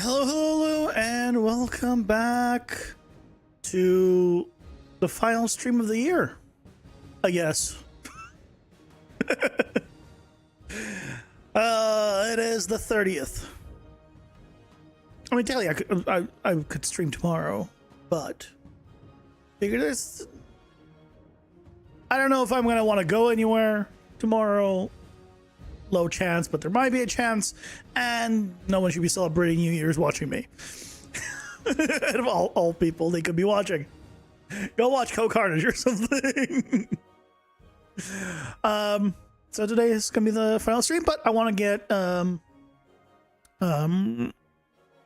Hello, hello, and welcome back to the final stream of the year, I guess. It is the 30th. I mean, tell you, I could stream tomorrow, but figure this. I don't know if I'm gonna want to go anywhere tomorrow. Low chance, but there might be a chance, and no one should be celebrating New Year's watching me. Out of all people they could be watching, go watch Co-Carnage or something. So today is gonna be the final stream, but I want to get some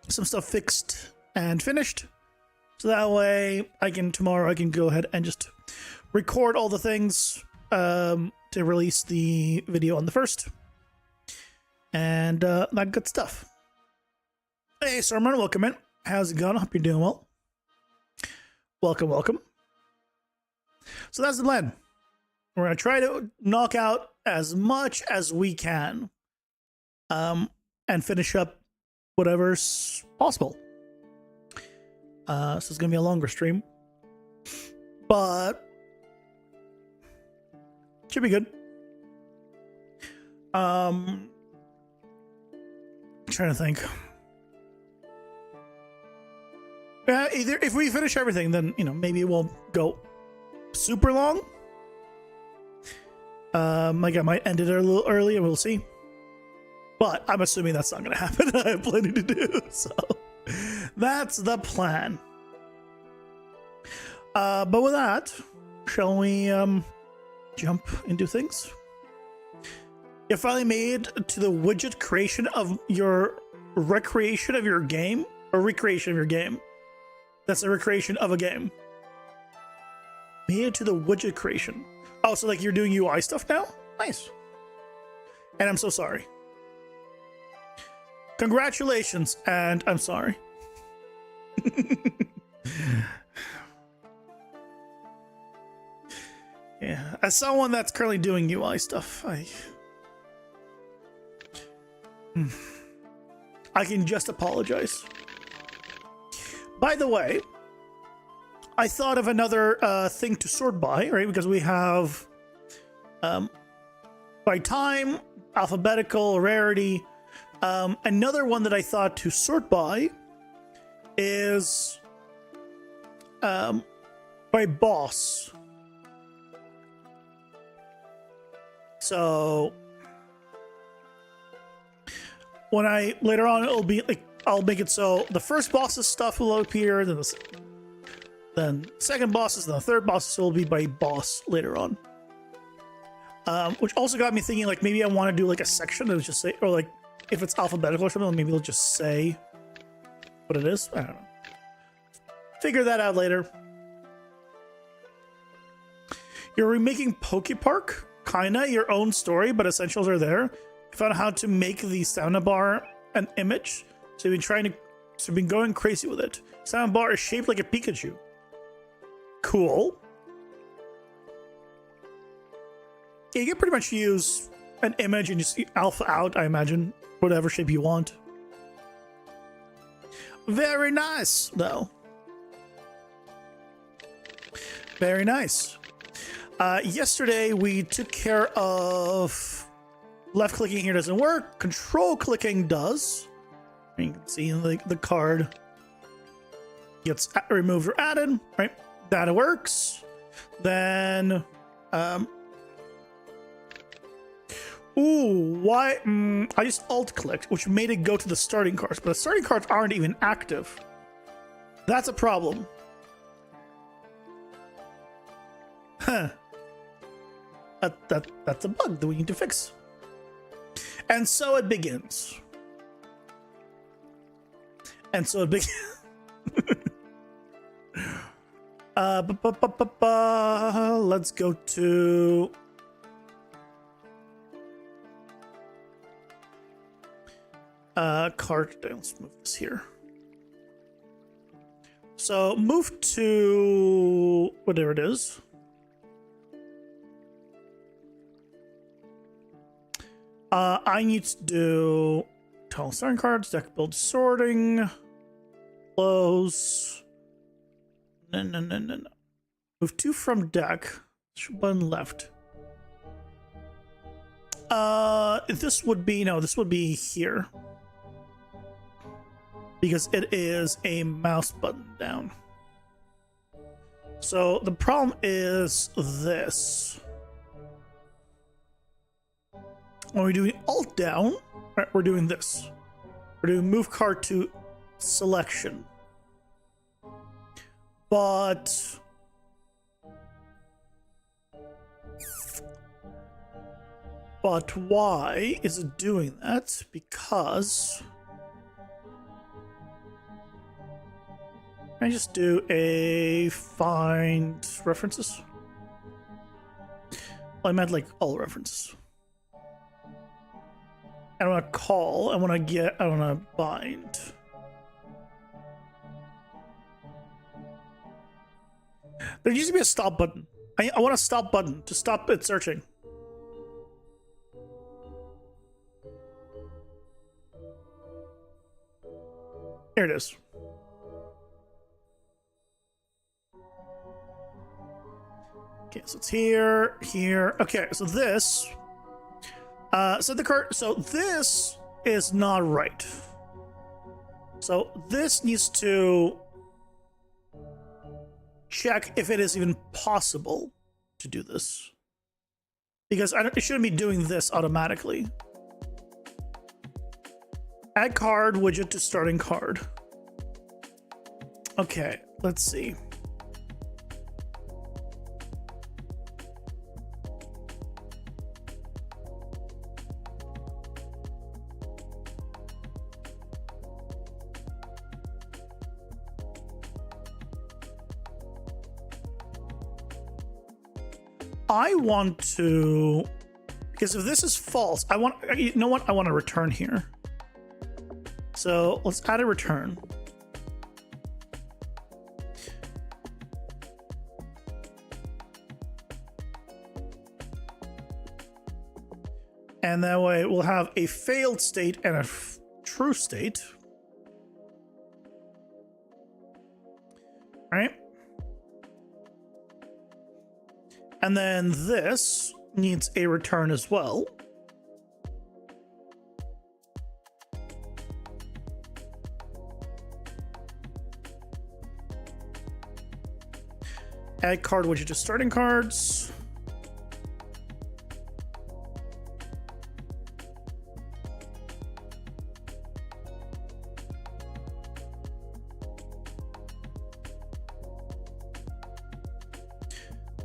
stuff fixed and finished, so that way tomorrow I can go ahead and just record all the things to release the video on the 1st. And that good stuff. Hey, Sermon, welcome in. How's it going? I hope you're doing well. Welcome, welcome. So that's the plan. We're going to try to knock out as much as we can and finish up whatever's possible. So it's going to be a longer stream, but should be good. Trying to think. Either if we finish everything, then maybe it won't go super long. Like I might end it a little early, and we'll see. But I'm assuming that's not going to happen. I have plenty to do, so that's the plan. But with that, shall we jump into things? You finally made to the widget creation of your recreation of your game, or recreation of your game. That's a recreation of a game. Made it to the widget creation. Oh, so like you're doing UI stuff now? Nice. And I'm so sorry. Congratulations, and I'm sorry. Yeah, as someone that's currently doing UI stuff, I can just apologize. By the way, I thought of another thing to sort by, right? Because we have by time, alphabetical, rarity. Another one that I thought to sort by is by boss. So when later on it'll be like I'll make it so the first boss's stuff will appear, then second bosses, then the third bosses will be by boss later on. Which also got me thinking, like maybe I want to do like a section that would just say, or like if it's alphabetical or something, maybe it'll just say what it is. I don't know. Figure that out later. You're remaking Pokepark, kinda your own story, but essentials are there. I found out how to make the sound bar an image, so you've been going crazy with it. Sound bar is shaped like a Pikachu. Cool. Yeah, you can pretty much use an image and just alpha out, I imagine, whatever shape you want. Very nice, though. Very nice. Yesterday we took care of left clicking here doesn't work. Control clicking does. You can see the card gets removed or added, right? That works. Then, why? I just alt clicked, which made it go to the starting cards, but the starting cards aren't even active. That's a problem. Huh. That's a bug that we need to fix. And so it begins. And so it begins. Let's go to card. Let's move this here. So move to whatever it is. I need to do tile starting cards, deck build sorting, close. No. Move 2 from deck. Button left. This would be here. Because it is a mouse button down. So the problem is this. When we're doing alt down, right, we're doing this. We're doing move card to selection. But why is it doing that? Because can I just do a find references? Well, I meant like all references. I want to call, I want to bind. There needs to be a stop button. I want a stop button to stop it searching. Here it is. Okay, so it's here. Okay, so this. So this is not right. So this needs to check if it is even possible to do this. Because it shouldn't be doing this automatically. Add card widget to starting card. Okay, let's see. I want to, because if this is false, you know what? I want to return here. So let's add a return. And that way we'll have a failed state and a true state. All right. And then this needs a return as well. Add card widget to starting cards.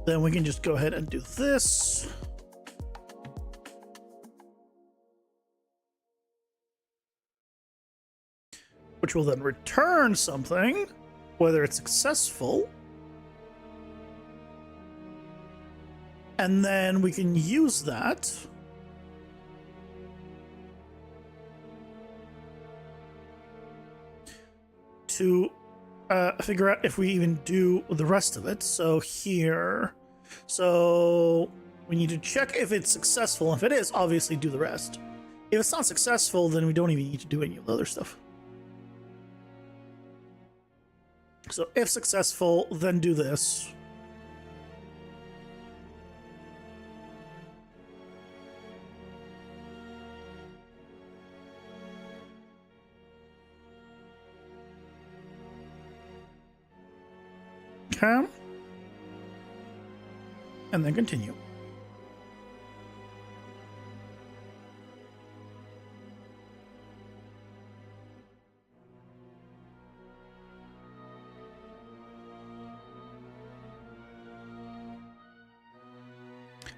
Then we can just go ahead and do this. Which will then return something, whether it's successful. And then we can use that to figure out if we even do the rest of it. So here, so we need to check if it's successful. If it is, obviously do the rest. If it's not successful, then we don't even need to do any of the other stuff. So if successful, then do this. Okay. And then continue.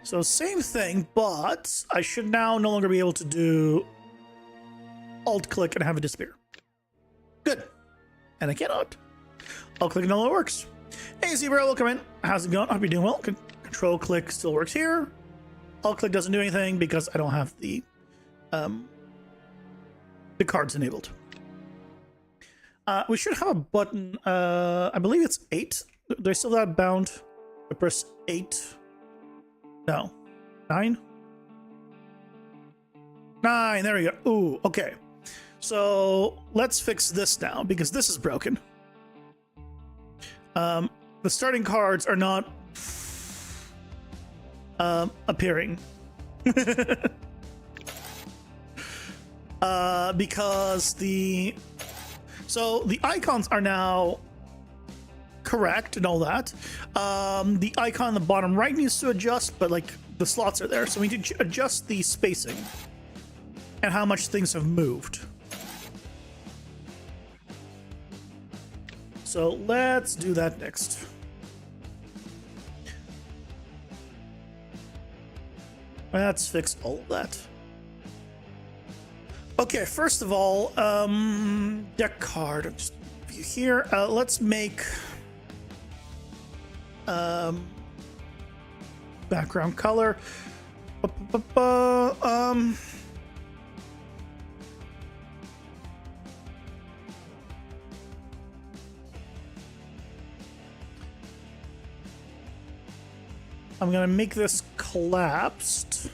So same thing, but I should now no longer be able to do alt click and have it disappear. Good. And I cannot. Alt click and all it works. Hey Zebra, welcome in. How's it going? Hope you're doing well. Control click still works here. Alt click doesn't do anything because I don't have the cards enabled. We should have a button. I believe it's 8. Do I still have that bound? I press 8. No. 9? 9, there we go. Ooh, okay. So let's fix this now because this is broken. The starting cards are not appearing. Because the icons are now correct and all that. The icon on the bottom right needs to adjust, but like the slots are there, so we need to adjust the spacing and how much things have moved. So let's do that next. Let's fix all of that. Okay, first of all, deck card. Just here, let's make background color. I'm gonna make this collapsed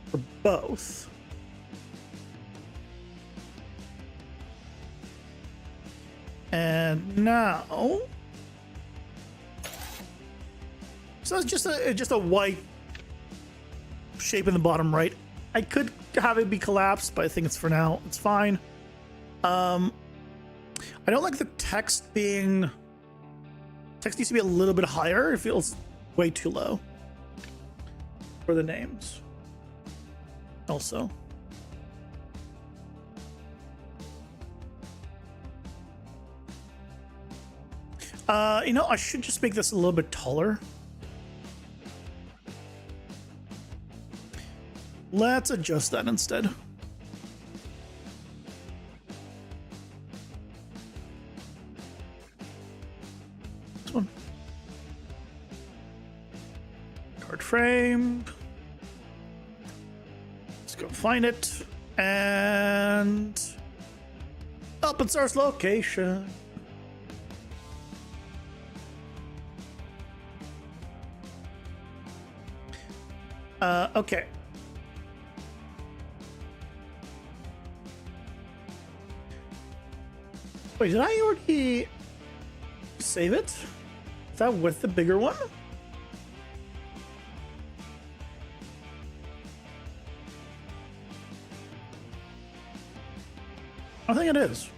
for both. And now, so it's just a white shape in the bottom right. I could have it be collapsed, but I think it's for now. It's fine. I don't like the text being. Text needs to be a little bit higher. It feels way too low for the names. Also. You know, I should just make this a little bit taller. Let's adjust that instead. This one. Card frame. Let's go find it. And open source location. Okay. Wait, did I already save it? Is that with the bigger one? I think it is.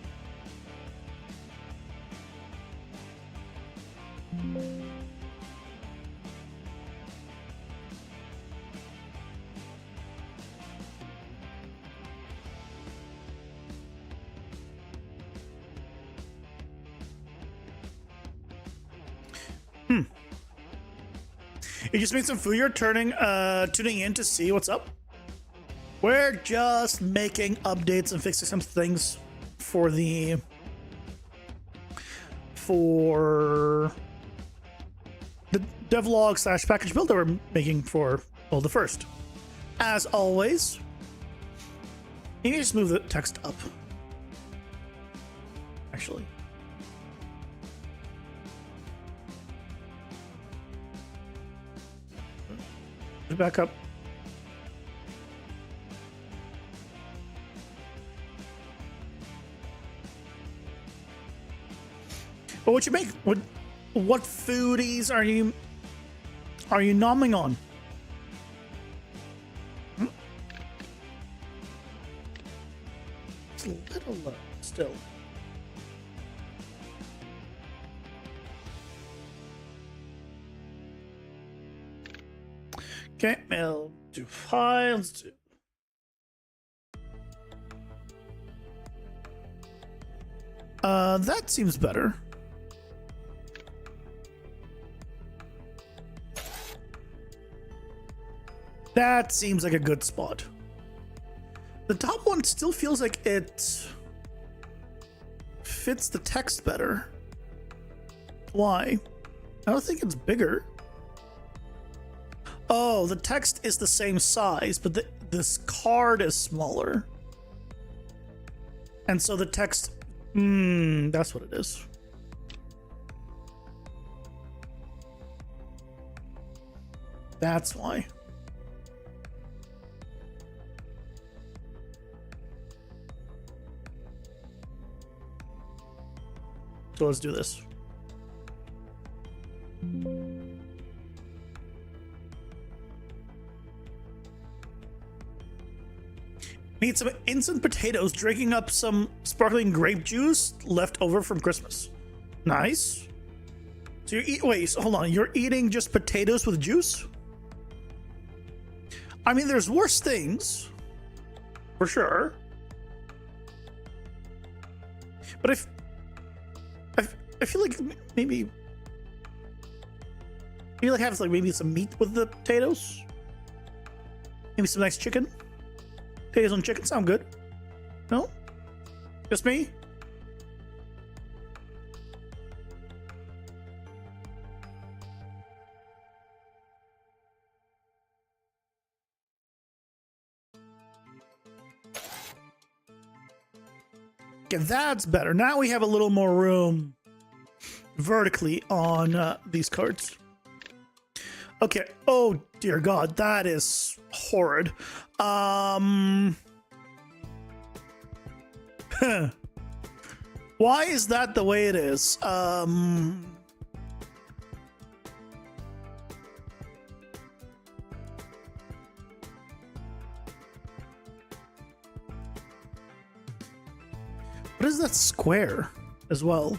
You just made some food. You're tuning in to see what's up. We're just making updates and fixing some things for the devlog / package build that we're making for, well, the first. As always, you need to just move the text up. Actually. Back up. But what you make? What foodies are you nomming on? It's a little low still. Okay, I'll do files. That seems better. That seems like a good spot. The top one still feels like it fits the text better. Why? I don't think it's bigger. Oh, the text is the same size, but this card is smaller. And so the text... that's what it is. That's why. So let's do this. Need some instant potatoes, drinking up some sparkling grape juice left over from Christmas. Nice. So wait, so hold on. You're eating just potatoes with juice? I mean, there's worse things, for sure. But I feel like maybe have like maybe some meat with the potatoes. Maybe some nice chicken. Potatoes and chicken sound good. No? Just me? Okay, that's better. Now we have a little more room vertically on these cards. Okay. Oh dear God, that is horrid. Why is that the way it is? What is that square as well?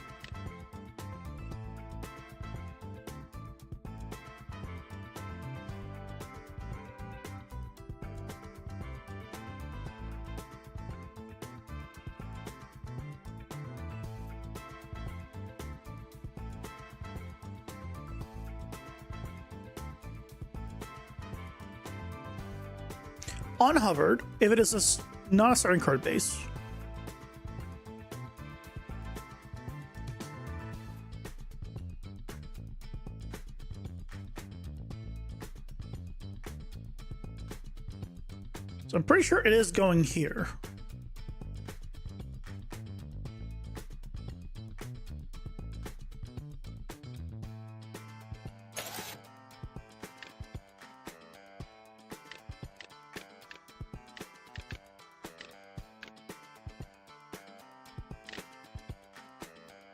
Unhovered, if it is not a starting card base. So I'm pretty sure it is going here.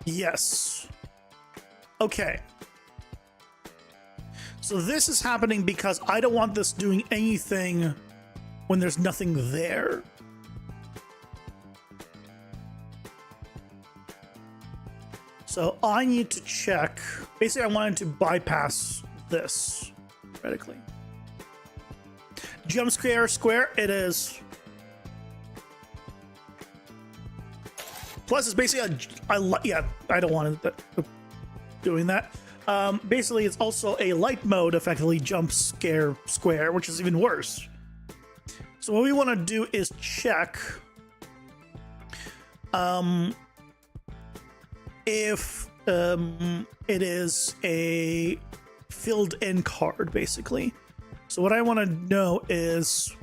Yes. Okay. So this is happening because I don't want this doing anything when there's nothing there. So I need to check. Basically, I wanted to bypass this, theoretically. Jump scare square, it is. Plus, it's basically yeah, I don't want it doing that. Basically, it's also a light mode, effectively jump scare square, which is even worse. So what we want to do is check if it is a filled in card, basically. So what I want to know is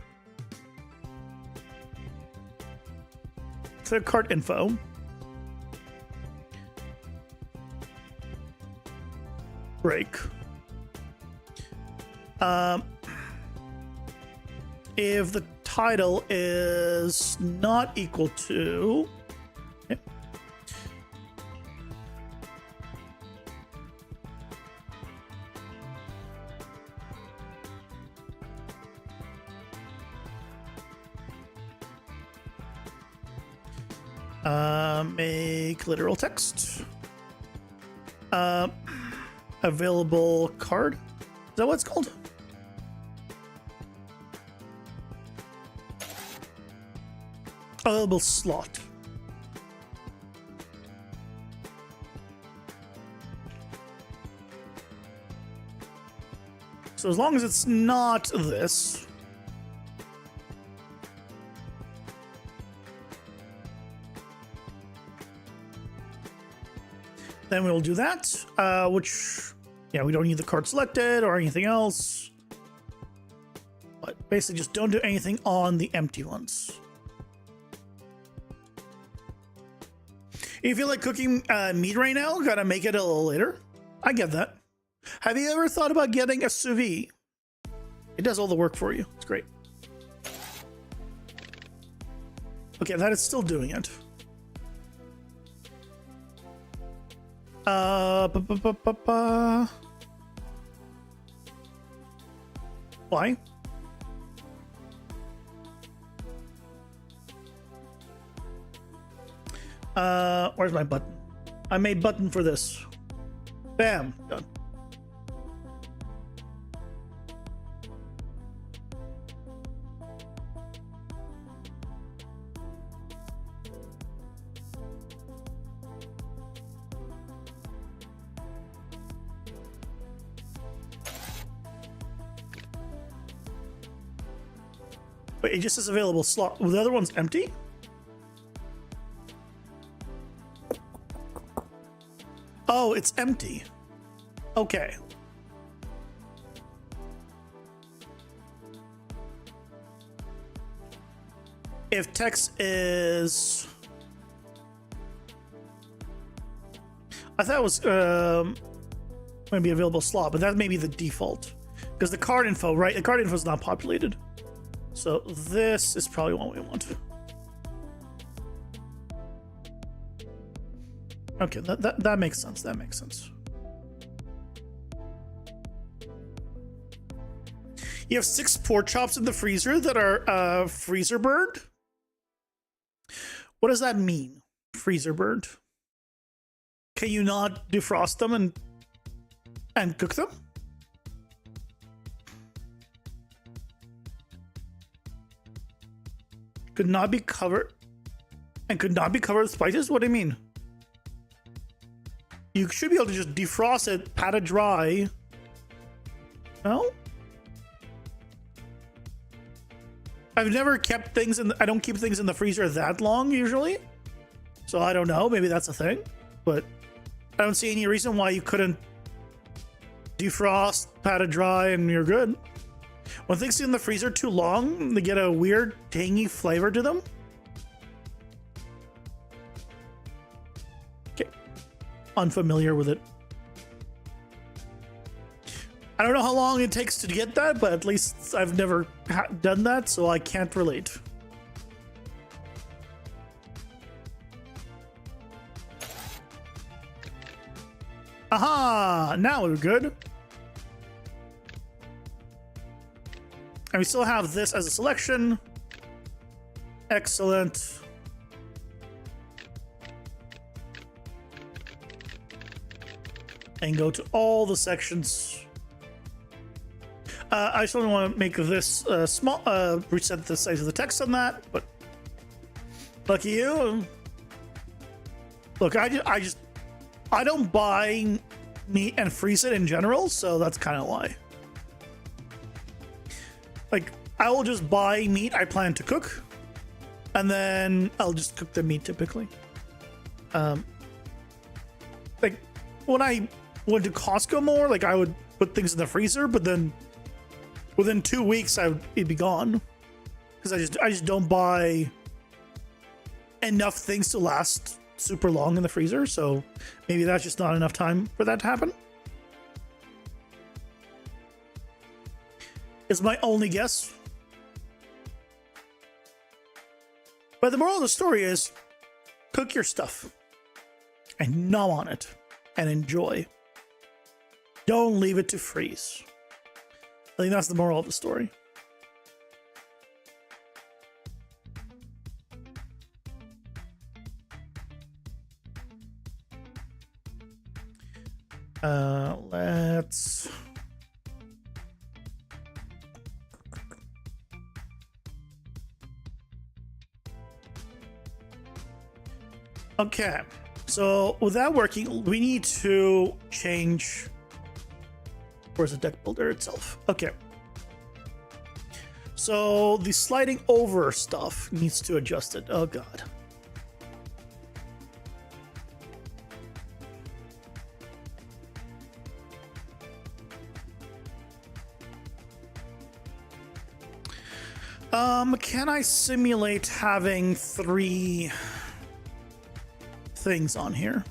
clear card info. Break. If the title is not equal to, okay. Make literal text. Available card. Is that what it's called? Available slot. So as long as it's not this, then we'll do that, which, yeah, we don't need the card selected or anything else. But basically just don't do anything on the empty ones. If you feel like cooking meat right now, gotta make it a little later. I get that. Have you ever thought about getting a sous vide? It does all the work for you. It's great. Okay, that is still doing it. Why? Where's my button? I made button for this. Bam, done. Wait, it just says available slot. Well, the other one's empty? Oh, it's empty. Okay. If text is... I thought it was going to be available slot, but that may be the default. Because the card info, right? The card info is not populated. So this is probably what we want. Okay, that makes sense. That makes sense. You have 6 pork chops in the freezer that are freezer burned. What does that mean? Freezer burned. Can you not defrost them and cook them? Could not be covered and could not be covered with spices? What do you mean? You should be able to just defrost it, pat it dry. No? I've never kept things I don't keep things in the freezer that long usually. So I don't know, maybe that's a thing. But I don't see any reason why you couldn't defrost, pat it dry, and you're good. When things sit in the freezer too long, they get a weird tangy flavor to them. Okay. Unfamiliar with it. I don't know how long it takes to get that, but at least I've never done that, so I can't relate. Aha! Now we're good. And we still have this as a selection. Excellent. And go to all the sections. I just only want to make this small, reset the size of the text on that, but lucky you. Look, I don't buy meat and freeze it in general, so that's kind of why. Like, I will just buy meat I plan to cook, and then I'll just cook the meat typically. Like, when I went to Costco more, like, I would put things in the freezer, but then within 2 weeks, it'd be gone. Because I just don't buy enough things to last super long in the freezer, so maybe that's just not enough time for that to happen. Is my only guess. But the moral of the story is, cook your stuff and gnaw on it and enjoy. Don't leave it to freeze. I think that's the moral of the story. Let's... Okay, so with that working, we need to change... Where's the deck builder itself? Okay. So the sliding over stuff needs to adjust it. Oh god. Can I simulate having 3 things on here?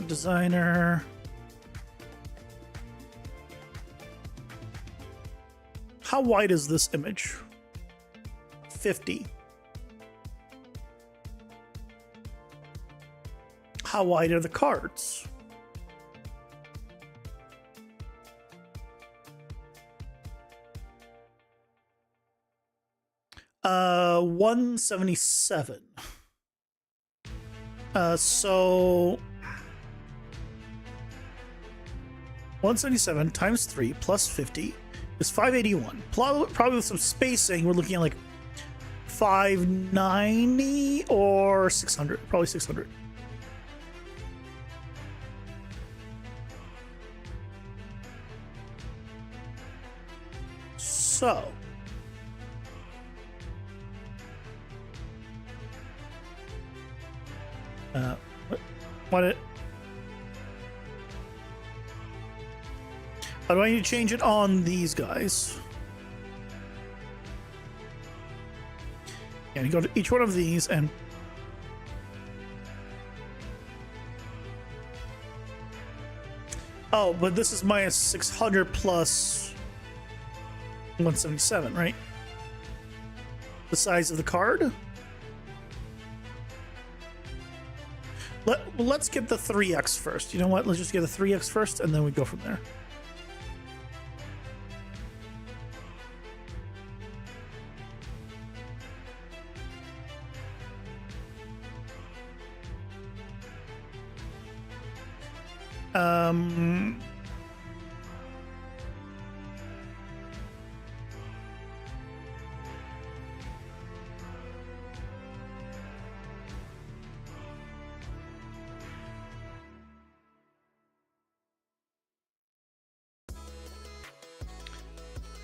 Designer. How wide is this image? 50. How wide are the cards? Uh, 177. So 177 times 3 plus 50 is 581. Probably with some spacing, we're looking at like 590 or 600. Probably 600. So what how do I need to change it on these guys? Yeah, you go to each one of these and oh, but this is minus 600 plus 177, right? The size of the card. Let's get the 3x first. You know what? Let's just get the 3x first, and then we go from there.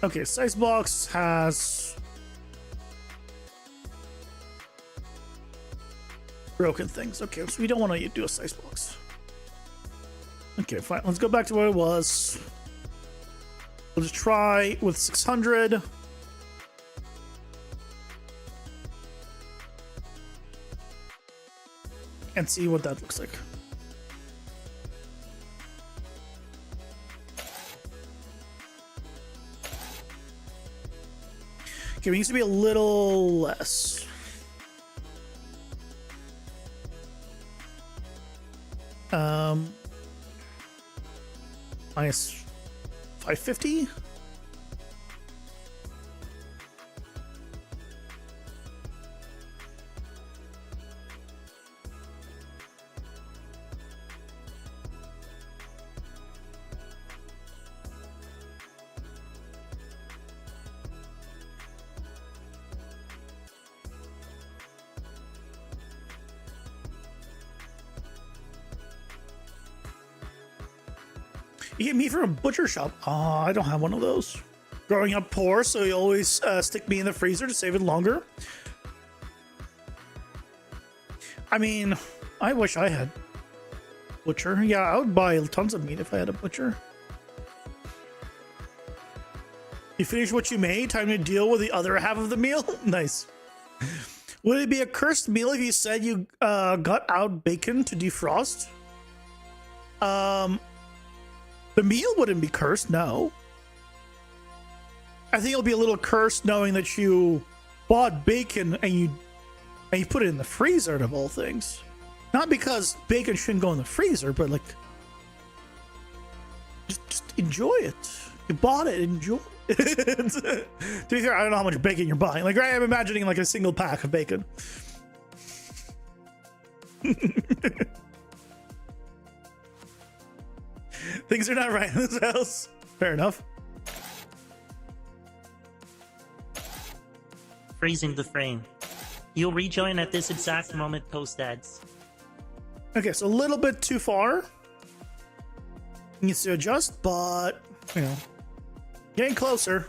Okay, size box has broken things. Okay, so we don't want to do a size box. Okay, fine. Let's go back to what it was. We'll just try with 600. And see what that looks like. Okay, we need to be a little less. Minus 550. You get meat from a butcher shop. I don't have one of those. Growing up poor, so you always stick meat in the freezer to save it longer. I mean, I wish I had butcher. Yeah, I would buy tons of meat if I had a butcher. You finished what you made? Time to deal with the other half of the meal? Nice. Would it be a cursed meal if you said you got out bacon to defrost? The meal wouldn't be cursed, no. I think it'll be a little cursed knowing that you bought bacon and you put it in the freezer of all things. Not because bacon shouldn't go in the freezer, but like just enjoy it. You bought it, enjoy it. To be fair, I don't know how much bacon you're buying. Like I'm imagining like a single pack of bacon. Things are not right in this house. Fair enough. Freezing the frame. You'll rejoin at this exact moment post ads. Okay, so a little bit too far. Needs to adjust, but you know, getting closer.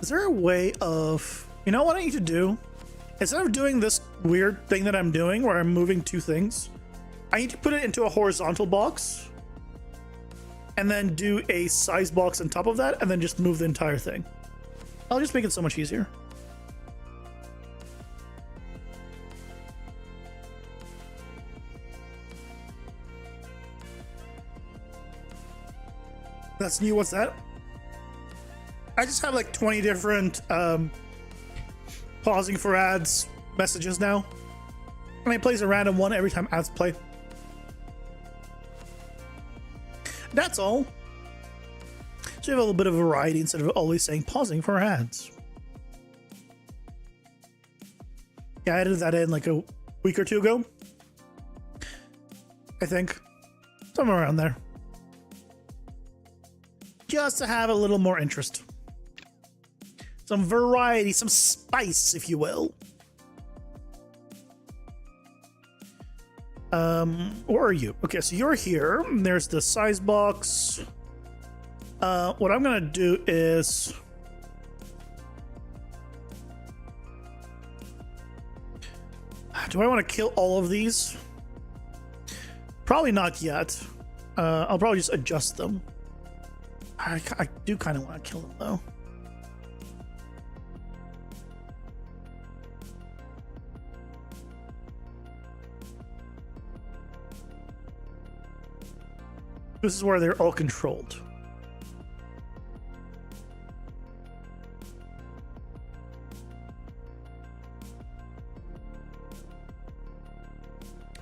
Is there a way of, you know what I need to do? Instead of doing this weird thing that I'm doing where I'm moving two things, I need to put it into a horizontal box and then do a size box on top of that and then just move the entire thing. I'll just make it so much easier. That's new. What's that? I just have like 20 different pausing for ads messages now. And it plays a random one every time ads play. That's all. So you have a little bit of variety instead of always saying pausing for ads. Yeah, I added that in like a week or two ago. I think. Somewhere around there. Just to have a little more interest. Some variety, some spice, if you will. Where are you? Okay, so you're here. There's the size box. What I'm gonna do is do I want to kill all of these? Probably not yet. I'll probably just adjust them. I do kind of want to kill them though. This is where they're all controlled.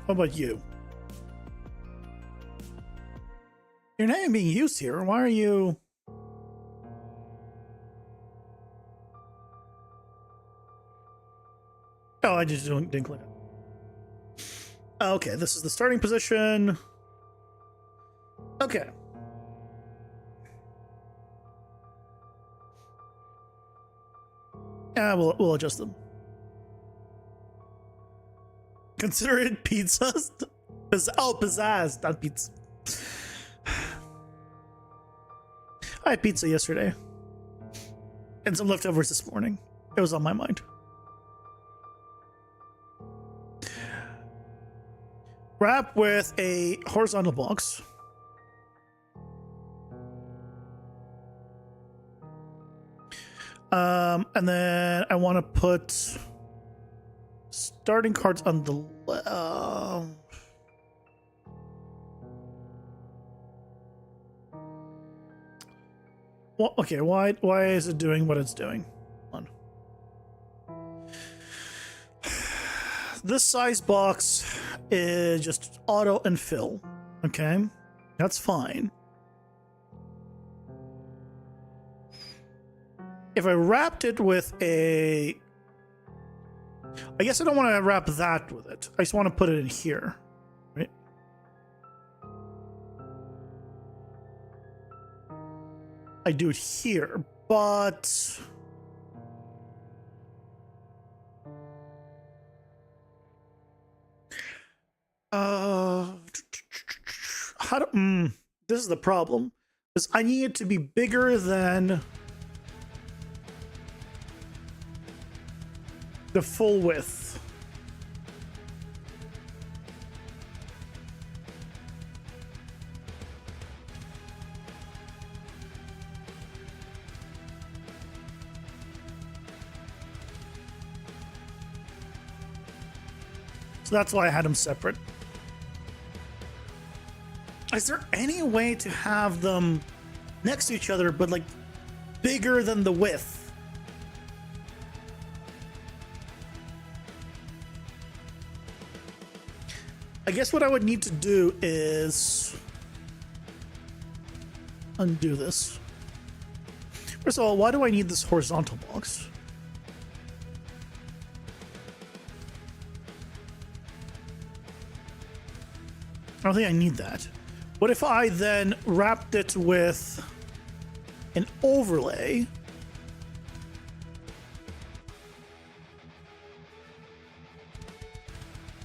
What about you? You're not even being used here. Why are you? Oh, I just didn't click it. Okay, this is the starting position. Okay. We'll adjust them. Consider it pizzas. Oh, pizzazz, not pizza. I had pizza yesterday. And some leftovers this morning. It was on my mind. Wrap with a horizontal box. And then I want to put starting cards on the well, okay, why is it doing what it's doing? Hold on. This size box is just auto and fill. Okay, that's fine. If I wrapped it with a... I guess I don't want to wrap that with it. I just want to put it in here. Right? I do it here, but... How do... this is the problem. Because I need it to be bigger than... the full width. So that's why I had them separate. Is there any way to have them next to each other, but like bigger than the width? I guess what I would need to do is undo this. First of all, why do I need this horizontal box? I don't think I need that. What if I then wrapped it with an overlay?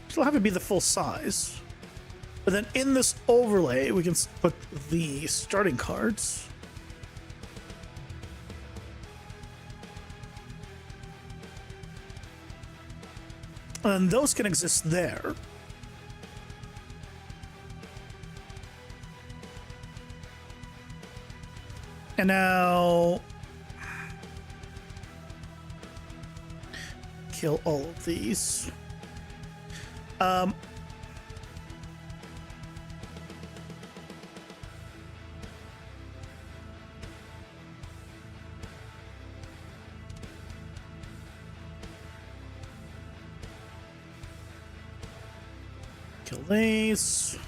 Still have it be the full size. But then in this overlay, we can put the starting cards. And those can exist there. And now... kill all of these. these.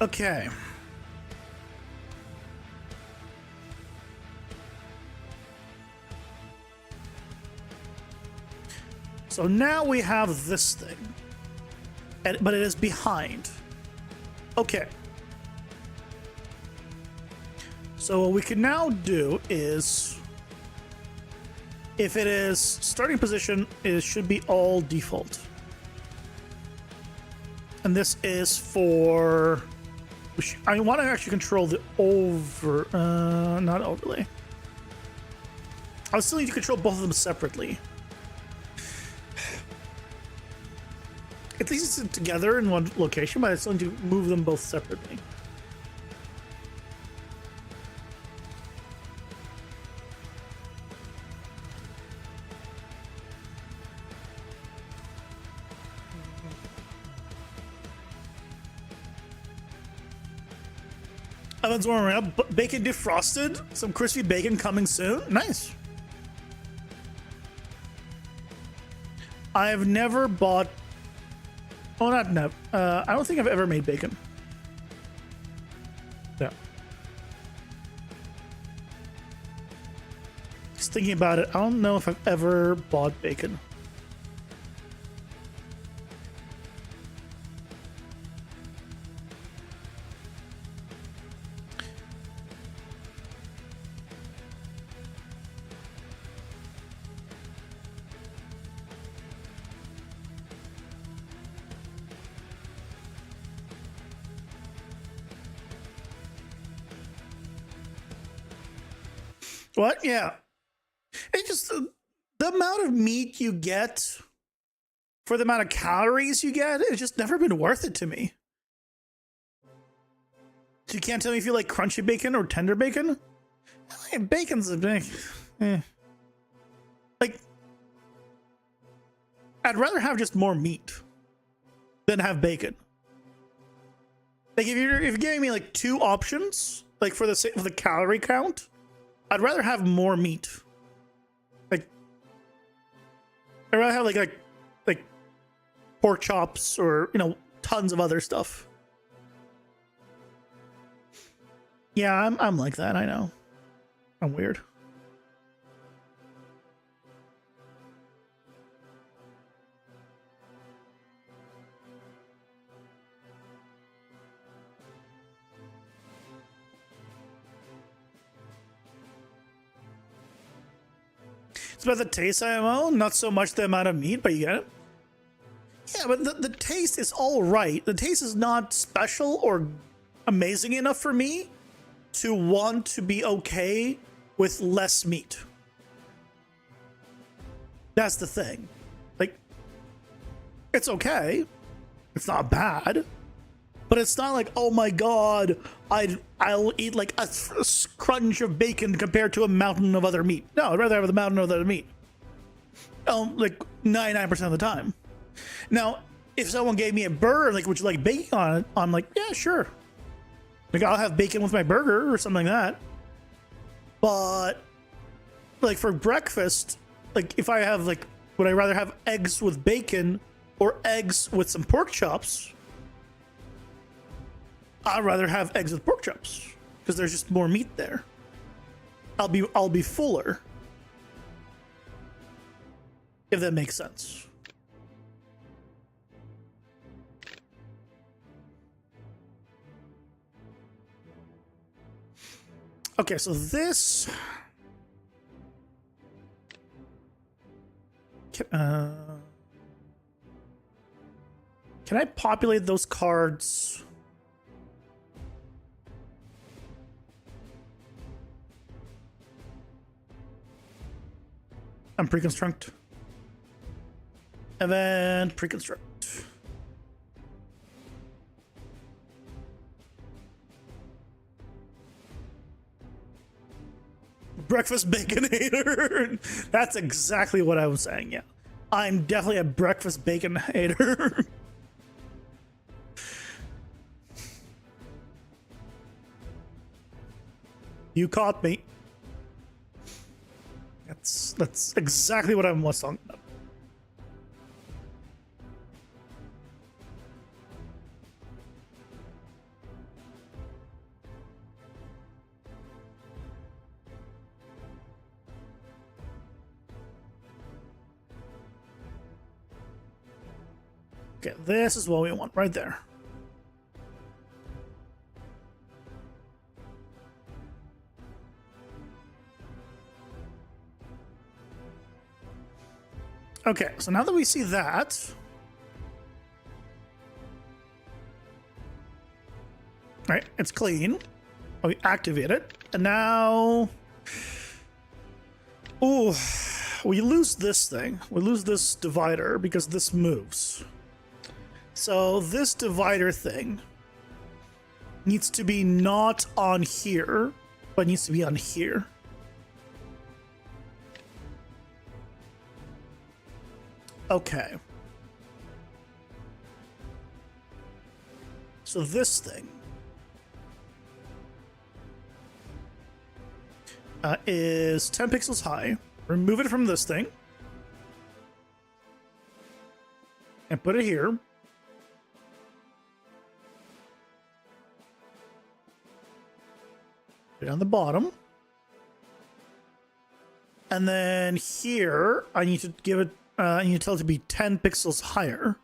Okay. So now we have this thing, but it is behind. Okay. So what we can now do is, if it is starting position, it should be all default. And this is for, I want to actually control the not overlay. I still need to control both of them separately. At least it's together in one location, but I still need to move them both separately. Oven's warming up. Bacon defrosted. Some crispy bacon coming soon. Nice. I've never bought. Oh, not never. I don't think I've ever made bacon. No. Just thinking about it, I don't know if I've ever bought bacon. What? Yeah. It's just the amount of meat you get for the amount of calories you get, it's just never been worth it to me. So you can't tell me if you like crunchy bacon or tender bacon? Bacon's a big... Like, I'd rather have just more meat than have bacon. Like, if you're giving me like two options, like for the calorie count, I'd rather have more meat. Like, I'd rather have like pork chops or, you know, tons of other stuff. Yeah, I'm like that. I know. I'm weird. It's about the taste, IMO, not so much the amount of meat, but you get it. Yeah, but the taste is all right. The taste is not special or amazing enough for me to want to be okay with less meat. That's the thing. Like, it's okay. It's not bad. But it's not like, oh my god, I'll eat like a crunch of bacon compared to a mountain of other meat. No, I'd rather have the mountain of other meat. Like 99% of the time. Now, if someone gave me a burger, like, would you like bacon on it? I'm like, yeah, sure. Like, I'll have bacon with my burger or something like that. But, like, for breakfast, like, if I have, like, would I rather have eggs with bacon or eggs with some pork chops? I'd rather have eggs with pork chops because there's just more meat there. I'll be fuller. If that makes sense. Okay, so this can I populate those cards? I'm pre-construct. Event pre-construct. Breakfast bacon hater. That's exactly what I was saying, yeah. I'm definitely a breakfast bacon hater. You caught me. That's Yes, that's exactly what I was talking about. Okay, this is what we want right there. Okay, so now that we see that, right, it's clean. We activate it, and now, oh, we lose this thing. We lose this divider because this moves. So this divider thing needs to be not on here, but needs to be on here. Okay. So this thing is 10 pixels high. Remove it from this thing. And put it here. Put it on the bottom. And then here, I need to give it I need to tell it to be 10 pixels higher.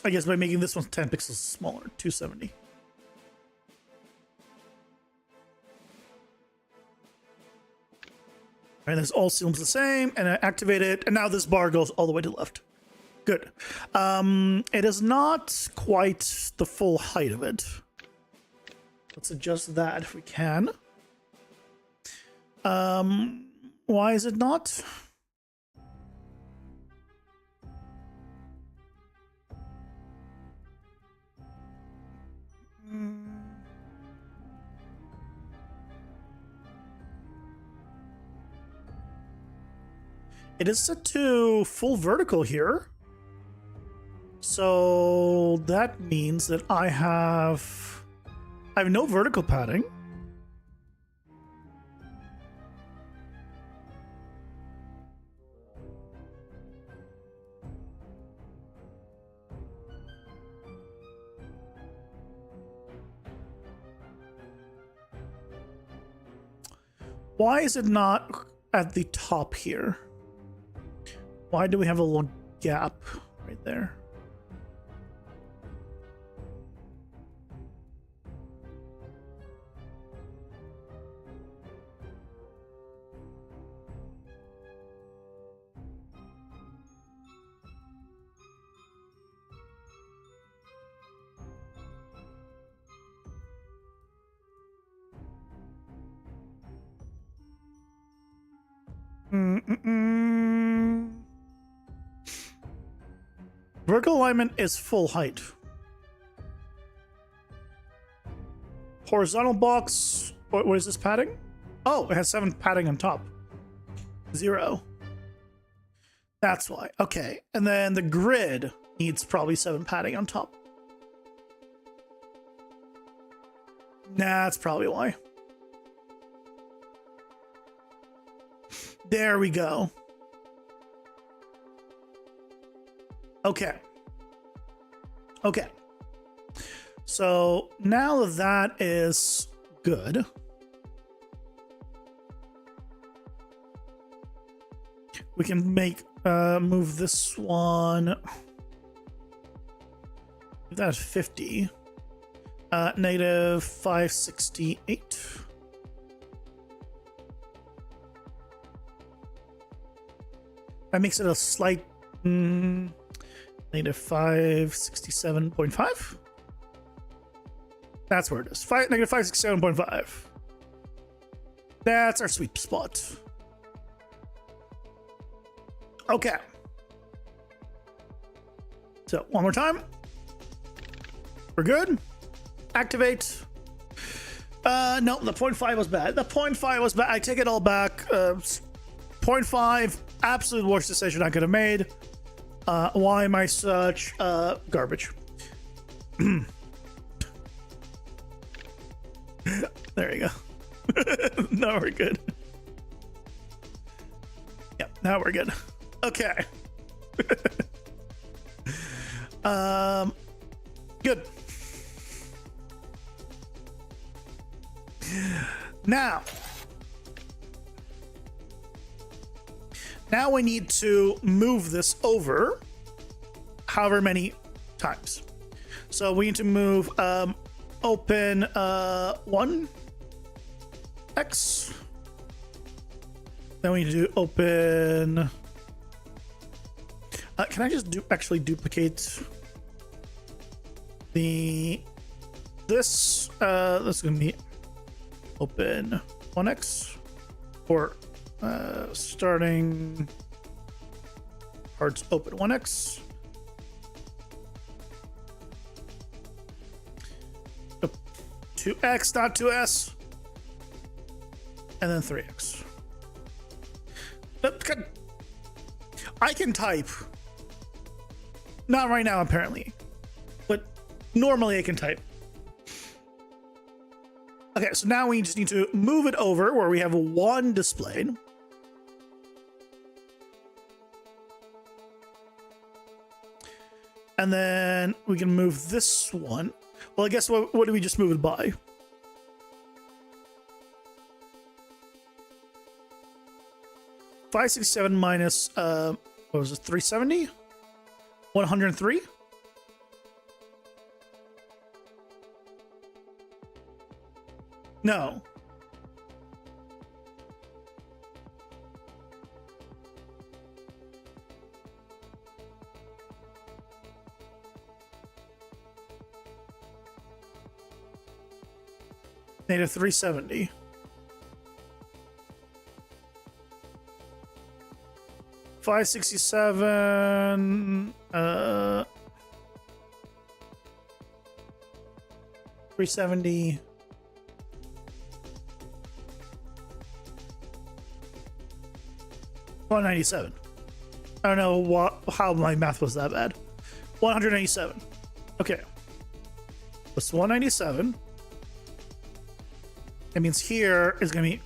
I guess by making this one 10 pixels smaller, 270. And this all seems the same, and I activate it, and now this bar goes all the way to the left. Good. It is not quite the full height of it. Let's adjust that if we can. Why is it not? It is set to full vertical here. So that means that I have no vertical padding. Why is it not at the top here? Why do we have a little gap right there? Vertical alignment is full height. Horizontal box, what is this padding? Oh, it has 7 padding on top. 0. That's why. Okay, and then the grid needs probably 7 padding on top. Nah, that's probably why. There we go. Okay. Okay. So now that is good. We can make move this one. That's 50. Negative 568. That makes it a slight negative 567.5. That's where it is. Negative 567.5. That's our sweet spot. Okay. So one more time. We're good. Activate. No, the 0.5 was bad. The 0.5 was bad. I take it all back. 0.5, absolute worst decision I could have made. Why am I such garbage? There you go. No, we're good. Yep, now we're good. Okay. Good. Now we need to move this over however many times. So we need to move open 1x. Then we need to open. Can I just actually duplicate this? This is gonna be open 1x or starting parts open 1x. 2x, not 2s, and then 3x. I can type. Not right now, apparently, but normally I can type. Okay, so now we just need to move it over where we have 1 displayed. And then we can move this one. Well, I guess what do we just move it by? $567 minus what was it? 370? 103? No. Native 370. $567 370 197. I don't know how my math was that bad. 197. Okay. Plus 197. That means here is going to be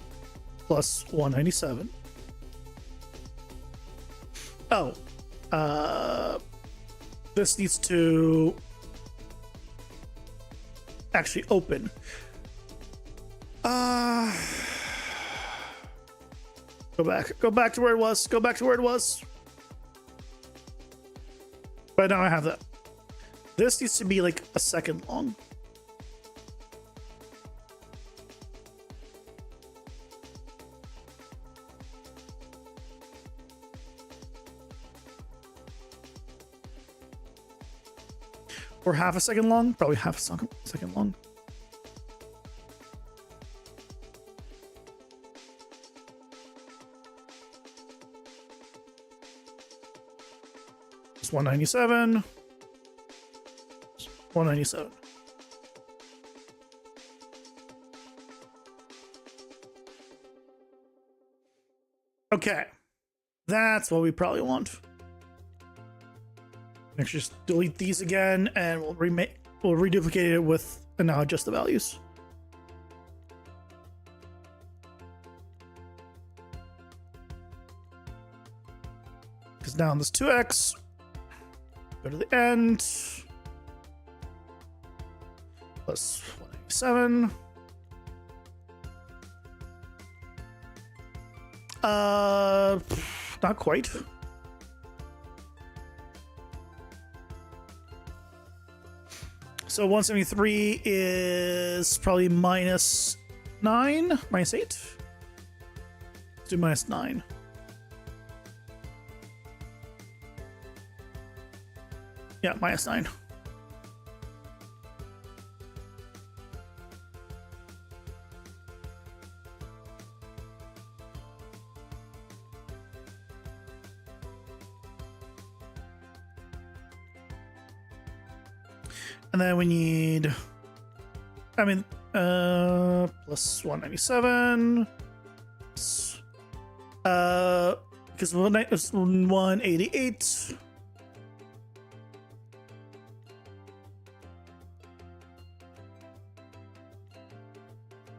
plus 197. Oh. This needs to actually open. Go back to where it was. Go back to where it was. But now I have that. This needs to be like a second long. Or half a second long? Probably half a second long. It's 197. 197. Okay. That's what we probably want. Next, just delete these again, and we'll reduplicate it with, and now adjust the values. Because now on this 2x, go to the end, plus 187. Not quite. So 173 is probably minus 9, minus 8. Let's do minus 9. Yeah, minus 9. And then we need, plus 197. Because 188.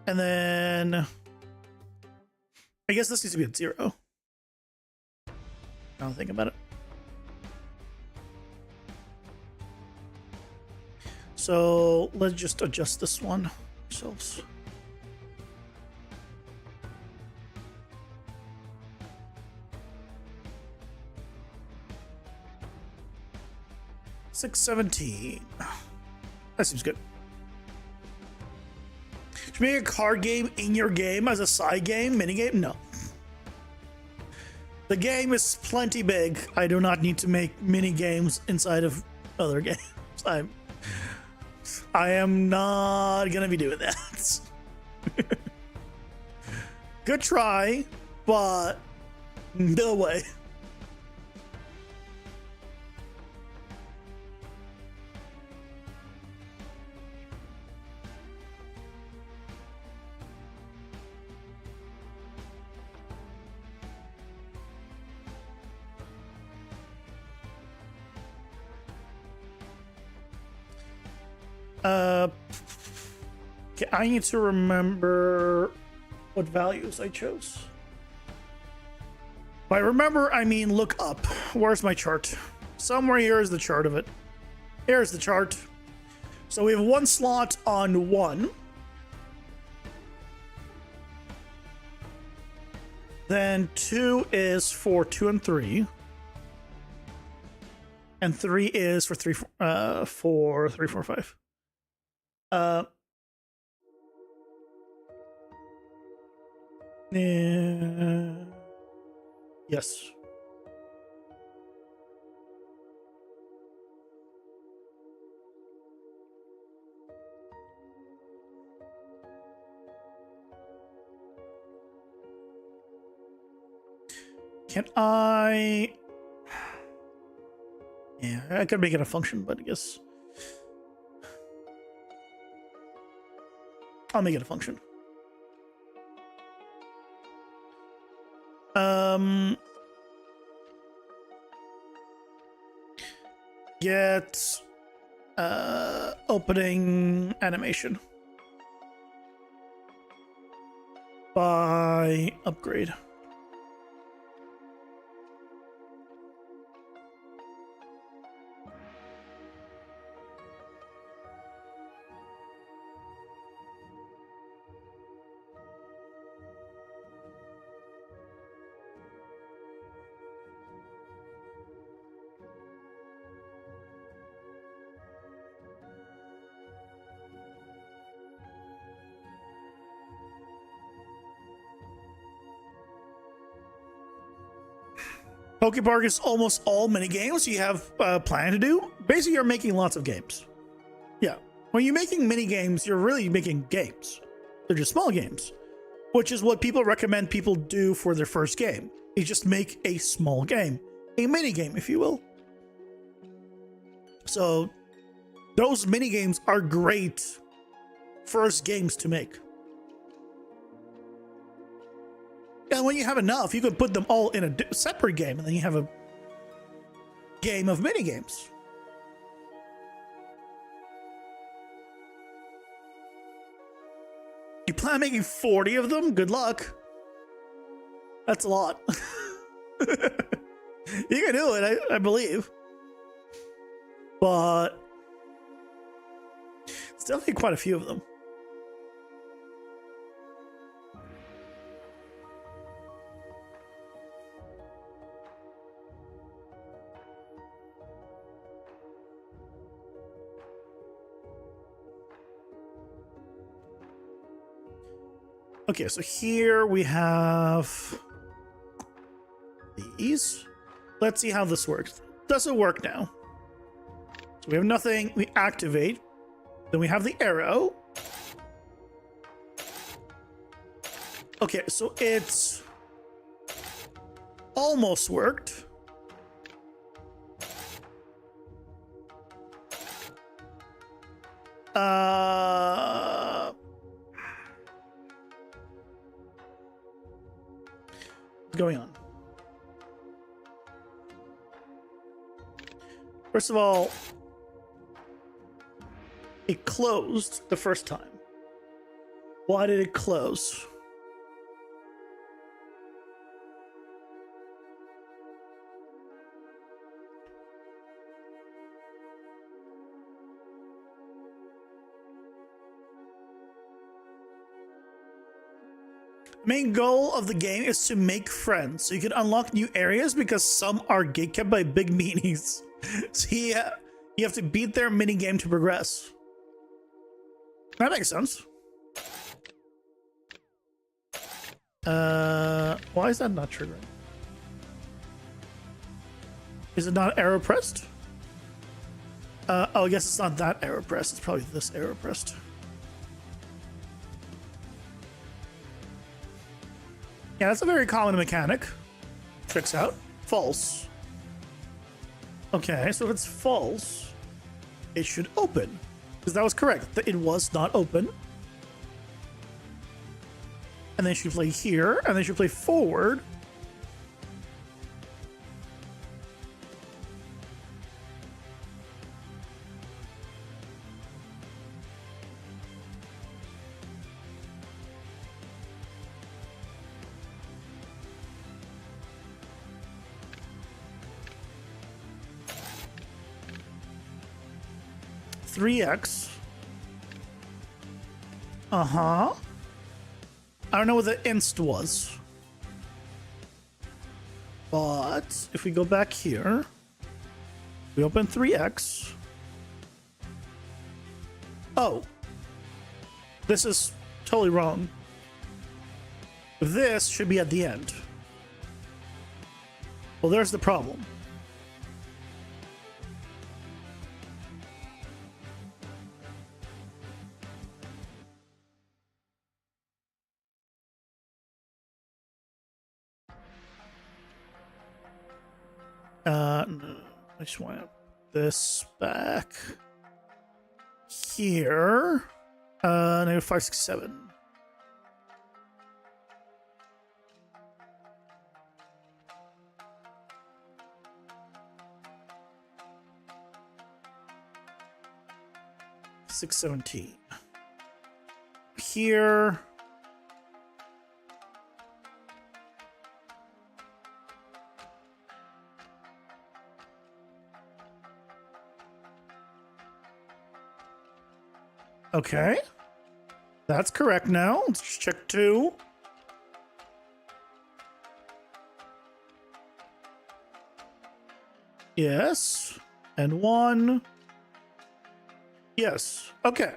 And then I guess this needs to be at 0. Now think about it. So let's just adjust this one ourselves. $6.17. That seems good. Should we make a card game in your game as a side game, mini game? No. The game is plenty big. I do not need to make mini games inside of other games. I am not gonna be doing that. Good try, but no way. Okay, I need to remember what values I chose. By remember, I mean look up. Where's my chart? Somewhere here is the chart of it. Here's the chart. So we have one slot on 1. Then 2 is for 2 and 3. And 3 is for 3, 4, 3, 4, 5. Yes. Can I? Yeah, I could make it a function, but I guess I'll make it a function. Get opening animation by upgrade. Pokepark is almost all mini games you have planned to do. Basically, you're making lots of games. Yeah. When you're making mini games, you're really making games. They're just small games, which is what people recommend people do for their first game. You just make a small game, a mini game, if you will. So those mini games are great first games to make. And when you have enough, you could put them all in a separate game, and then you have a game of mini games. You plan on making 40 of them? Good luck. That's a lot. You can do it, I believe. But it's definitely quite a few of them. Okay, so here we have these. Let's see how this works. Does it work now? So we have nothing. We activate. Then we have the arrow. Okay, so it's almost worked. What's going on? First of all, it closed the first time. Why did it close? Main goal of the game is to make friends, so you can unlock new areas because some are gatekept by big meanies. So yeah, you have to beat their mini game to progress. That makes sense. Why is that not triggering? Is it not arrow pressed? Oh, I guess it's not that arrow pressed. It's probably this arrow pressed. Yeah, that's a very common mechanic. Tricks out. False. Okay, so if it's false, it should open. Because that was correct. It was not open. And they should play here, and they should play forward. $3X. Uh-huh. I don't know what the inst was. But if we go back here, we open 3X. Oh. This is totally wrong. This should be at the end. Well, there's the problem. No, I just want this back here. Negative 567. $617. Here. Okay. That's correct now. Let's just check 2. Yes. And 1. Yes. Okay.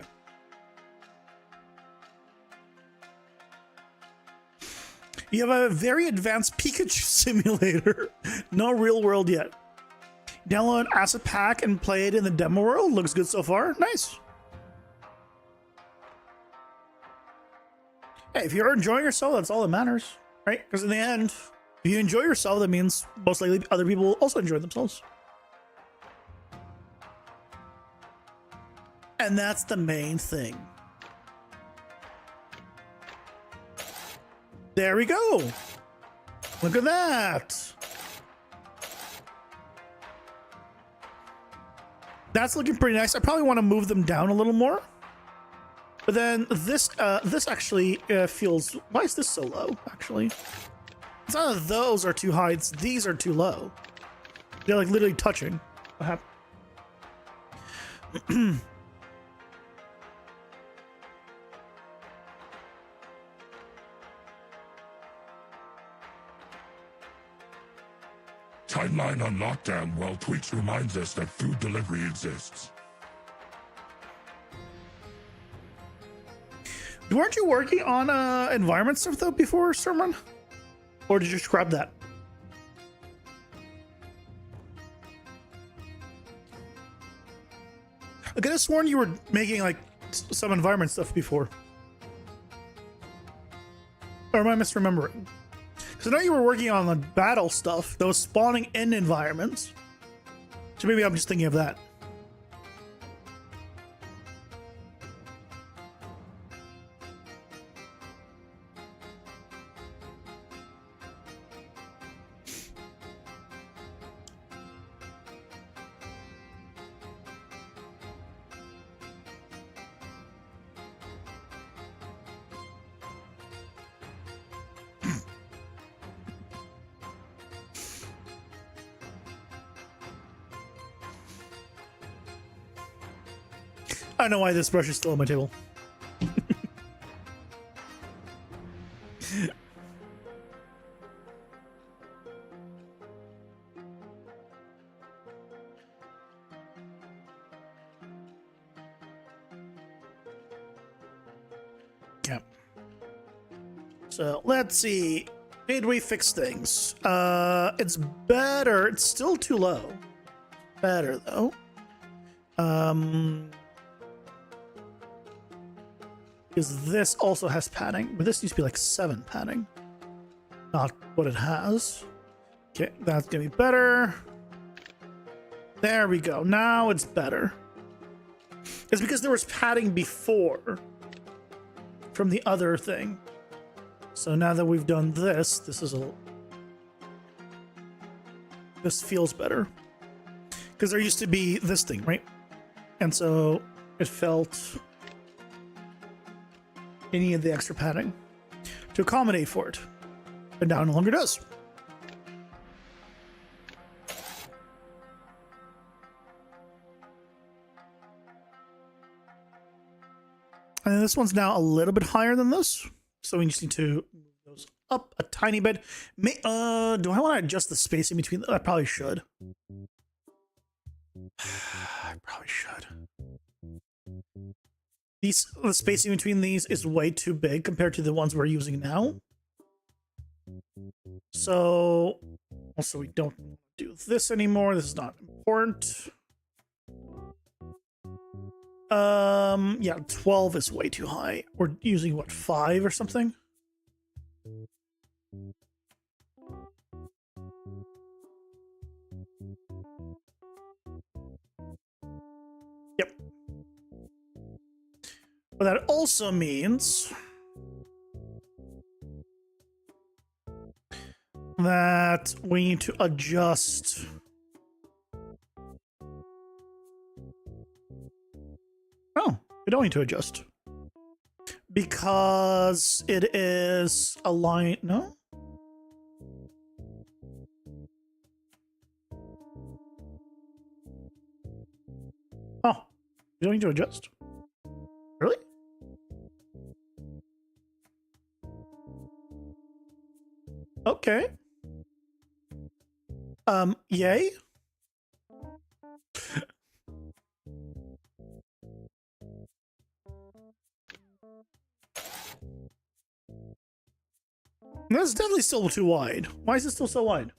You have a very advanced Pikachu simulator. No real world yet. Download Asset Pack and play it in the demo world. Looks good so far. Nice. Hey, if you're enjoying yourself, that's all that matters, right? Because in the end, if you enjoy yourself, that means most likely other people will also enjoy themselves. And that's the main thing. There we go. Look at that. That's looking pretty nice. I probably want to move them down a little more. But then this actually feels... Why is this so low, actually? It's not that those are too high, it's these are too low. They're like literally touching. What happened? Timeline on lockdown while Tweets reminds us that food delivery exists. Weren't you working on environment stuff though before Stormrun? Or did you scrap that? I could have sworn you were making like some environment stuff before. Or am I misremembering? Because I know you were working on the battle stuff that was spawning in environments. So maybe I'm just thinking of that. I don't know why this brush is still on my table. Okay. So let's see. Did we fix things? It's better. It's still too low. Better though. Because this also has padding, but this needs to be like 7 padding. Not what it has. Okay, that's gonna be better. There we go. Now it's better. It's because there was padding before from the other thing. So now that we've done this, this feels better. Because there used to be this thing, right? And so it felt it needed the extra padding to accommodate for it. But now it no longer does. And this one's now a little bit higher than this. So we just need to move those up a tiny bit. Do I want to adjust the spacing between them? I probably should. I probably should. The spacing between these is way too big compared to the ones we're using now. So also we don't do this anymore. This is not important. Yeah, 12 is way too high. We're using what, 5 or something? Yep. But that also means that we need to adjust we don't need to adjust because it is aligned. No? Oh, you don't need to adjust? Really? Okay. Yay? That's definitely still too wide. Why is it still so wide?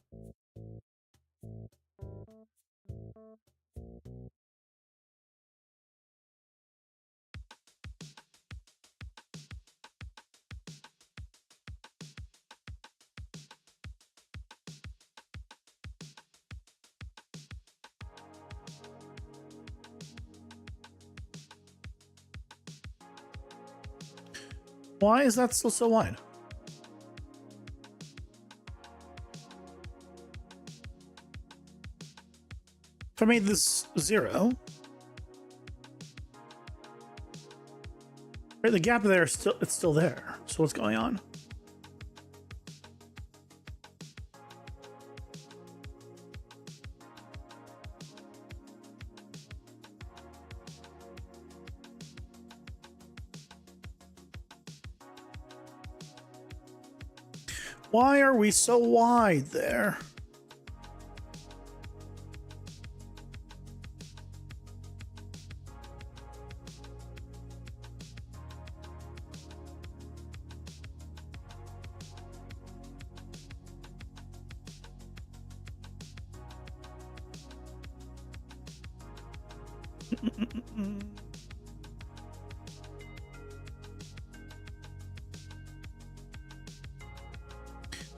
Why is that still so wide? If I made this 0, right, the gap there is still there. So what's going on? Why are we so wide there?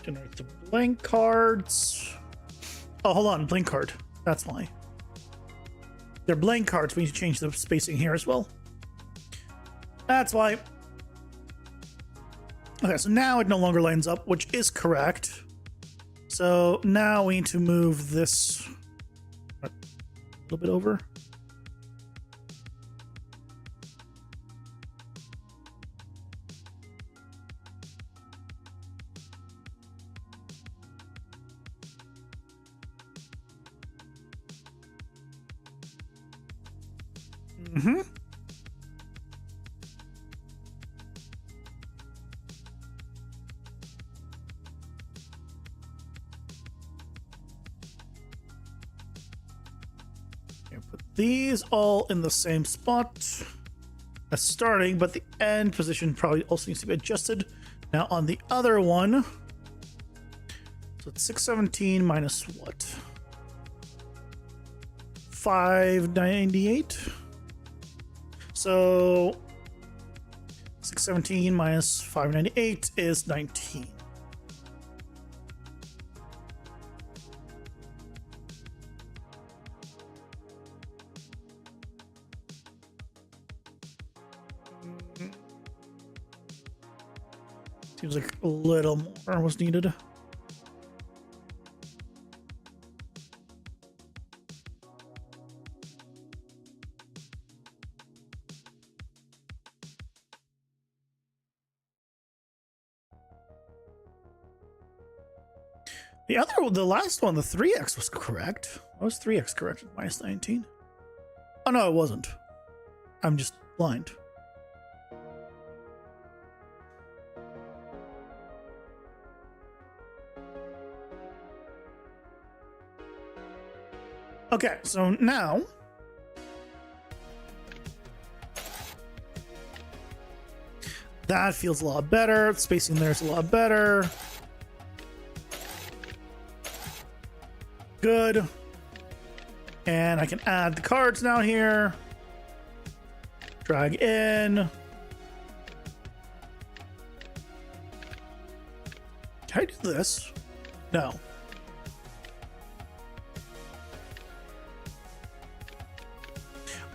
Generate the blank cards. Oh, hold on, blank card. That's why. They're blank cards. We need to change the spacing here as well. That's why. Okay, so now it no longer lines up, which is correct. So now we need to move this a little bit over. Mm-hmm. Okay, put these all in the same spot. That's starting, but the end position probably also needs to be adjusted. Now on the other one, so it's 617 minus what? 598. So 617 minus 598 is 19. Seems like a little more was needed. The last one, the 3x was correct. Why was 3x correct? Minus 19? Oh no, it wasn't. I'm just blind. Okay, so now that feels a lot better. The spacing there's a lot better. Good. And I can add the cards now here. Drag in. Can I do this? No.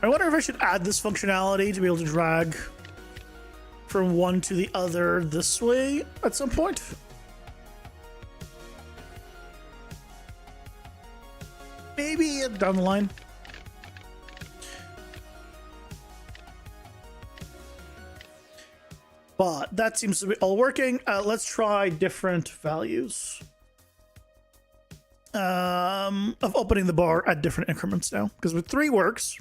I wonder if I should add this functionality to be able to drag from one to the other this way at some point. Maybe down the line. But that seems to be all working. Let's try different values of opening the bar at different increments now, because with 3 works.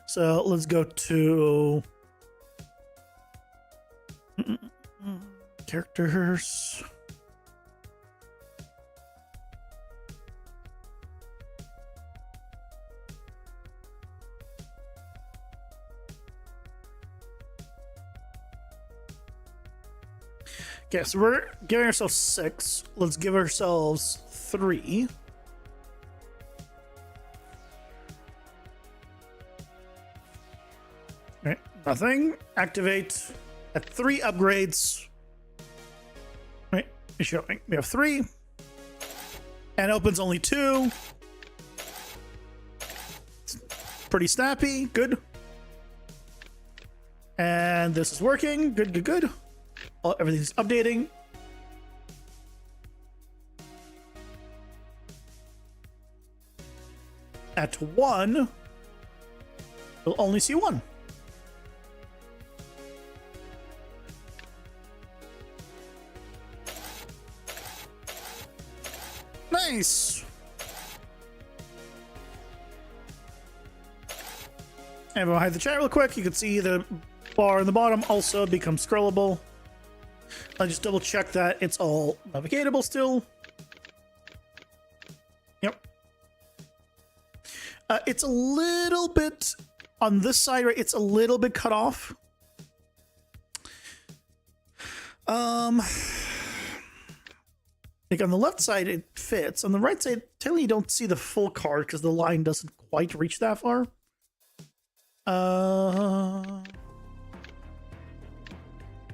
So let's go to characters. Okay, so we're giving ourselves 6. Let's give ourselves 3. Alright, nothing. Activate at 3 upgrades. Right, it's showing. We have 3. And opens only 2. It's pretty snappy. Good. And this is working. Good, good, good. Everything's updating. At 1, you'll only see 1. Nice. And we'll hide the chat real quick. You can see the bar in the bottom also becomes scrollable. I'll just double check that it's all navigatable still. Yep. It's a little bit on this side, right? It's a little bit cut off. Like on the left side, it fits. On the right side, technically you don't see the full card because the line doesn't quite reach that far.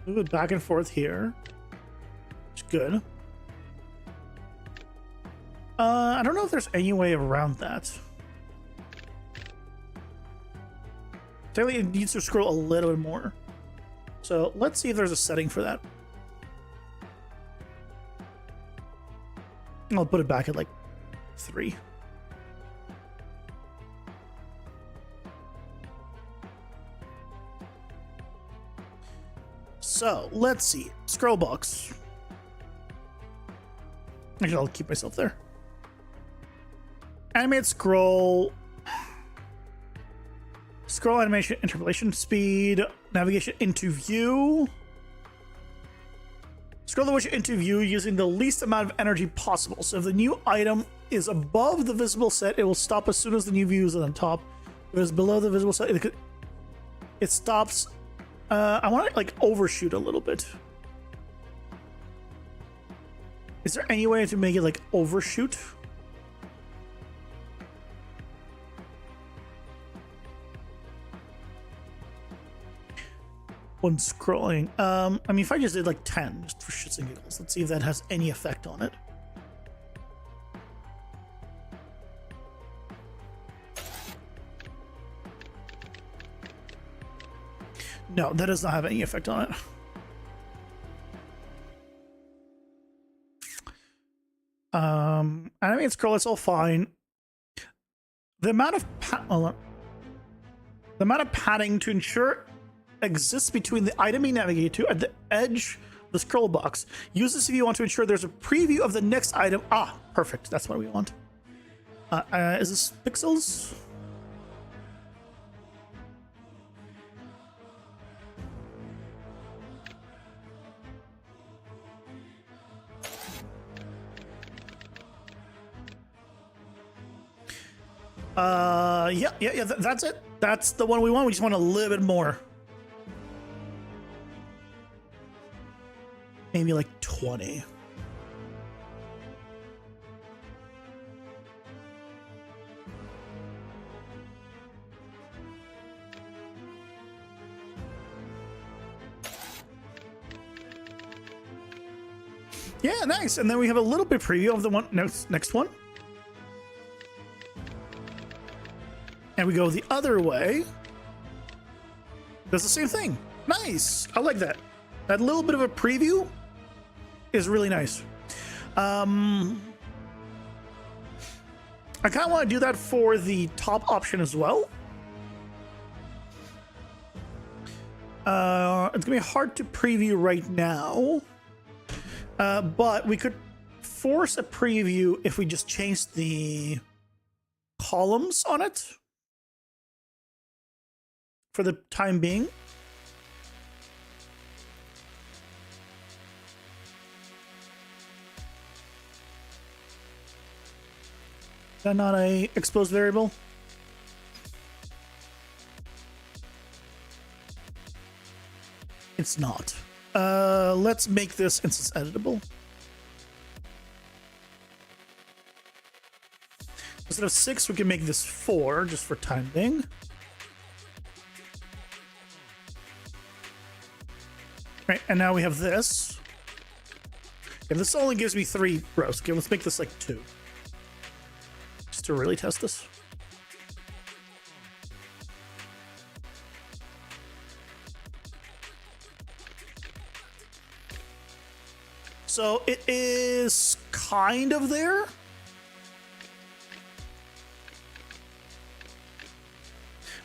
Move it back and forth here. It's good. I don't know if there's any way around that. Technically, it needs to scroll a little bit more. So let's see if there's a setting for that. I'll put it back at like 3. So let's see. Scroll box. Actually, I'll keep myself there. Animate scroll. Scroll animation, interpolation speed, navigation into view. Scroll the widget into view using the least amount of energy possible. So if the new item is above the visible set, it will stop as soon as the new view is on the top. It was below the visible side. It stops. I want to like overshoot a little bit. Is there any way to make it like overshoot? When scrolling, I mean, if I just did like 10 just for shits and giggles, let's see if that has any effect on it. No, that does not have any effect on it. Animate scroll, it's all fine. The amount of padding to ensure exists between the item you navigate to at the edge of the scroll box. Use this if you want to ensure there's a preview of the next item. Ah, perfect. That's what we want. Is this pixels? Yeah, that's it. That's the one we want. We just want a little bit more. Maybe like 20. Yeah, nice. And then we have a little bit preview of the one next one. And we go the other way. Does the same thing. Nice. I like that. That little bit of a preview is really nice. I kind of want to do that for the top option as well. It's gonna be hard to preview right now, but we could force a preview if we just change the columns on it for the time being. Is that not a exposed variable? It's not. Let's make this instance editable. Instead of 6, we can make this 4 just for time being. Right, and now we have this. And this only gives me 3 rows. Okay, let's make this like 2. Just to really test this. So it is kind of there.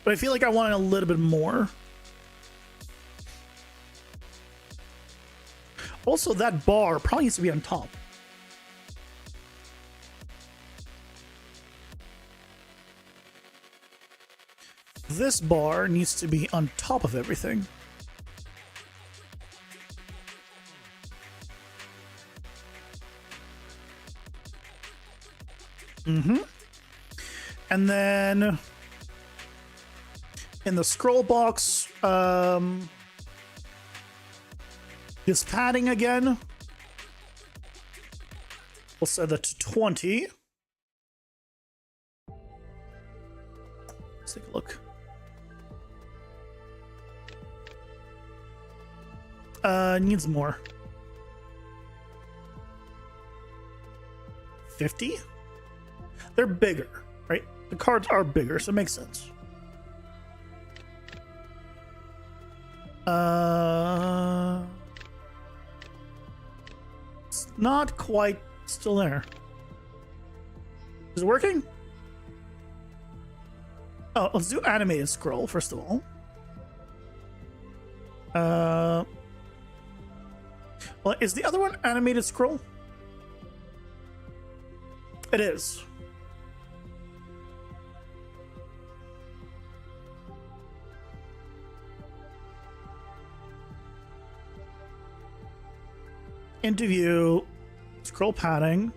But I feel like I want it a little bit more. Also, that bar probably needs to be on top. This bar needs to be on top of everything. And then in the scroll box, this padding again. We'll set that to 20. Let's take a look. Needs more. 50? They're bigger, right? The cards are bigger, so it makes sense. It's not quite still there. Is it working? Oh, let's do animated scroll first of all. Well, is the other one animated scroll? It is. Into view, scroll padding.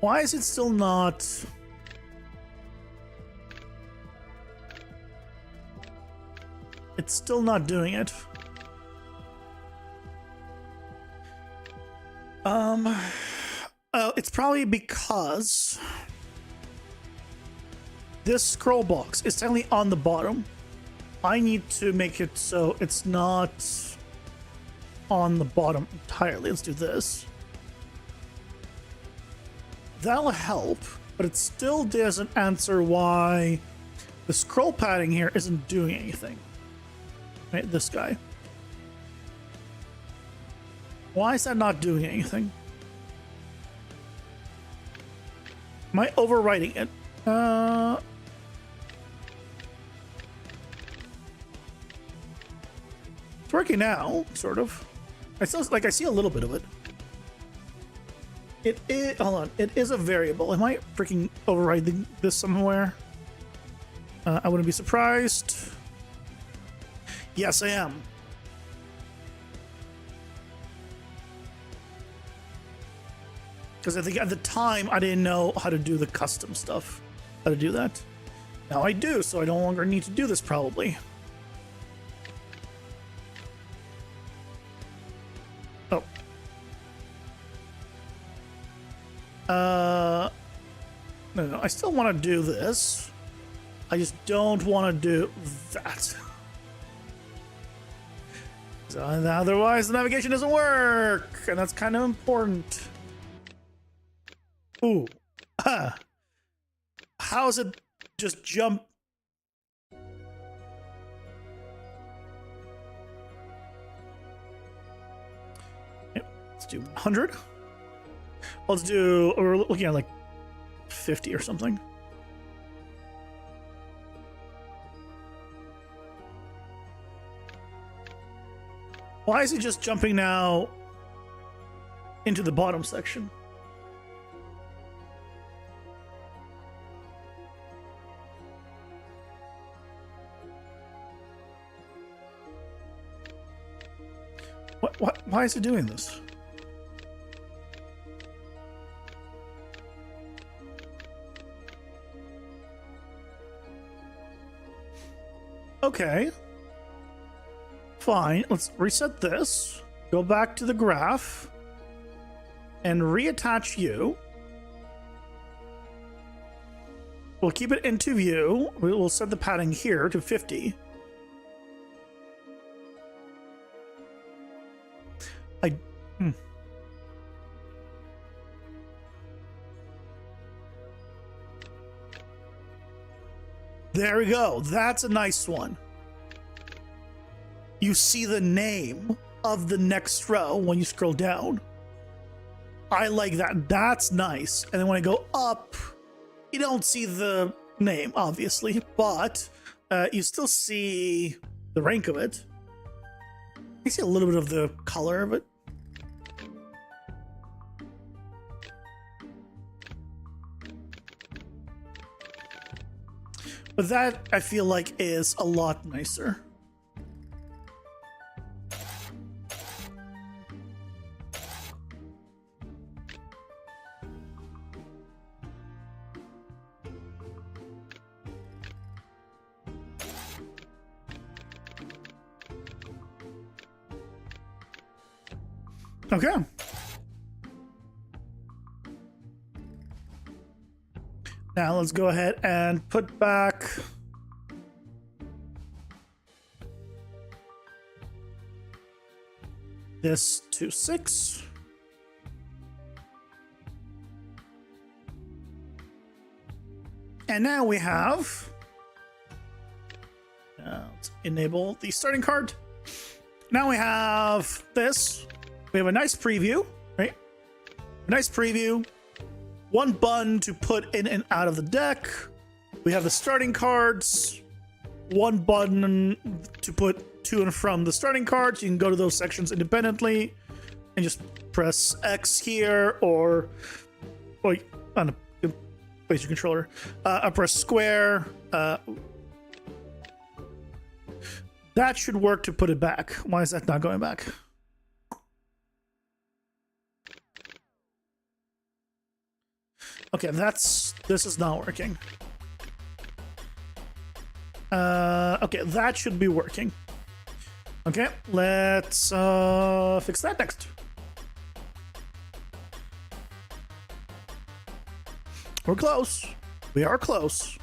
Why is it still not? It's still not doing it. It's probably because this scroll box is technically on the bottom. I need to make it so it's not on the bottom entirely. Let's do this. That'll help, but it still doesn't answer why the scroll padding here isn't doing anything. Right, this guy. Why is that not doing anything? Am I overwriting it? It's working now, sort of. I still I see a little bit of it. It is, hold on, it is a variable. Am I freaking overriding this somewhere? I wouldn't be surprised. Yes, I am. Because I think at the time I didn't know how to do the custom stuff. How to do that. Now I do, so I no longer need to do this probably. Oh. No, I still want to do this. I just don't want to do that. So otherwise the navigation doesn't work, and that's kind of important. Ooh. How's it just jump? Let's do 100. Let's do, we're looking at like 50 or something. Why is he just jumping now into the bottom section? Why is it doing this? Okay. Fine. Let's reset this. Go back to the graph. And reattach you. We'll keep it into view. We'll set the padding here to 50. There we go. That's a nice one. You see the name of the next row when you scroll down. I like that. That's nice. And then when I go up, you don't see the name, obviously, but you still see the rank of it. You see a little bit of the color of it. But that, I feel like, is a lot nicer. Okay. Now let's go ahead and put back this to 6. And now we have, let's enable the starting card. Now we have this. We have a nice preview, right? A nice preview. One button to put in and out of the deck. We have the starting cards. One button to put to and from the starting cards. You can go to those sections independently and just press X here, or on a place your controller. I press square. That should work to put it back. Why is that not going back? Okay, this is not working. Okay, that should be working. Okay, let's fix that next. We're close. We are close.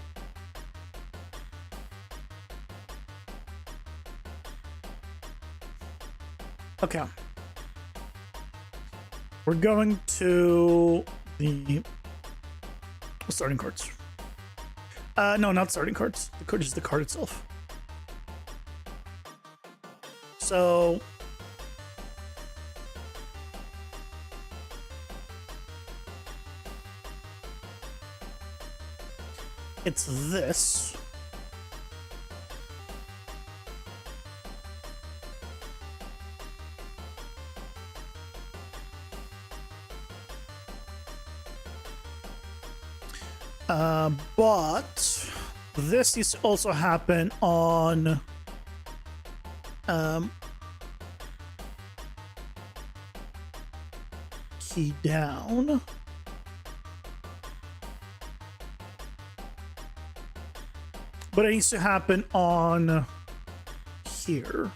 Okay. We're going to the starting cards. No, not starting cards. The card is the card itself. So it's this. But this needs to also happen on key down. But it needs to happen on here.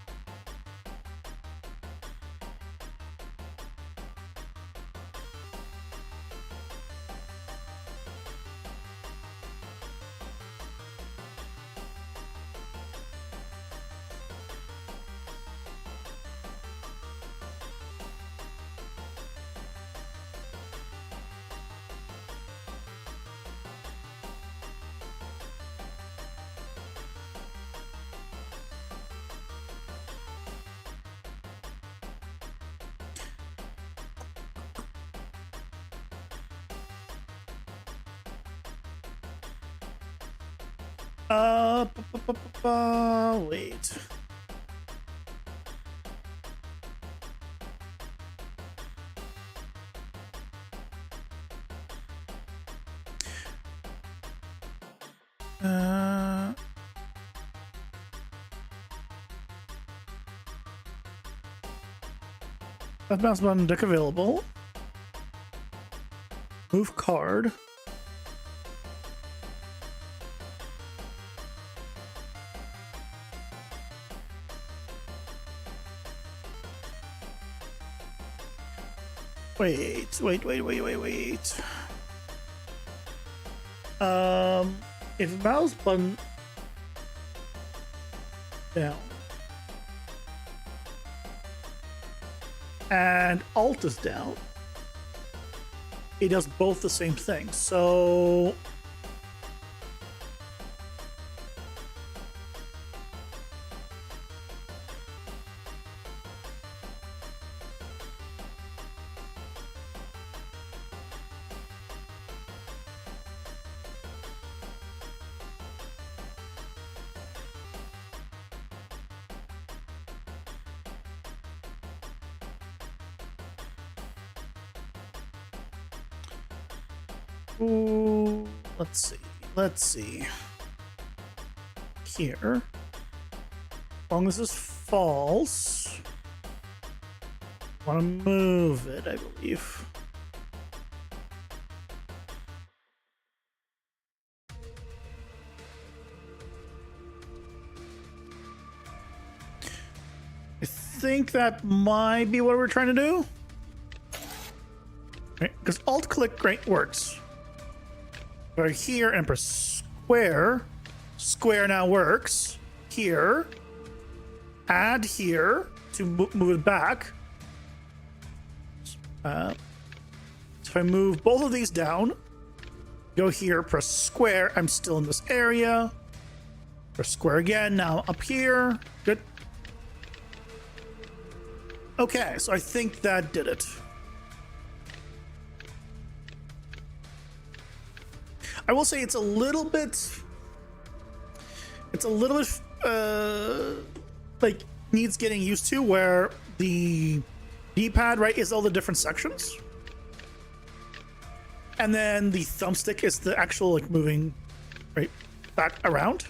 Wait. Left mouse button, deck available. Move card. Wait. If mouse button down and alt is down, it does both the same thing. So ooh, let's see. Here. As long as this falls. I want to move it, I believe. I think that might be what we're trying to do. Right, because alt click great works. Go here and press square. Square now works. Here. Add here to move it back. So if I move both of these down, go here, press square. I'm still in this area. Press square again. Now up here. Good. Okay, so I think that did it. I will say it's a little bit like needs getting used to, where the D-pad, right, is all the different sections, and then the thumbstick is the actual like moving right back around.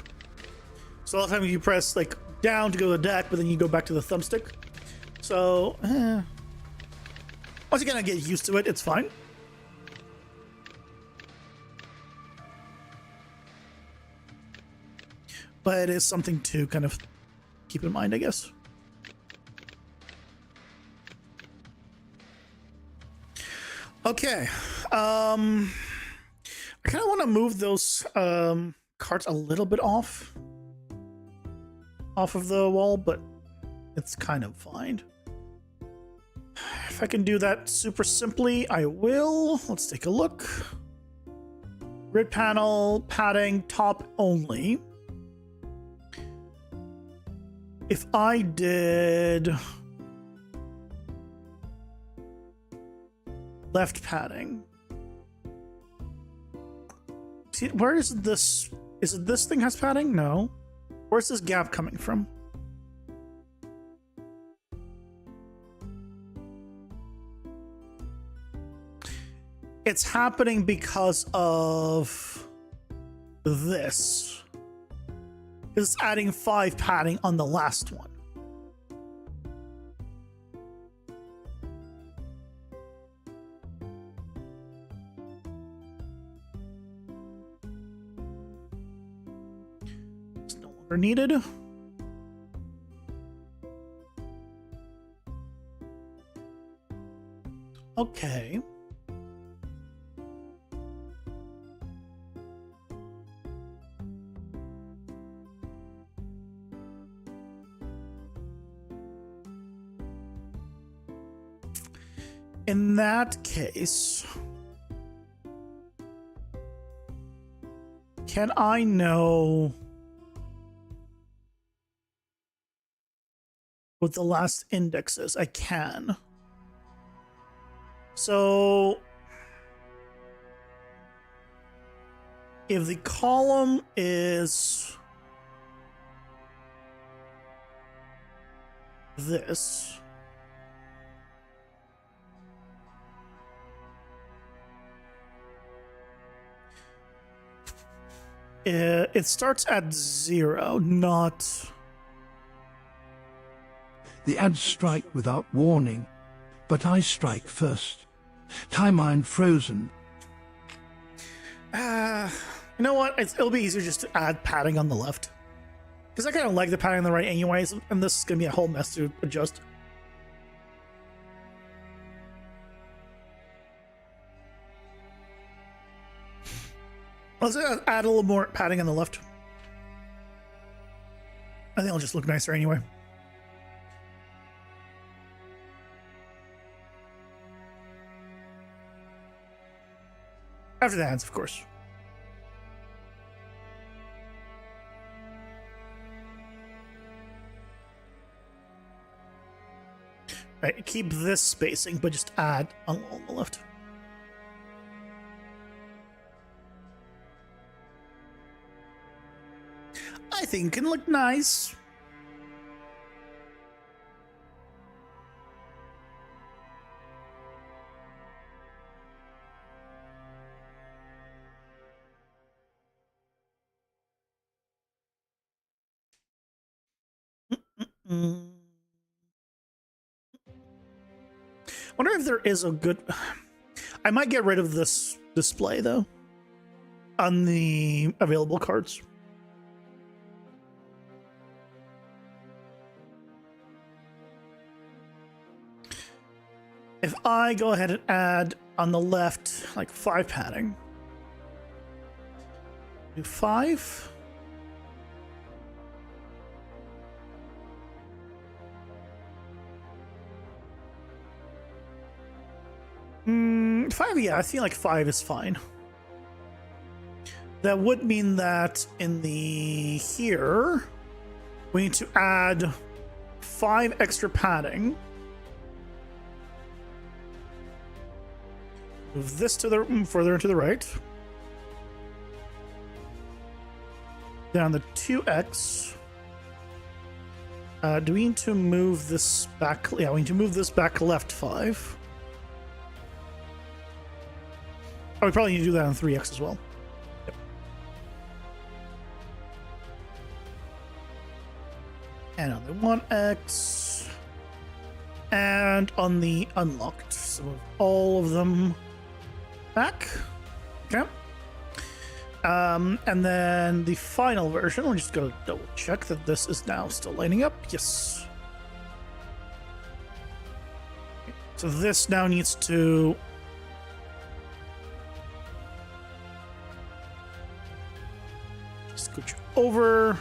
So all the time you press like down to go to the deck, but then you go back to the thumbstick. So once you kind of get used to it, it's fine. but it is something to kind of keep in mind, I guess. Okay. I kind of want to move those carts a little bit off of the wall, but it's kind of fine. If I can do that super simply, I will. Let's take a look. Grid panel, padding, top only. If I did left padding. See, where is this? Is it this thing has padding? No. Where's this gap coming from? It's happening because of this. It's adding 5 padding on the last one. It's no longer needed. Okay. In that case, can I know what the last index is? I can. So if the column is this, it starts at 0, not... The ads strike without warning, but I strike first. Timeline frozen. You know what? It'll be easier just to add padding on the left. Because I kind of like the padding on the right anyways, and this is going to be a whole mess to adjust. Let's add a little more padding on the left. I think it'll just look nicer anyway. After the hands, of course. Right, keep this spacing, but just add on the left. I think it can look nice. Wonder if there is a good... I might get rid of this display, though, on the available cards. If I go ahead and add on the left, like 5 padding. Do 5. Five, yeah, I feel like 5 is fine. That would mean that in the here, we need to add 5 extra padding. Move this to the further into the right. Down the 2x. Do we need to move this back? Yeah, we need to move this back left 5. Oh, we probably need to do that on 3x as well. Yep. And on the 1x. And on the unlocked. So move all of them back. Okay. And then the final version, we're just going to double check that this is now still lining up. Yes. So this now needs to scooch over.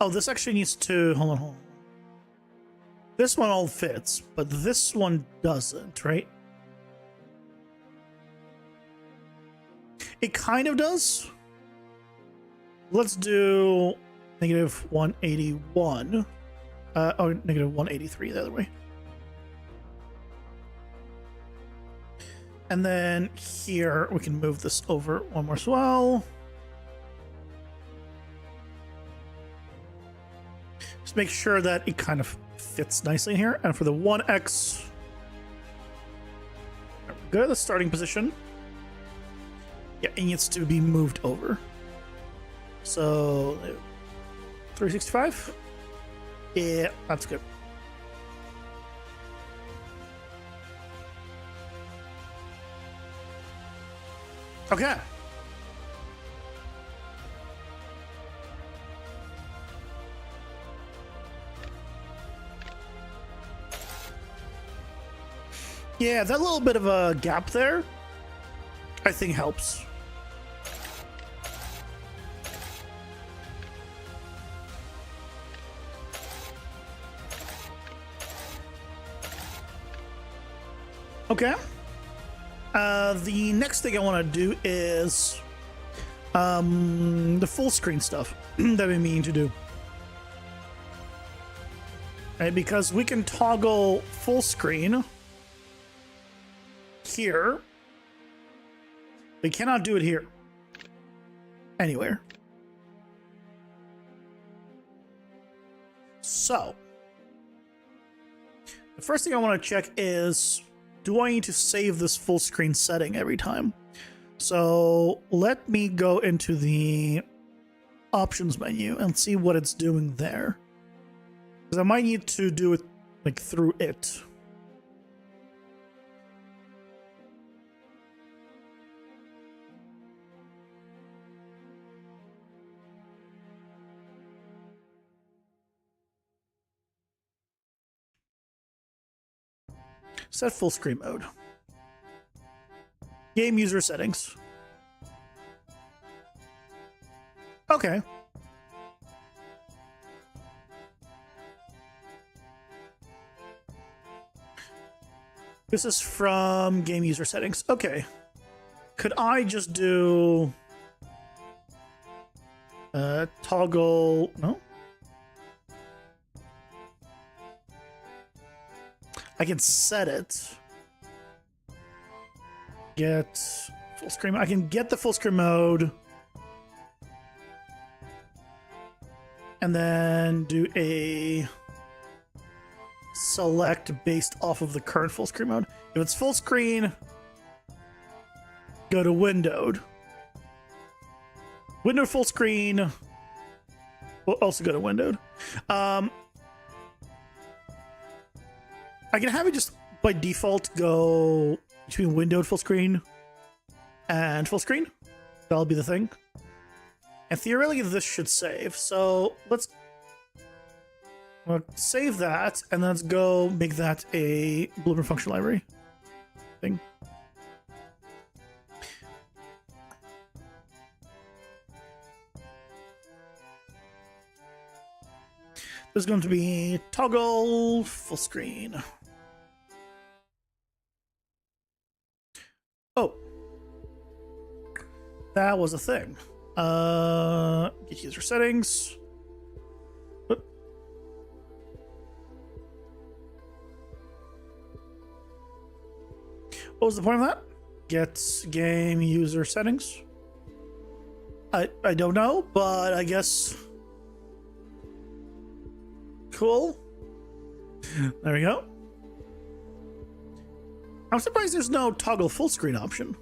Oh, this actually needs to, hold on. This one all fits, but this one doesn't, right? It kind of does. Let's do negative 181. Negative 183 the other way. And then here, we can move this over one more as well. Just make sure that it kind of fits nicely in here. And for the 1x, there we go, the starting position. Yeah, it needs to be moved over. So, 365? Yeah, that's good. Okay. Yeah, that little bit of a gap there, I think helps. Okay. The next thing I want to do is the full screen stuff that we mean to do. Right, because we can toggle full screen here. We cannot do it here. Anywhere. So, the first thing I want to check is, do I need to save this full screen setting every time? So let me go into the options menu and see what it's doing there. Because I might need to do it like through it. Set full screen mode. Game user settings. Okay. This is from game user settings. Okay. Could I just do toggle? No. I can set it. Get full screen. I can get the full screen mode. And then do a select based off of the current full screen mode. If it's full screen, go to windowed. Window full screen. We'll also go to windowed. I can have it just by default go between windowed full screen and full screen. That'll be the thing. And theoretically, this should save. So let's save that, and let's go make that a Blueprint function library thing. There's going to be toggle full screen. Oh, that was a thing. Get user settings. Oop. What was the point of that? Get game user settings. I don't know, but I guess. Cool. There we go. I'm surprised there's no toggle full screen option.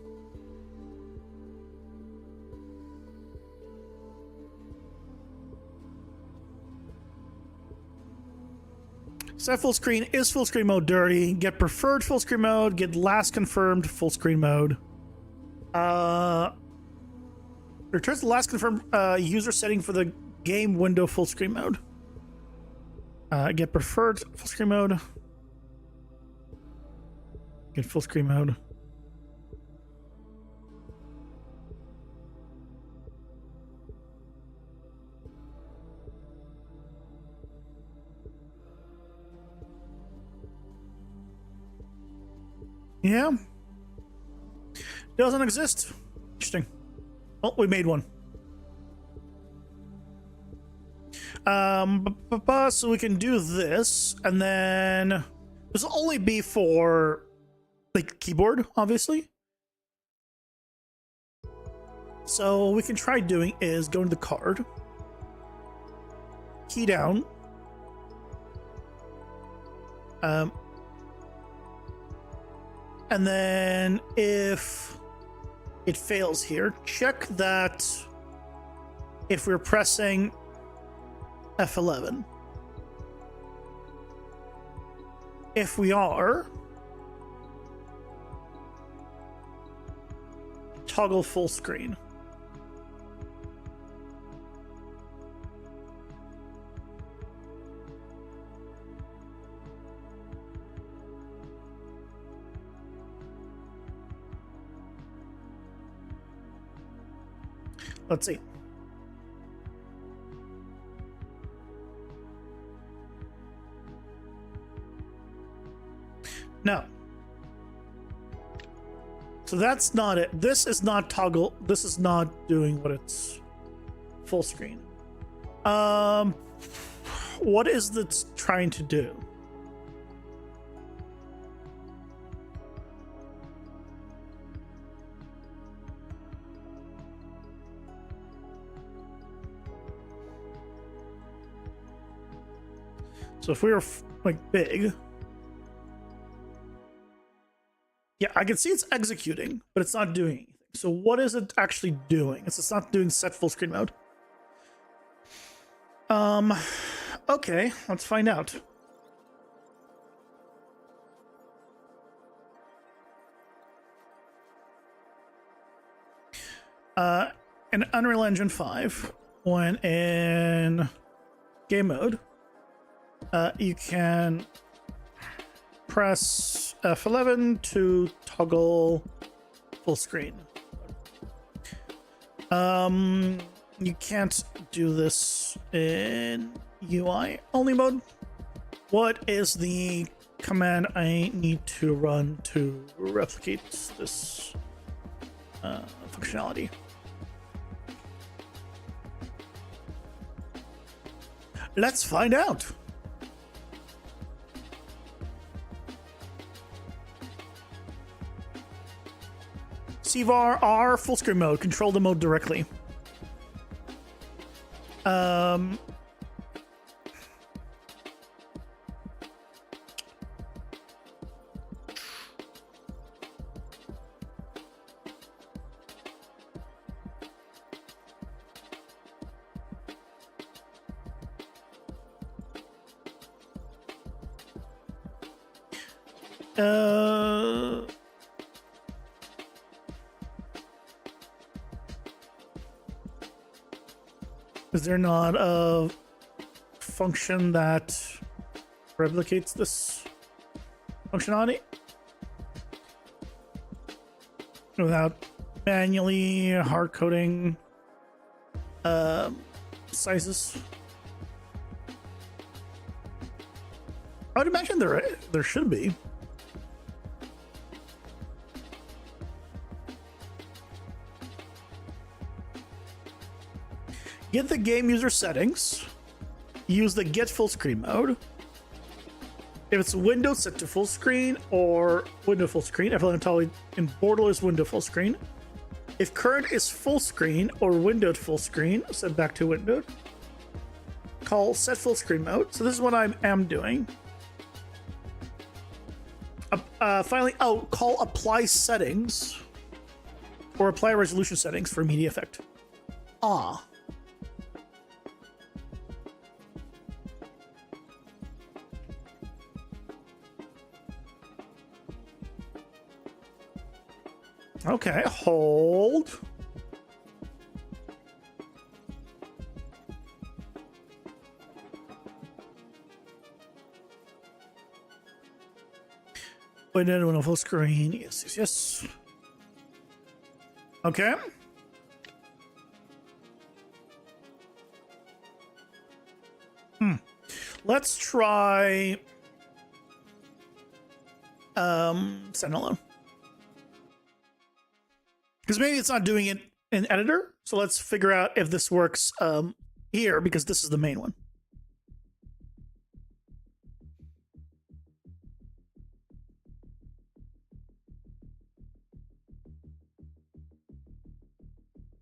Set full screen. Is full screen mode dirty? Get preferred full screen mode. Get last confirmed full screen mode. Returns the last confirmed user setting for the game window full screen mode. Get preferred full screen mode. Get full screen mode. Yeah. Doesn't exist. Interesting. Oh, we made one. So we can do this, and then this will only be for like keyboard, obviously. So we can try doing is go to the card, key down, and then if it fails here, check that if we're pressing F11. If we are, toggle full screen. Let's see. No. So that's not it. This is not toggle. This is not doing what it's full screen. What is this trying to do? So if we were like big, yeah, I can see it's executing, but it's not doing anything. So what is it actually doing? It's not doing set full screen mode. Okay, let's find out. In Unreal Engine 5, when in game mode, you can press F11 to toggle full screen. You can't do this in UI only mode. What is the command I need to run to replicate this functionality? Let's find out. CVAR R full screen mode. Control the mode directly. Is there not a function that replicates this functionality without manually hard coding sizes? I would imagine there should be. Get the game user settings. Use the get full screen mode. If it's window, set to full screen or window full screen. F11 in borderless window full screen. If current is full screen or windowed full screen, set back to windowed. Call set full screen mode. So this is what I am doing. Finally, call apply settings or apply resolution settings for media effect. Okay, hold. Wait, no, no, full screen. Yes, yes, yes. Okay. Let's try standalone. Because maybe it's not doing it in editor. So let's figure out if this works here, because this is the main one.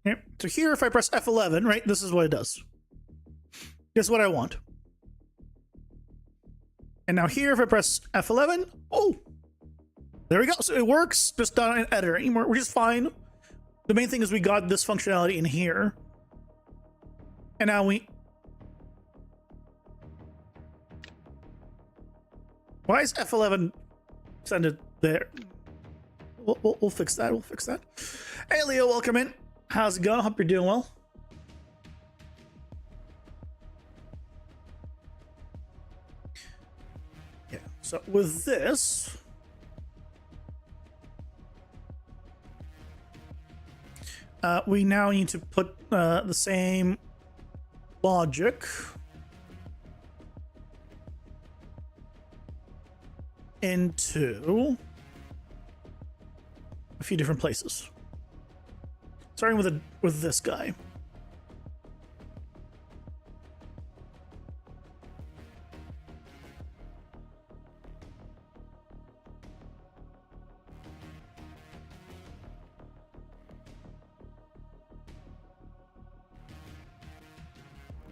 Okay. So here, if I press F11, right, this is what it does. Guess what I want. And now here, if I press F11, oh, there we go. So it works, just not in editor anymore, which is fine. The main thing is we got this functionality in here. And now we... Why is F11 send it there? We'll fix that. We'll fix that. Hey, Leo, welcome in. How's it going? Hope you're doing well. Yeah, so with this... we now need to put the same logic into a few different places. Starting with this guy.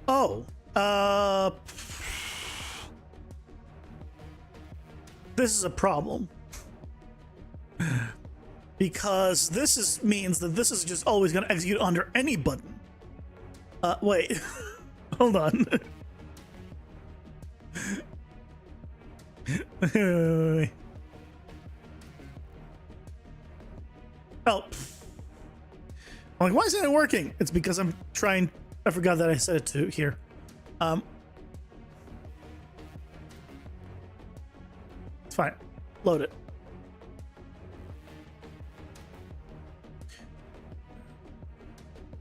Oh, this is a problem. Because this means that this is just always going to execute under any button. Wait. Hold on. Oh. I'm like, why isn't it working? It's because I'm trying... I forgot that I set it to here. It's fine. Load it.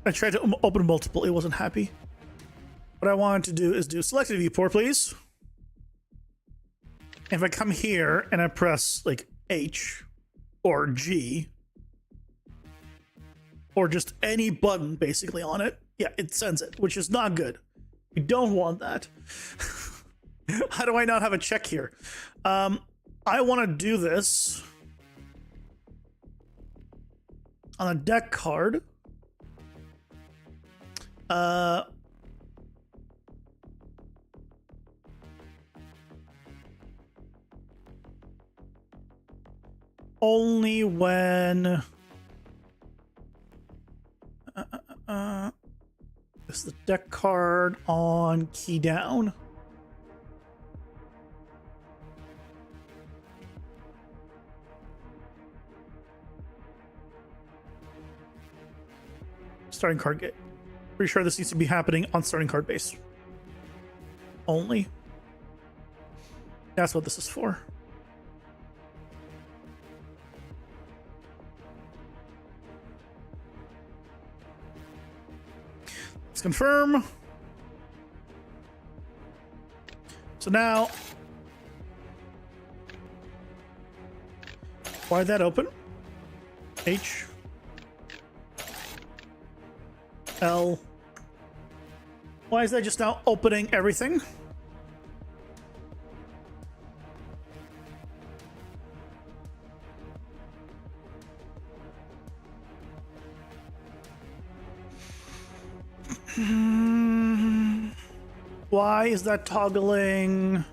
I tried to open multiple. It wasn't happy. What I wanted to do is do selected viewport, please. And if I come here and I press like H or G or just any button basically on it, yeah, it sends it, which is not good. We don't want that. How do I not have a check here? I want to do this on a deck card. Only when this is the deck card on key down. Starting card gate. Pretty sure this needs to be happening on starting card base. Only. That's what this is for. Let's confirm. So now, why that open? H. L. Why is that just now opening everything? Why is that toggling?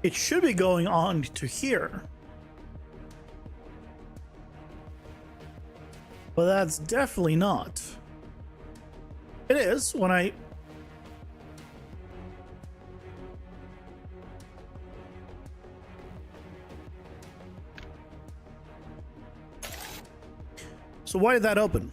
It should be going on to here. But that's definitely not. It is when I... So why did that open?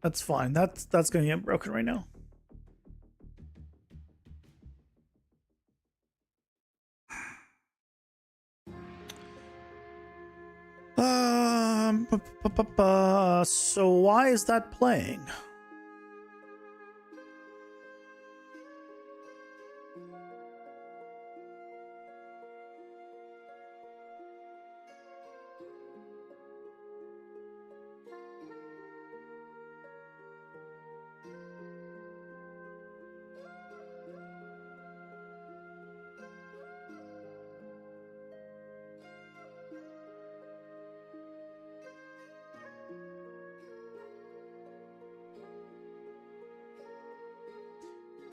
That's fine. That's going to get broken right now. So why is that playing?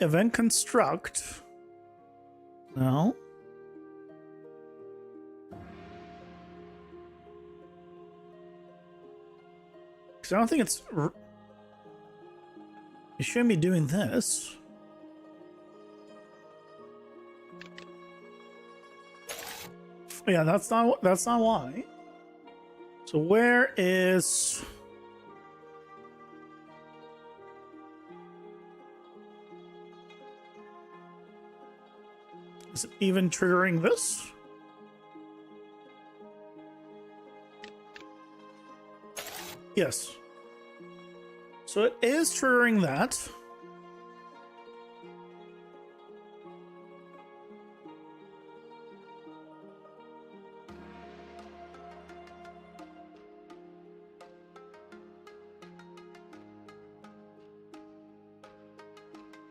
Event construct. No. Because I don't think it's... You shouldn't be doing this. Yeah, that's not why. So where is... Is it even triggering this? Yes. So it is triggering that.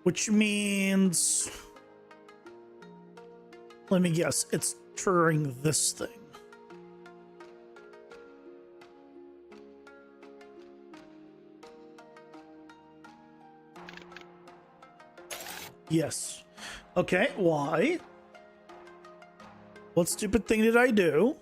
Which means... Let me guess, it's triggering this thing. Yes. Okay, why? What stupid thing did I do?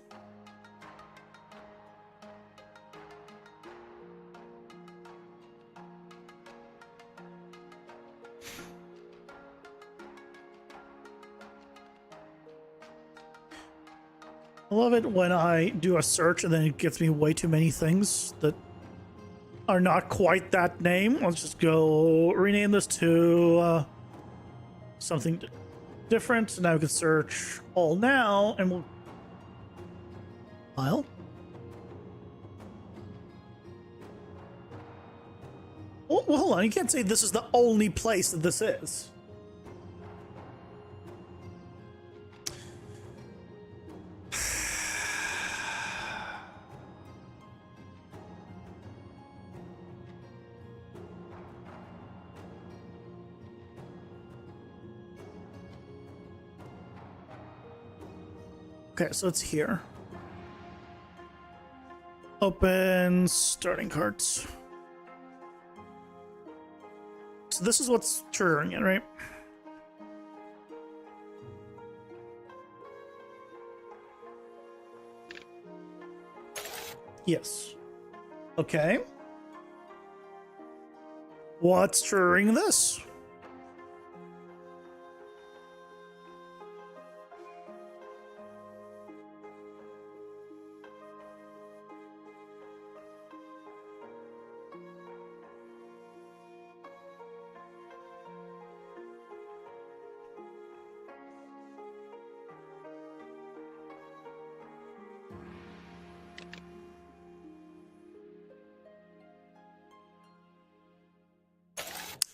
I love it when I do a search and then it gets me way too many things that are not quite that name. Let's just go rename this to something different. So now we can search all now and we'll file. Well, hold on. You can't say this is the only place that this is. Okay, so it's here. Open starting cards. So this is what's triggering it, right? Yes. Okay. What's triggering this?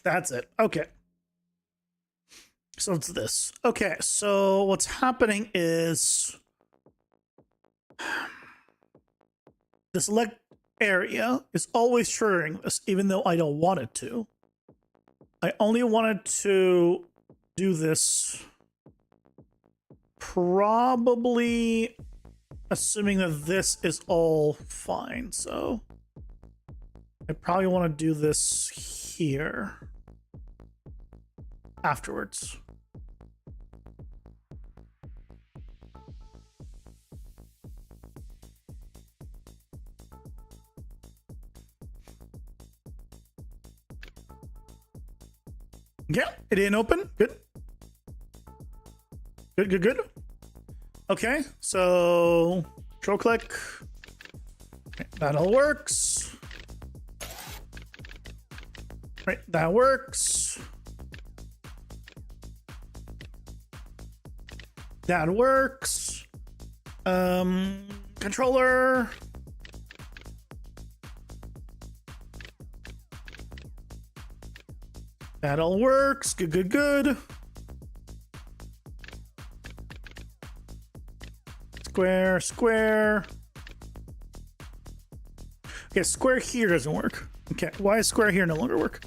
That's it. Okay. So it's this. Okay, so what's happening is the select area is always triggering this, even though I don't want it to. I only wanted to do this probably assuming that this is all fine. So I probably want to do this here afterwards. Yeah, it didn't open. Good. Good. Okay, so control click. Okay, that all works. Right, that works. That works. Controller. That all works. Good. Square. Okay, square here doesn't work. Okay, why is square here no longer work?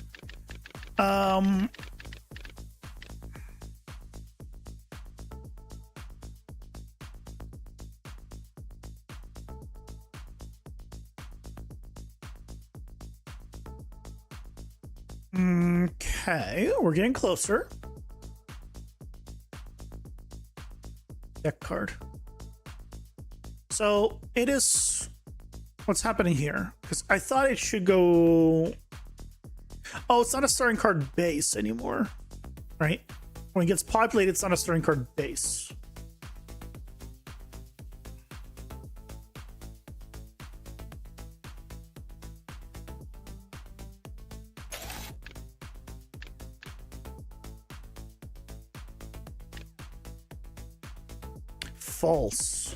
Okay, we're getting closer. Deck card. So it is. What's happening here? Because I thought it should go. Oh, it's not a starting card base anymore, right? When it gets populated, it's not a starting card base. False.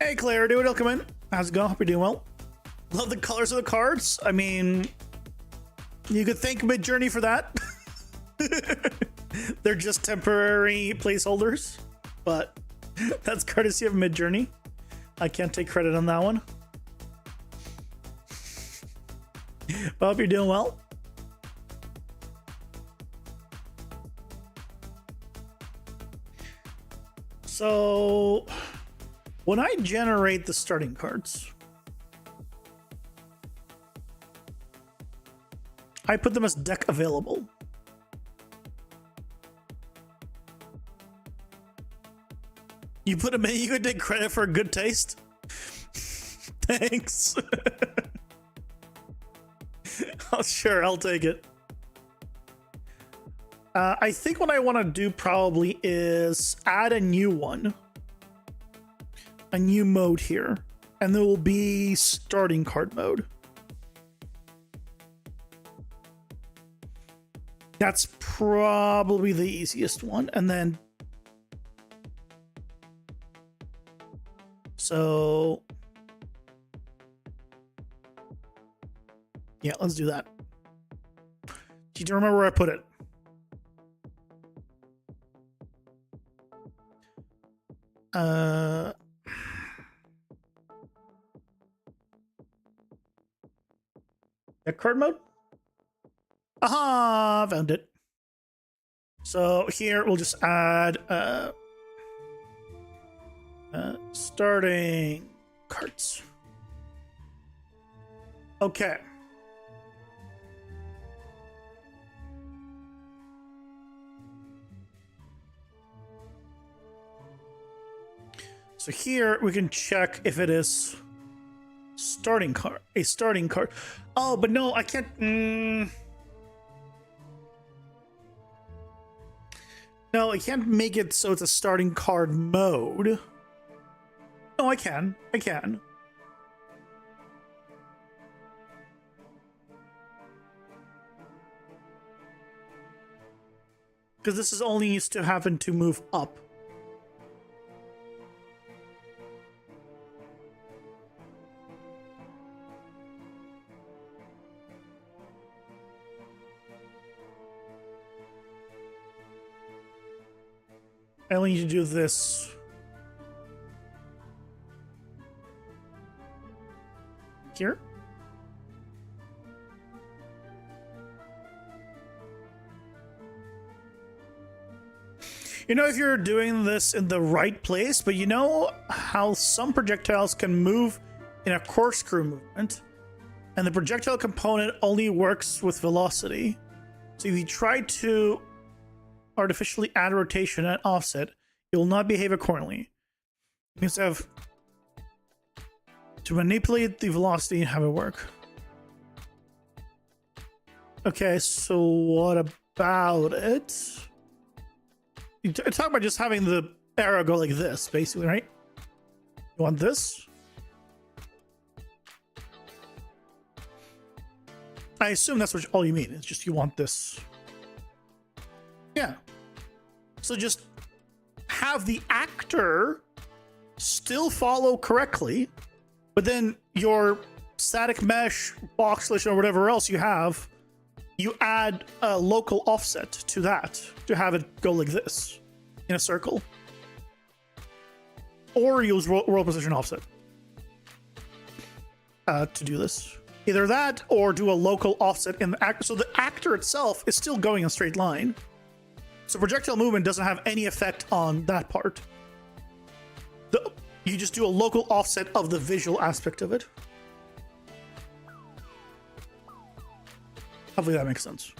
Hey Claire, do it. I'll come in. How's it going? Hope you're doing well. Love the colors of the cards. I mean, you could thank Midjourney for that. They're just temporary placeholders, but that's courtesy of Midjourney. I can't take credit on that one. But I hope you're doing well. So when I generate the starting cards, I put them as deck available. You put them in, you could take credit for good taste. Thanks. Oh, sure, I'll take it. I think what I want to do probably is add a new one. A new mode here. And there will be starting card mode. That's probably the easiest one. And then... So... Yeah, let's do that. Do you remember where I put it? Deck card mode? Aha! Found it. So here we'll just add starting cards. Okay. So here we can check if it is starting card, a starting card. Oh, but no, I can't. No, I can't make it so it's a starting card mode. No, I can. Because this is only used to happen to move up. I only need to do this. Here. You know, if you're doing this in the right place, but you know how some projectiles can move in a corkscrew movement, and the projectile component only works with velocity. So if you try to artificially add rotation and offset, it will not behave accordingly. You must have to manipulate the velocity and have it work. Okay, so what about it? You talk about just having the arrow go like this, basically, right? You want this? I assume that's what all you mean. It's just you want this. Yeah. So just have the actor still follow correctly, but then your static mesh, boxlish, or whatever else you have, you add a local offset to that to have it go like this in a circle. Or use roll position offset to do this. Either that or do a local offset in the actor. So the actor itself is still going in a straight line. So projectile movement doesn't have any effect on that part. You just do a local offset of the visual aspect of it. Hopefully that makes sense.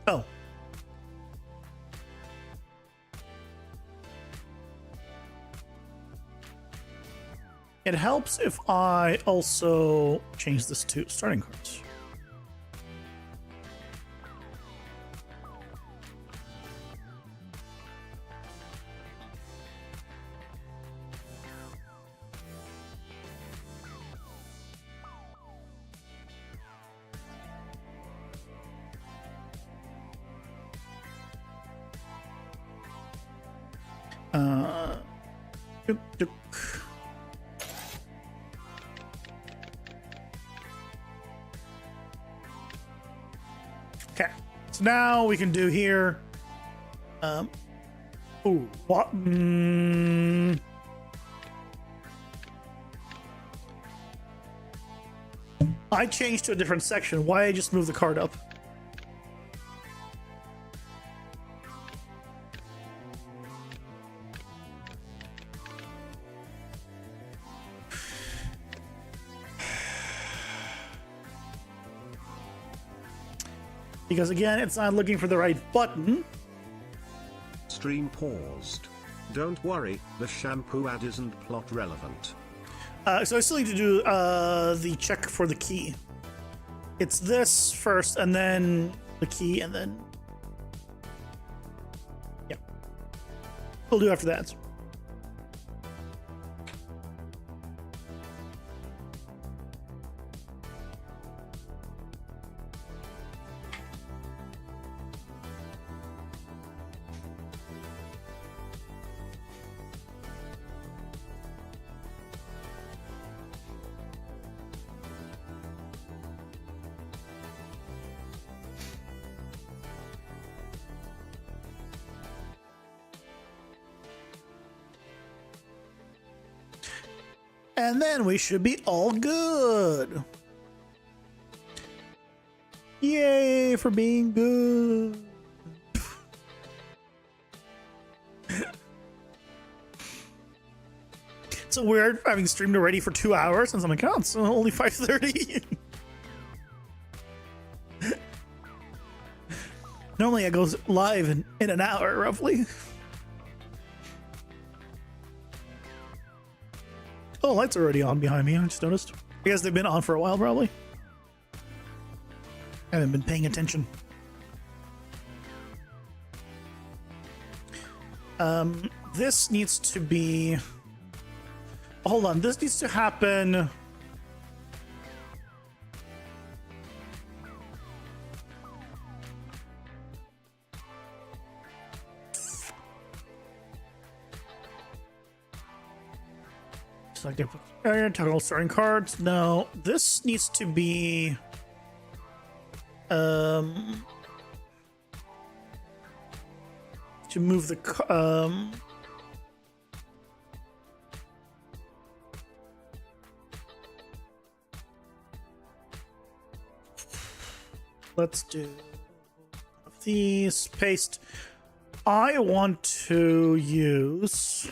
Oh. It helps if I also change this to starting cards. Duk, duk. Okay, so now we can do here. Ooh, what? I changed to a different section. Why I just move the card up? Because again, it's not looking for the right button. Stream paused. Don't worry, the shampoo ad isn't plot relevant. So I still need to do the check for the key. It's this first, and then the key, and then... yeah. We'll do after that. And then we should be all good. Yay for being good. It's so weird having streamed already for 2 hours and I'm like, oh, it's only 5:30. Normally it goes live in an hour roughly. Oh, lights are already on behind me. I just noticed. I guess they've been on for a while, probably. I haven't been paying attention. This needs to be... hold on. This needs to happen... select area, toggle starting cards. No, this needs to be to move the let's do these. Paste. I want to use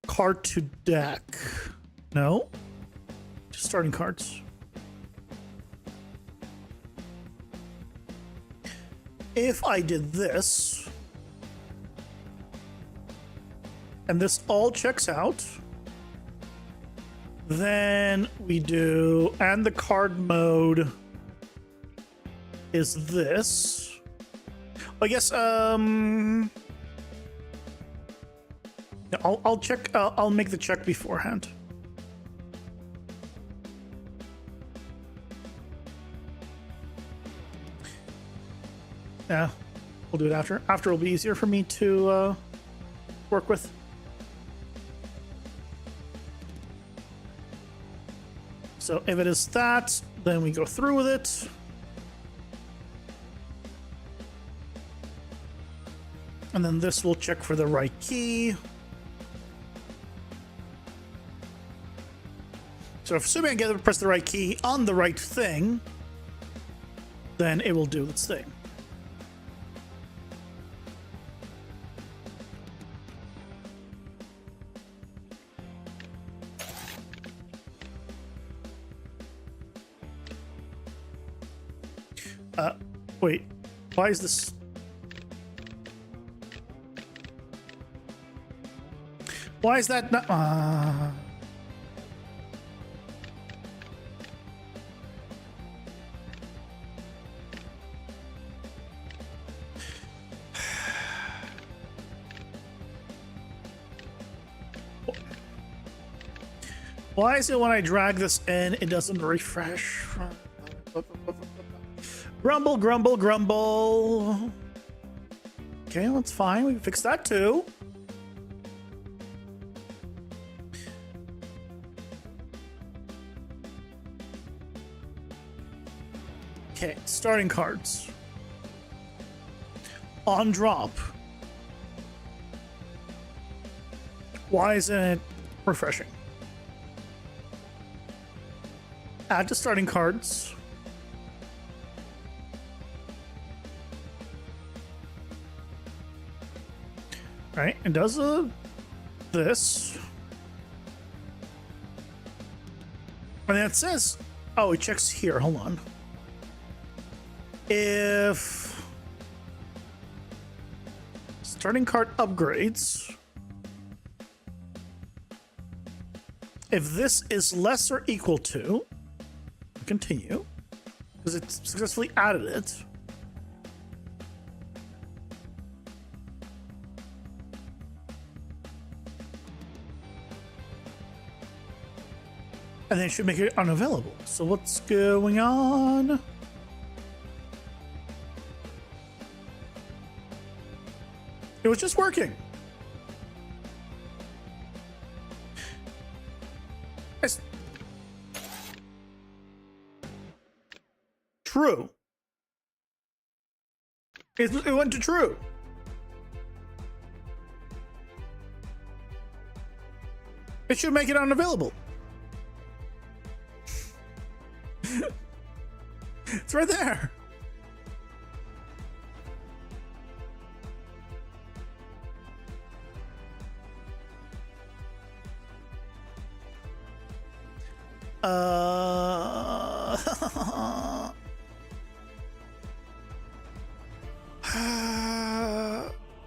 card to deck. No, just starting cards. If I did this, and this all checks out, then we do, and the card mode is this. I guess, I'll check, I'll make the check beforehand. Yeah, we'll do it after. After will be easier for me to work with. So if it is that, then we go through with it. And then this will check for the right key. So if assuming I get to press the right key on the right thing, then it will do its thing. Wait, why is this? Why is that not? Why is it when I drag this in, it doesn't refresh? Grumble, grumble, grumble. Okay, that's fine. We can fix that too. Okay, starting cards. On drop. Why isn't it refreshing? Add to starting cards. Right, it does this. And then it says, oh, it checks here. Hold on. If starting card upgrades, if this is less or equal to, continue, because it successfully added it. And then it should make it unavailable. So what's going on? It was just working. It's true. It went to true. It should make it unavailable. It's right there.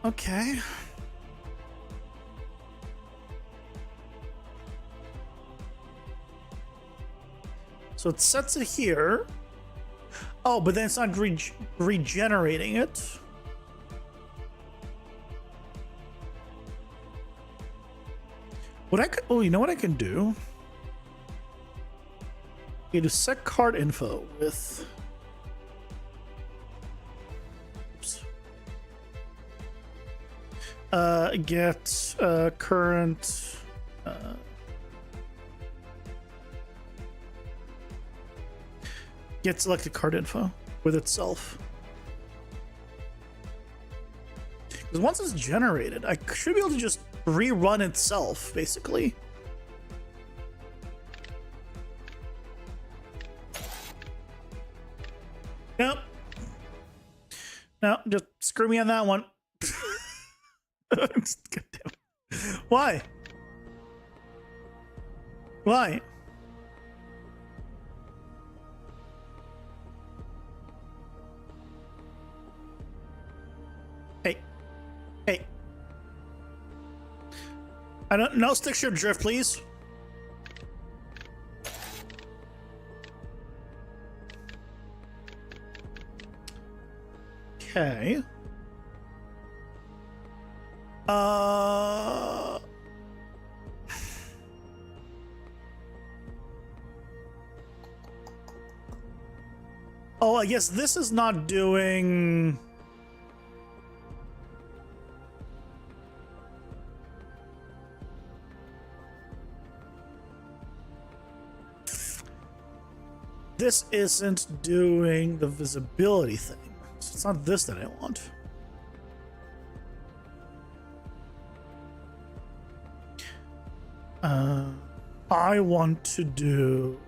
Okay. So it sets it here. Oh, but then it's not regenerating it. What I could, oh, you know what I can do? You do set card info with. Oops. Get current. Get selected card info with itself. Because once it's generated, I should be able to just rerun itself, basically. Screw me on that one. Goddamn. Why? Why? Hey. Hey. I don't no stick shift drift, please. Okay. Oh, I guess this is not doing... This isn't doing the visibility thing. So it's not this that I want. I want to do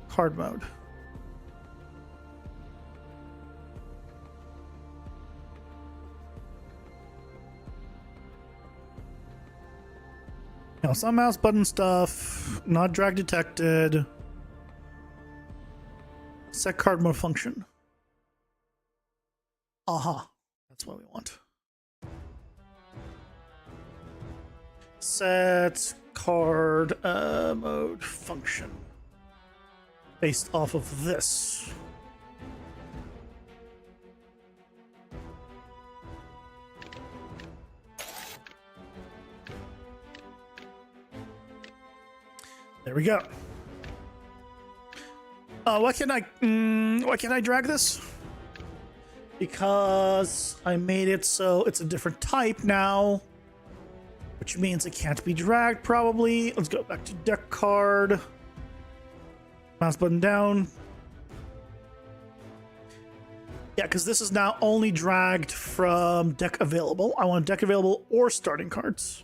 hard mode. Now, some mouse button stuff, not drag detected. Set card mode function. Aha. That's what we want. Set card mode function. Based off of this. There we go. Why can't I drag this? Because I made it so it's a different type now, which means it can't be dragged probably. Let's go back to deck card. Mouse button down. Yeah, because this is now only dragged from deck available. I want deck available or starting cards.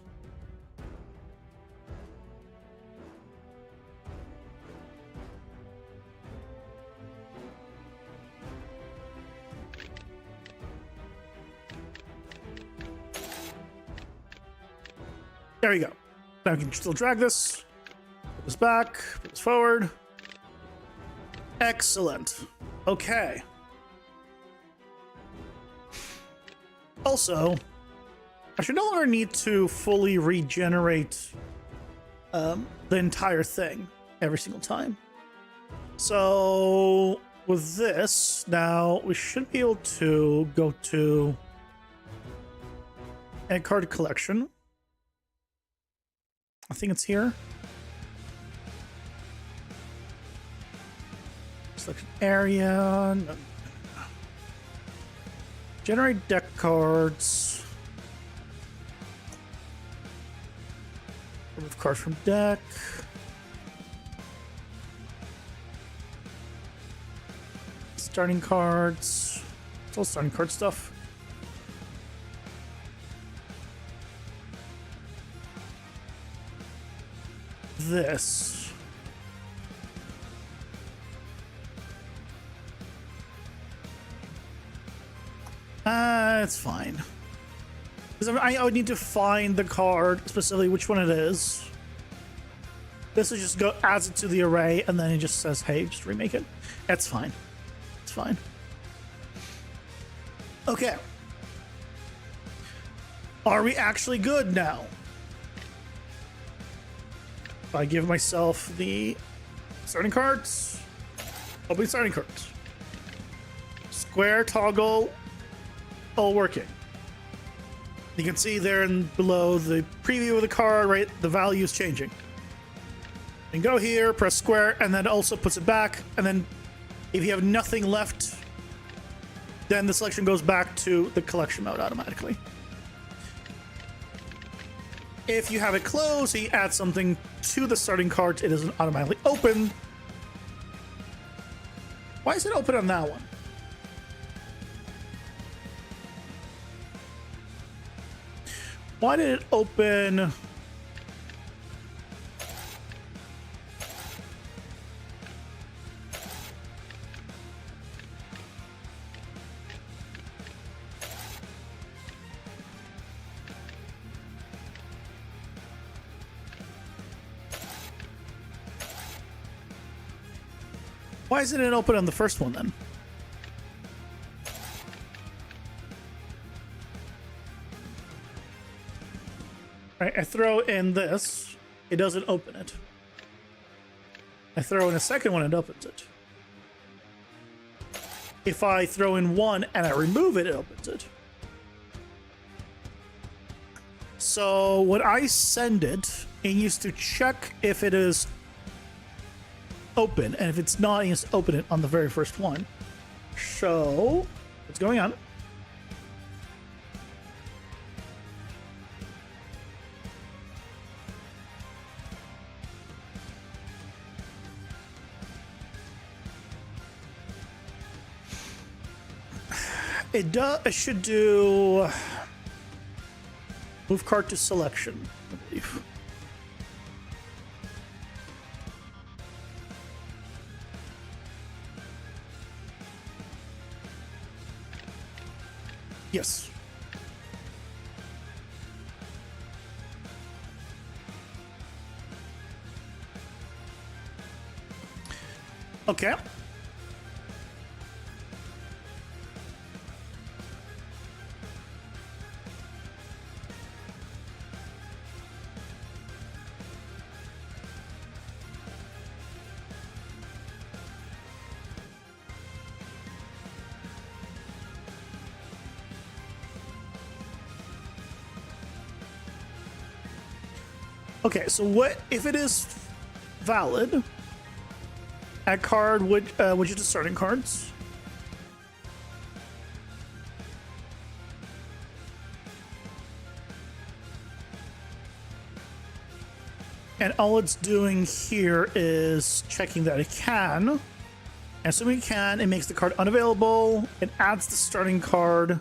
There you go. Now we can still drag this. Put this back. Put this forward. Excellent. Okay. Also, I should no longer need to fully regenerate the entire thing every single time. So with this, now we should be able to go to a card collection. I think it's here. Selection area. No. Generate deck cards. Remove cards from deck. Starting cards. It's all starting card stuff. This. It's fine. Because I would need to find the card, specifically which one it is. This will just go adds it to the array, and then it just says, hey, just remake it. That's fine. It's fine. Okay. Are we actually good now? If I give myself the starting cards, open starting cards. Square, toggle, all working. You can see there and below the preview of the card, right? The value is changing. And go here, press square, and then also puts it back. And then if you have nothing left, then the selection goes back to the collection mode automatically. If you have it closed, you add something to the starting cards, it doesn't automatically open. Why is it open on that one? Why did it open? Why isn't it open on the first one then? Right, I throw in this, it doesn't open it. I throw in a second one, it opens it. If I throw in one and I remove it, it opens it. So when I send it, it needs to check if it is open, and if it's not, it needs to open it on the very first one. So, what's going on? It should do move card to selection, I believe. Yes. Okay. Okay, so what if it is valid? Add card widget to starting cards. And all it's doing here is checking that it can. And assuming it can, it makes the card unavailable. It adds the starting card.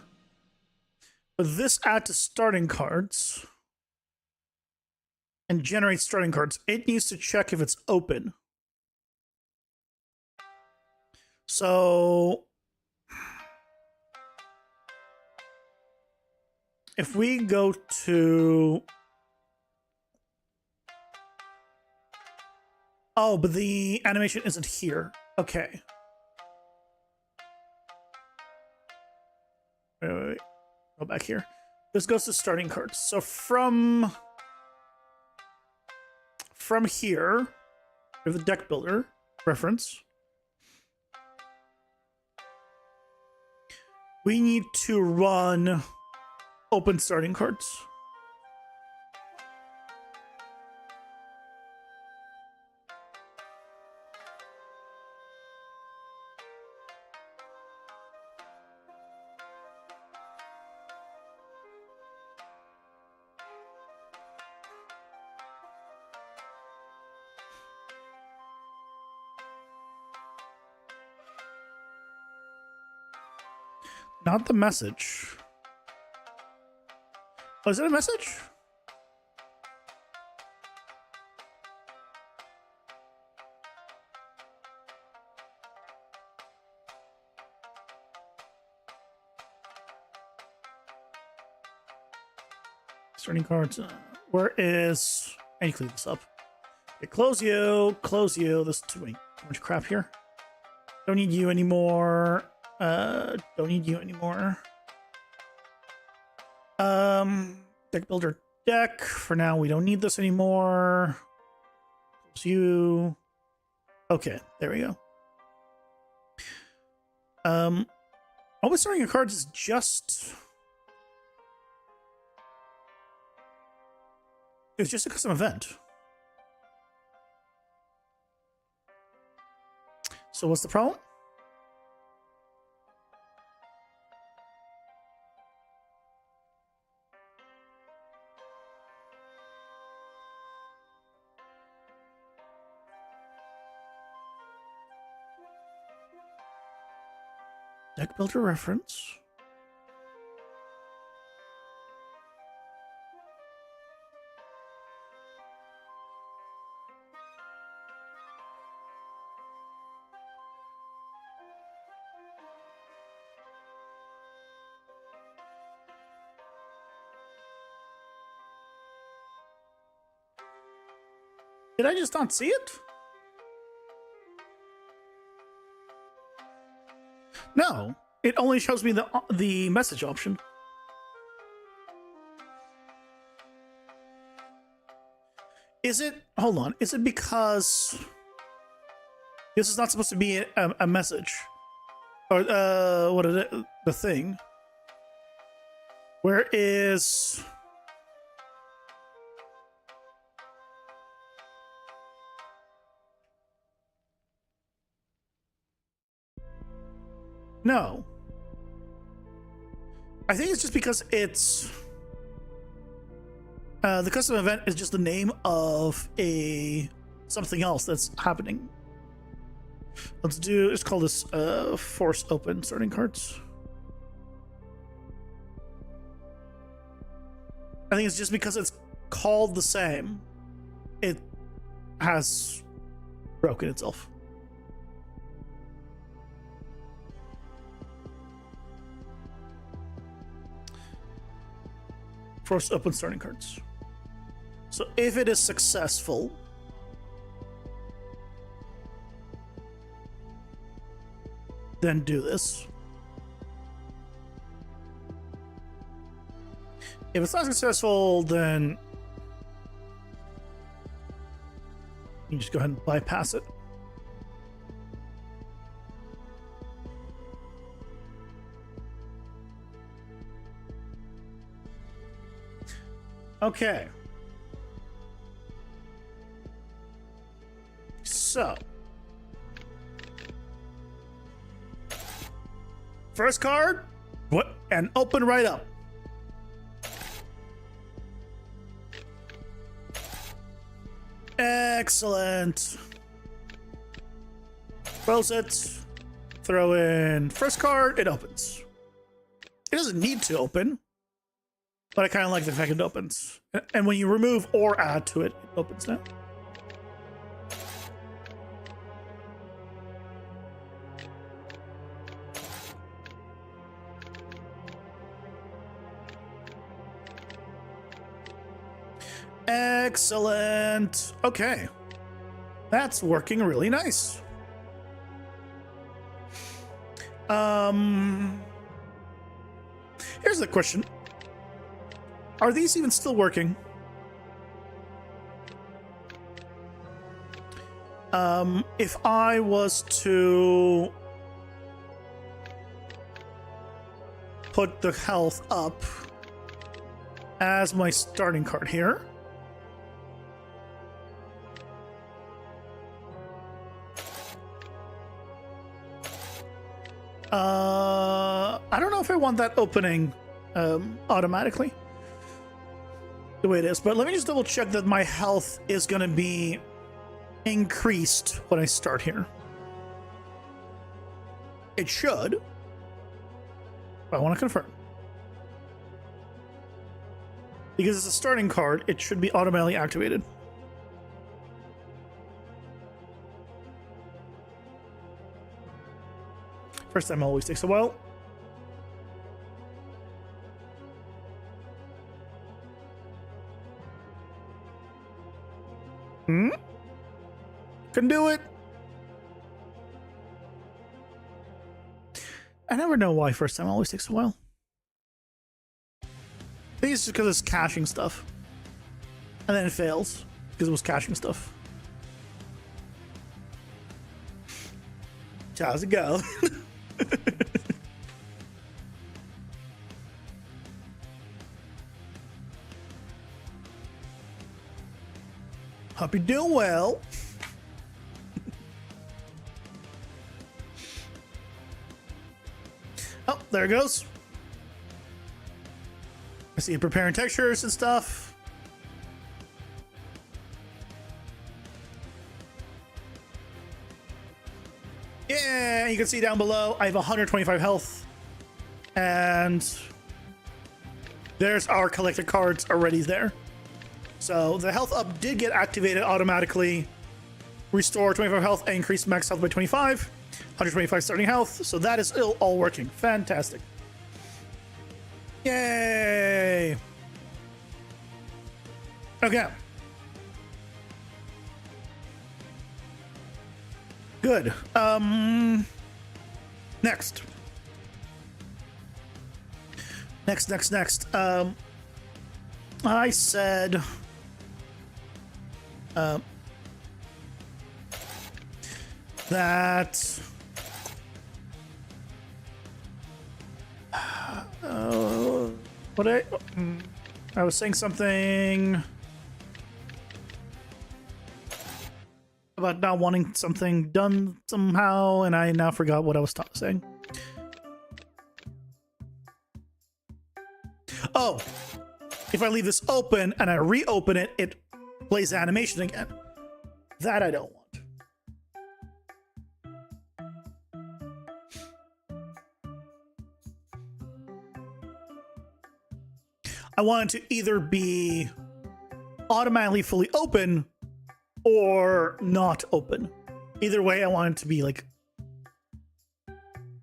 But this add to starting cards and generate starting cards, it needs to check if it's open. So if we go to... Oh, but the animation isn't here. Okay. Wait. Go back here. This goes to starting cards. So from here, we have the deck builder reference. We need to run open starting cards. Not the message. Oh, is it a message? Starting cards. Where is... I need to clean this up. Okay, close you. Close you. There's too much crap here. Don't need you anymore. Don't need you anymore. Deck builder deck. For now, we don't need this anymore. Close you. Okay, there we go. Always starting your cards is just... It's just a custom event. So what's the problem? Deck builder reference. Did I just not see it? No, it only shows me the message option. Is it? Hold on. Is it because this is not supposed to be a message, or what is it? The thing? Where is? No. I think it's just because it's the custom event is just the name of something else that's happening. Let's call this force open starting cards. I think it's just because it's called the same. It has broken itself. Force open starting cards. So if it is successful, then do this. If it's not successful, then you just go ahead and bypass it. Okay. So, first card, what? And open right up. Excellent. Close it. Throw in first card. It opens. It doesn't need to open, but I kind of like the fact it opens. And when you remove or add to it, it opens now. Excellent. Okay. That's working really nice. Here's the question. Are these even still working? If I was to put the health up as my starting card here. I don't know if I want that opening automatically the way it is, but let me just double check that my health is going to be increased when I start here. It should, but I want to confirm. Because it's a starting card, it should be automatically activated. First time always takes a while. Can do it. I never know why first time always takes a while. I think it's just because it's caching stuff. And then it fails because it was caching stuff. How's it go? Hope you're doing well. Oh, there it goes. I see it preparing textures and stuff. Yeah, you can see down below, I have 125 health. And there's our collected cards already there. So the health up did get activated automatically. Restore 25 health and increase max health by 25. 125 starting health. So that is all working. Fantastic. Yay. Okay. Good. Next. Next. I said that what I was saying something about not wanting something done somehow, and I now forgot what I was saying. Oh, if I leave this open and I reopen it, it plays the animation again. That I don't want. I want it to either be automatically fully open or not open. Either way, I want it to be like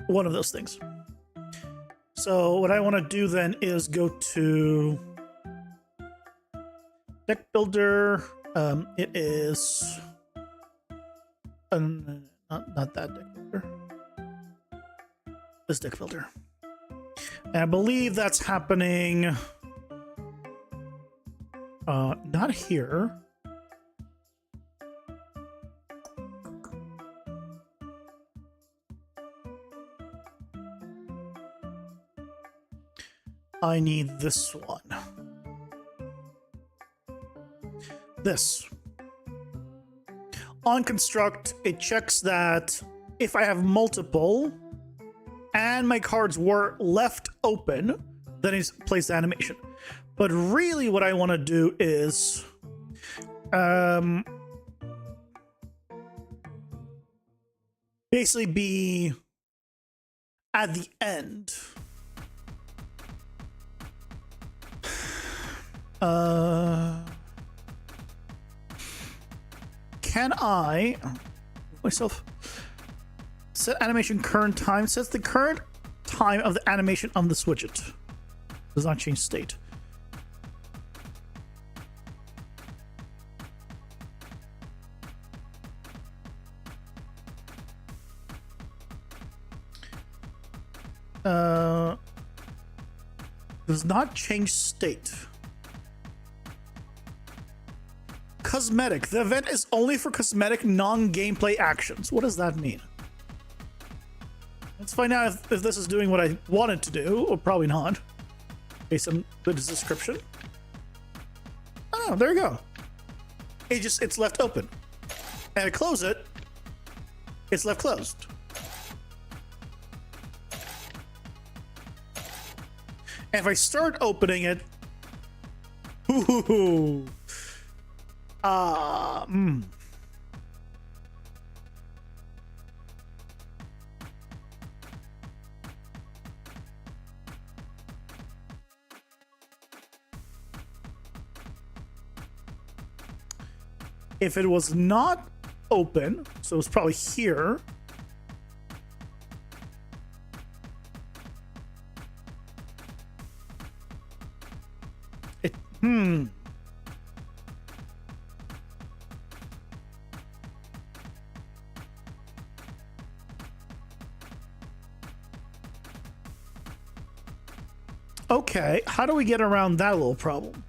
one of those things. So what I want to do then is go to deck builder. It is not that deck builder. This deck builder. And I believe that's happening not here. I need this one. This. On construct, it checks that if I have multiple and my cards were left open, then it plays the animation. But really what I want to do is basically be at the end. Can I myself set animation current time? Sets the current time of the animation on this widget. Does not change state. Does not change state. Cosmetic. The event is only for cosmetic non-gameplay actions. What does that mean? Let's find out if this is doing what I wanted to do, or probably not. Based on the description. Oh, there you go. It's left open. And I close it, it's left closed. And if I start opening it, ooh, if it was not open, so it's probably here. Okay, how do we get around that little problem?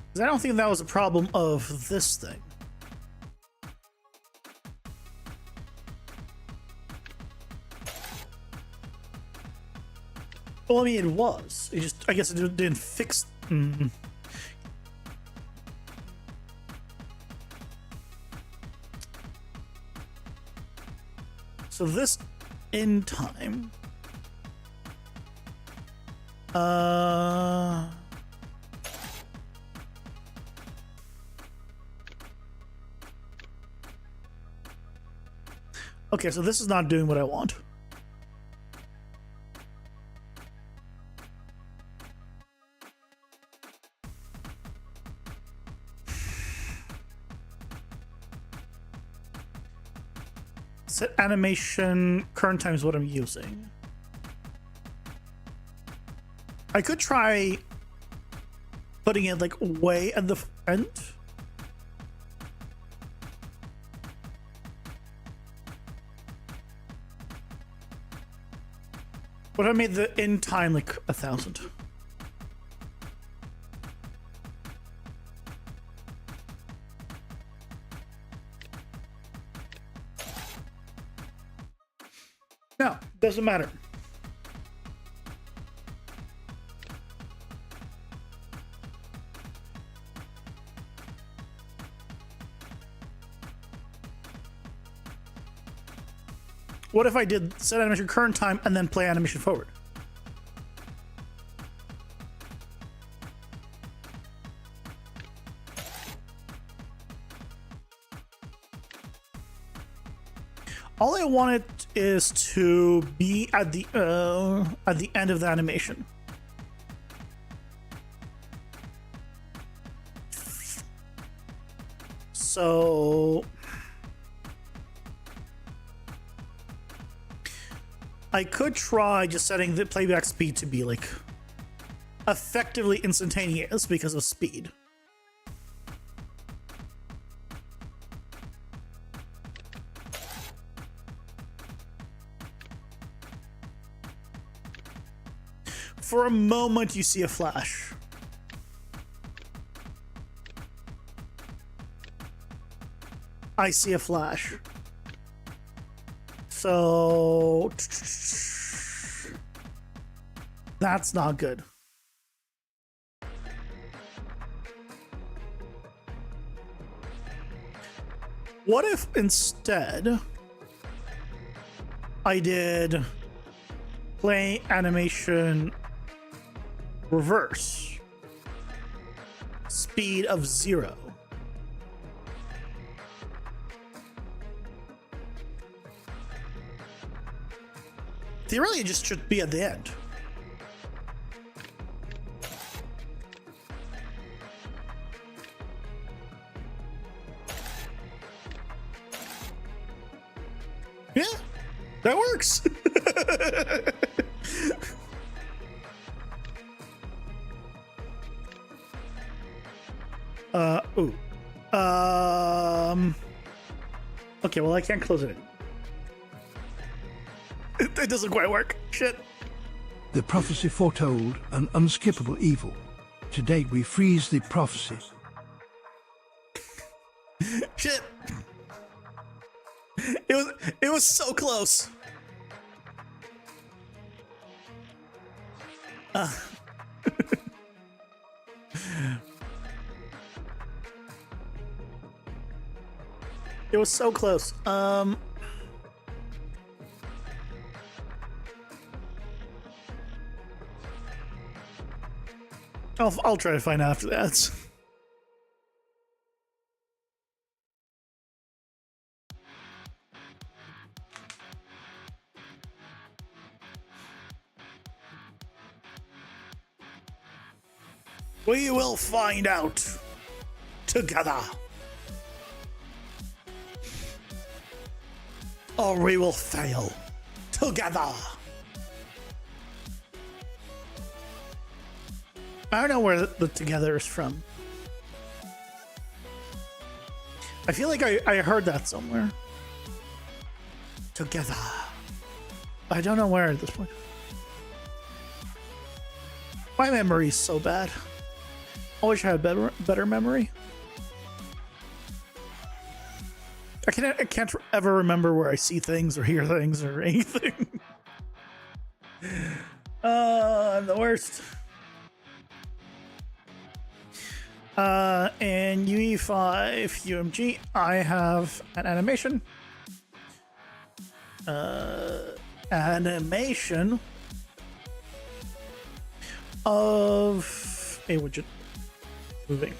Because I don't think that was a problem of this thing. Well, I mean, it was. It just, I guess it didn't fix. So this in time. Okay, so this is not doing what I want. Set animation current time is what I'm using. I could try putting it like way at the end. What if I made the in time like 1,000? No, doesn't matter. What if I did set animation current time and then play animation forward? All I want it is to be at the end of the animation. So I could try just setting the playback speed to be like effectively instantaneous because of speed. For a moment, you see a flash. I see a flash. So that's not good. What if instead I did play animation reverse, speed of 0? Theoretically, it just should be at the end. Yeah, that works. Ooh. Okay, well, I can't close it. It doesn't quite work. Shit. The prophecy foretold an unskippable evil. Today we freeze the prophecy. Shit. It was so close. It was so close. I'll try to find out after that. We will find out together. Or we will fail together. I don't know where the together is from. I feel like I heard that somewhere. Together. I don't know where at this point. My memory is so bad. I wish I had better memory. I can't ever remember where I see things or hear things or anything. I'm the worst. And UE5 UMG, I have an animation. Animation of a widget moving.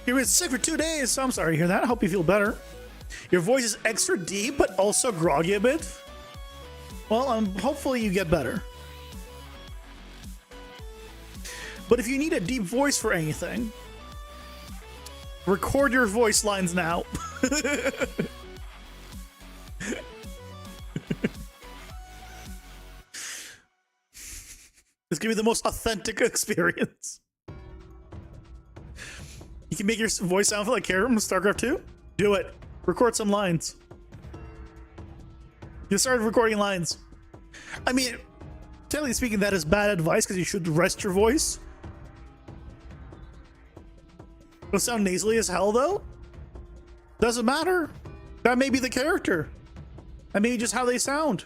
You've been sick for 2 days, so I'm sorry to hear that. I hope you feel better. Your voice is extra deep, but also groggy a bit. Well, hopefully you get better. But if you need a deep voice for anything, record your voice lines now. It's gonna be the most authentic experience. You can make your voice sound like Karam from StarCraft 2? Do it. Record some lines. You started recording lines. I mean, technically speaking, that is bad advice because you should rest your voice. It'll sound nasally as hell, though. Doesn't matter. That may be the character. That may be just how they sound.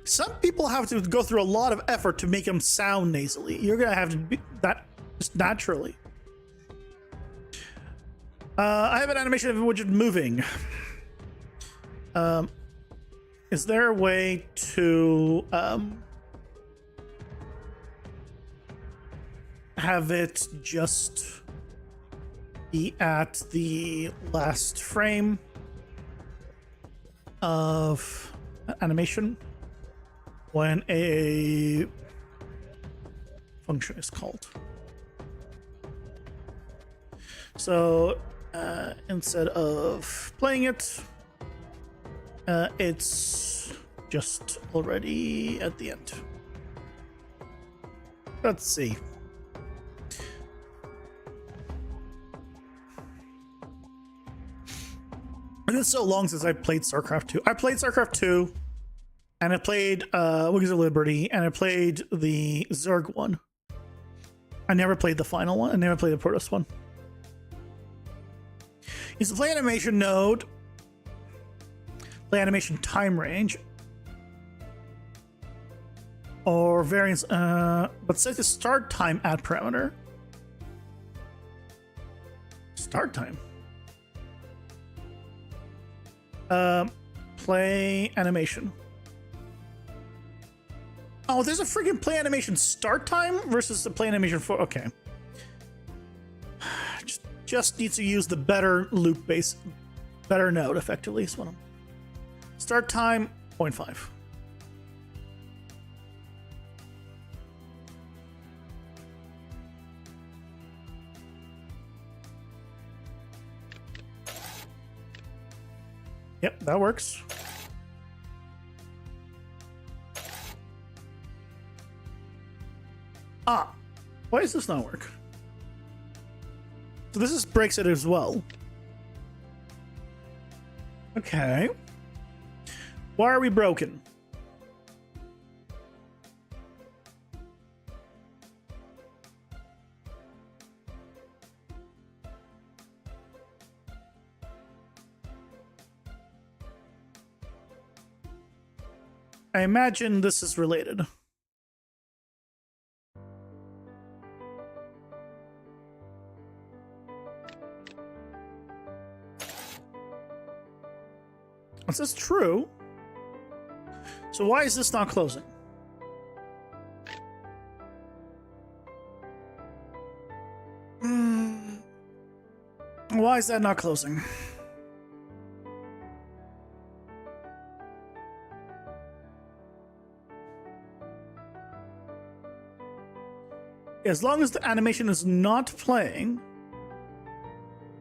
Some people have to go through a lot of effort to make them sound nasally. You're gonna have to be that just naturally. I have an animation of a widget moving. Is there a way to have it just be at the last frame of animation when a function is called? So instead of playing it, it's just already at the end. Let's see. It's been so long since I played StarCraft 2. I played StarCraft 2, and I played Wings of Liberty, and I played the Zerg one. I never played the final one. I never played the Protoss one. Use the play animation node, play animation time range, or variance, but set the start time at parameter. Start time. Play animation. Oh, there's a freaking play animation start time versus the play animation for. Okay. Just needs to use the better loop base, better node effectively. Is what I'm. Start time 0.5. Yep, that works. Ah, why does this not work? So this is breaks it as well. Okay. Why are we broken? I imagine this is related. Is this true? So why is this not closing? Why is that not closing? As long as the animation is not playing.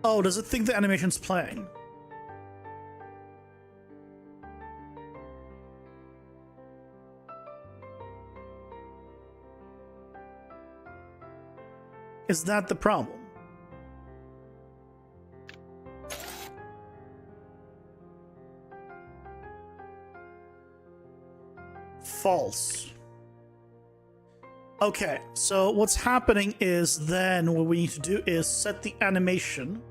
Oh, does it think the animation's playing? Is that the problem? False. Okay, so what's happening is then what we need to do is set the animation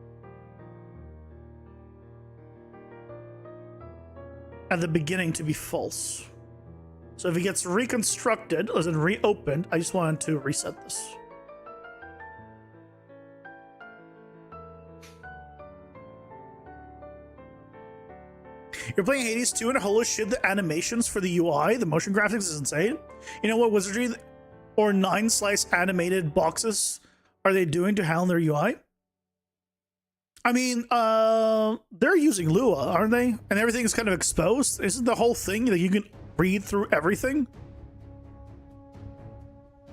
at the beginning to be false. So if it gets reconstructed, as in reopened, I just wanted to reset this. You're playing Hades 2 and holy shit, the animations for the UI, the motion graphics is insane. You know what wizardry or 9-slice animated boxes are they doing to handle their UI? I mean, they're using Lua, aren't they? And everything is kind of exposed. Isn't the whole thing that you can read through everything?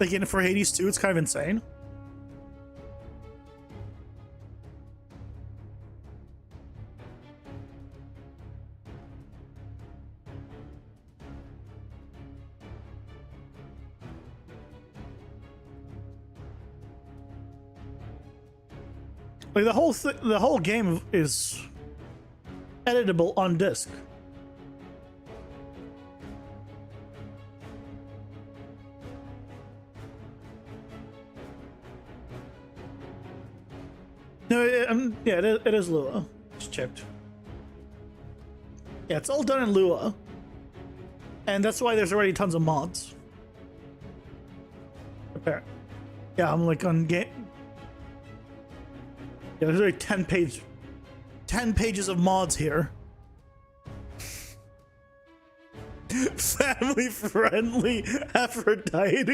Like for Hades 2, it's kind of insane. Like the whole game is editable on disk. No, yeah, it is Lua. Just checked. Yeah, it's all done in Lua, and that's why there's already tons of mods. Apparently, yeah, I'm like on game. Yeah, there's already 10 pages of mods here. Family friendly Aphrodite.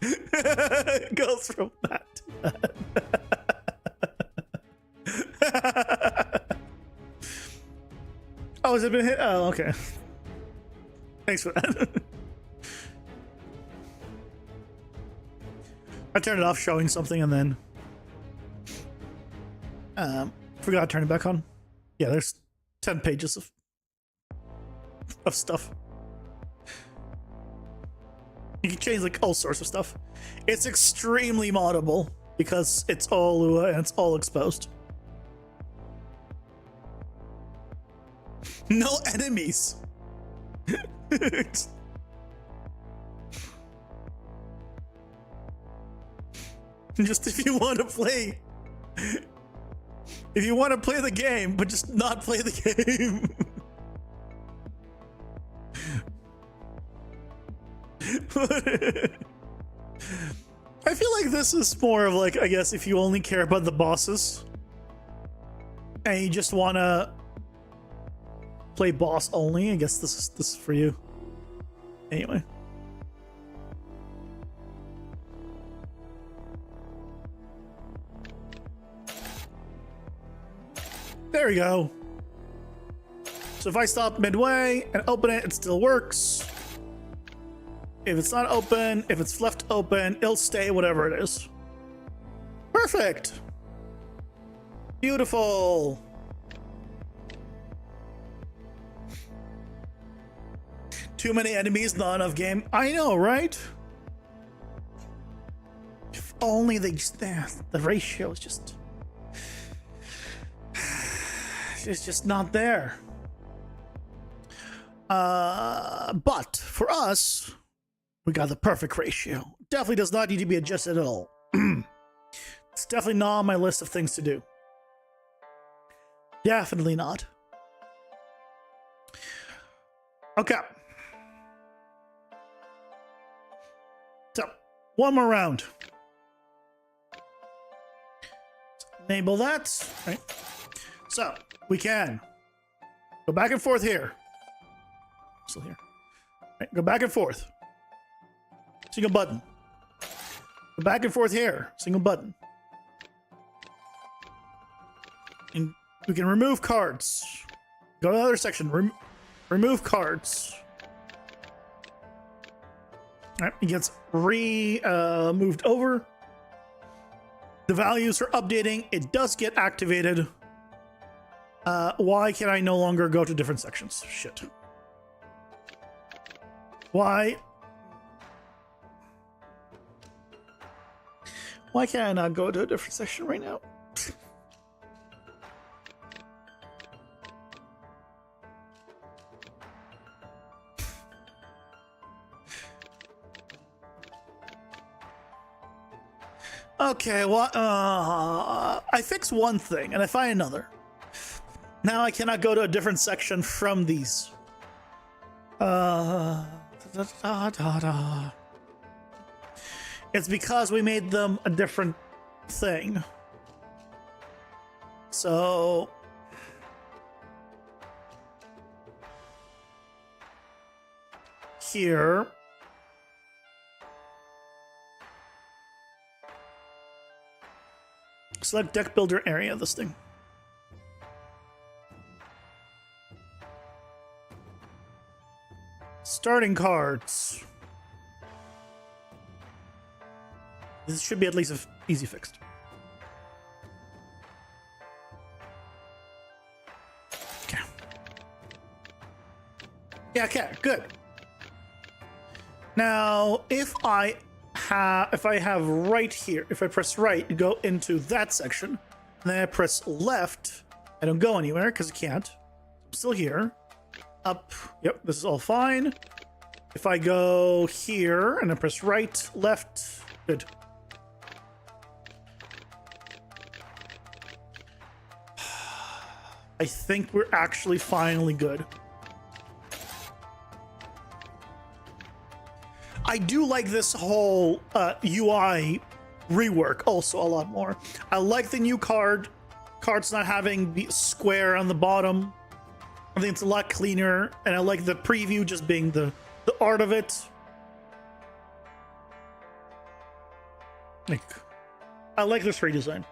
It goes from that to that. Oh, has it been hit? Oh, okay. Thanks for that. I turned it off showing something and then forgot to turn it back on. Yeah, there's 10 pages of stuff. You can change like all sorts of stuff. It's extremely moddable because it's all Lua and it's all exposed. No enemies. Just if you want to play. If you want to play the game, but just not play the game. I feel like this is more of like, I guess, if you only care about the bosses and you just want to play boss only, I guess this is for you. Anyway. There we go. So if I stop midway and open it, it still works. If it's not open, if it's left open, it'll stay whatever it is. Perfect. Beautiful. Too many enemies, not enough game. I know, right? If only they just, the ratio is just, it's just not there. But for us, we got the perfect ratio. Definitely does not need to be adjusted at all. It's definitely not on my list of things to do. Definitely not. Okay. So, one more round. Enable that. Right. So, we can go back and forth here. Still here. Right, go back and forth. Single button. Go back and forth here. Single button. And we can remove cards. Go to the other section. Remove cards. All right, it gets moved over. The values are updating. It does get activated. Why can I no longer go to different sections? Shit. Why can I not go to a different section right now? Okay, well, I fix one thing and I find another. Now I cannot go to a different section from these. It's because we made them a different thing. So here select deck builder area, this thing. Starting cards. This should be at least easy fixed. Okay. Yeah, okay, good. Now, if I if I have right here, if I press right, you go into that section, and then I press left, I don't go anywhere because I can't. I'm still here. Up. Yep, this is all fine. If I go here and I press right, left, good. I think we're actually finally good. I do like this whole UI rework also a lot more. I like the new cards not having the square on the bottom. I think it's a lot cleaner, and I like the preview just being the art of it. Like, I like this redesign.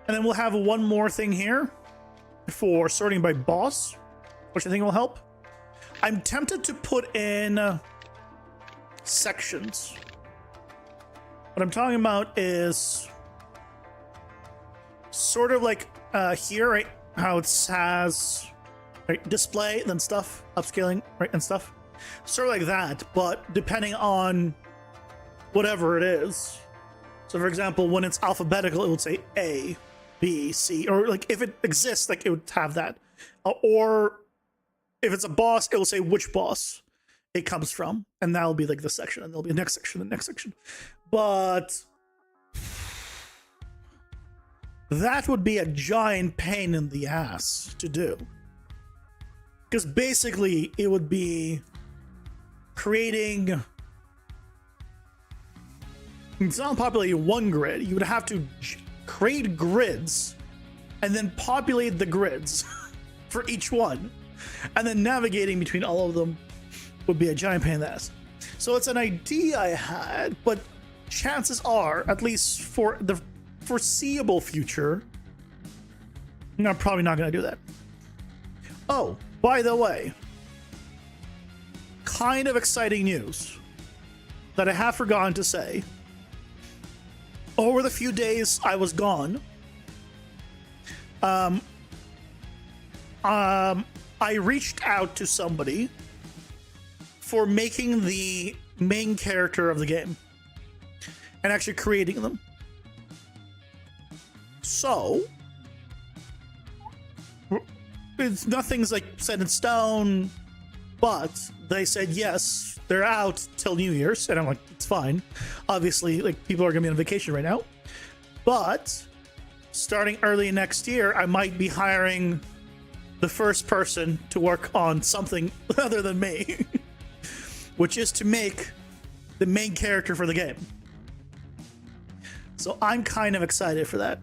And then we'll have one more thing here for sorting by boss, which I think will help. I'm tempted to put in sections. What I'm talking about is sort of like here, right? How it has right, display, then stuff, upscaling, right, and stuff. Sort of like that, but depending on whatever it is. So for example, when it's alphabetical, it would say A, B, C, or like if it exists, like it would have that. Or if it's a boss, it will say which boss it comes from, and that'll be like the section, and there'll be the next section, the next section. But that would be a giant pain in the ass to do. Because basically, it would be creating... It's not populating one grid. You would have to create grids and then populate the grids for each one. And then navigating between all of them would be a giant pain in the ass. So it's an idea I had, but chances are, at least for the foreseeable future, I'm probably not going to do that. Oh, by the way, kind of exciting news that I have forgotten to say. Over the few days I was gone, I reached out to somebody for making the main character of the game and actually creating them. So, nothing's like set in stone, but they said yes, they're out till New Year's, and I'm like, it's fine. Obviously, like, people are gonna be on vacation right now, but starting early next year, I might be hiring the first person to work on something other than me, which is to make the main character for the game. So I'm kind of excited for that.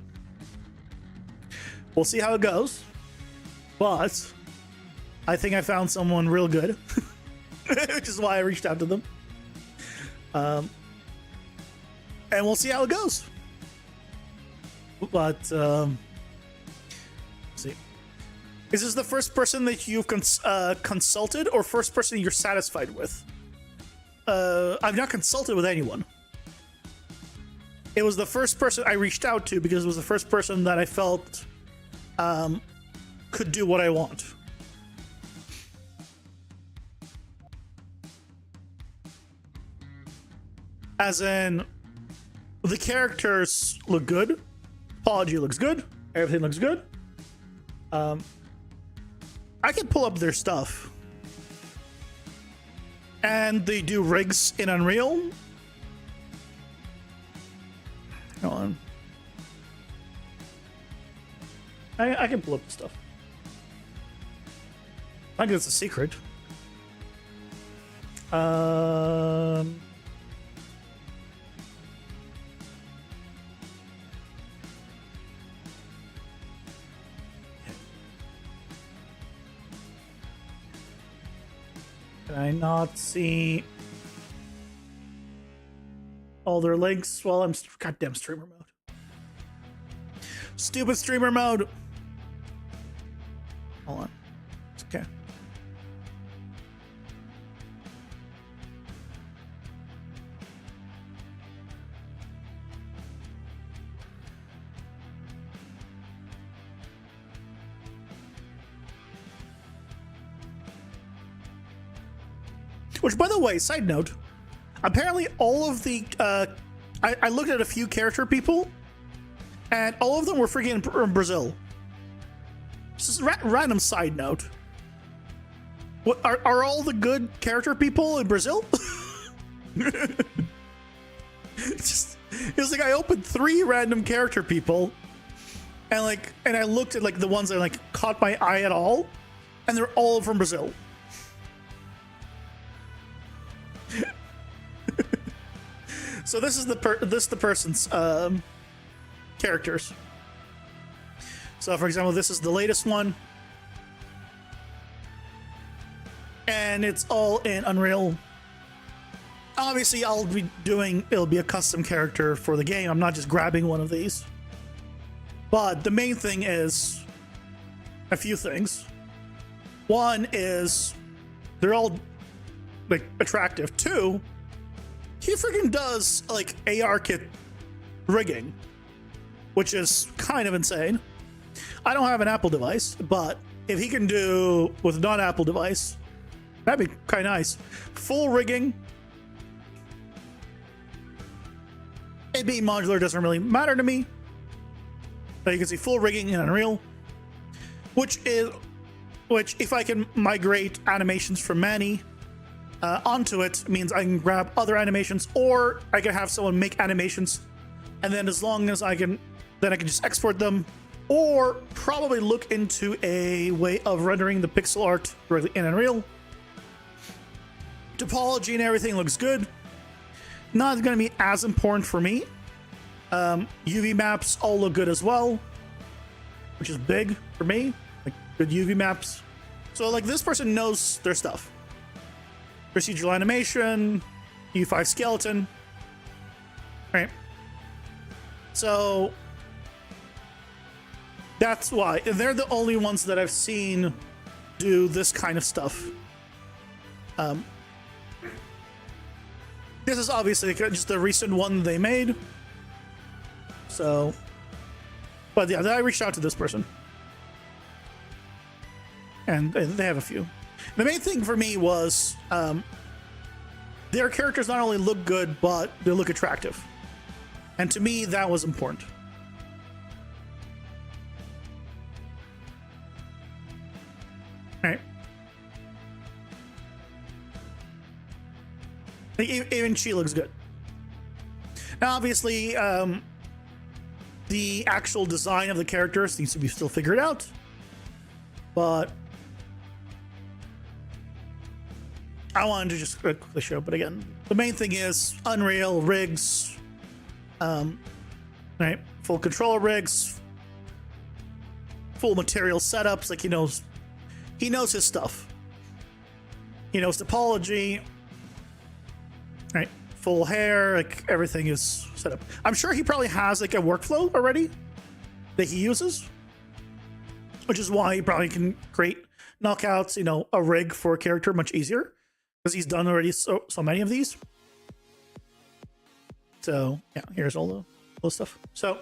We'll see how it goes, but I think I found someone real good, which is why I reached out to them. And we'll see how it goes. But let's see. Is this the first person that you've consulted, or first person you're satisfied with? I've not consulted with anyone. It was the first person I reached out to because it was the first person that I felt could do what I want. As in, the characters look good, apology looks good, everything looks good. I can pull up their stuff. And they do rigs in Unreal. Hold on. I can pull up the stuff. I think it's a secret. Can I not see all their links while I'm goddamn streamer mode? Stupid streamer mode. Hold on. It's okay. Which, by the way, side note, Apparently, all of the I looked at a few character people, and all of them were freaking in Brazil. Just a random side note. What are all the good character people in Brazil? Just, it was like I opened 3 random character people, and I looked at like the ones that like caught my eye at all, and they're all from Brazil. So this is the person's characters. So for example, this is the latest one, and it's all in Unreal. Obviously, it'll be a custom character for the game. I'm not just grabbing one of these. But the main thing is a few things. One is they're all like attractive. 2, he freaking does like AR kit rigging, which is kind of insane. I don't have an Apple device, but if he can do with a non-Apple device, that'd be kind of nice. Full rigging. It being modular doesn't really matter to me. But you can see full rigging in Unreal, which if I can migrate animations from Manny onto it, means I can grab other animations, or I can have someone make animations, and then as long as I can just export them, or probably look into a way of rendering the pixel art directly in Unreal. Topology and everything looks good. Not going to be as important for me. UV maps all look good as well, which is big for me. Like good UV maps. So like this person knows their stuff. Procedural animation, U5 skeleton. Right. So that's why they're the only ones that I've seen do this kind of stuff. This is obviously just the recent one they made. So, but yeah, I reached out to this person, and they have a few. The main thing for me was their characters not only look good, but they look attractive, and to me that was important. All right. Even she looks good. Now, obviously, the actual design of the characters needs to be still figured out, but I wanted to just quickly show. But again, the main thing is Unreal rigs, right? Full controller rigs, full material setups. Like he knows his stuff. He knows topology. Right, full hair, like everything is set up. I'm sure he probably has like a workflow already that he uses, which is why he probably can create knockouts, a rig for a character much easier because he's done already so many of these. So yeah, here's all the stuff. So,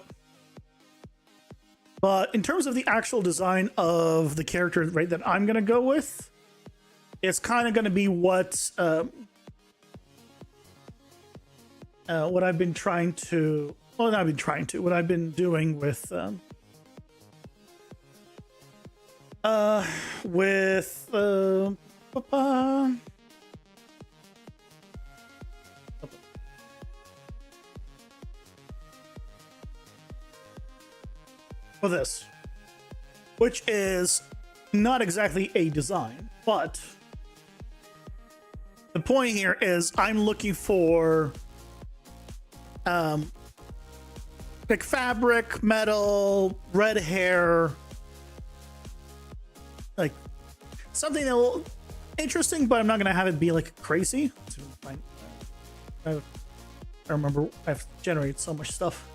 but in terms of the actual design of the character, right, that I'm gonna go with, it's kind of gonna be what I've been trying to, what I've been doing with this, which is not exactly a design, but the point here is I'm looking for like fabric, metal, red hair, like something that will interesting, but I'm not gonna have it be like crazy. I remember I've generated so much stuff.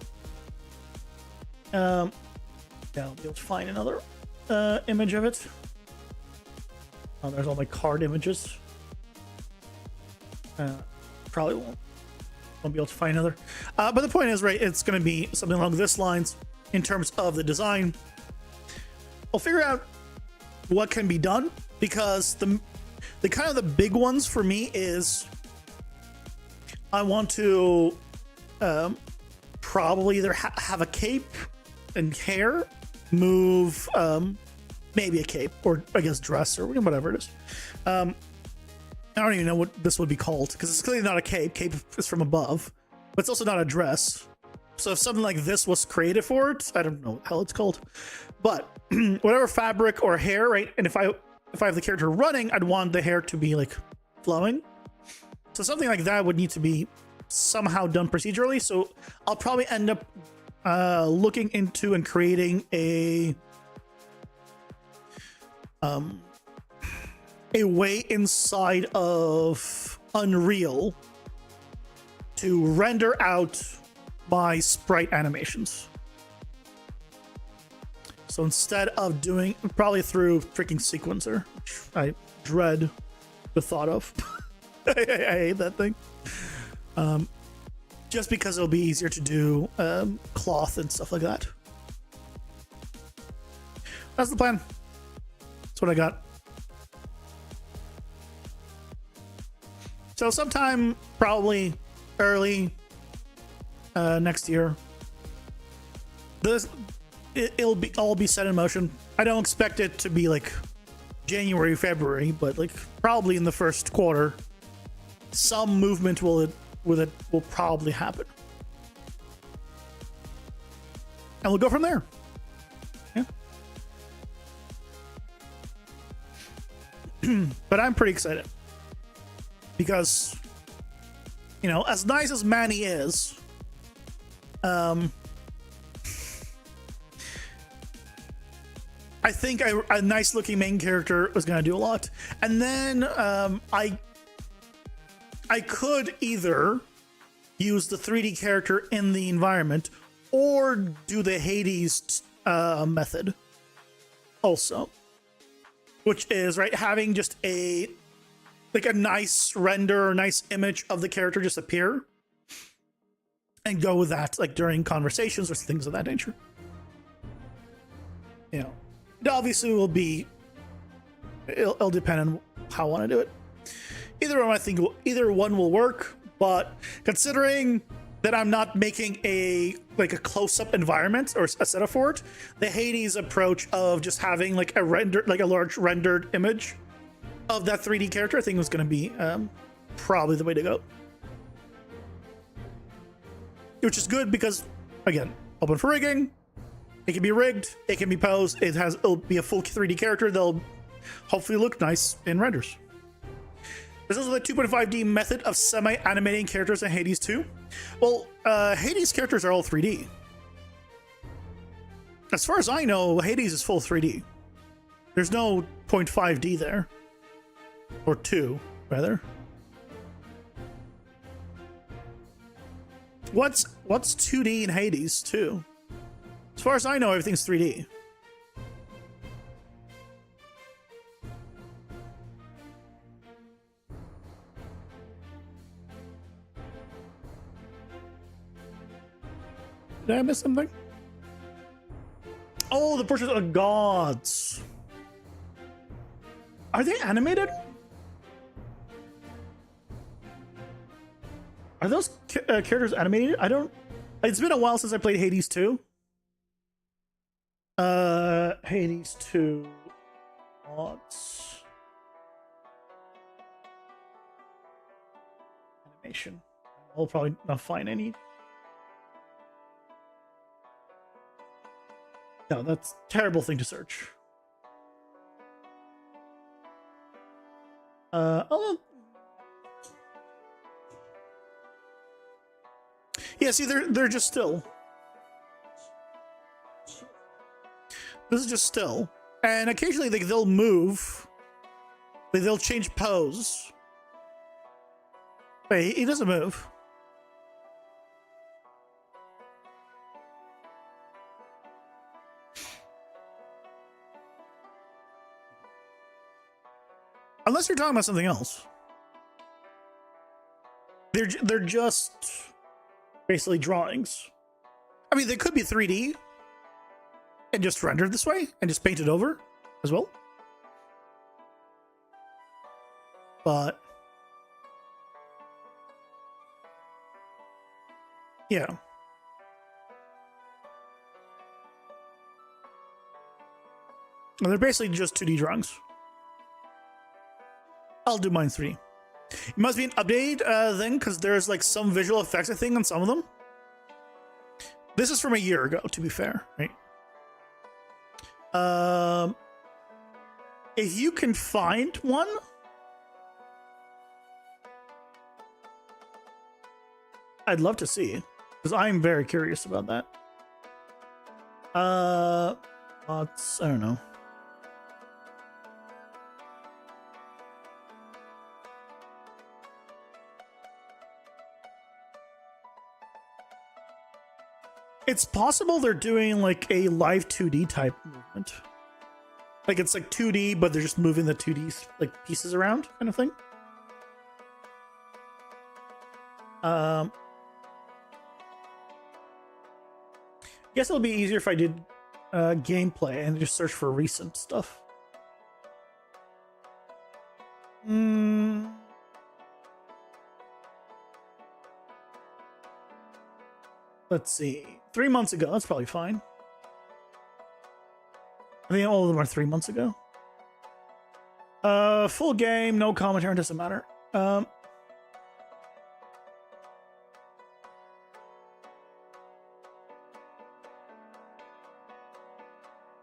Yeah, I'll be able to find another image of it. Oh, there's all my card images. Probably won't be able to find another. But the point is, right, it's going to be something along this lines in terms of the design. I'll figure out what can be done, because the kind of the big ones for me is I want to probably either have a cape and hair, move maybe a cape, or I guess dress, or whatever it is. I don't even know what this would be called, because it's clearly not a cape. Cape is from above, but it's also not a dress. So if something like this was created for it, I don't know what the hell it's called. But whatever fabric or hair, right? And if I have the character running, I'd want the hair to be like flowing. So something like that would need to be somehow done procedurally. So I'll probably end up looking into and creating a way inside of Unreal to render out my sprite animations. So instead of doing probably through freaking sequencer, which I dread the thought of. I hate that thing. Just because it'll be easier to do cloth and stuff like that. That's the plan. That's what I got. So sometime probably early next year, it'll all be set in motion. I don't expect it to be like January, February, but like probably in the first quarter, some movement will probably happen, and we'll go from there. Yeah. But I'm pretty excited because, you know, as nice as Manny is, I think a nice looking main character was going to do a lot. And then I could either use the 3D character in the environment or do the Hades method also, which is, right, having just a nice render or nice image of the character just appear and go with that like during conversations or things of that nature. You know, it obviously will be, it'll depend on how I want to do it. Either one will work, but considering that I'm not making a close-up environment or a setup for it, the Hades approach of just having like a large rendered image of that 3D character, I think was going to be probably the way to go. Which is good because, again, open for rigging. It can be rigged, it can be posed, it'll be a full 3D character that'll hopefully look nice in renders. There's also the 2.5D method of semi-animating characters in Hades 2. Well, Hades characters are all 3D. As far as I know, Hades is full 3D. There's no 0.5D there. Or 2, rather. What's 2D in Hades 2? As far as I know, everything's 3D. Did I miss something? Oh, the portraits of gods. Are they animated? Are those characters animated? I don't... It's been a while since I played Hades 2. Hades 2 mods. Animation. I'll probably not find any. No, that's a terrible thing to search. Yeah, see, they're just still. This is just still, and occasionally they'll move. They'll change pose. Wait, he doesn't move. Unless you're talking about something else. They're just basically drawings. I mean, they could be 3D and just rendered this way and just painted over as well. But Yeah. And they're basically just 2D drawings. I'll do mine 3D. It must be an update thing, because there's like some visual effects, I think, on some of them. This is from a year ago, to be fair, right? If you can find one, I'd love to see, because I'm very curious about that. I don't know. It's possible they're doing like a live 2D type movement. Like it's like 2D, but they're just moving the 2D like pieces around, kind of thing. Guess it'll be easier if I did gameplay and just search for recent stuff. Let's see. 3 months ago. That's probably fine. I think all of them are 3 months ago. Full game, no commentary, doesn't matter.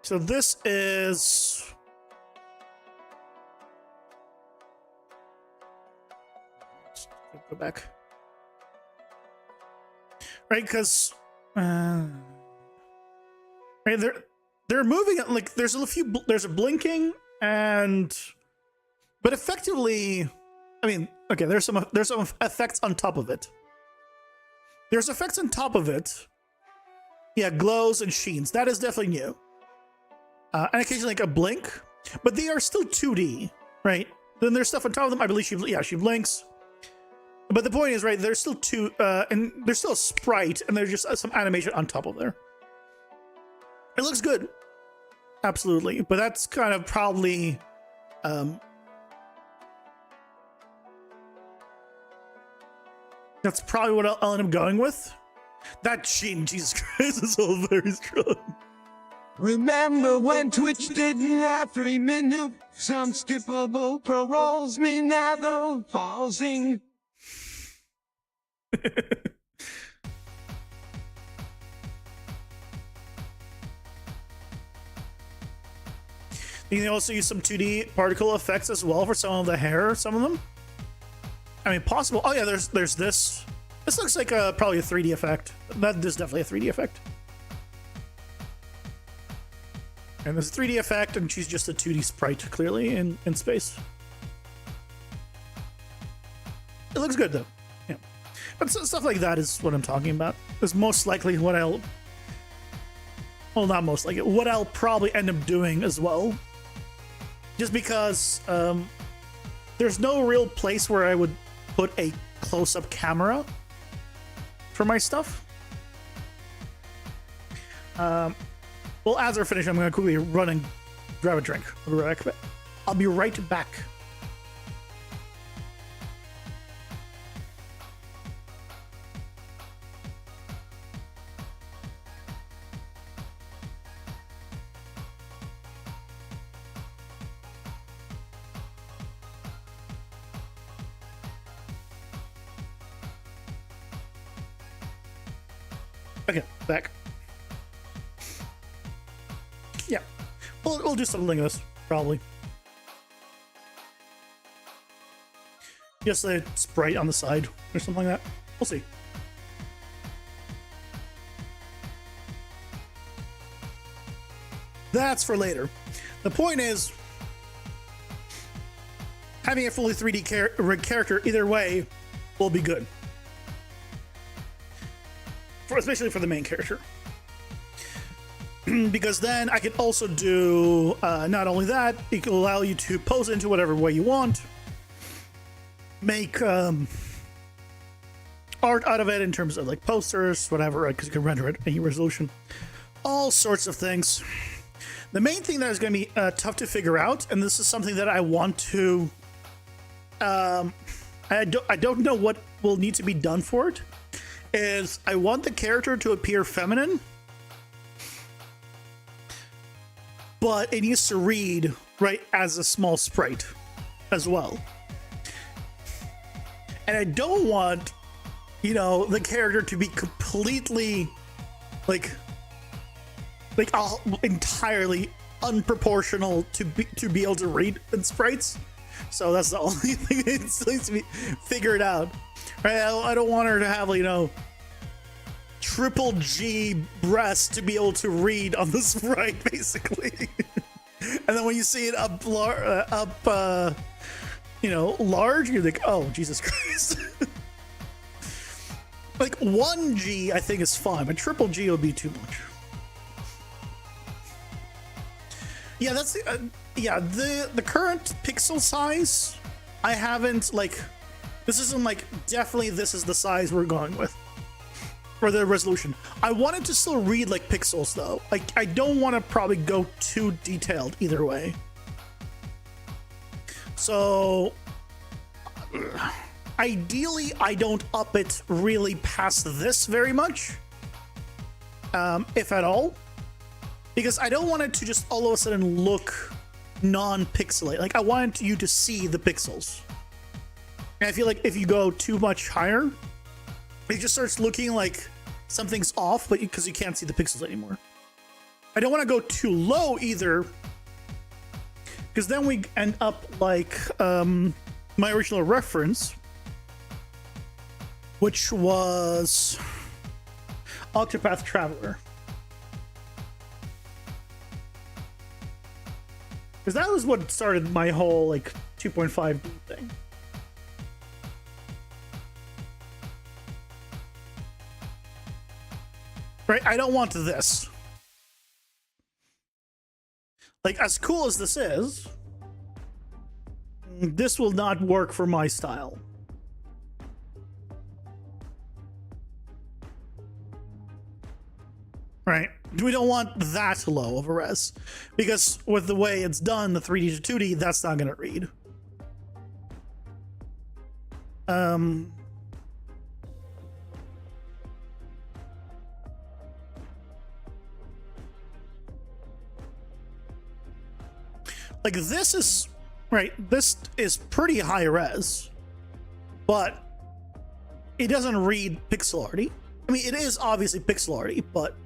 So this is... Let's go back. Right, because right, they're moving it like there's a blinking and but effectively, I mean, okay, there's some effects on top of it. There's effects on top of it. Yeah, glows and sheens. That is definitely new. And occasionally like a blink, but they are still 2D, right? Then there's stuff on top of them. I believe she blinks. But the point is, right, there's still and there's still a sprite, and there's just some animation on top of there. It looks good. Absolutely. But that's kind of probably... that's probably what I'll end up going with. That sheen, Jesus Christ, is all very strong. Remember when Twitch didn't have 3 minutes? Some skippable paroles me now pausing. You can also use some 2D particle effects as well for some of the hair, some of them. I mean, possible. Oh yeah, there's this. This looks like probably a 3D effect. This is definitely a 3D effect. And there's a 3D effect, and she's just a 2D sprite, clearly, in space. It looks good, though. Yeah. But stuff like that is what I'm talking about. Is most likely what I'll... Well, not most likely. What I'll probably end up doing as well. Just because there's no real place where I would put a close-up camera for my stuff. Well, as we're finished, I'm going to quickly run and grab a drink. I'll be right back. Okay, back. Yeah, we'll do something like this, probably. Just a sprite on the side or something like that. We'll see. That's for later. The point is, having a fully 3D character either way will be good. Especially for the main character. Because then I can also do not only that, it can allow you to pose into whatever way you want, make art out of it in terms of like posters, whatever, because you can render it any resolution, all sorts of things. The main thing that is going to be tough to figure out, and this is something that I want to, I don't know what will need to be done for it, is I want the character to appear feminine, but it needs to read right as a small sprite as well. And I don't want, you know, the character to be completely like entirely unproportional to be able to read in sprites. So that's the only thing that needs to be figured out. Right? I don't want her to have, you know, triple G breasts to be able to read on the sprite, basically. And then when you see it up, you know, large, you're like, oh, Jesus Christ. Like 1G, I think is fine, but triple G would be too much. Yeah, that's the current pixel size. I haven't this isn't definitely this is the size we're going with for the resolution. I wanted to still read like pixels though. I don't want to probably go too detailed either way. So ideally, I don't up it really past this very much, if at all. Because I don't want it to just all of a sudden look non-pixelate. Like, I want you to see the pixels. And I feel like if you go too much higher, it just starts looking like something's off, but because you can't see the pixels anymore. I don't want to go too low either, because then we end up like my original reference, which was Octopath Traveler. Because that was what started my whole 2.5D thing. Right? I don't want this. As cool as this is, this will not work for my style. Right? We don't want that low of a res, because with the way it's done, the 3D to 2D, that's not going to read. This is right. This is pretty high res, but it doesn't read pixel arty. I mean, it is obviously pixel arty, but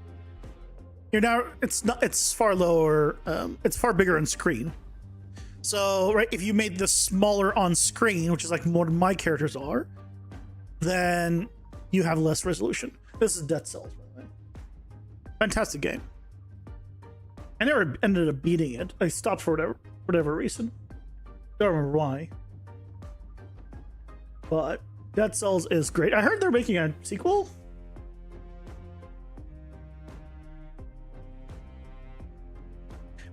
you're now it's far lower, it's far bigger on screen. So right, if you made this smaller on screen, which is like more than my characters are, then you have less resolution. This is Dead Cells, by the way. Fantastic game. I never ended up beating it. I stopped for whatever reason. Don't remember why. But Dead Cells is great. I heard they're making a sequel.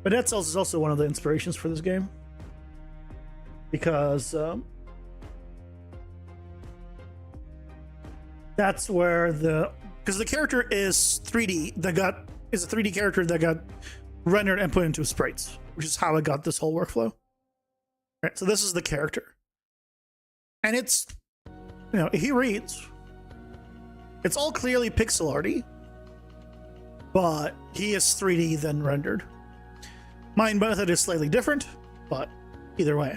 But Dead Cells is also one of the inspirations for this game, because that's where the character is 3D is a 3D character that got rendered and put into sprites, which is how I got this whole workflow. Right, so this is the character, and it's, you know, he reads. It's all clearly pixel arty, but he is 3D then rendered. My method is slightly different, but either way,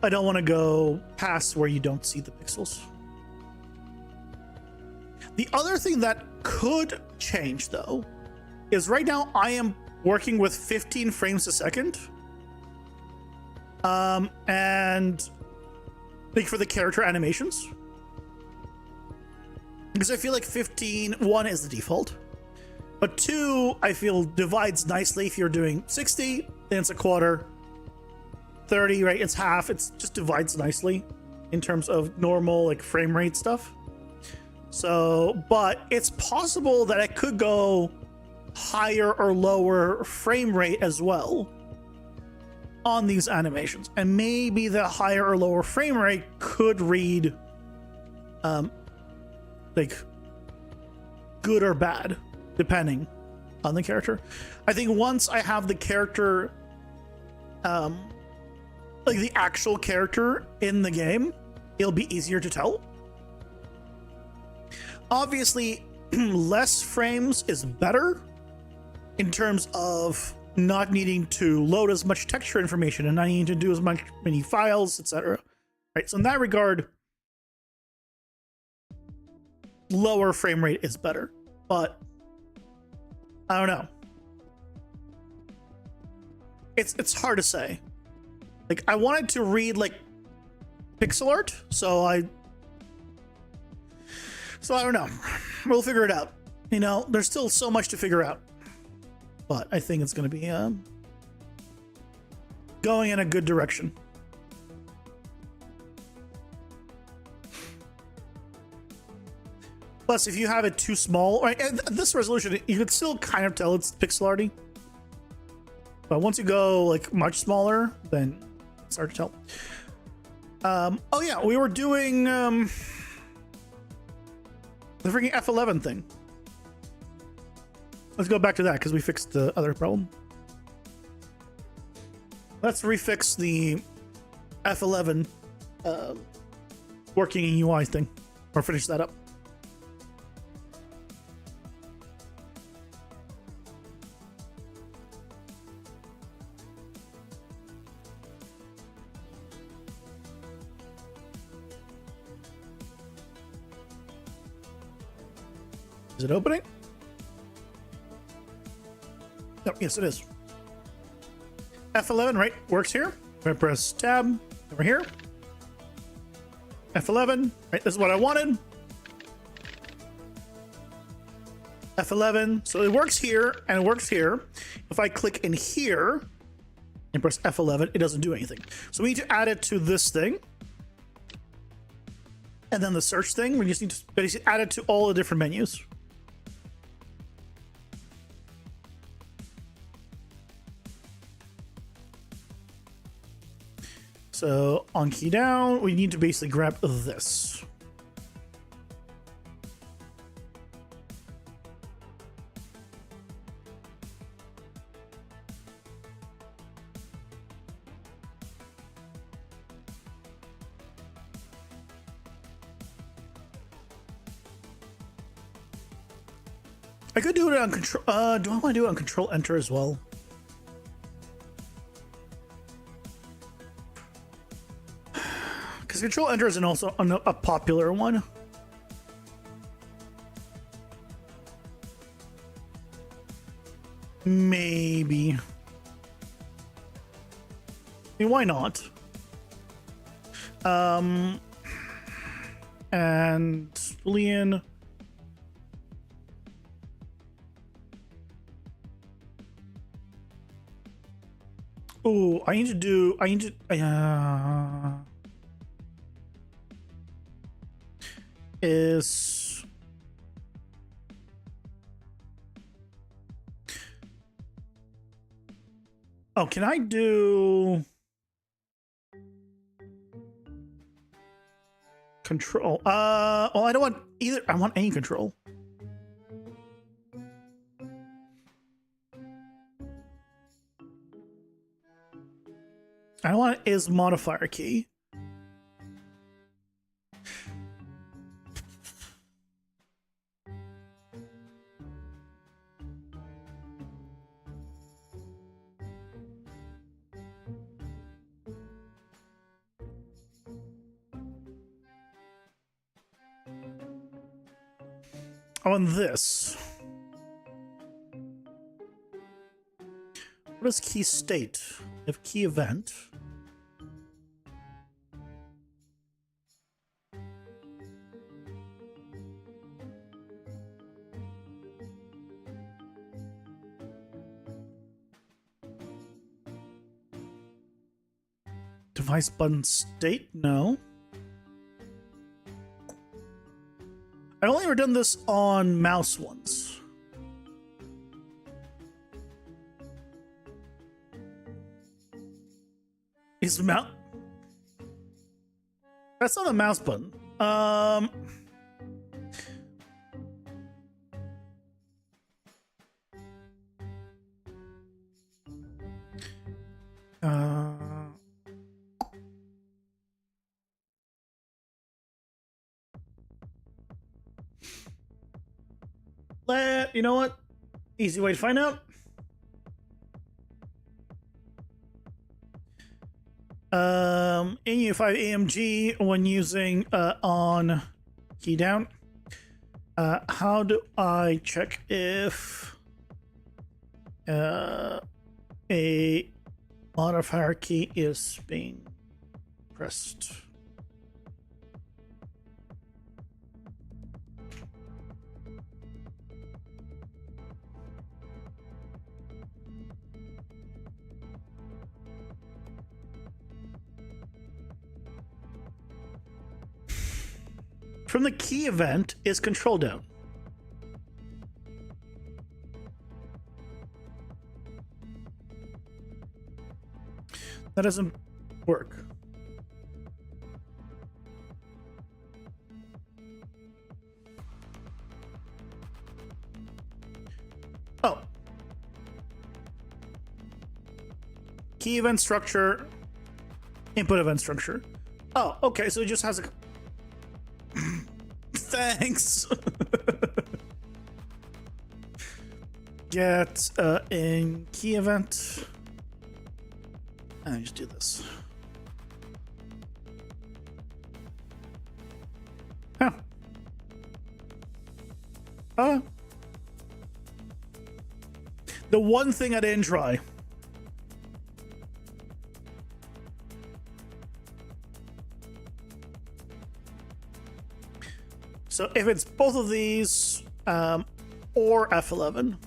I don't want to go past where you don't see the pixels. The other thing that could change, though, is right now I am working with 15 frames a second. And for the character animations, because I feel like 1 is the default. But 2, I feel, divides nicely. If you're doing 60, then it's a quarter. 30, right? It's half. It just divides nicely in terms of normal frame rate stuff. So, but it's possible that I could go higher or lower frame rate as well on these animations. And maybe the higher or lower frame rate could read good or bad, depending on the character. I think once I have the character, the actual character in the game, it'll be easier to tell. Obviously, less frames is better in terms of not needing to load as much texture information and not needing to do as many files, etc. Right. So in that regard, lower frame rate is better, but I don't know. It's hard to say. Like, I wanted to read like pixel art, so I don't know. We'll figure it out. You know, there's still so much to figure out, but I think it's going to be going in a good direction. Plus, if you have it too small, right, at this resolution, you can still kind of tell it's pixel arty. But once you go like much smaller, then it's hard to tell. Oh yeah, we were doing the freaking F11 thing. Let's go back to that because we fixed the other problem. Let's refix the F11 working in UI thing, or finish that up. Is it opening? No, yes, it is. F11, right? Works here. I press tab over here. F11, right? This is what I wanted. F11, so it works here and it works here. If I click in here and press F11, it doesn't do anything. So we need to add it to this thing. And then the search thing, we just need to basically add it to all the different menus. So on key down, we need to basically grab this. I could do it on control. Do I want to do it on control enter as well? Because control enter is also a popular one. Maybe. I mean, why not? And Boolean. Oh, I need to. Is oh, can I do control? Well, I don't want either. I want any control. I want is modifier key. On this, what is key state? If key event, device button state, no. I've only ever done this on mouse ones. Is mouse? That's not a mouse button. you know what? Easy way to find out. In U5 AMG when using on key down. How do I check if a modifier key is being pressed? From the key event is control down. That doesn't work. Oh. Key event structure, input event structure. Oh, okay, so it just has a... Thanks. Get in key event. And just do this. Huh. The one thing I didn't try. So if it's both of these or F11,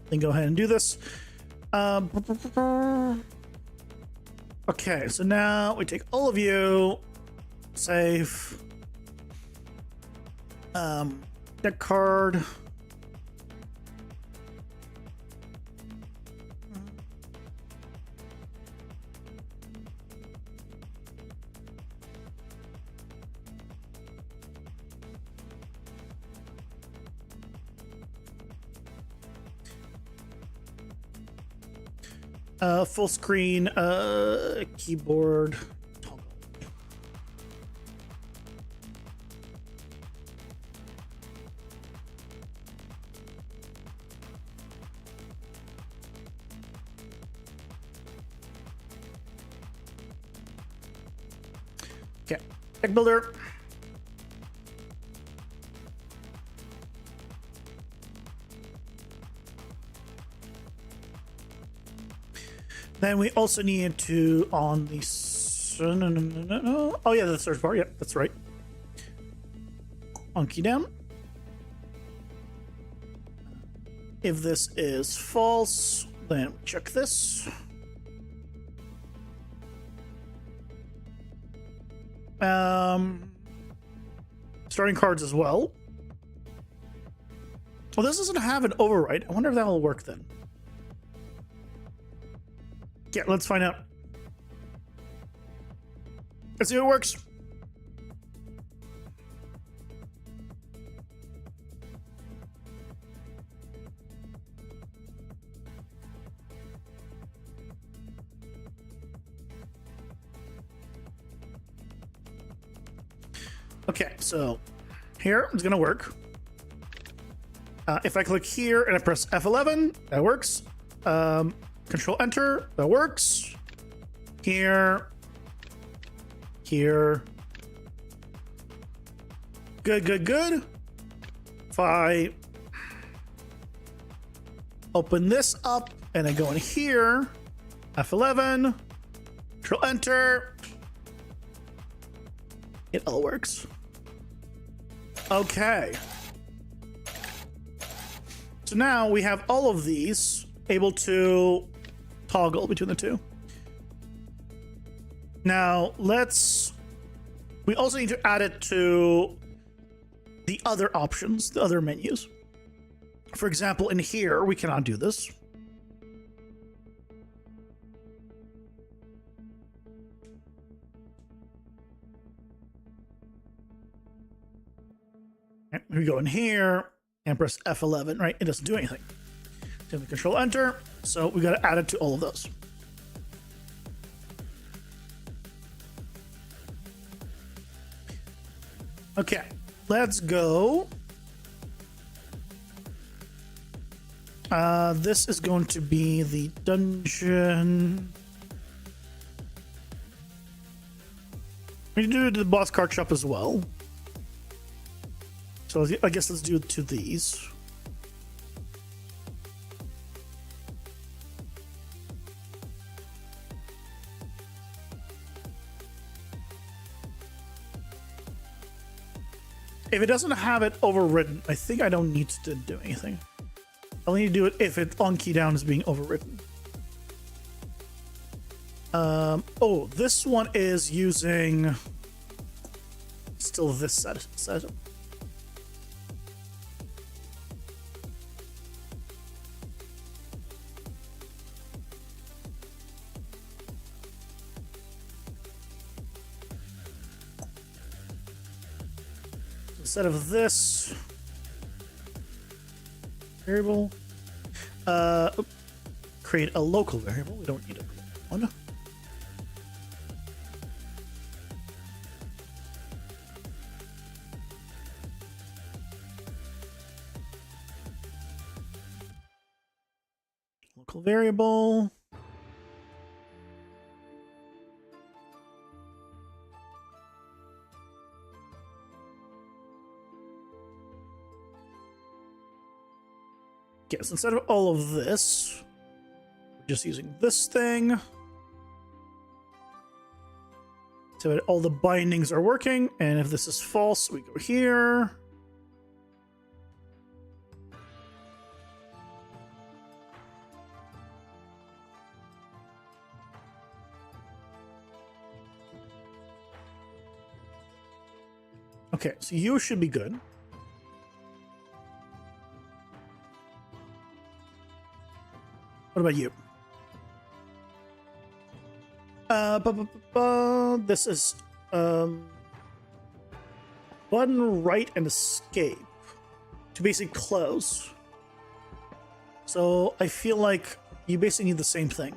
then go ahead and do this. Okay, so now we take all of you, save, deck card. Full screen, keyboard toggle. Okay, deck builder. Then we also need to on the oh yeah, the search bar. Yep, that's right. On key down. If this is false, then check this. Starting cards as well. Well, this doesn't have an override. I wonder if that will work then. Yeah, let's find out. Let's see if it works. Okay, so here it's gonna work. If I click here and I press F11, that works. Control Enter, that works. Here. Here. Good, good, good. If I open this up and I go in here, F11, Control Enter, it all works. Okay. So now we have all of these able to toggle between the two. Now we also need to add it to the other options, the other menus. For example, in here, we cannot do this. We go in here and press F11, right? It doesn't do anything. Then we Control Enter, so we got to add it to all of those. Okay, let's go. This is going to be the dungeon. We can do the boss card shop as well. So I guess let's do 2 of these. If it doesn't have it overwritten, I think I don't need to do anything. I'll need to do it if it on key down is being overwritten. Oh, this one is using still this setup. Instead of this variable, create a local variable. We don't need a one. Local variable. Okay, so instead of all of this, we're just using this thing. So that all the bindings are working, and if this is false, we go here. Okay, so you should be good. What about you? This is button right and escape to basically close. So I feel like you basically need the same thing.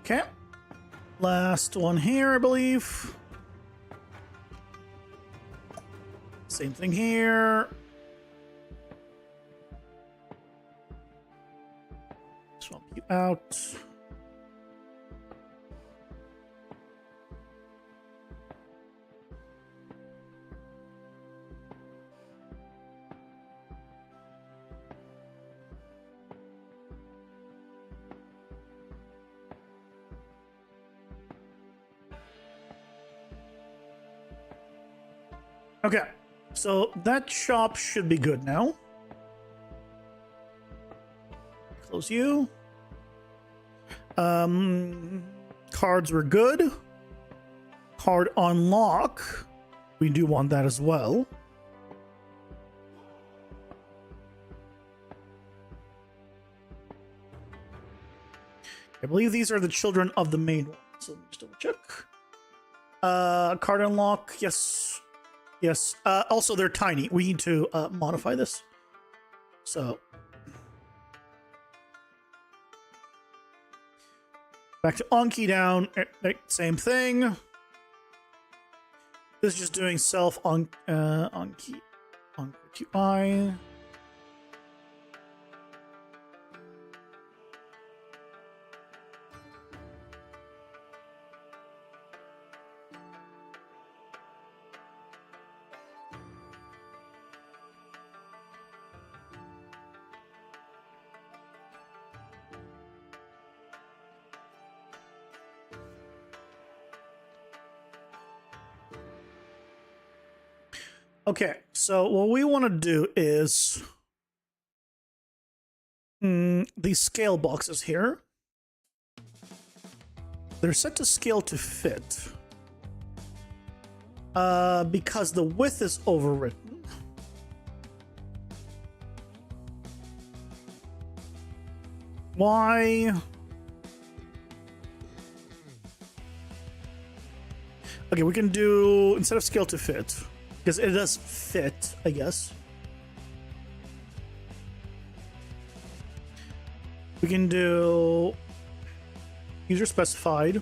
Okay. Last one here, I believe. Same thing here. Swap you out. Okay, so that shop should be good now. Close you. Cards were good. Card unlock. We do want that as well. I believe these are the children of the main one. So let me just double check. Card unlock, yes. Yes. Also, they're tiny. We need to modify this. So back to on key down. Same thing. This is just doing self on key on QI. Okay, so what we want to do is these scale boxes here. They're set to scale to fit. Because the width is overwritten. Why? Okay, we can do, instead of scale to fit, because it does fit, I guess. We can do user specified.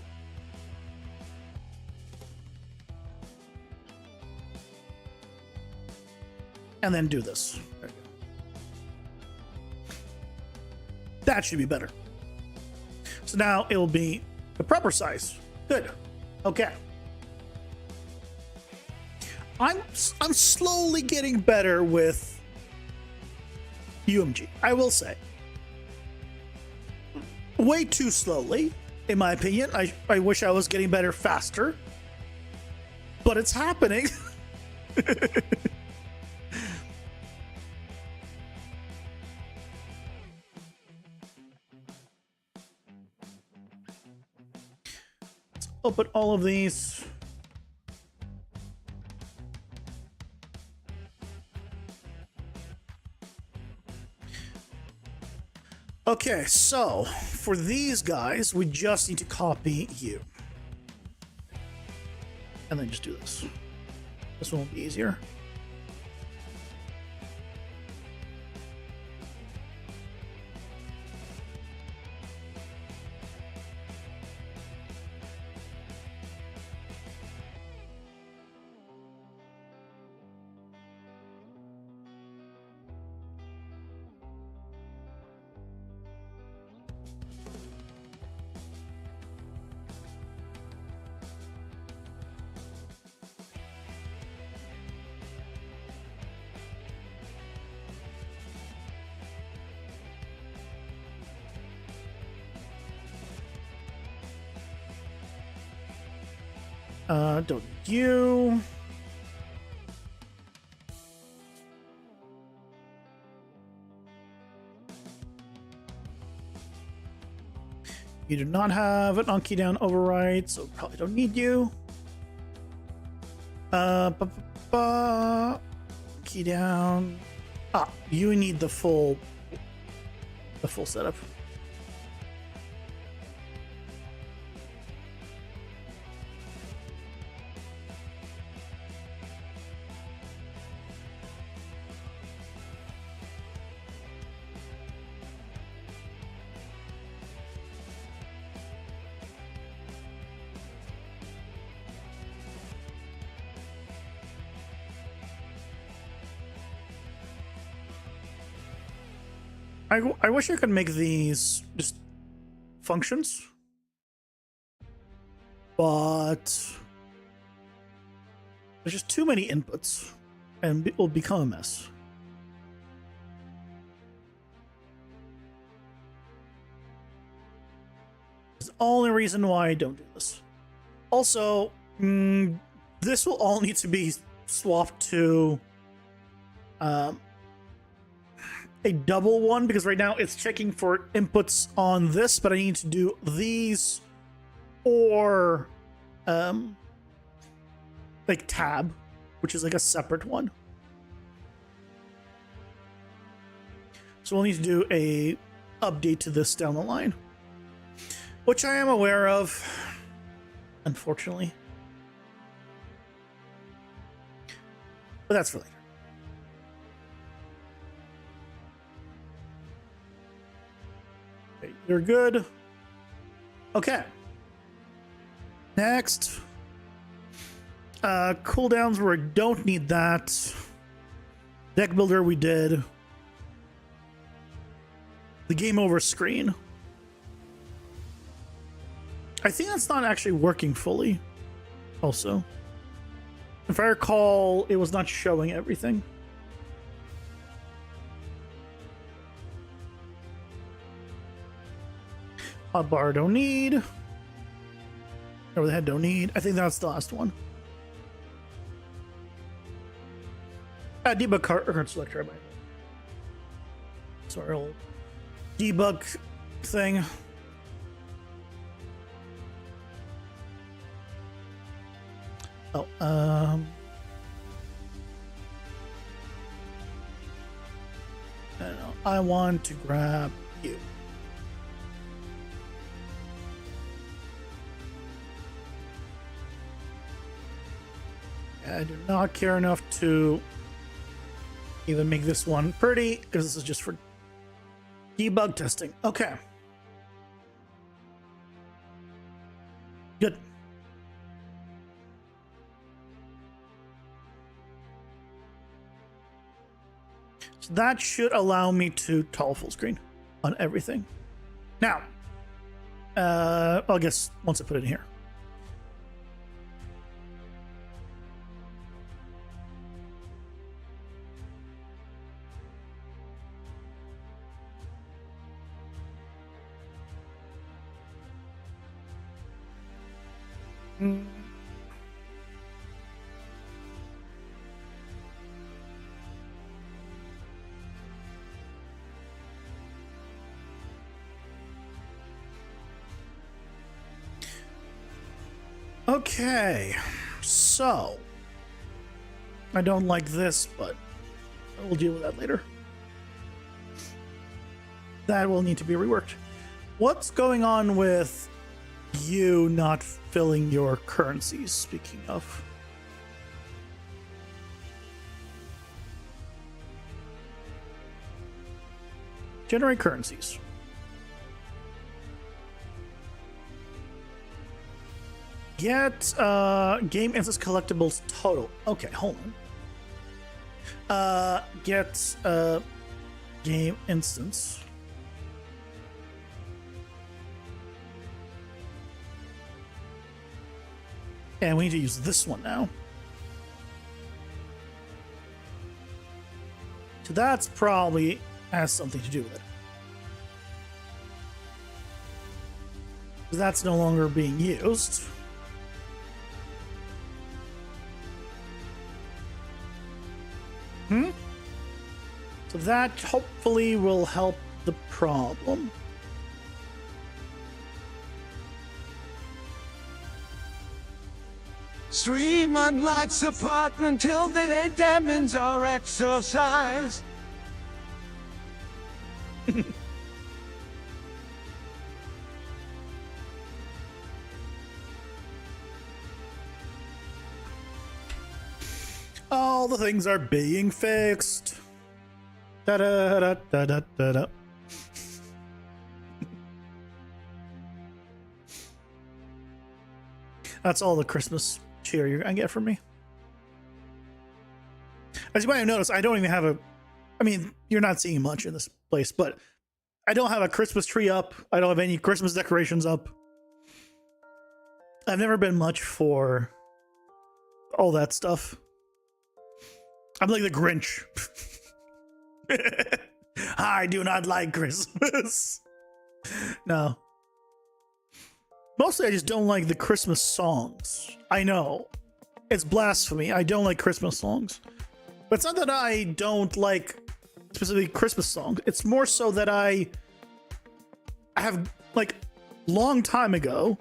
And then do this. There you go. That should be better. So now it'll be the proper size. Good. Okay. I'm slowly getting better with UMG, I will say. Way too slowly, in my opinion. I wish I was getting better faster. But it's happening. Let's open all of these. Okay, so for these guys, we just need to copy you. And then just do this. This one will be easier. Don't you. You do not have an on key down override, so probably don't need you. Key down. Ah, you need the full setup. I wish I could make these just functions, but there's just too many inputs and it will become a mess. It's the only reason why I don't do this. Also, this will all need to be swapped to a double one, because right now it's checking for inputs on this, but I need to do these or like tab, which is like a separate one. So we'll need to do a update to this down the line, which I am aware of, unfortunately, but that's for later. You're good. Okay. Next. Cooldowns where I don't need that. Deck builder we did. The game over screen. I think that's not actually working fully. Also. If I recall, it was not showing everything. Hotbar don't need. Over the head don't need. I think that's the last one. Debug card selector. Sorry, old debug thing. Oh, I want to grab you. I do not care enough to even make this one pretty, because this is just for debug testing. Okay. Good. So that should allow me to toggle full screen on everything. Now, I guess once I put it in here. Okay, so I don't like this, but we'll deal with that later. That will need to be reworked. What's going on with you not filling your currencies, speaking of? Generate currencies. Get game instance collectibles total. Okay, hold on. Get game instance. And we need to use this one now. So that's probably has something to do with it. Because that's no longer being used. So that hopefully will help the problem. Stream on lights apart until the demons are exorcised. All the things are being fixed. Da da da da da da da. That's all the Christmas cheer you're gonna get from me. As you might have noticed, I don't even have a. I mean, you're not seeing much in this place, but I don't have a Christmas tree up. I don't have any Christmas decorations up. I've never been much for all that stuff. I'm like the Grinch. I do not like Christmas. No. Mostly I just don't like the Christmas songs. I know. It's blasphemy. I don't like Christmas songs. But it's not that I don't like specifically Christmas songs. It's more so that I have, like, long time ago,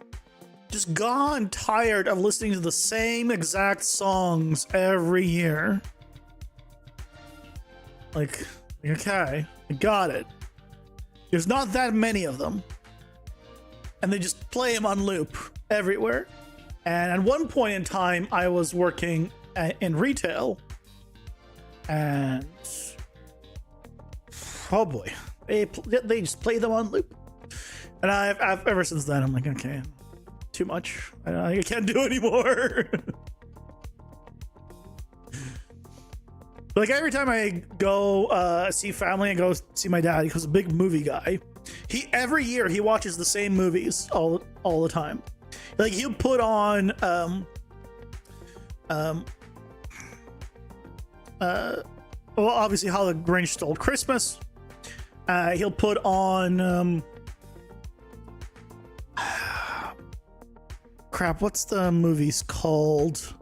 just gone tired of listening to the same exact songs every year. Like, okay, I got it. There's not that many of them. And they just play them on loop everywhere. And at one point in time, I was working in retail. And oh boy, they just play them on loop. And I've ever since then, I'm like, okay, too much. I can't do anymore. Like every time I go see family and go see my dad, he's a big movie guy. Every year he watches the same movies all the time. Like he'll put on well, obviously How the Grinch Stole Christmas. He'll put on crap, what's the movies called?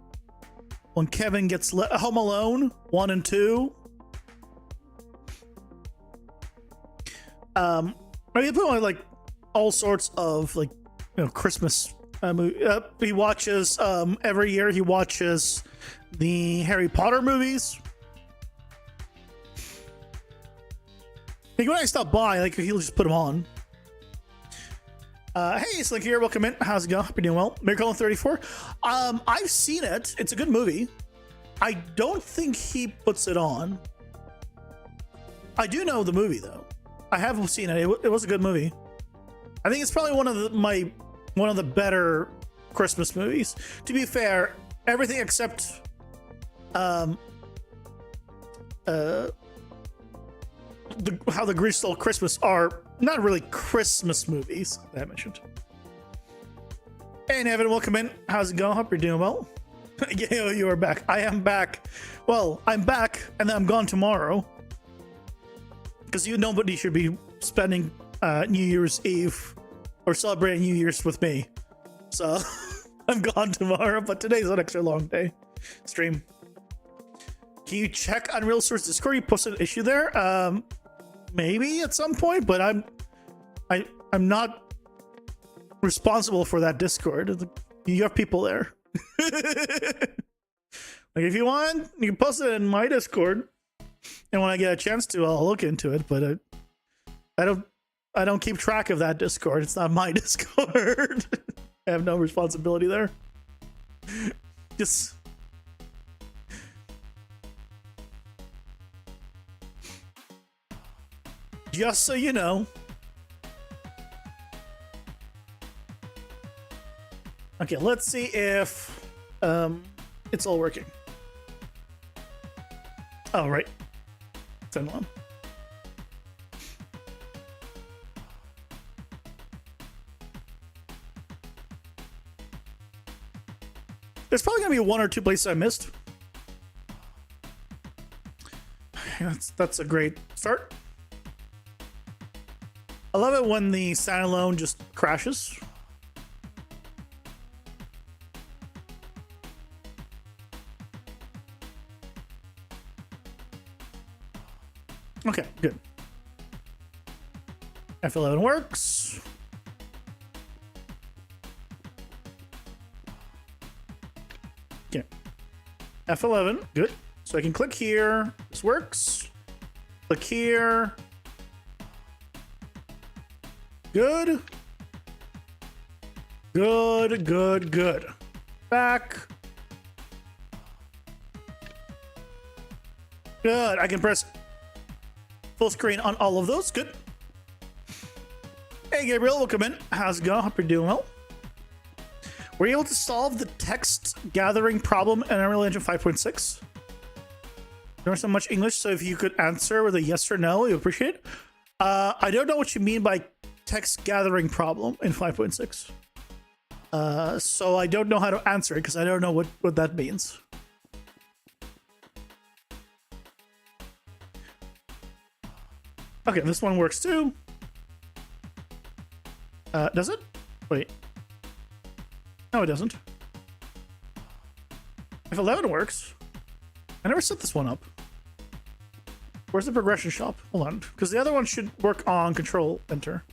When Kevin gets Home Alone 1 and 2. Maybe put on like all sorts of like, you know, Christmas He watches every year. He watches the Harry Potter movies. Like when I stop by, like he'll just put them on. Hey, Slick here. Welcome in. How's it going? Hope you're doing well. Miracle 34. I've seen it. It's a good movie. I don't think he puts it on. I do know the movie though. I have seen it. It was a good movie. I think it's probably one of the better Christmas movies. To be fair, everything except how the Grinch Stole Christmas are not really Christmas movies that I mentioned. Hey, Evan, welcome in. How's it going? Hope you're doing well. Yeah, you are back. I am back. Well, I'm back, and then I'm gone tomorrow. Because nobody should be spending New Year's Eve or celebrating New Year's with me. So I'm gone tomorrow, but today's an extra long day stream. Can you check Unreal Source Discord? You posted an issue there. Maybe at some point, but I'm not responsible for that Discord. You have people there. Like if you want, you can post it in my Discord, and when I get a chance to, I'll look into it. But I don't keep track of that Discord. It's not my Discord. I have no responsibility there. Just so you know. Okay, let's see if it's all working. Oh, right. Send one. There's probably gonna be one or two places I missed. That's a great start. I love it when the standalone just crashes. Okay, good. F11 works. Okay. F11, good. So I can click here. This works. Click here. Good. Good, good, good. Back. Good. I can press full screen on all of those. Good. Hey, Gabriel, welcome in. How's it going? Hope you're doing well. Were you able to solve the text gathering problem in Unreal Engine 5.6? Don't so much English, so if you could answer with a yes or no, we appreciate it. I don't know what you mean by text gathering problem in 5.6. So I don't know how to answer it because I don't know what that means. Okay, this one works too. Does it? Wait. No, it doesn't. If 11 works, I never set this one up. Where's the progression shop? Hold on, because the other one should work on Control Enter.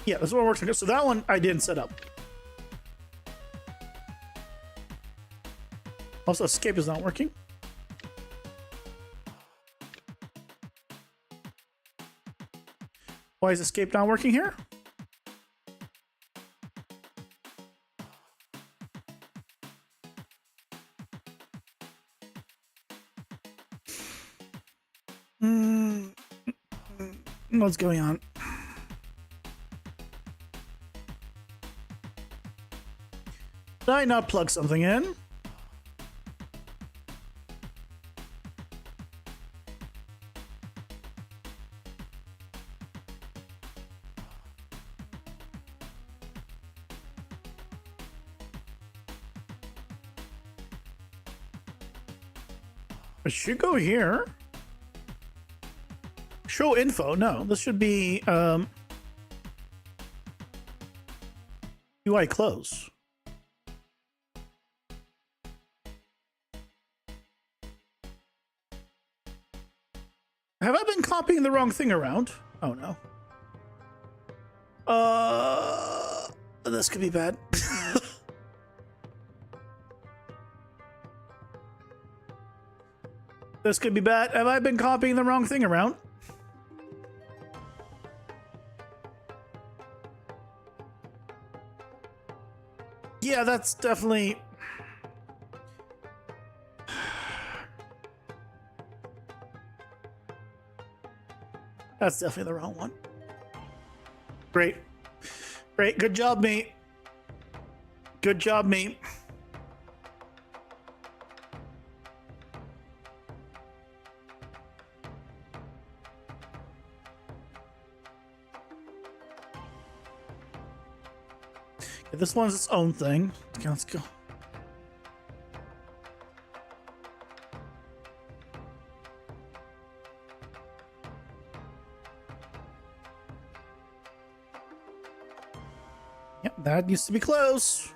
Yeah, this one works. So that one I didn't set up. Also, escape is not working. Why is escape not working here? What's going on? Did I not plug something in? It should go here. Show info. No, this should be UI close. Have I been copying the wrong thing around? Oh no. This could be bad. This could be bad. Have I been copying the wrong thing around? Yeah, that's definitely... That's definitely the wrong one. Great. Great. Good job, mate. Good job, mate. Okay, this one's its own thing. Okay, let's go. Yep, that needs to be close.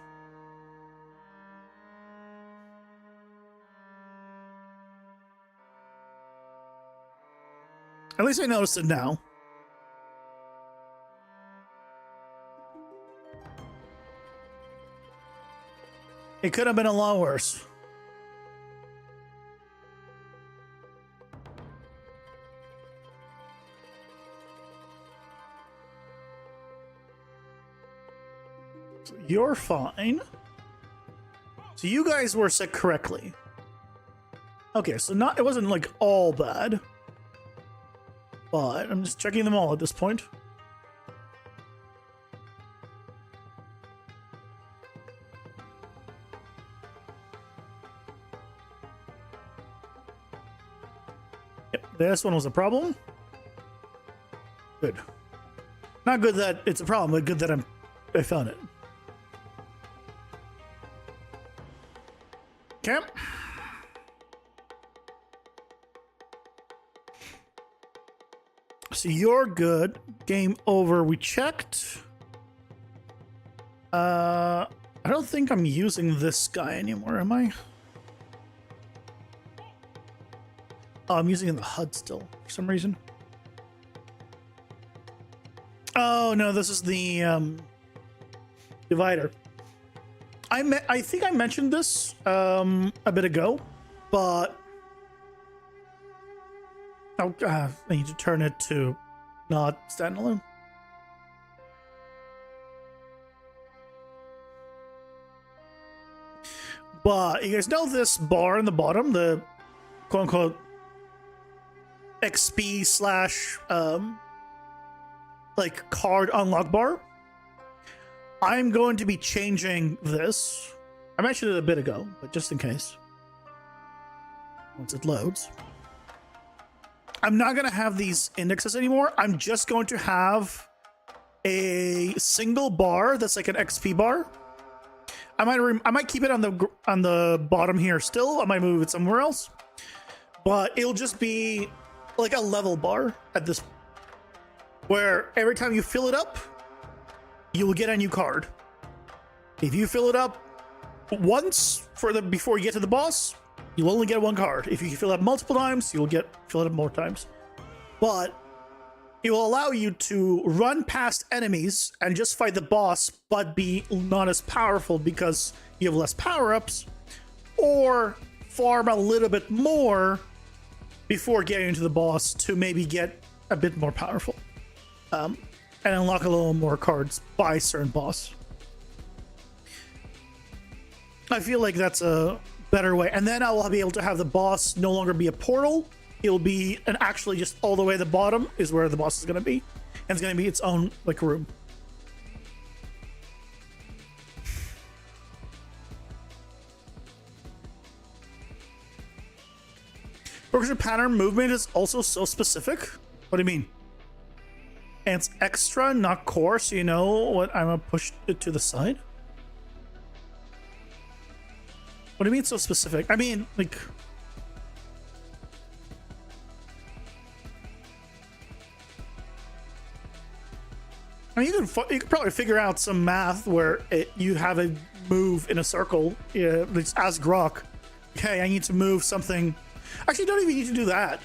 At least I noticed it now. It could have been a lot worse. So you're fine. So you guys were set correctly. Okay, so it wasn't like all bad. But I'm just checking them all at this point. Yep, this one was a problem. Good. Not good that it's a problem, but good that I found it. Okay. So you're good. Game over. We checked. I don't think I'm using this guy anymore, am I? Oh, I'm using the HUD still for some reason. Oh no, this is the divider. I think I mentioned this a bit ago, but I need to turn it to not standalone. But you guys know this bar in the bottom, the quote unquote XP slash like card unlock bar. I'm going to be changing this. I mentioned it a bit ago, but just in case. Once it loads. I'm not going to have these indexes anymore. I'm just going to have a single bar that's like an XP bar. I might keep it on the bottom here still. I might move it somewhere else. But it'll just be like a level bar at this, where every time you fill it up, you will get a new card. If you fill it up once before you get to the boss, you'll only get one card. If you fill it up multiple times, you'll fill it up more times. But it will allow you to run past enemies and just fight the boss, but be not as powerful because you have less power-ups, or farm a little bit more before getting to the boss to maybe get a bit more powerful. And unlock a little more cards by certain boss. I feel like that's a better way. And then I will be able to have the boss no longer be a portal. It'll be actually just all the way to the bottom is where the boss is going to be. And it's going to be its own like room. Progression pattern movement is also so specific. What do you mean? And it's extra, not core, so you know what I'm gonna push it to the side. What do you mean so specific? I mean, like, you can probably figure out some math where you have a move in a circle. Yeah, just ask Grok. Okay, I need to move something. Actually, don't even need to do that.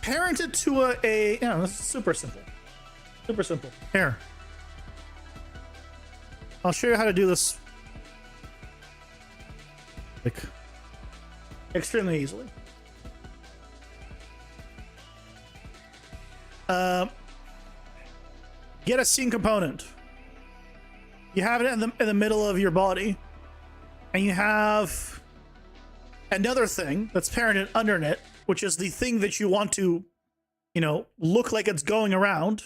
parent it to a you know, this is super simple. Super simple. Here. I'll show you how to do this like extremely easily. Get a scene component. You have it in the middle of your body, and you have another thing that's parented under it, which is the thing that you want to, you know, look like it's going around.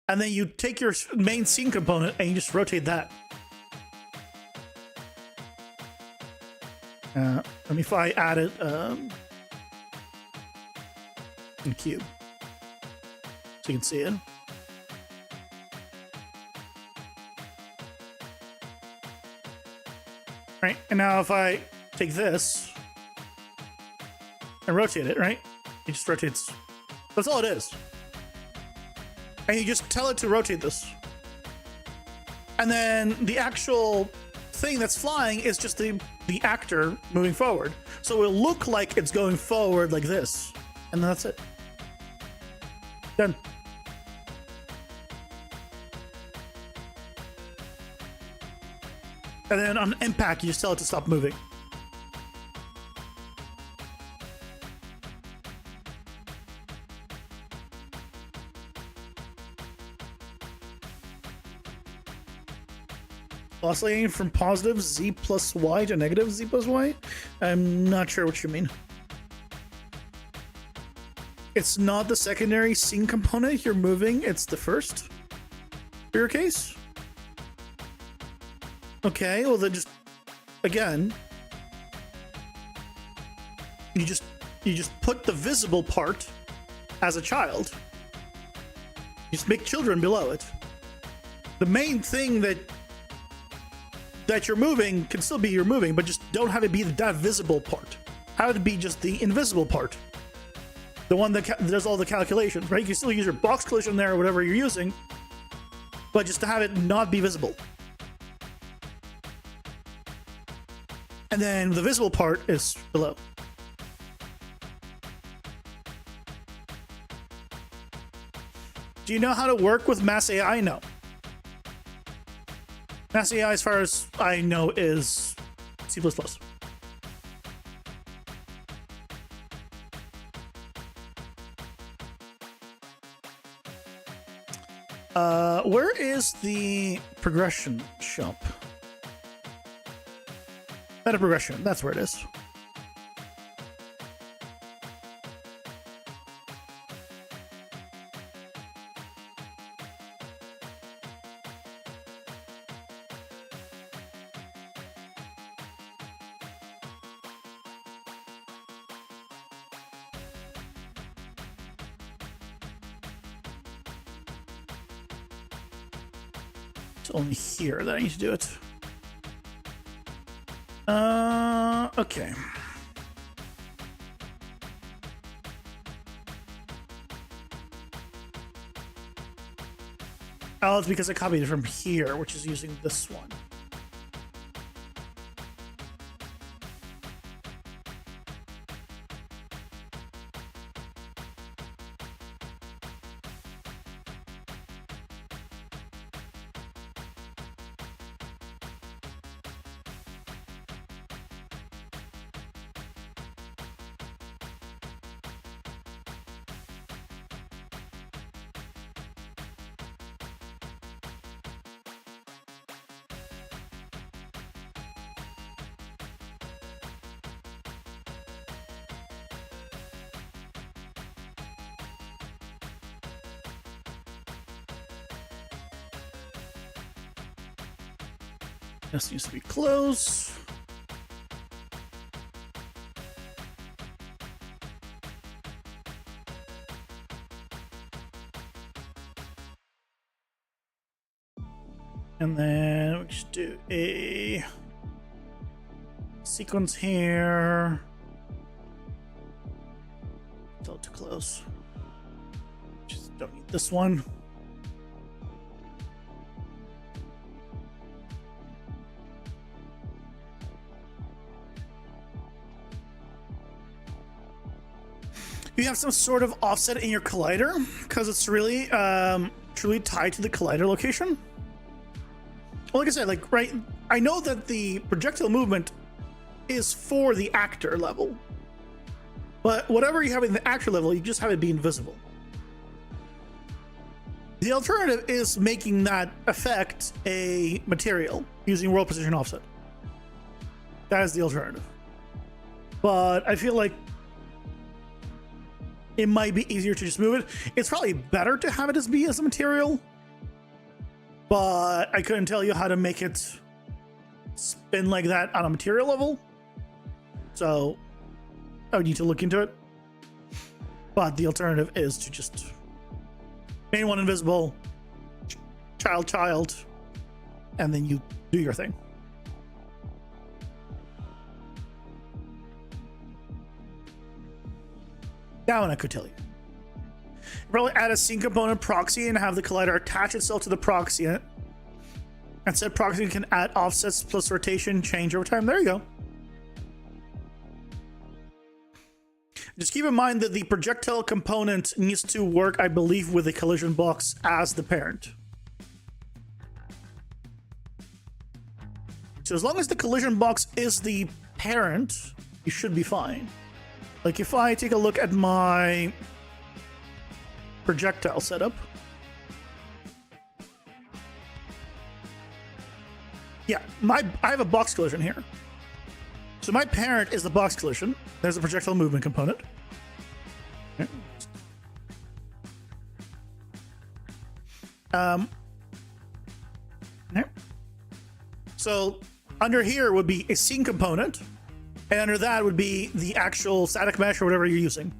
And then you take your main scene component and you just rotate that. Let me if I add it in cube so you can see it. Right, and now if I take this and rotate it, right? It just rotates. That's all it is. And you just tell it to rotate this. And then the actual thing that's flying is just the actor moving forward. So it will look like it's going forward like this. And that's it. Done. And then on impact, you just tell it to stop moving. Oscillating from positive z plus y to negative z plus y? I'm not sure what you mean. It's not the secondary scene component you're moving, it's the first. For your case? Okay, well then just again, you just put the visible part as a child. You just make children below it. The main thing that you're moving can still be you're moving, but just don't have it be that visible part. Have it be just the invisible part. The one that does all the calculations, right? You can still use your box collision there or whatever you're using, but just to have it not be visible. And then the visible part is below. Do you know how to work with Mass AI? No. Mass AI, as far as I know, is C++. Where is the progression shop? Meta progression, that's where it is. It's only here that I need to do it. Okay. Oh, it's because I copied it from here, which is using this one. This needs to be close. And then we just do a sequence here. Tell it to close. Just don't need this one. you have some sort of offset in your collider? Because it's really truly tied to the collider location. Well, like I said, like, right, I know that the projectile movement is for the actor level, but whatever you have in the actor level, you just have it be invisible. The alternative is making that effect a material using world position offset. That is the alternative. But I feel like it might be easier to just move it. It's probably better to have it as a material, but I couldn't tell you how to make it spin like that on a material level. So I would need to look into it. But the alternative is to just main one invisible, child, and then you do your thing. That one I could tell you. Probably add a scene component proxy and have the collider attach itself to the proxy. And said proxy can add offsets plus rotation change over time. There you go. Just keep in mind that the projectile component needs to work, I believe, with the collision box as the parent. So as long as the collision box is the parent, you should be fine. Like if I take a look at my projectile setup. Yeah, I have a box collision here. So my parent is the box collision. There's a projectile movement component. Okay. Okay. So under here would be a scene component, and under that would be the actual static mesh or whatever you're using.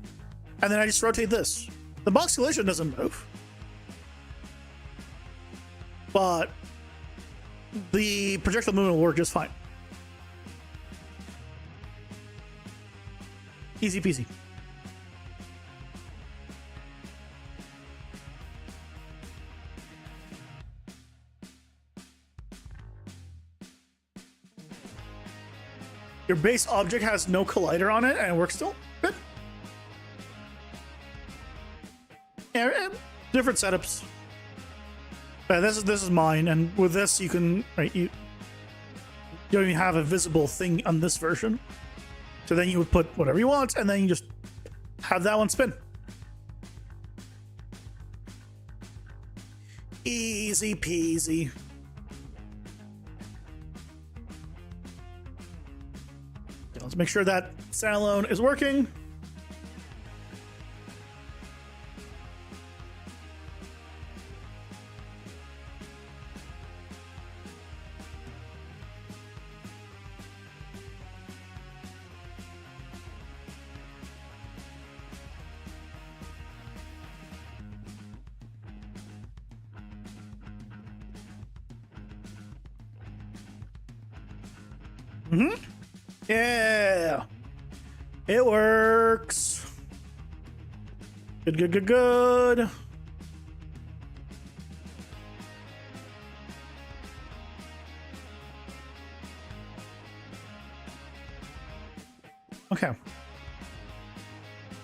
And then I just rotate this. The box collision doesn't move, but the projectile movement will work just fine. Easy peasy. Your base object has no collider on it and it works still. Good. Yeah, different setups. This is mine, and with this you can you don't even have a visible thing on this version. So then you would put whatever you want, and then you just have that one spin. Easy peasy. Okay, let's make sure that standalone is working. Yeah, it works. Good. Okay.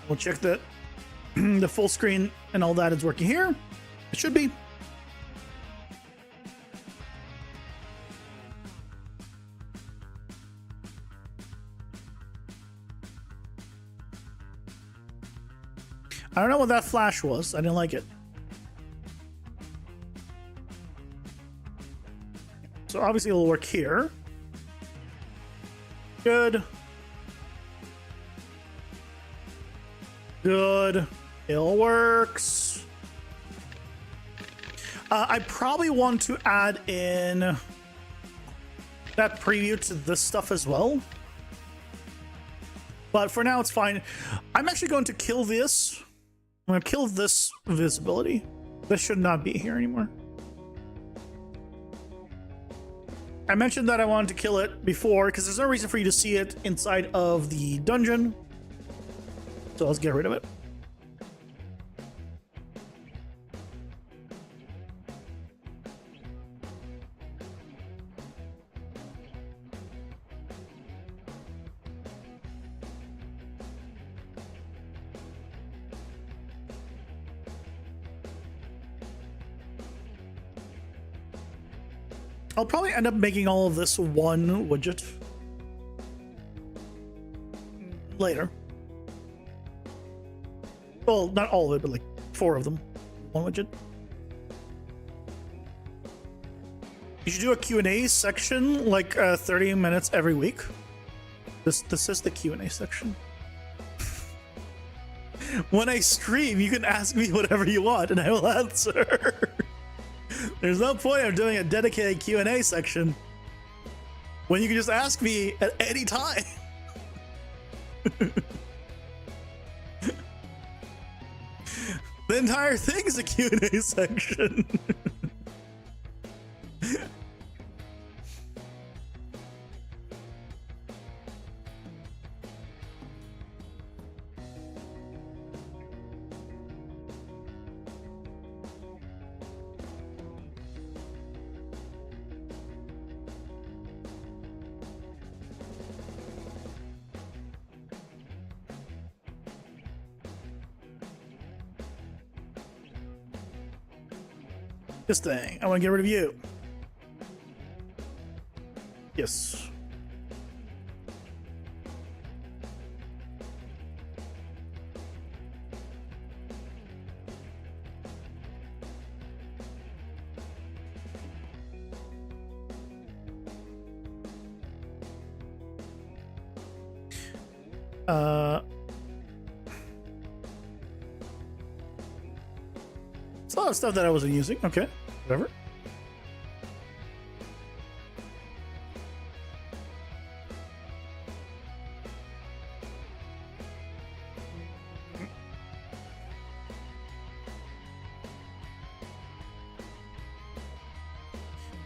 We'll check that the full screen and all that is working here. It should be. I don't know what that flash was. I didn't like it. So obviously it'll work here. Good. It all works. I probably want to add in that preview to this stuff as well. But for now, it's fine. I'm actually going to kill this. I'm going to kill this visibility. This should not be here anymore. I mentioned that I wanted to kill it before because there's no reason for you to see it inside of the dungeon. So let's get rid of it. I'll probably end up making all of this one widget later. Well, not all of it, but like 4 of them. One widget. You should do a Q&A section, like 30 minutes every week. This is the Q&A section. When I stream, you can ask me whatever you want, and I will answer. There's no point of doing a dedicated Q&A section when you can just ask me at any time. The entire thing is a Q&A section. This thing. I want to get rid of you. Yes. It's a lot of stuff that I wasn't using. Okay, whatever.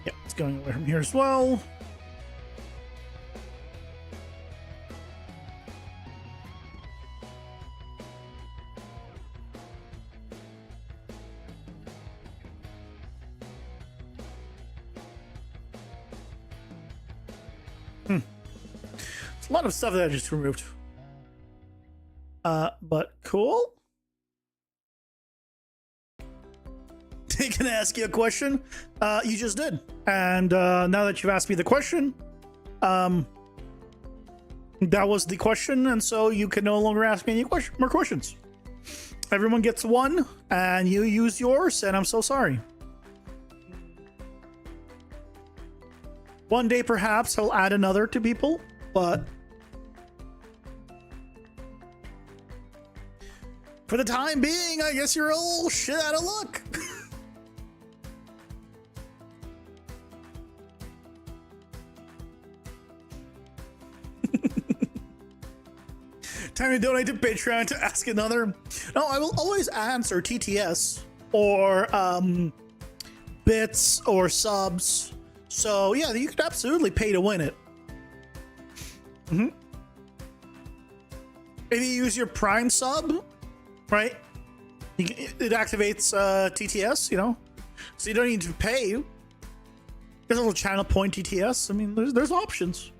Yeah, it's going away from here as well. A lot of stuff that I just removed. But cool. Can I ask you a question? You just did. And now that you've asked me the question, that was the question, and so you can no longer ask me any more questions. Everyone gets one, and you use yours, and I'm so sorry. One day, perhaps, I'll add another to people, but for the time being, I guess you're all shit out of luck. Time to donate to Patreon to ask another. No, I will always answer TTS or bits or subs. So yeah, you could absolutely pay to win it. If you use your Prime sub, right? It activates TTS, you know, so you don't need to pay. There's a little channel point TTS. I mean, there's options.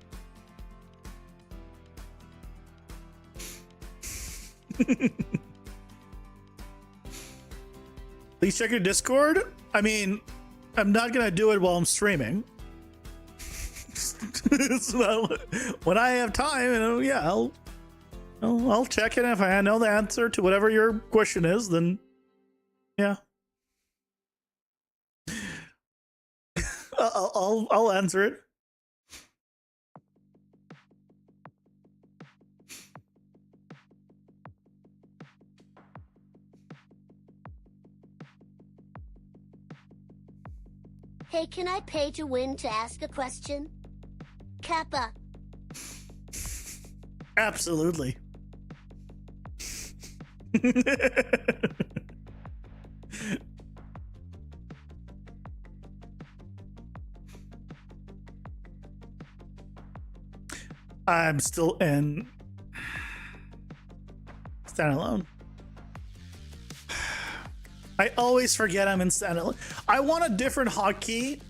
Please check your Discord. I mean, I'm not gonna do it while I'm streaming. So when I have time, you know, yeah, I'll check it. If I know the answer to whatever your question is, then yeah, I'll answer it. Hey, can I pay to win to ask a question? Kappa. Absolutely. I'm still in standalone. I always forget I'm in standalone. I want a different hotkey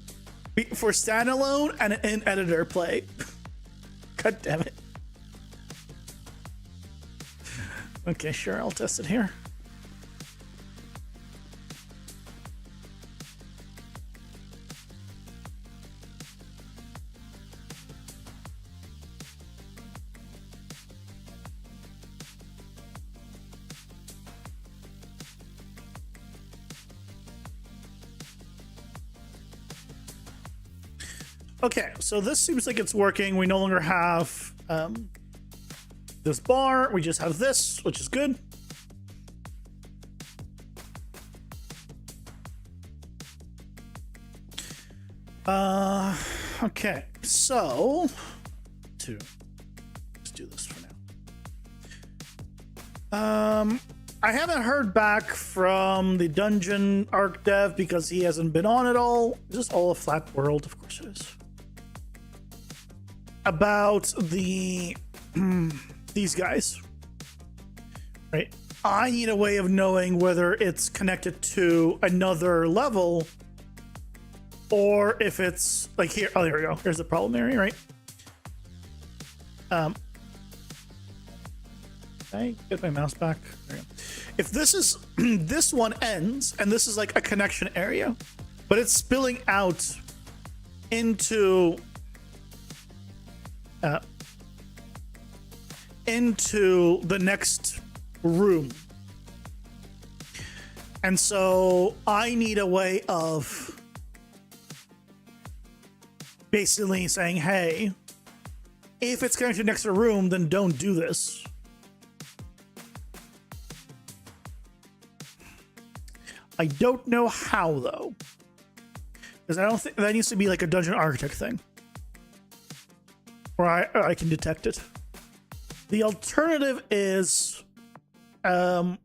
for standalone and in editor play. God damn it. Okay, sure, I'll test it here. Okay, so this seems like it's working. We no longer have this bar. We just have this, which is good. Okay, so let's do this for now. I haven't heard back from the dungeon arc dev because he hasn't been on at all. Is this all a flat world? Of course it is. About the these guys, right? I need a way of knowing whether it's connected to another level or if it's like here. Oh, there we go. Here's the problem area, right? Okay, get my mouse back. There we go. If this is this one ends and this is like a connection area, but it's spilling out into the next room. And so I need a way of basically saying, hey, if it's connected next to a room, then don't do this. I don't know how though, because I don't think that needs to be like a dungeon architect thing, or I can detect it. The alternative is, oh,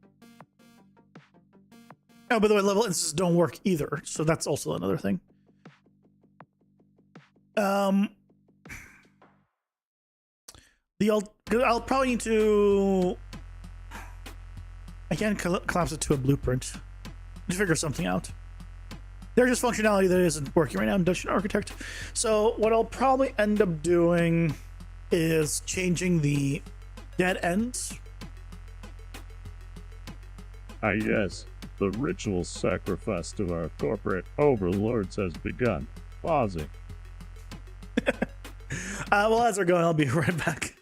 by the way, level instances don't work either, so that's also another thing. I'll probably need to. I can't collapse it to a blueprint to figure something out. There's just functionality that isn't working right now in Dungeon Architect. So what I'll probably end up doing is changing the dead ends. Ah yes, the ritual sacrifice to our corporate overlords has begun. Pausing. Well, as we're going, I'll be right back.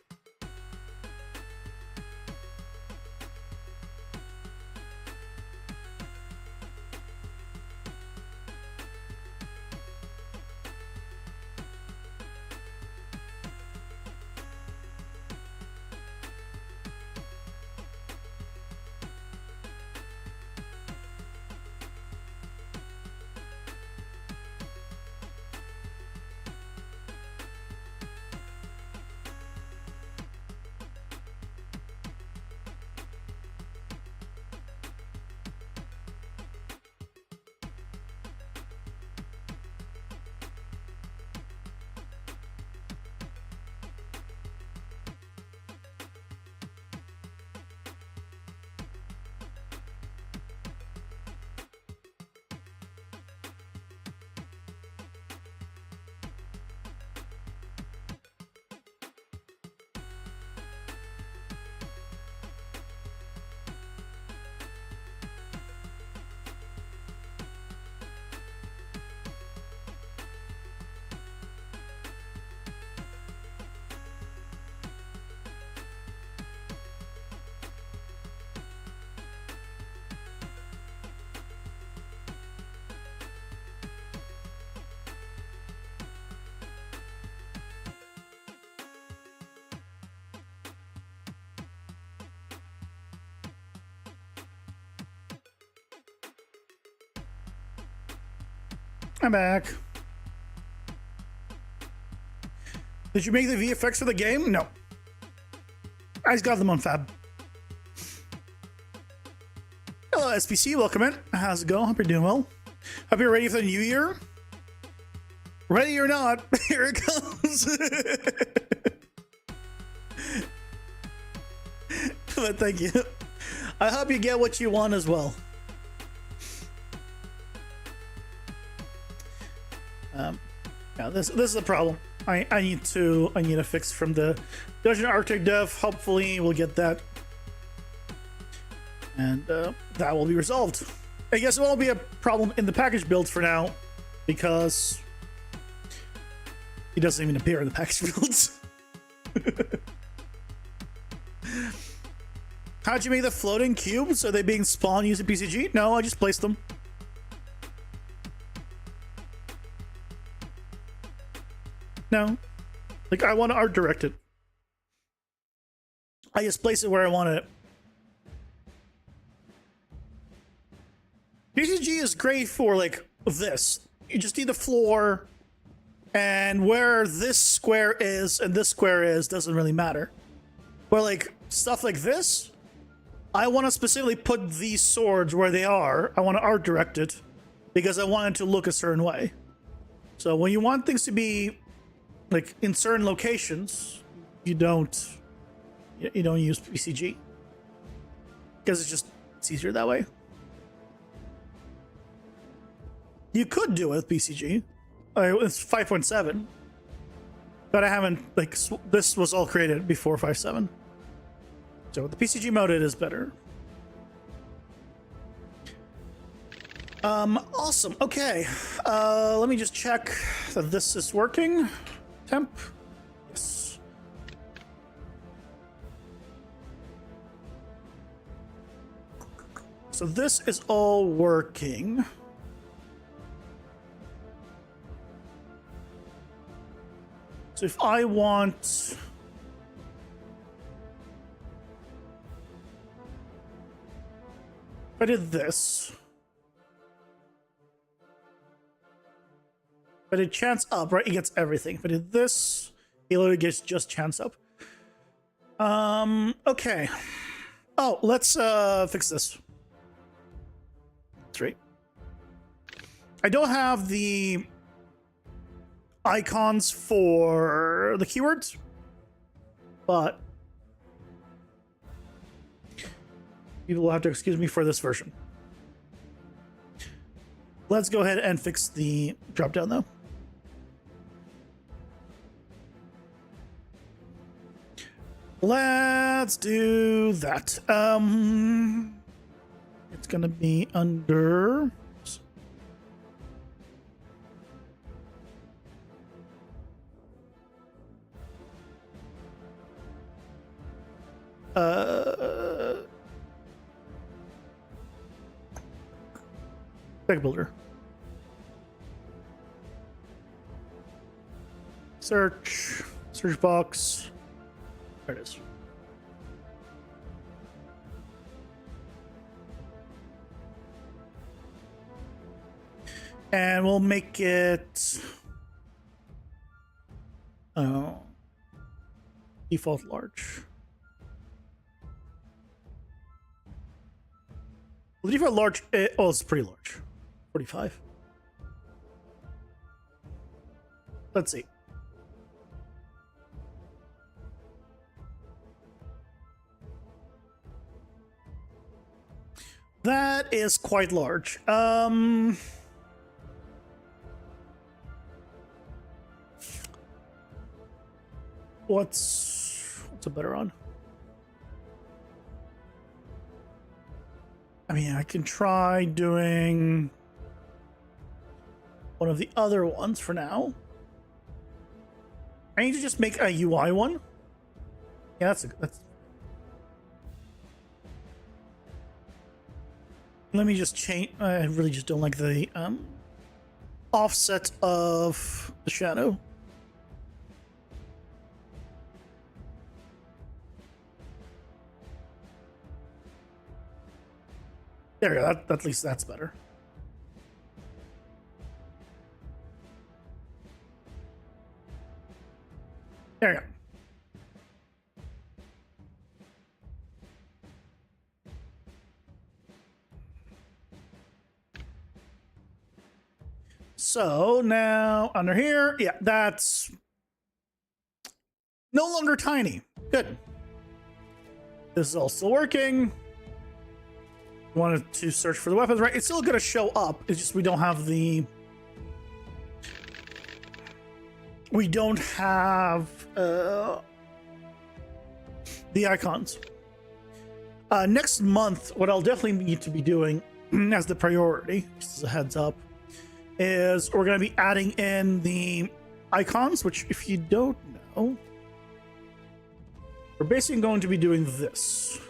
I'm back. Did you make the VFX for the game? No. I just got them on Fab. Hello, SPC. Welcome in. How's it going? Hope you're doing well. Hope you're ready for the new year. Ready or not, here it comes. But thank you. I hope you get what you want as well. Yeah, this is a problem. I need to fix from the Dungeon Architect dev. Hopefully we'll get that, and that will be resolved. I guess it won't be a problem in the package builds for now, because he doesn't even appear in the package builds. How'd you make the floating cubes? Are they being spawned using PCG? No, I just placed them. No. Like, I want to art direct it. I just place it where I want it. PCG is great for, like, this. You just need the floor, and where this square is and this square is doesn't really matter. But, like, stuff like this, I want to specifically put these swords where they are. I want to art direct it because I want it to look a certain way. So when you want things to be, like, in certain locations, you don't use PCG because it's easier that way. You could do it with PCG. It's 5.7, but I haven't, like, this was all created before 5.7. So with the PCG mode, it is better. Awesome. Okay. Let me just check that this is working. Temp. Yes. So this is all working. So if I want... If I did this... If I did chance up, right, it gets everything. If I did this, it literally gets just chance up. Okay. Oh, let's fix this. 3. I don't have the icons for the keywords, but people will have to excuse me for this version. Let's go ahead and fix the drop down though. Let's do that. It's gonna be under deck builder. Search box. There it is. And we'll make it default large. Well, default large, oh, it's pretty large. 45. Let's see. That is quite large. What's a better one? I mean, I can try doing one of the other ones for now. I need to just make a UI one. Yeah, that's. Let me just change. I really just don't like the offset of the shadow. There we go. At least that's better. There we go. So now under here, yeah, that's no longer tiny. Good. This is all still working. Wanted to search for the weapons, right? It's still going to show up. It's just we don't have the icons. Next month, what I'll definitely need to be doing as the priority, just as a heads up, is we're going to be adding in the icons, which if you don't know, we're basically going to be doing this.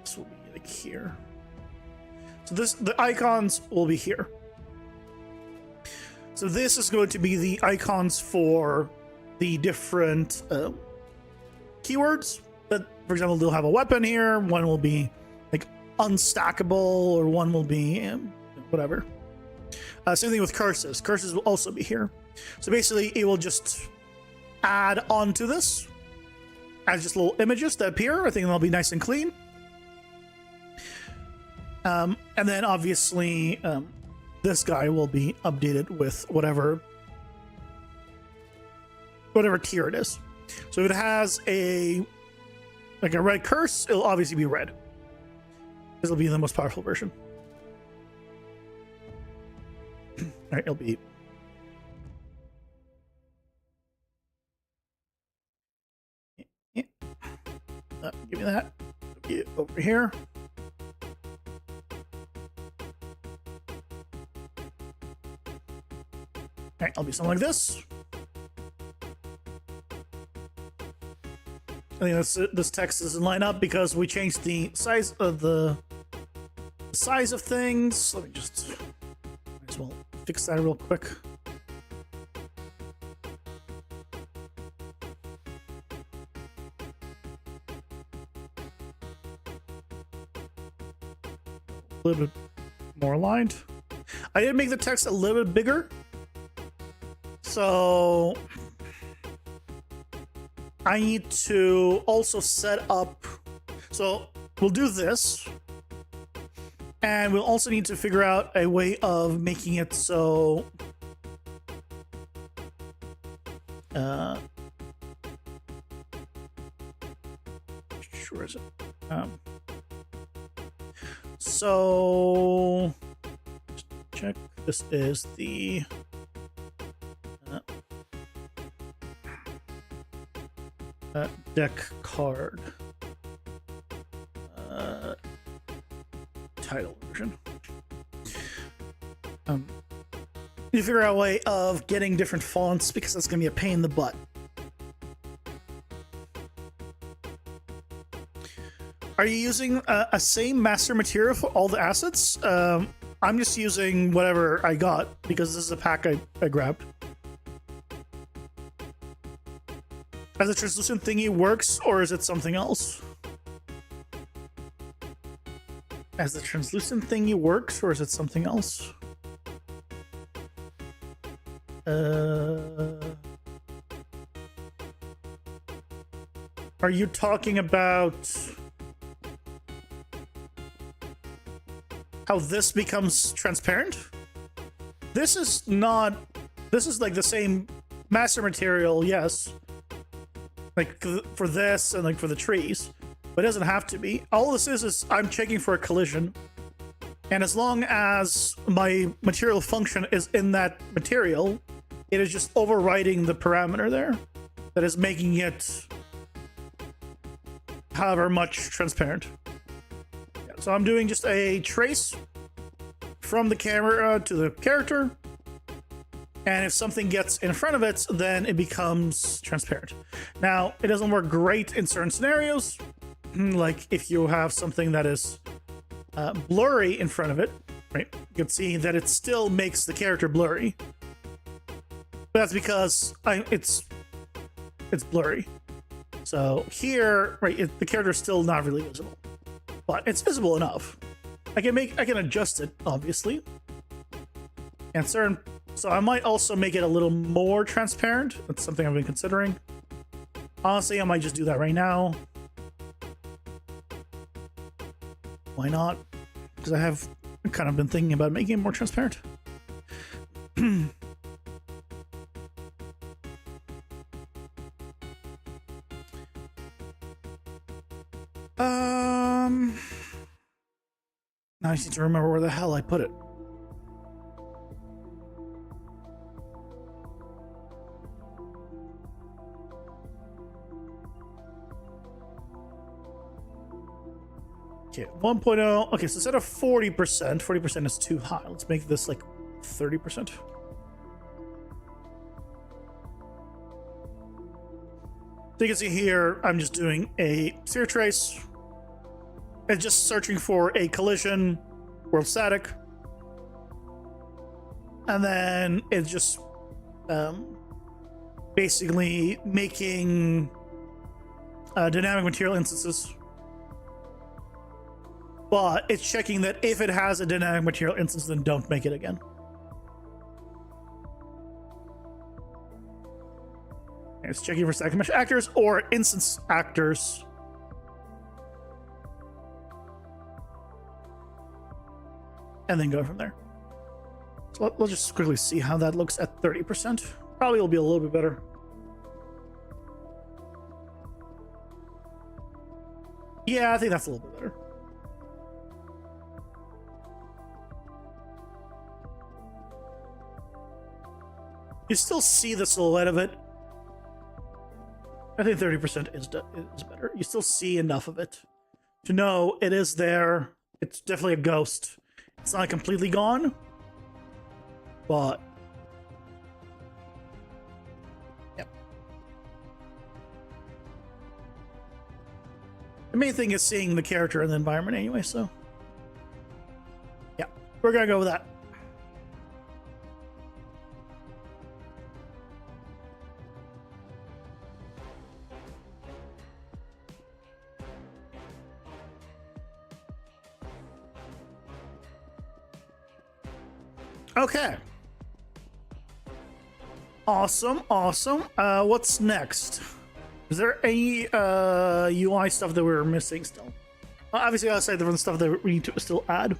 This will be like here. So the icons will be here. So this is going to be the icons for the different keywords. That, for example, they'll have a weapon here. One will be like unstackable, or one will be whatever. Same thing with curses. Curses will also be here. So basically, it will just add on to this as just little images that appear. I think they'll be nice and clean. And then obviously, this guy will be updated with whatever tier it is. So if it has a red curse, it'll obviously be red. This will be the most powerful version. All right, it'll be. Yeah. Give me that. Get over here. All right, I'll be something like this. I think this text doesn't line up because we changed the size of things. Let me just might as well fix that real quick. A little bit more aligned. I did make the text a little bit bigger. So I need to also set up, so we'll do this, and we'll also need to figure out a way of making it so sure is it so just check, this is the deck card title version. You figure out a way of getting different fonts because that's gonna be a pain in the butt. Are you using a same master material for all the assets? I'm just using whatever I got because this is a pack I grabbed. As a translucent thingy works, or is it something else? As the translucent thingy works, or is it something else? Are you talking about how this becomes transparent? This is not. This is like the same master material, yes. Like for this and like for the trees, but it doesn't have to be. All this is I'm checking for a collision, and as long as my material function is in that material, it is just overriding the parameter there that is making it however much transparent. Yeah, so I'm doing just a trace from the camera to the character, and if something gets in front of it, then it becomes transparent. Now, it doesn't work great in certain scenarios, like if you have something that is blurry in front of it, right? You can see that it still makes the character blurry. But that's because it's blurry. So here, right, the character is still not really visible, but it's visible enough. I can adjust it, obviously, and certain. So I might also make it a little more transparent. That's something I've been considering. Honestly, I might just do that right now. Why not? Because I have kind of been thinking about making it more transparent. Now I just need to remember where the hell I put it. Okay, 1.0. Okay, so instead of 40%, 40% is too high. Let's make this like 30%. So you can see here, I'm just doing a sphere trace. It's just searching for a collision world static. And then it's just basically making dynamic material instances. But it's checking that if it has a dynamic material instance, then don't make it again. It's checking for static mesh actors or instance actors. And then go from there. So let's just quickly see how that looks at 30%. Probably will be a little bit better. Yeah, I think that's a little bit better. You still see the silhouette of it. I think 30% is better. You still see enough of it to know it is there. It's definitely a ghost. It's not completely gone, but yeah. The main thing is seeing the character in the environment anyway, so yeah, we're gonna go with that. Okay. Awesome. What's next? Is there any UI stuff that we're missing still? Obviously, I'll say different stuff that we need to still add.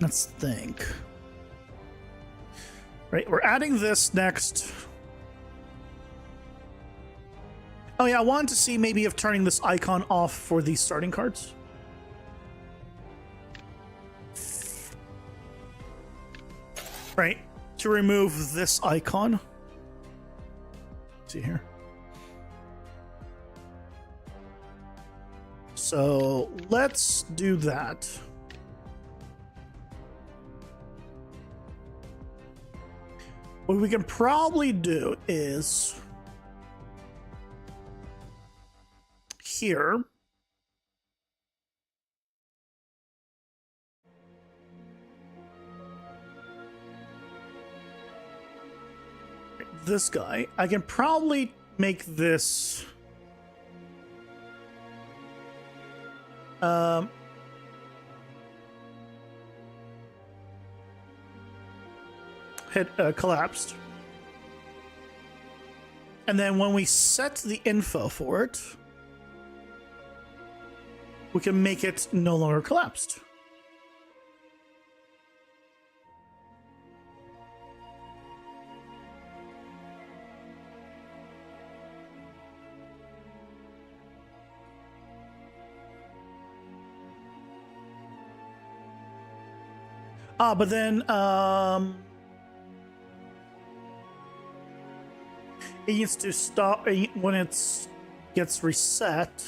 Let's think. Right, we're adding this next. Oh yeah, I wanted to see maybe if turning this icon off for these starting cards. Right, to remove this icon. Let's see here. So let's do that. What we can probably do is here. This guy, I can probably make this collapsed. And then when we set the info for it, we can make it no longer collapsed. But then it needs to stop when it gets reset.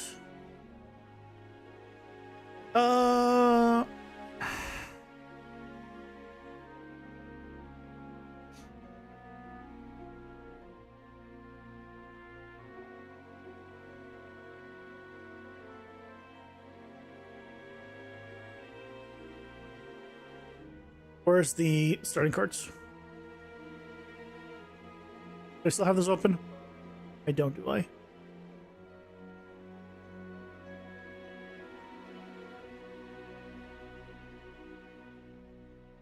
Where's the starting cards? Do I still have this open? I don't, do I?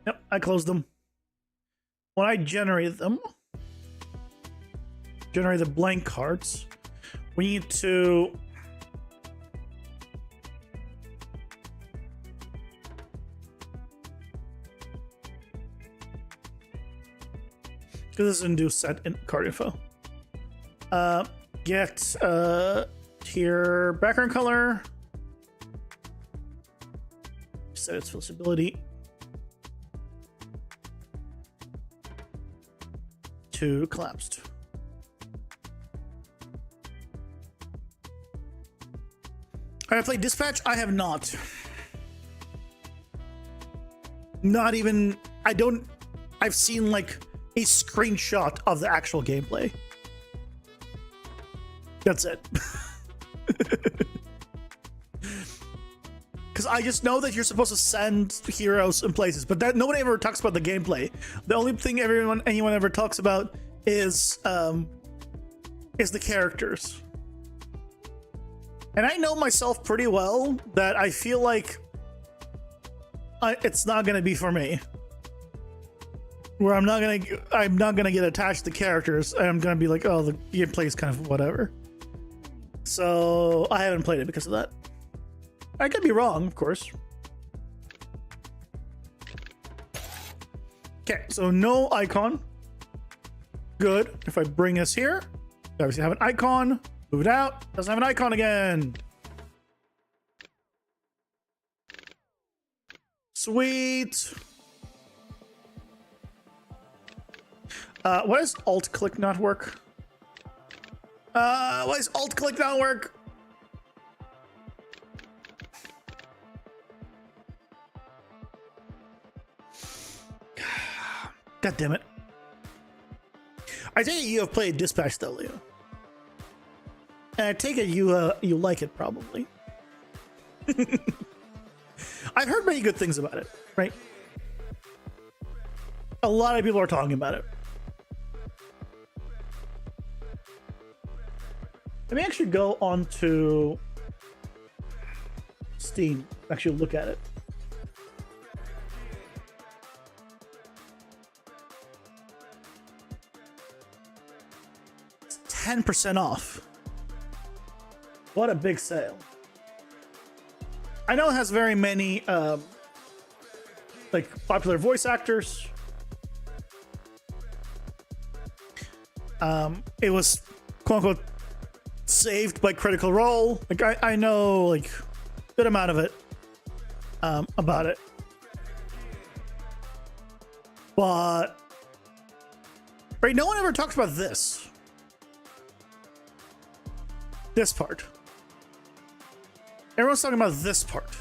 Yep, I closed them. When I generate them, generate the blank cards, we need to because this is a new set in card info. Get tier background color. Set its visibility to collapsed. I played Dispatch. I have not. Not even. I don't. I've seen like a screenshot of the actual gameplay. That's it. Because I just know that you're supposed to send heroes in places, but that nobody ever talks about the gameplay. The only thing anyone ever talks about is the characters. And I know myself pretty well that I feel like it's not gonna be for me. Where I'm not gonna get attached to characters. I'm gonna be like, oh, the gameplay is kind of whatever. So I haven't played it because of that. I could be wrong, of course. Okay, so no icon. Good. If I bring us here, obviously have an icon. Move it out. Doesn't have an icon again. Sweet. Why does alt click not work? Why does alt click not work? God damn it. I take it you have played Dispatch though, Leo. And I take it you like it probably. I've heard many good things about it, right? A lot of people are talking about it. Let me actually go on to Steam, actually look at it. It's 10% off. What a big sale. I know it has very many like popular voice actors. It was quote unquote saved by Critical Role. Like I know like good amount of it about it. But right, no one ever talks about this. This part. Everyone's talking about this part.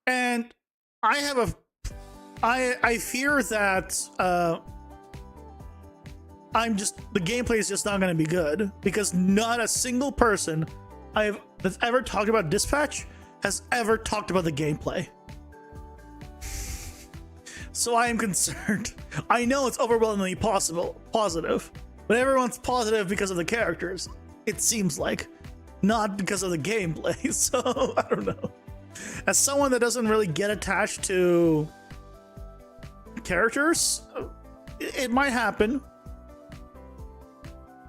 And I have a I fear that the gameplay is just not going to be good because not a single person that's ever talked about Dispatch has ever talked about the gameplay. So I am concerned. I know it's overwhelmingly positive, but everyone's positive because of the characters. It seems like, not because of the gameplay. So I don't know. As someone that doesn't really get attached to characters, it might happen.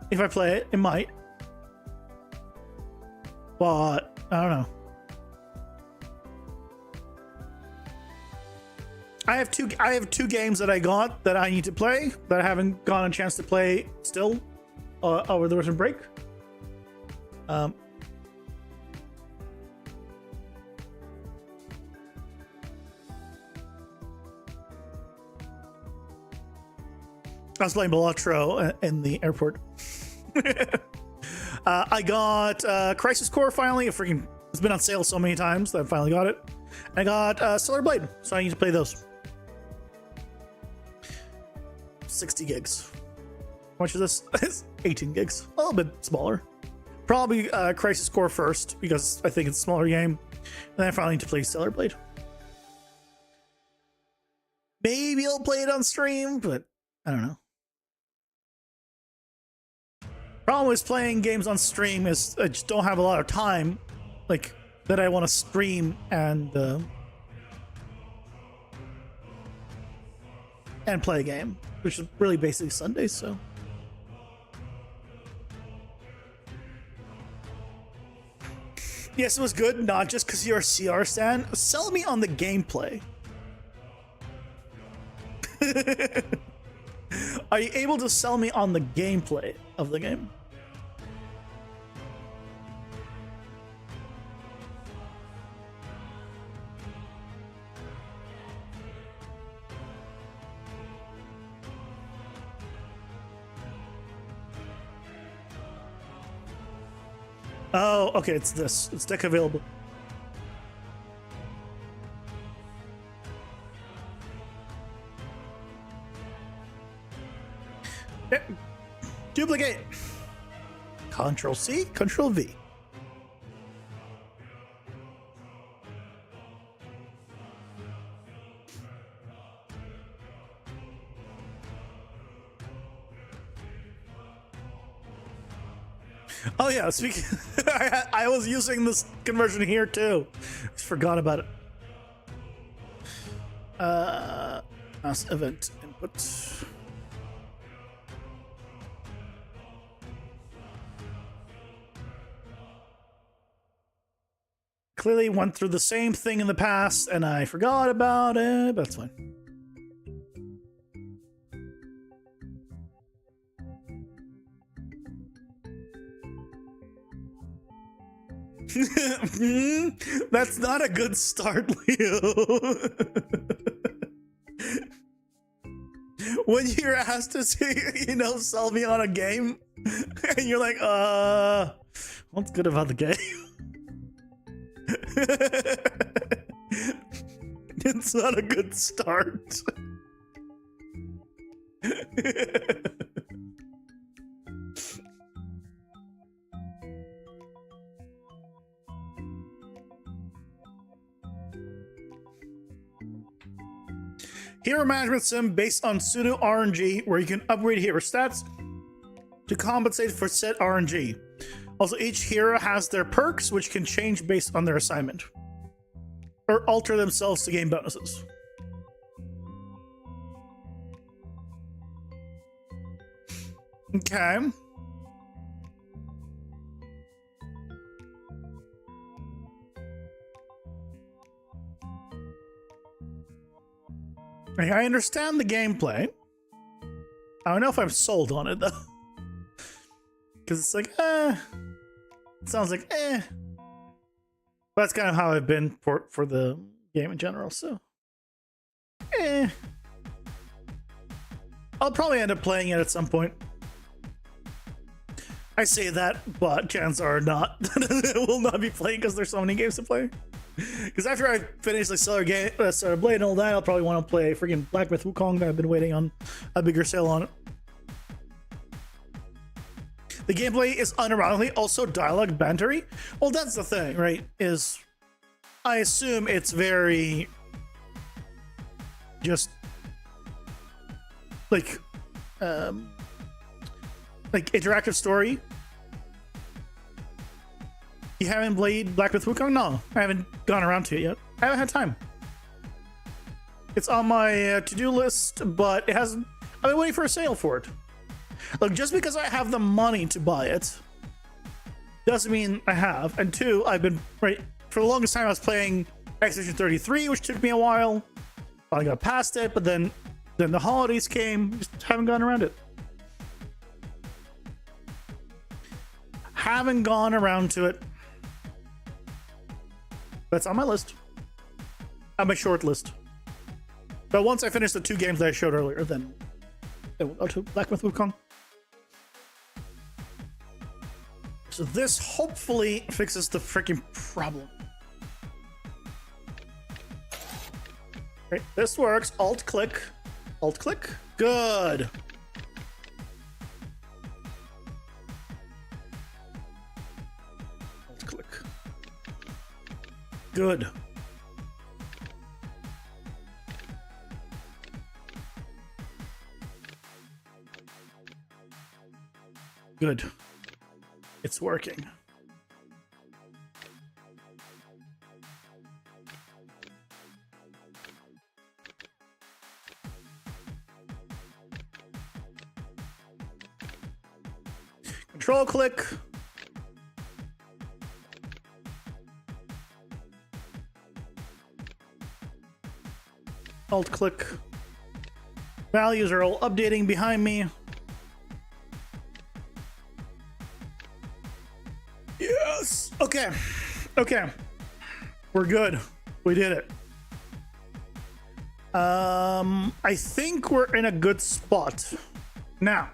If I play it, it might. But I don't know. I have two games that I got that I need to play that I haven't gotten a chance to play still over the winter break. I was playing Belotro in the airport. I got Crisis Core finally. It's been on sale so many times that I finally got it. I got Stellar Blade, so I need to play those. 60 gigs. How much is this? It's 18 gigs. A little bit smaller. Probably Crisis Core first because I think it's a smaller game. And then I finally need to play Stellar Blade. Maybe I'll play it on stream, but I don't know. Problem with playing games on stream is I just don't have a lot of time, like that I want to stream and play a game, which is really basically Sundays. So yes, it was good, not just because you're a CR stan. Sell me on the gameplay. Are you able to sell me on the gameplay of the game? Oh, okay, it's this. It's deck available. Duplicate. Control C, Control V. Oh yeah, speaking, I was using this conversion here too. Just forgot about it. Mass event input. Clearly went through the same thing in the past and I forgot about it, but that's fine. That's not a good start, Leo. When you're asked to say, sell me on a game, and you're like, what's good about the game? It's not a good start. Hero management sim based on pseudo RNG, where you can upgrade hero stats to compensate for said RNG. Also, each hero has their perks, which can change based on their assignment, or alter themselves to gain bonuses. Okay. I understand the gameplay. I don't know if I'm sold on it though. Because it's like, it sounds like, But that's kind of how I've been for the game in general, so. I'll probably end up playing it at some point. I say that, but chances are not. I will not be playing because there's so many games to play. Because after I finish like Stellar Blade and all that, I'll probably want to play freaking Black Myth Wukong. I've been waiting on a bigger sale on it. The gameplay is unironically also dialogue bantery. Well, that's the thing, right? Is I assume it's very just like interactive story. You haven't played Black Myth Wukong? No, I haven't gone around to it yet. I haven't had time. It's on my to-do list, but it hasn't. I've been waiting for a sale for it. Look, just because I have the money to buy it doesn't mean I have. And two, I've been for the longest time I was playing Expedition 33, which took me a while. I got past it, but then the holidays came. Just haven't gone around it. Haven't gone around to it. That's on my list. On my short list. But once I finish the 2 games that I showed earlier, then it will go to Black Myth Wukong. So this hopefully fixes the freaking problem. Okay, this works. Alt click. Alt click. Good. Alt click. Good. Good. It's working. Control click. Alt click. Values are all updating behind me. Yes. Okay. Okay. We're good. We did it. I think we're in a good spot. Now,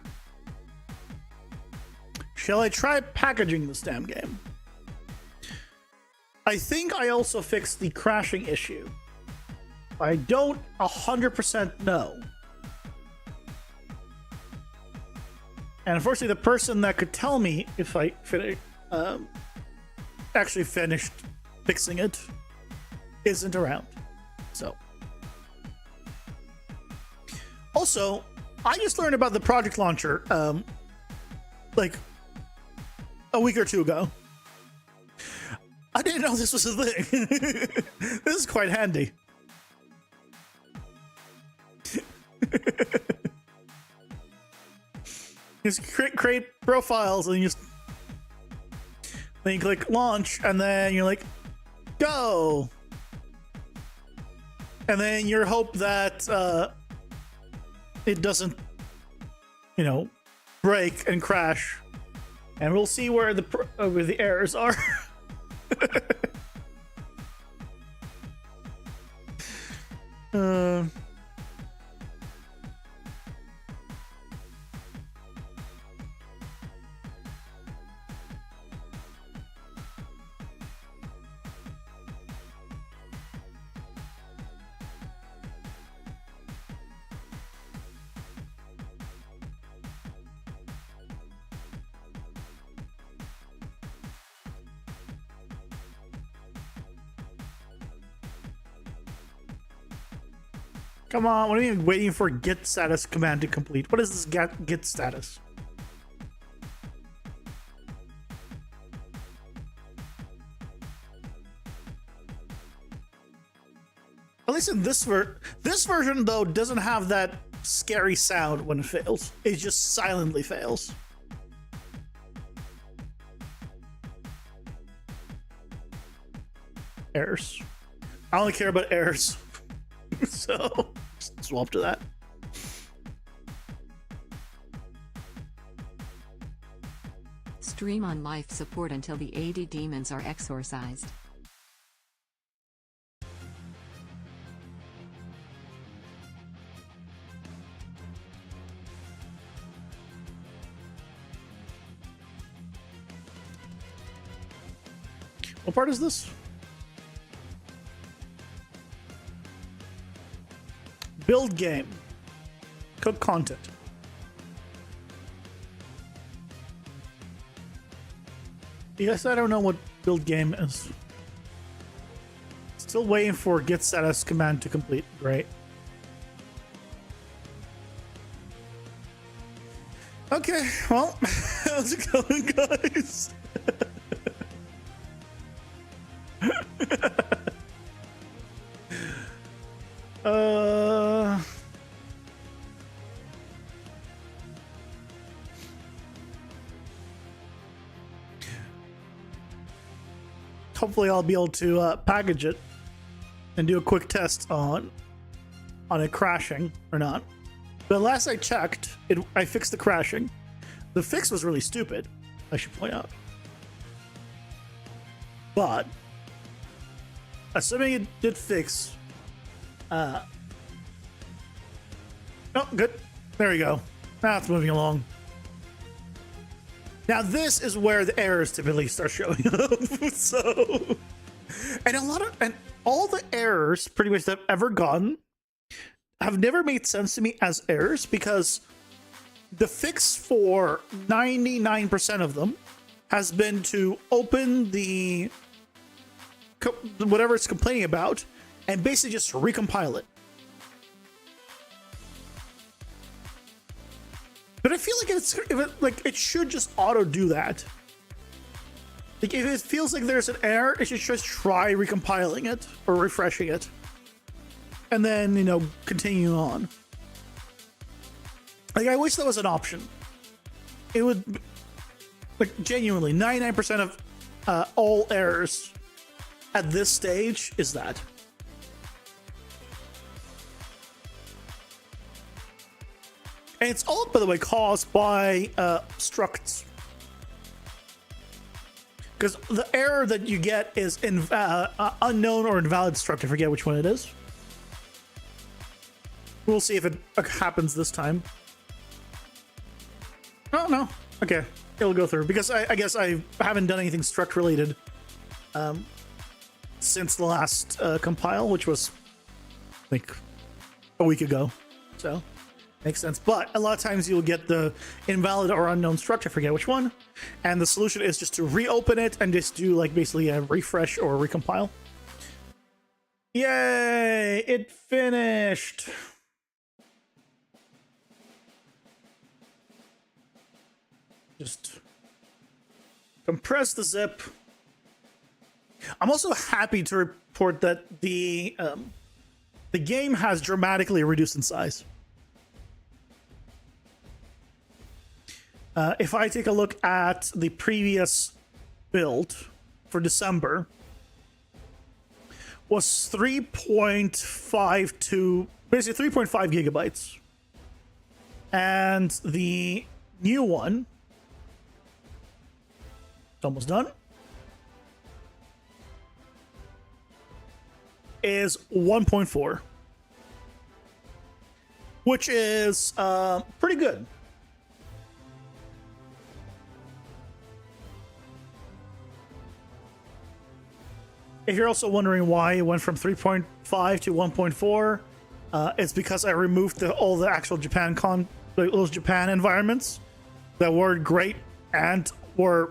shall I try packaging this damn game? I think I also fixed the crashing issue. I don't 100% know. And unfortunately, the person that could tell me if I actually finished fixing it isn't around. So, also, I just learned about the project launcher like a week or two ago. I didn't know this was a thing. This is quite handy. Just create profiles, and then you click launch, and then you're like, go. And then you hope that it doesn't, break and crash. And we'll see where the errors are. Come on, what are you waiting for git status command to complete? What is this git status? At least in this version, though, doesn't have that scary sound when it fails. It just silently fails. Errors. I only care about errors. So, swap to that. Stream on life support until the AD demons are exorcised. What part is this? Build game. Cook content. Yes, I don't know what build game is. Still waiting for git status command to complete. Great. Okay, well, how's it going, guys? Hopefully I'll be able to package it and do a quick test on it crashing or not. But last I checked, I fixed the crashing. The fix was really stupid, I should point out. But assuming it did fix, oh, good. There we go. Now it's moving along. Now this is where the errors typically start showing up. So, and all the errors pretty much that I've ever gotten have never made sense to me as errors, because the fix for 99% of them has been to open the whatever it's complaining about and basically just recompile it. But I feel like it should just auto do that. Like if it feels like there's an error, it should just try recompiling it or refreshing it, and then continue on. Like I wish that was an option. It would, like, genuinely 99% of all errors at this stage is that. And it's all, by the way, caused by structs. Because the error that you get is unknown or invalid struct. I forget which one it is. We'll see if it happens this time. Oh, no. Okay. It'll go through. Because I guess I haven't done anything struct related since the last compile, which was like a week ago. So Makes sense. But a lot of times you'll get the invalid or unknown struct, I forget which one. And the solution is just to reopen it and just do like basically a refresh or recompile. Yay! It finished! Just compress the zip. I'm also happy to report that the game has dramatically reduced in size. If I take a look at the previous build for December, was 3.52, basically 3.5 gigabytes. And the new one, it's almost done, is 1.4, which is pretty good. If you're also wondering why it went from 3.5 to 1.4, it's because I removed all the actual those Japan environments that were great and were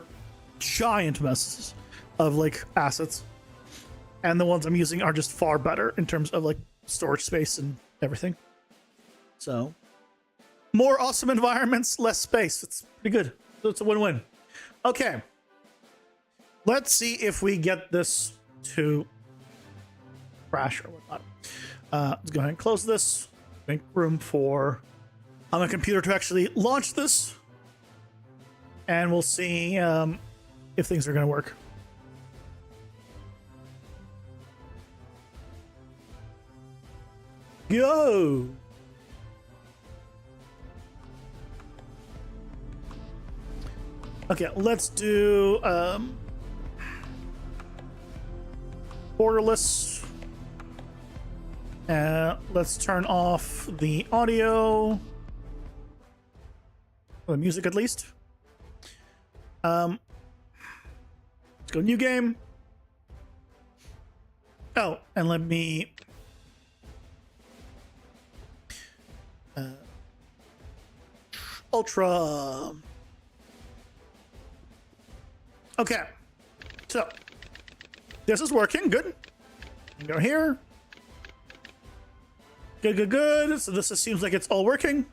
giant messes of like assets. And the ones I'm using are just far better in terms of like storage space and everything. So more awesome environments, less space. It's pretty good. So it's a win-win. Okay. Let's see if we get this to crash or whatnot. Let's go ahead and close this. Make room for on my computer to actually launch this. And we'll see if things are going to work. Go! Okay, let's do borderless. Let's turn off the audio. The music at least. Let's go new game. Oh, and let me Ultra. Okay, so this is working. Good. Go here. Good, good, good. So this seems like it's all working.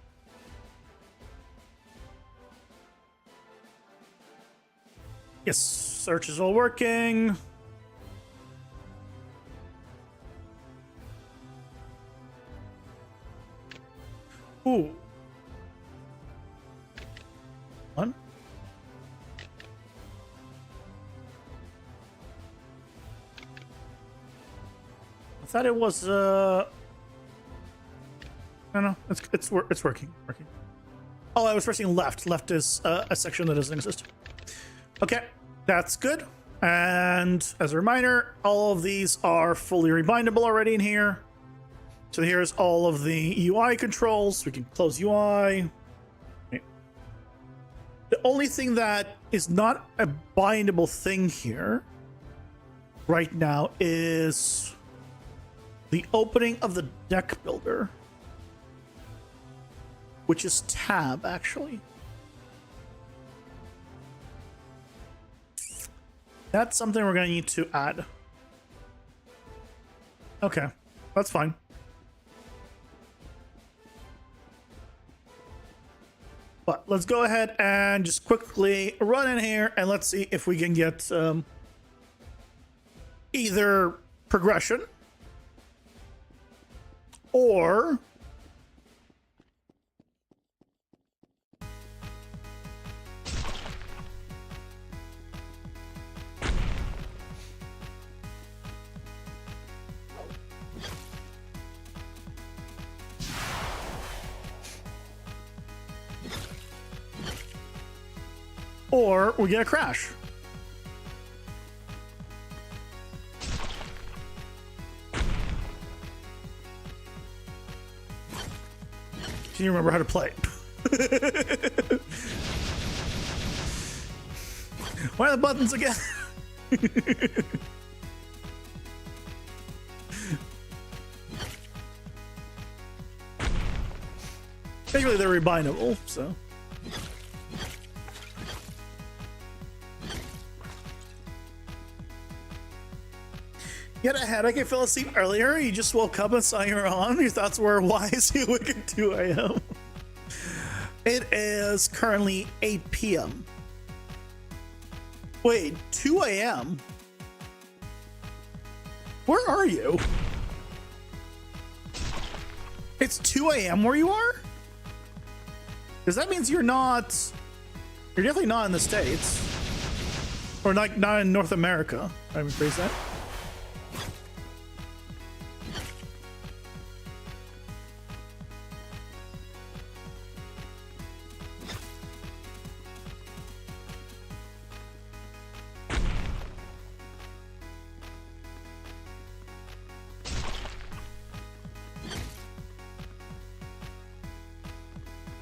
Yes, search is all working. Ooh. One. I thought it was no, it's working. Oh, I was pressing left. Left is a section that doesn't exist. Okay, that's good. And as a reminder, all of these are fully rebindable already in here. So here's all of the UI controls. We can close UI. Okay. The only thing that is not a bindable thing here right now is the opening of the deck builder, which is tab, actually. That's something we're going to need to add. Okay, that's fine. But let's go ahead and just quickly run in here and let's see if we can get either progression or we get a crash. Can you remember how to play? Why are the buttons again? Basically, they're rebindable, so. You had a headache, I fell asleep earlier, you just woke up and saw you were on, your thoughts were, why is he awake at 2 a.m.? It is currently 8 p.m. Wait, 2 a.m.? Where are you? It's 2 a.m. where you are? Because that means you're definitely not in the States. Or not in North America. I rephrase that.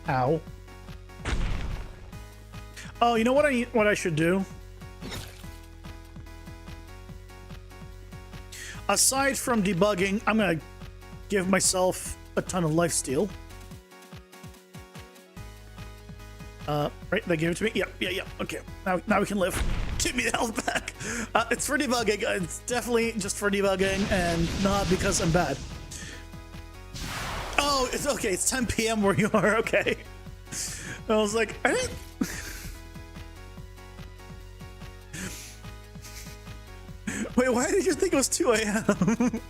Ow. Oh, you know what I should do? Aside from debugging, I'm gonna give myself a ton of lifesteal. Right, they gave it to me. Yeah. Okay, now we can live. Give me the health back. It's for debugging. It's definitely just for debugging, and not because I'm bad. Oh, it's okay. It's 10 p.m. where you are. Okay. I was like, I didn't. Wait, why did you think it was 2 a.m.?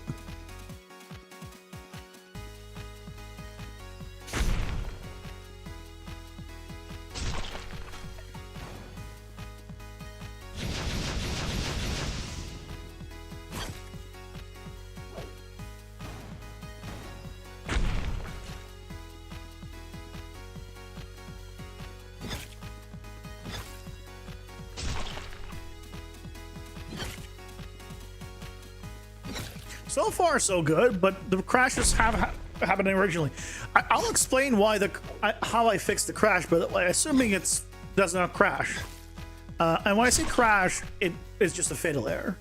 So far, so good, but the crashes have happened originally. I'll explain why how I fixed the crash, but assuming it does not crash. And when I say crash, it is just a fatal error.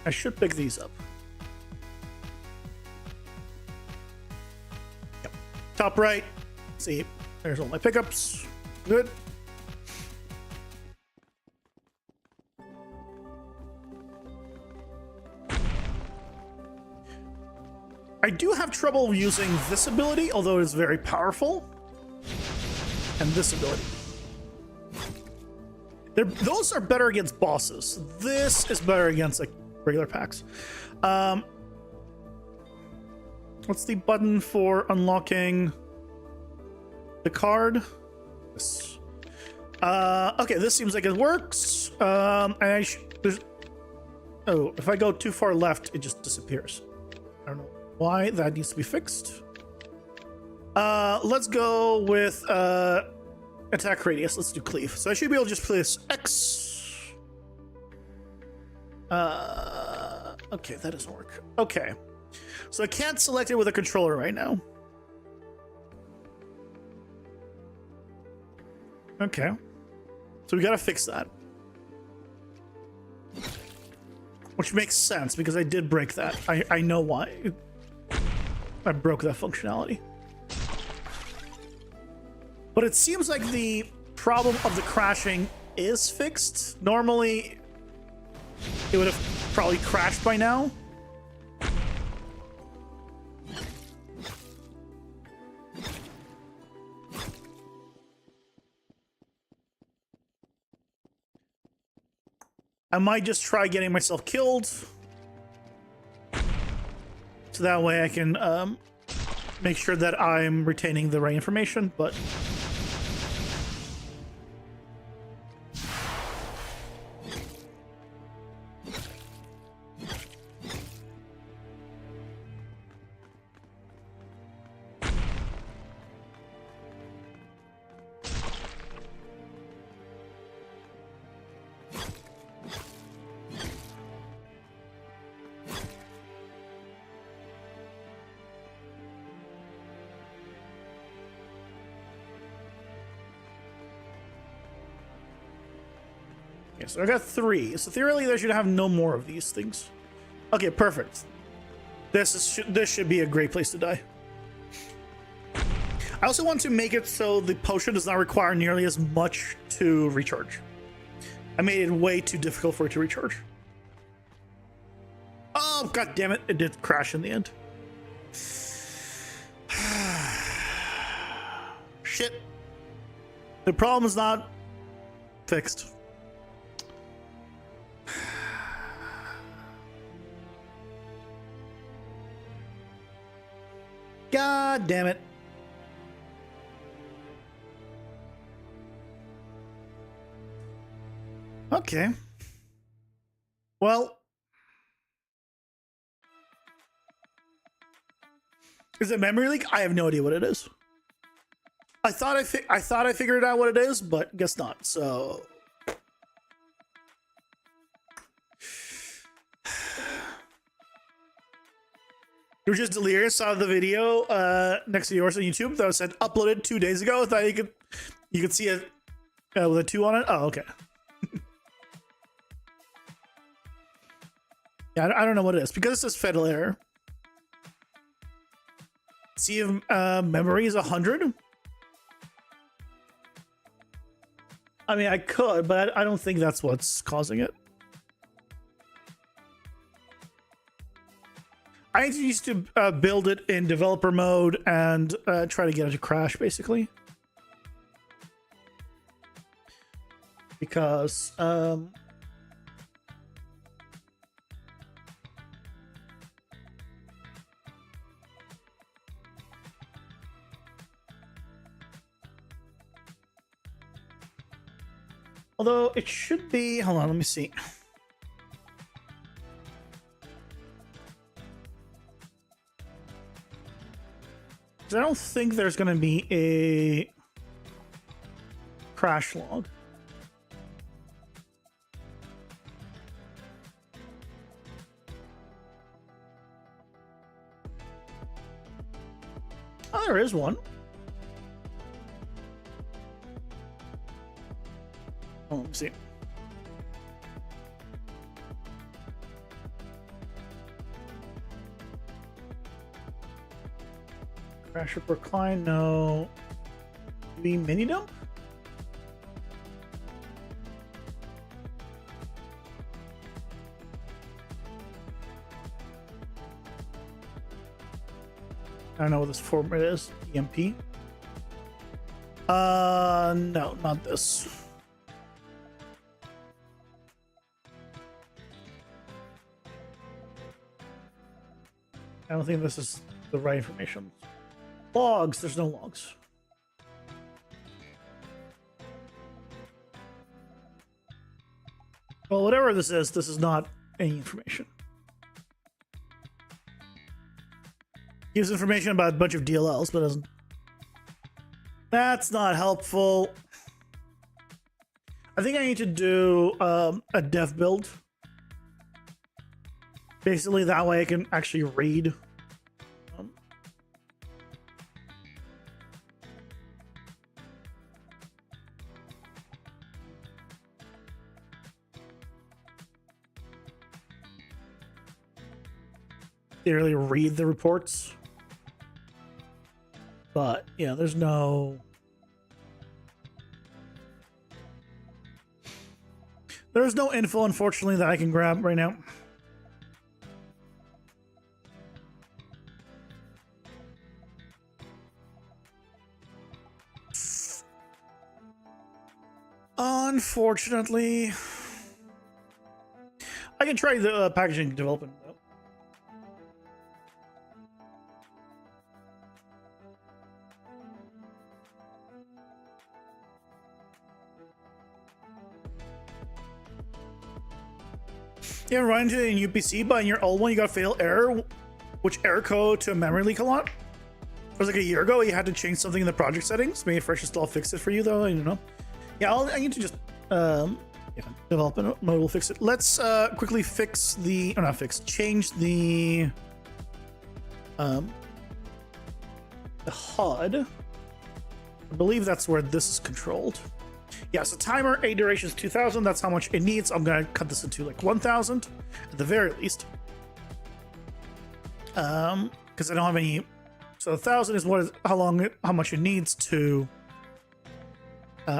I should pick these up. Yep. Top right. See, there's all my pickups. Good. I do have trouble using this ability, although it's very powerful. And this ability. Those are better against bosses. This is better against like regular packs. What's the button for unlocking the card? This. Okay, this seems like it works. And if I go too far left, it just disappears. I don't know why that needs to be fixed. Let's go with attack radius. Let's do cleave. So I should be able to just place X. Okay, that doesn't work. Okay, so I can't select it with a controller right now. Okay, so we gotta fix that, which makes sense because I did break that. I know why. I broke that functionality. But it seems like the problem of the crashing is fixed. Normally, it would have probably crashed by now. I might just try getting myself killed. So that way I can make sure that I'm retaining the right information, but... Okay, so I got 3. So theoretically, I should have no more of these things. Okay, perfect. This should be a great place to die. I also want to make it so the potion does not require nearly as much to recharge. I made it way too difficult for it to recharge. Oh, god damn it. It did crash in the end. Shit. The problem is not fixed. God damn it. Okay. Well. Is it memory leak? I have no idea what it is. I thought I figured out what it is, but guess not. So you're just delirious. Saw the video next to yours on YouTube that was said uploaded 2 days ago. I thought you could see it with a 2 on it. Oh, okay. Yeah, I don't know what it is because it says fatal error. See if memory is 100. I mean, I could, but I don't think that's what's causing it. I used to build it in developer mode and try to get it to crash, basically. Because although it should be, hold on, let me see. I don't think there's going to be a crash log. Oh, there is one. Oh, let me see. Crash report client, no. Maybe mini dump? I don't know what this format is. EMP? No, not this. I don't think this is the right information. Logs, there's no logs. Well, whatever this is not any information. Gives information about a bunch of DLLs, but doesn't. That's not helpful. I think I need to do a dev build. Basically, that way I can actually read. They really read the reports. But, yeah, there's no info, unfortunately, that I can grab right now. Unfortunately, I can try the packaging development. You run into a new PC, but in your old one you got fatal error, which error code to a memory leak a lot. It was like a year ago. You had to change something in the project settings. Maybe Fresh install fixed it for you though. I don't know. Yeah, I need to just development mode will fix it. Let's quickly fix the, or not fix, change the HUD. I believe that's where this is controlled. Yeah, so timer, A duration is 2000. That's how much it needs. I'm gonna cut this into like 1000 at the very least. Because I don't have any So 1,000 is how much it needs to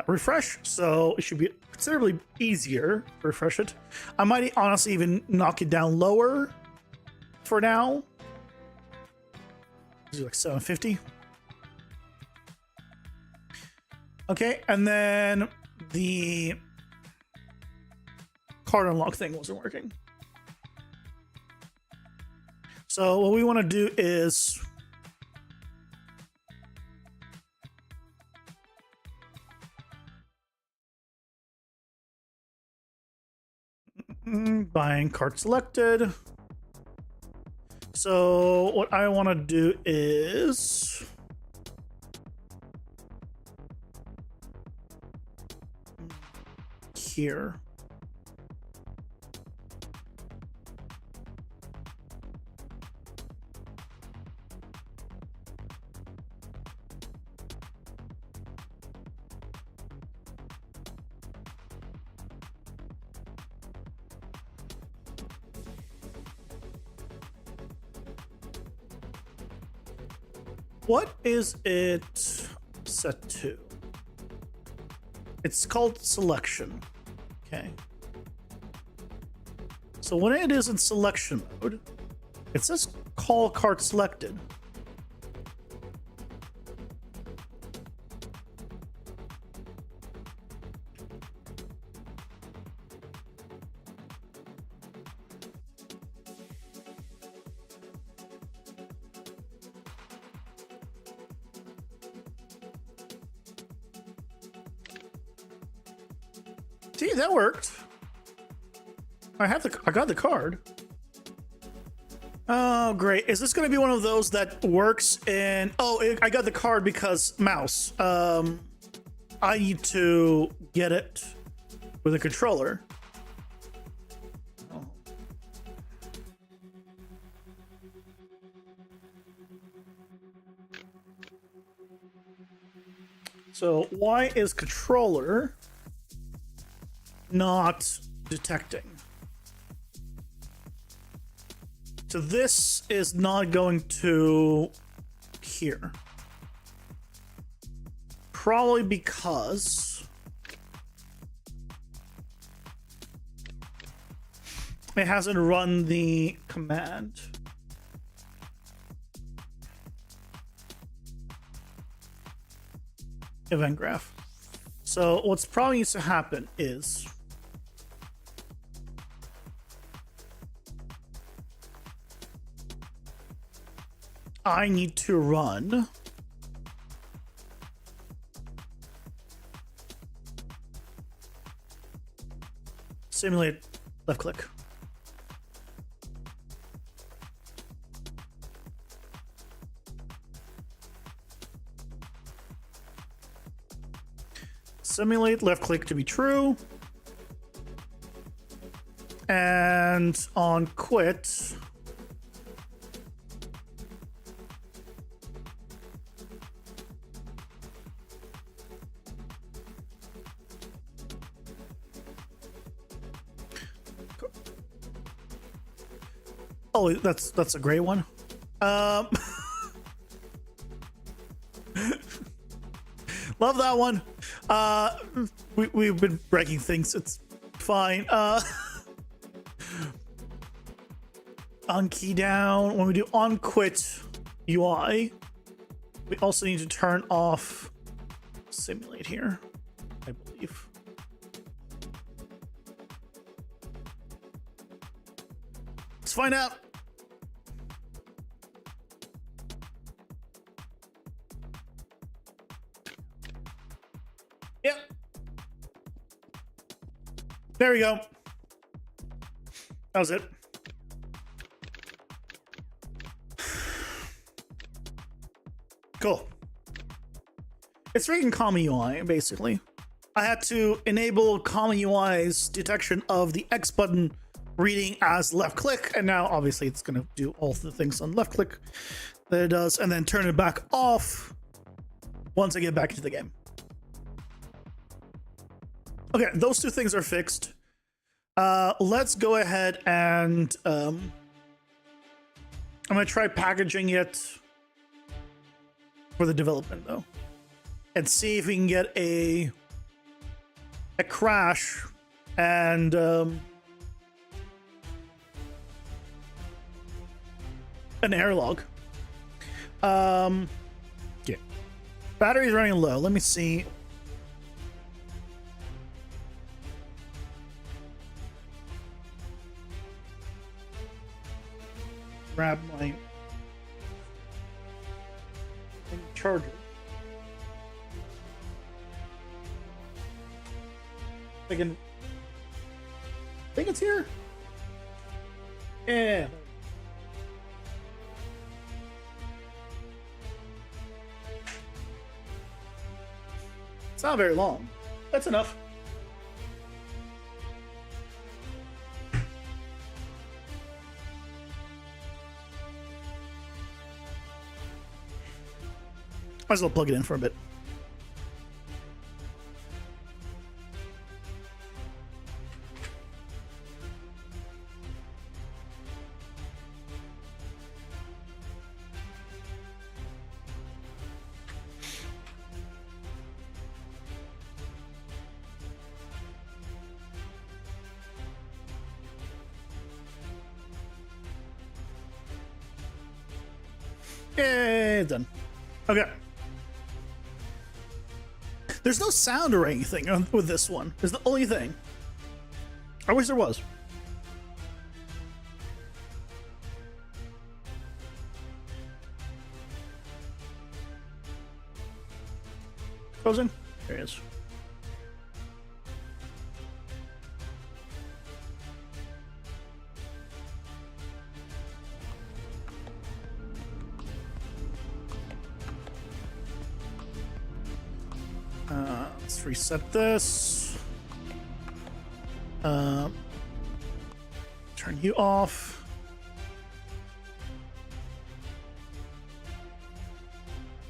refresh. So it should be considerably easier to refresh it. I might honestly even knock it down lower for now. Do like 750. Okay, and then the card unlock thing wasn't working. So what we want to do is buying card selected. So what I want to do is here. What is it set to? It's called selection. Okay. So when it is in selection mode, it says call card selected. See, that worked. I got the card. Oh, great. Is this going to be one of those that works in... Oh, I got the card because mouse. I need to get it with a controller. So why is controller not detecting? So this is not going to here. Probably because it hasn't run the command. Event graph. So what's probably needs to happen is I need to run simulate left click. Simulate left click to be true. And on quit, oh, that's a great one. Love that one. We've been breaking things. It's fine. On key down. When we do on quit UI, we also need to turn off simulate here, I believe. Let's find out. Yep. There we go. That was it. Cool. It's freaking common UI, basically. I had to enable common UI's detection of the X button reading as left click, and now obviously it's going to do all the things on left click that it does, and then turn it back off once I get back into the game. Okay, those two things are fixed. Let's go ahead and I'm gonna try packaging it for the development though, and see if we can get a crash and an airlog. Yeah. Battery's running low. Let me see. Grab my charger. I think it's here. Yeah. It's not very long. That's enough. Might as well plug it in for a bit. Yay, done. Okay. There's no sound or anything with this one. It's the only thing. I wish there was. Closing. There it is. Let's reset this. Turn you off.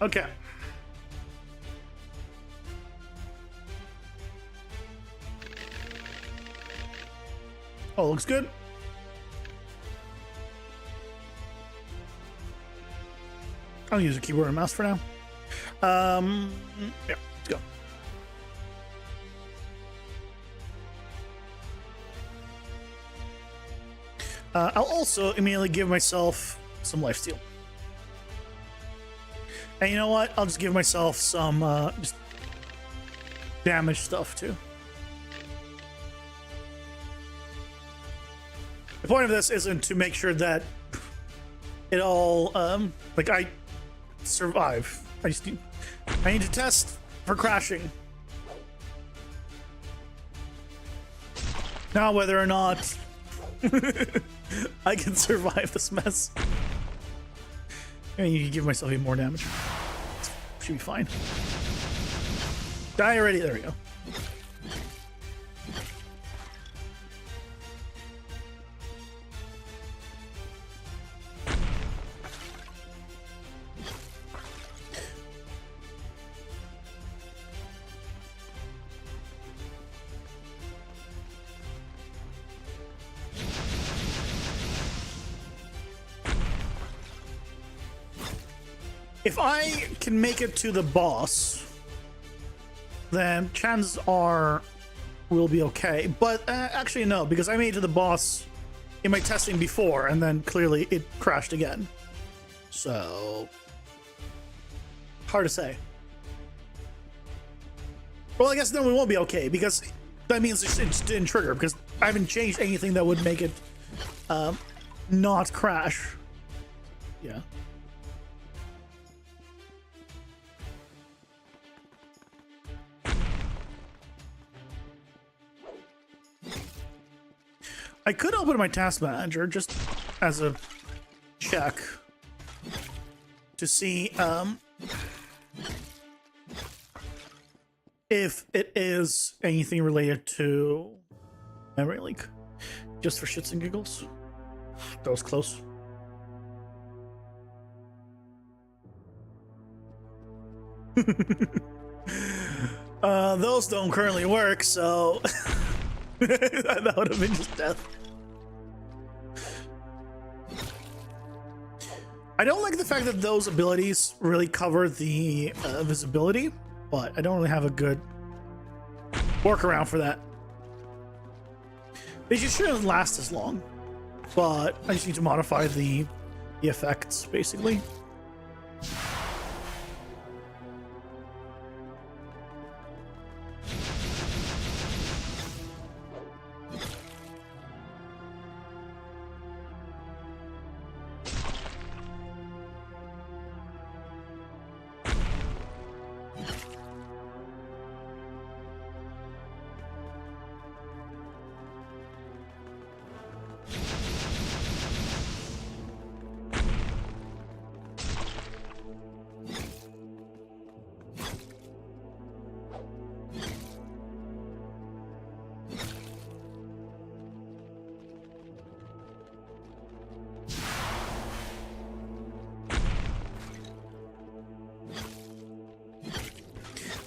Okay. Oh, looks good. I'll use a keyboard and mouse for now. Yeah, let's go. I'll also immediately give myself some lifesteal. And you know what? I'll just give myself some just damage stuff too. The point of this isn't to make sure that it all like I survive. I need to test for crashing. Now whether or not I can survive this mess. And you can give myself even more damage. Should be fine. Die already. There we go. If I can make it to the boss, then chances are we'll be okay. But actually no, because I made it to the boss in my testing before, and then clearly it crashed again. So, hard to say. Well, I guess then we won't be okay, because that means it didn't trigger, because I haven't changed anything that would make it not crash. Yeah. I could open my task manager just as a check to see if it is anything related to memory leak, just for shits and giggles. That was close. Those don't currently work, so that would have been just death. I don't like the fact that those abilities really cover the visibility, but I don't really have a good workaround for that. They just shouldn't last as long, but I just need to modify the effects, basically.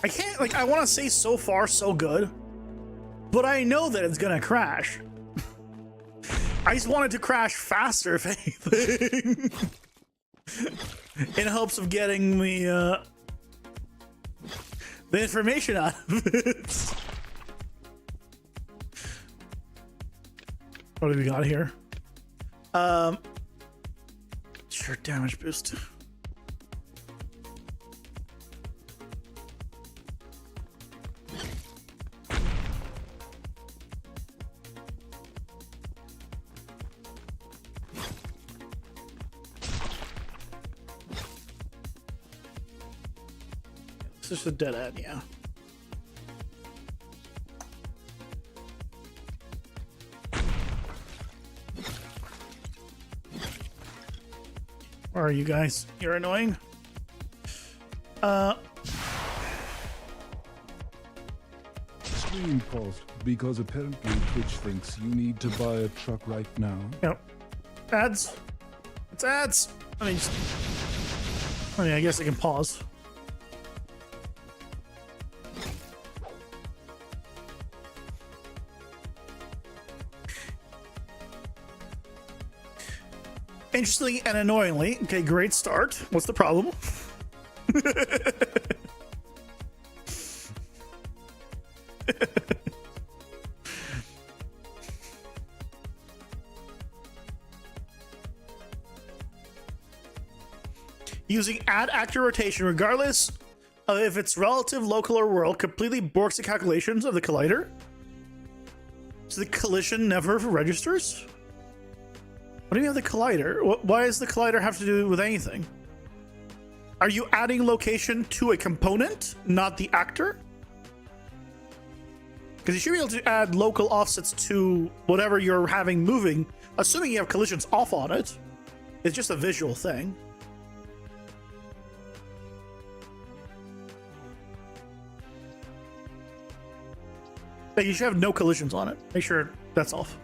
I can't, like, I want to say so far so good, but I know that it's gonna crash. I just want it to crash faster, if anything. In hopes of getting the information out of it. What do we got here? Sure, damage boost. It's just a dead end, yeah. Where are you guys? You're annoying. Stream paused because apparently Twitch thinks you need to buy a truck right now. Yep. Ads. It's ads. I mean, I guess I can pause. Interestingly and annoyingly, okay, great start. What's the problem? Using add actor rotation, regardless of if it's relative, local, or world, completely borks the calculations of the collider. So the collision never registers? What do you have the collider? Why does the collider have to do with anything? Are you adding location to a component, not the actor? Because you should be able to add local offsets to whatever you're having moving, assuming you have collisions off on it. It's just a visual thing. Like, you should have no collisions on it. Make sure that's off.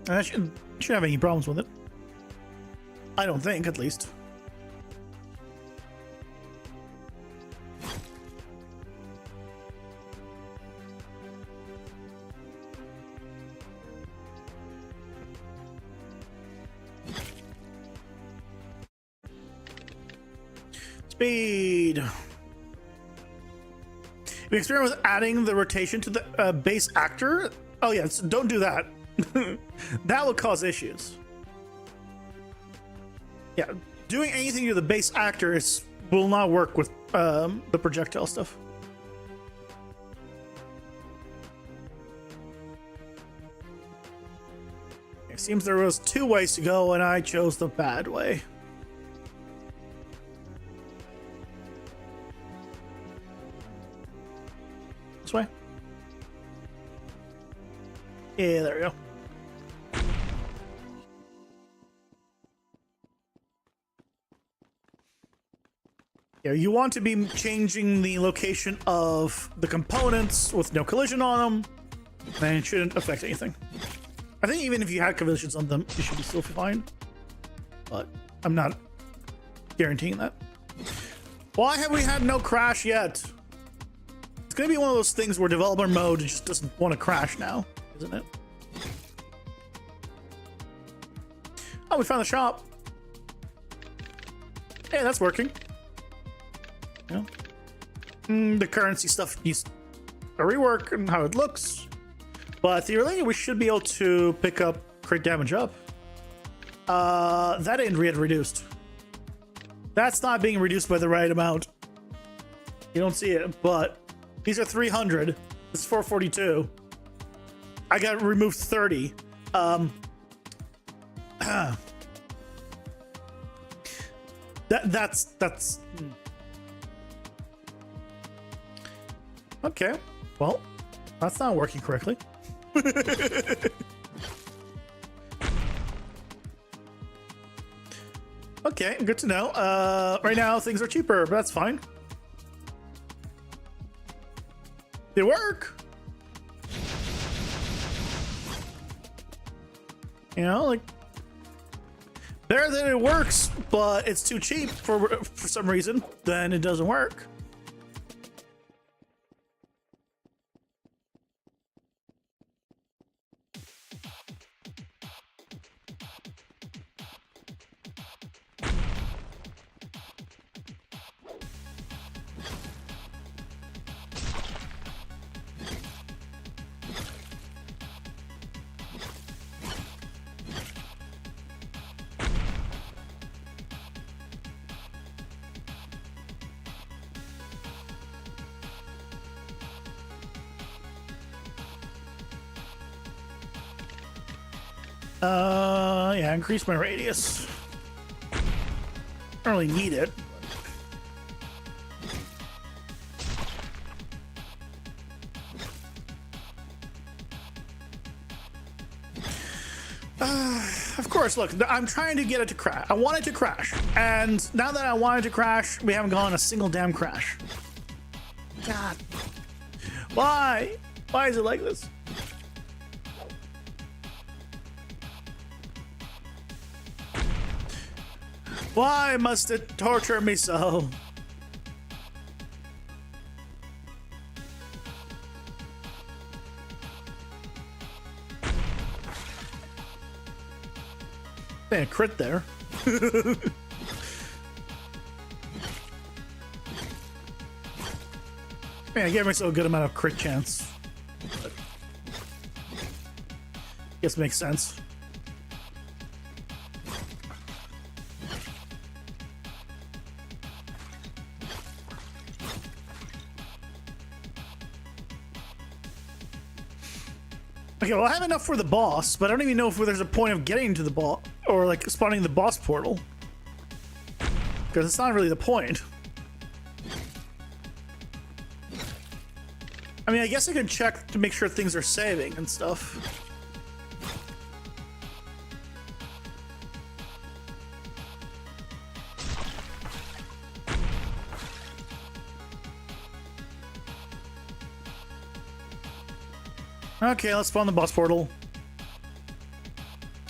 And that shouldn't have any problems with it. I don't think, at least. Speed. We experiment with adding the rotation to the base actor. Oh yeah, so don't do that. That will cause issues. Yeah, doing anything to the base actor will not work with the projectile stuff. It seems there was 2 ways to go, and I chose the bad way. This way? Yeah, there we go. Yeah, you want to be changing the location of the components with no collision on them, and it shouldn't affect anything. I think even if you had collisions on them, it should be still fine. But I'm not guaranteeing that. Why have we had no crash yet? It's gonna be one of those things where developer mode just doesn't want to crash now, isn't it? Oh, we found the shop. Hey, that's working. Yeah. The currency stuff needs a rework and how it looks. But theoretically, we should be able to pick up crit damage up. That ain't yet reduced. That's not being reduced by the right amount. You don't see it, but these are 300. This is 442. I got removed 30. That's okay. Well, that's not working correctly. Okay, good to know. Right now things are cheaper, but that's fine. They work. You know, like better than it works, but it's too cheap for some reason. Then it doesn't work. Yeah, increase my radius. I don't really need it. Of course, look, I'm trying to get it to crash. I want it to crash. And now that I want it to crash, we haven't gone a single damn crash. God. Why? Why is it like this? Why must it torture me so? Man, crit there. Man, I gave myself a good amount of crit chance. But guess it makes sense. Okay, well, I have enough for the boss, but I don't even know if there's a point of getting to the boss or like spawning the boss portal, because it's not really the point. I mean, I guess I could check to make sure things are saving and stuff. Okay, let's spawn the boss portal.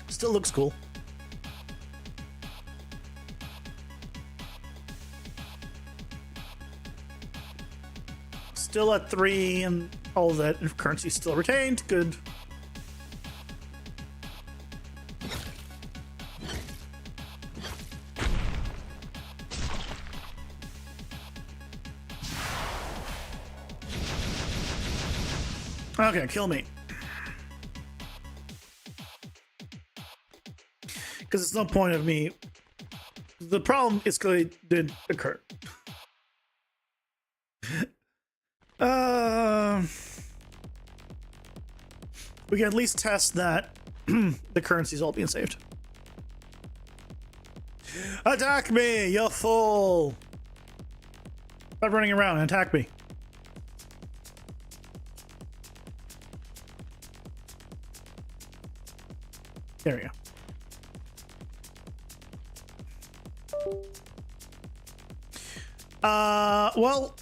Still looks cool. Still at 3 and all that currency still retained. Good. Okay, kill me. Because it's no point of me. The problem is because it did occur. We can at least test that the currency's all being saved. Attack me, you fool! Stop running around and attack me. There we go. Well,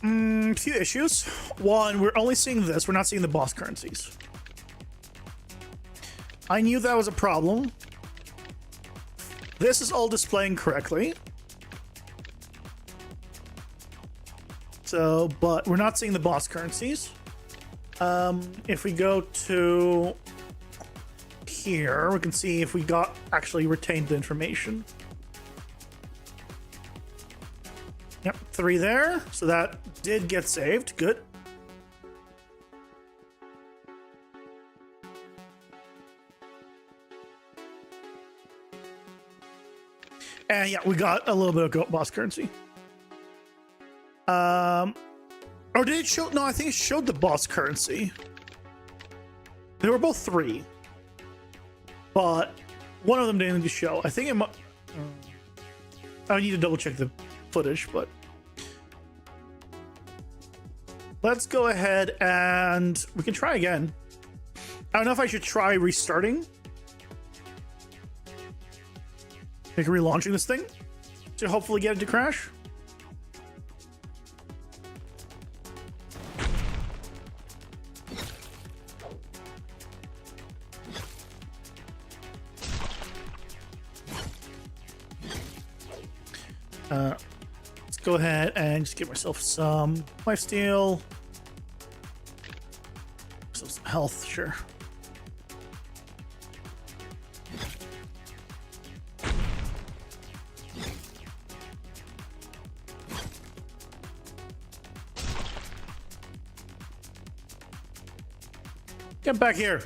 few issues. One, we're only seeing this. We're not seeing the boss currencies. I knew that was a problem. This is all displaying correctly. So, but we're not seeing the boss currencies. If we go to here, we can see if we got actually retained the information. Yep, 3 there. So that did get saved. Good. And yeah, we got a little bit of boss currency. Or did it show? No, I think it showed the boss currency. They were both 3. But one of them didn't show. I think it might. I need to double check the footage, but let's go ahead and we can try again. I don't know if I should try restarting. Like relaunching this thing to hopefully get it to crash. Let's go ahead and just give myself some lifesteal. Some health, sure. Get back here.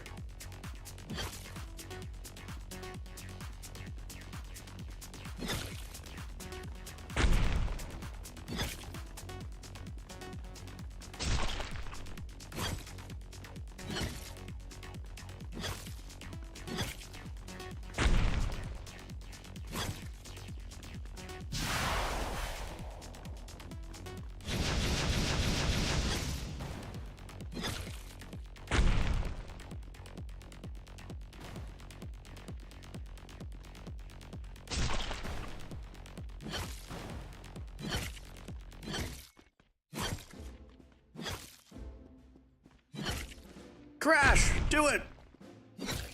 Crash! Do it!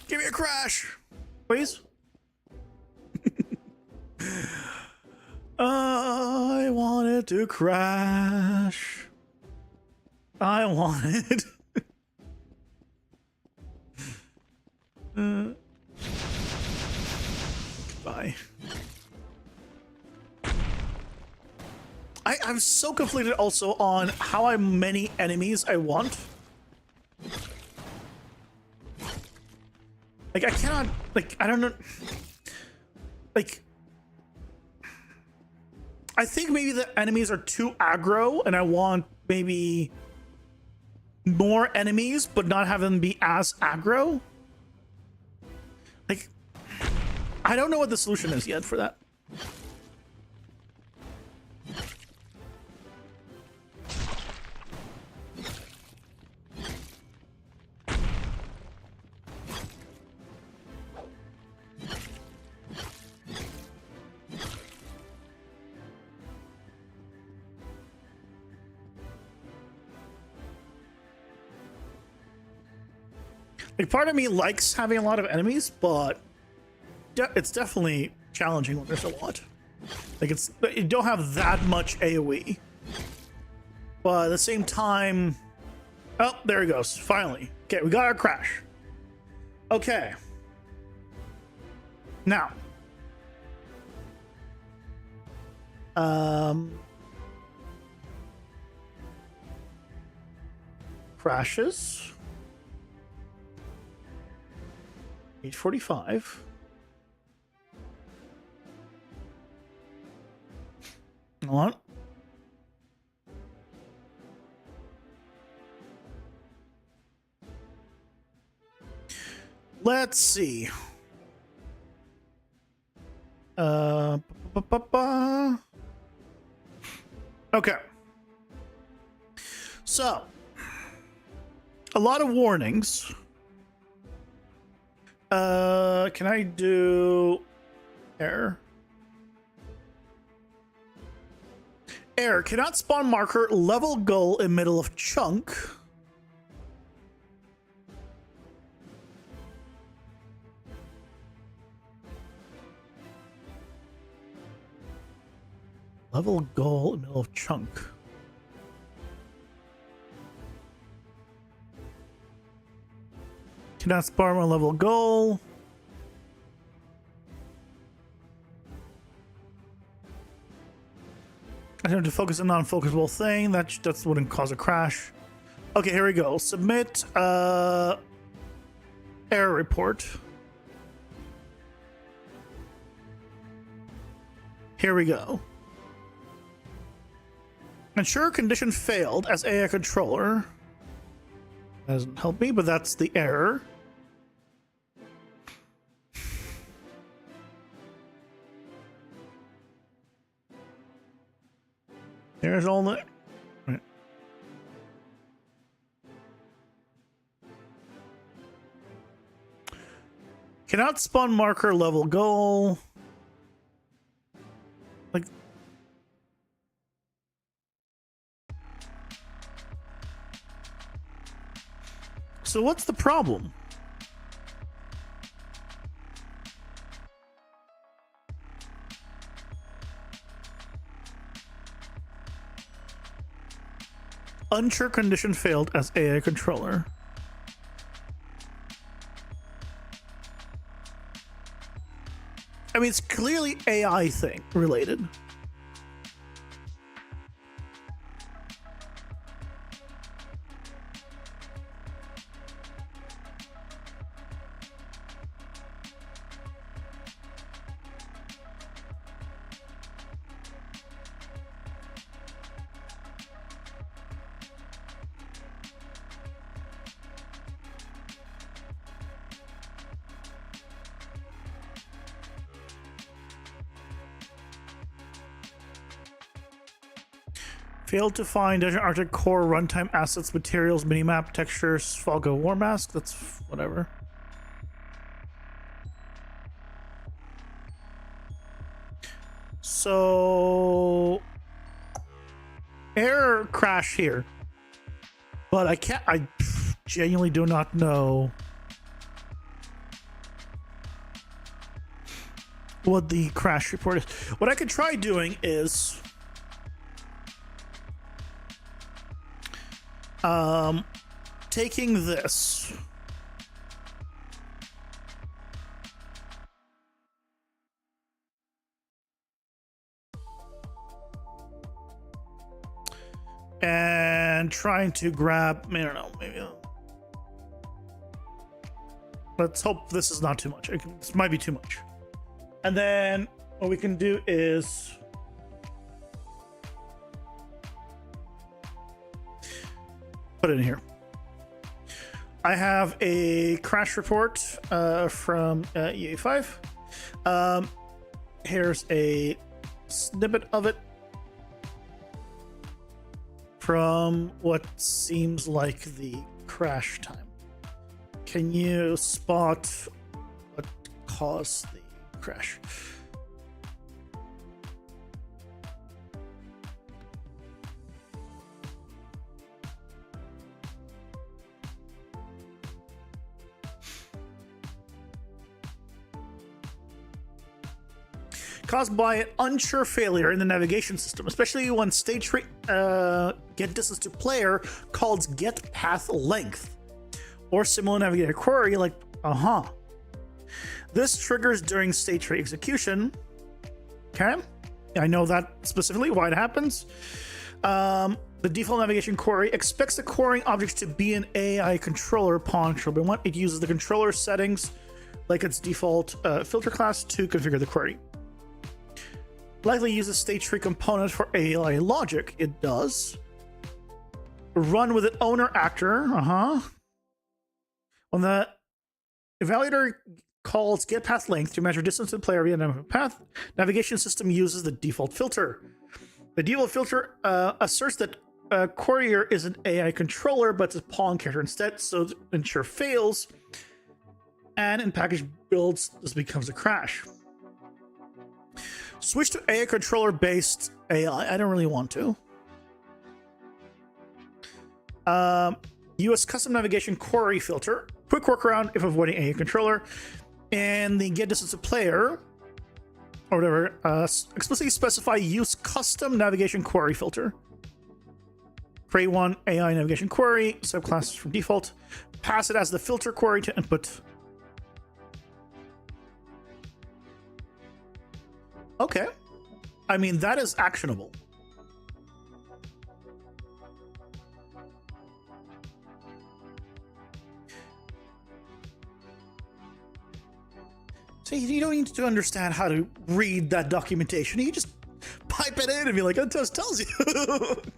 Give me a crash! Please? I want it to crash. I want it. Bye. I'm so conflicted also on how many enemies I want. Like, I cannot, like, I don't know. Like, I think maybe the enemies are too aggro and I want maybe more enemies, but not have them be as aggro. Like, I don't know what the solution is yet for that. Like, part of me likes having a lot of enemies, but it's definitely challenging when there's a lot. Like, you don't have that much AoE. But at the same time... Oh, there it goes. Finally. Okay, we got our crash. Okay. Now. Crashes. 8:45. Hold on. Let's see. Okay. So, a lot of warnings. Can I do error? Error. Cannot spawn marker level goal in middle of chunk. Level goal in middle of chunk. Cannot spawn a level goal. I have to focus a non-focusable thing. That wouldn't cause a crash. Okay, here we go. Submit error report. Here we go. Ensure condition failed as AI controller. Doesn't help me, but that's the error. There's all the... Right. Cannot spawn marker level goal. Like... So what's the problem? Unsure condition failed as AI controller. I mean, it's clearly AI thing related. Failed to find Dungeon Arctic core runtime assets, materials, minimap, textures, Falco War Mask. That's whatever. So error crash here, but I can't. I genuinely do not know what the crash report is. What I could try doing is taking this and trying to grab, I don't know, maybe let's hope this is not too much. This might be too much. And then what we can do is put it in here. I have a crash report from EA5. Here's a snippet of it from what seems like the crash time. Can you spot what caused the crash? Caused by an unsure failure in the navigation system, especially when stage free get distance to player calls get path length or similar navigator query like This triggers during stage free execution. Okay, I know that specifically why it happens. The default navigation query expects the querying objects to be an AI controller upon control B1. It uses the controller settings like its default filter class to configure the query. Likely uses stage free component for AI logic. It does. Run with an owner actor. When the evaluator calls get path length to measure distance to the player via path, navigation system uses the default filter. The default filter asserts that Courier is an AI controller, but it's a pawn character instead, so to ensure fails. And in package builds, this becomes a crash. Switch to AI controller based AI. I don't really want to. US custom navigation query filter. Quick workaround if avoiding AI controller. And the get distance to player or whatever. Explicitly specify use custom navigation query filter. Create one AI navigation query subclass from default. Pass it as the filter query to input. Okay. I mean, that is actionable. So you don't need to understand how to read that documentation. You just pipe it in and be like, it just tells you.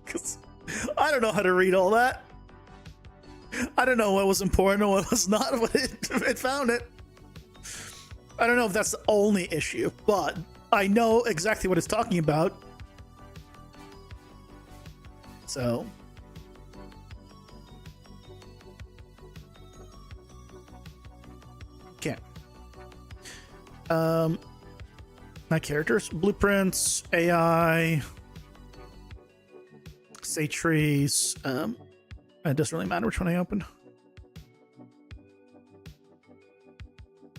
Because I don't know how to read all that. I don't know what was important or what was not, but it found it. I don't know if that's the only issue, but I know exactly what it's talking about. So. Okay. My characters, blueprints, AI, say trees. It doesn't really matter which one I open.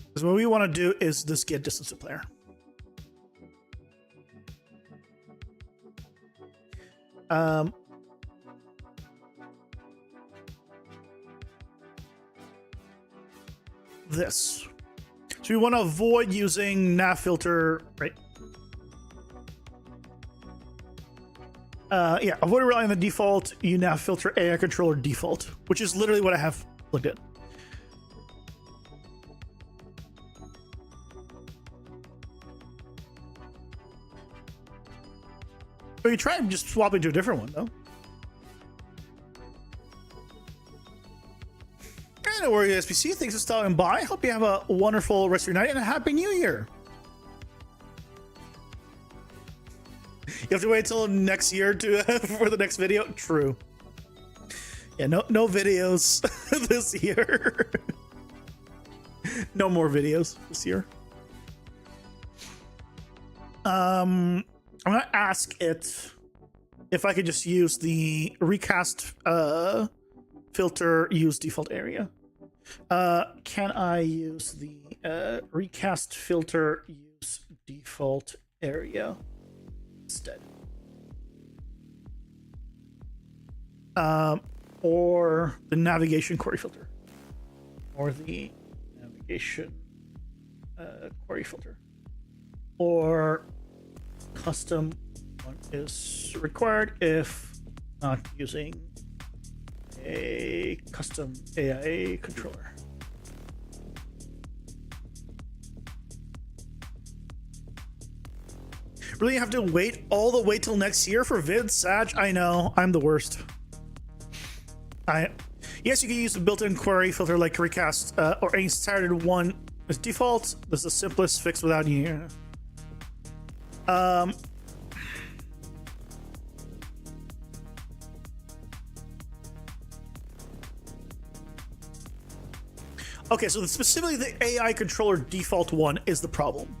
Because what we want to do is just get distance to player. This. So we want to avoid using nav filter, right? Yeah, avoid relying on the default nav filter AI controller default, which is literally what I have looked at. But you try and just swap into a different one, though. No worries, SPC. Thanks for stopping by. Hope you have a wonderful rest of your night and a happy new year. You have to wait till next year to for the next video. True. Yeah, no videos this year. No more videos this year. I'm gonna ask it if I could just use the recast filter use default area. Can I use the recast filter use default area instead? Or the navigation query filter, or the navigation query filter, or custom one is required if not using a custom AI controller. Really have to wait all the way till next year for vids, Sag? I know, I'm the worst. Yes, you can use the built-in query filter like recast or any standard one as default. This is the simplest fix without you. Okay, so specifically the AI controller default one is the problem.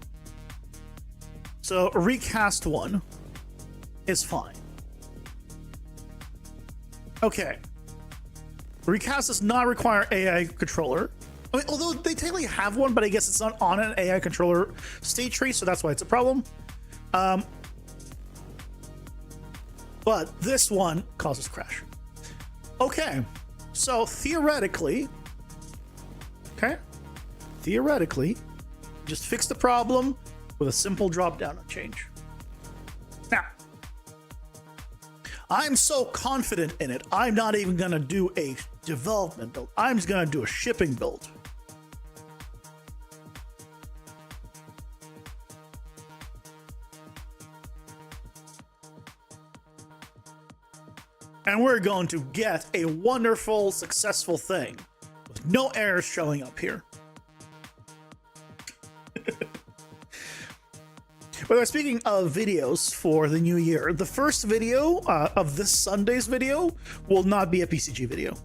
So a recast one is fine. Okay. Recast does not require AI controller. I mean, although they technically have one, but I guess it's not on an AI controller state tree, so that's why it's a problem. But this one causes crash. Okay, so theoretically, just fix the problem with a simple drop down change. Now, I'm so confident in it, I'm not even gonna do a development build. I'm just gonna do a shipping build. And we're going to get a wonderful, successful thing with no errors showing up here. But speaking of videos for the new year, the first video of this Sunday's video will not be a PCG video.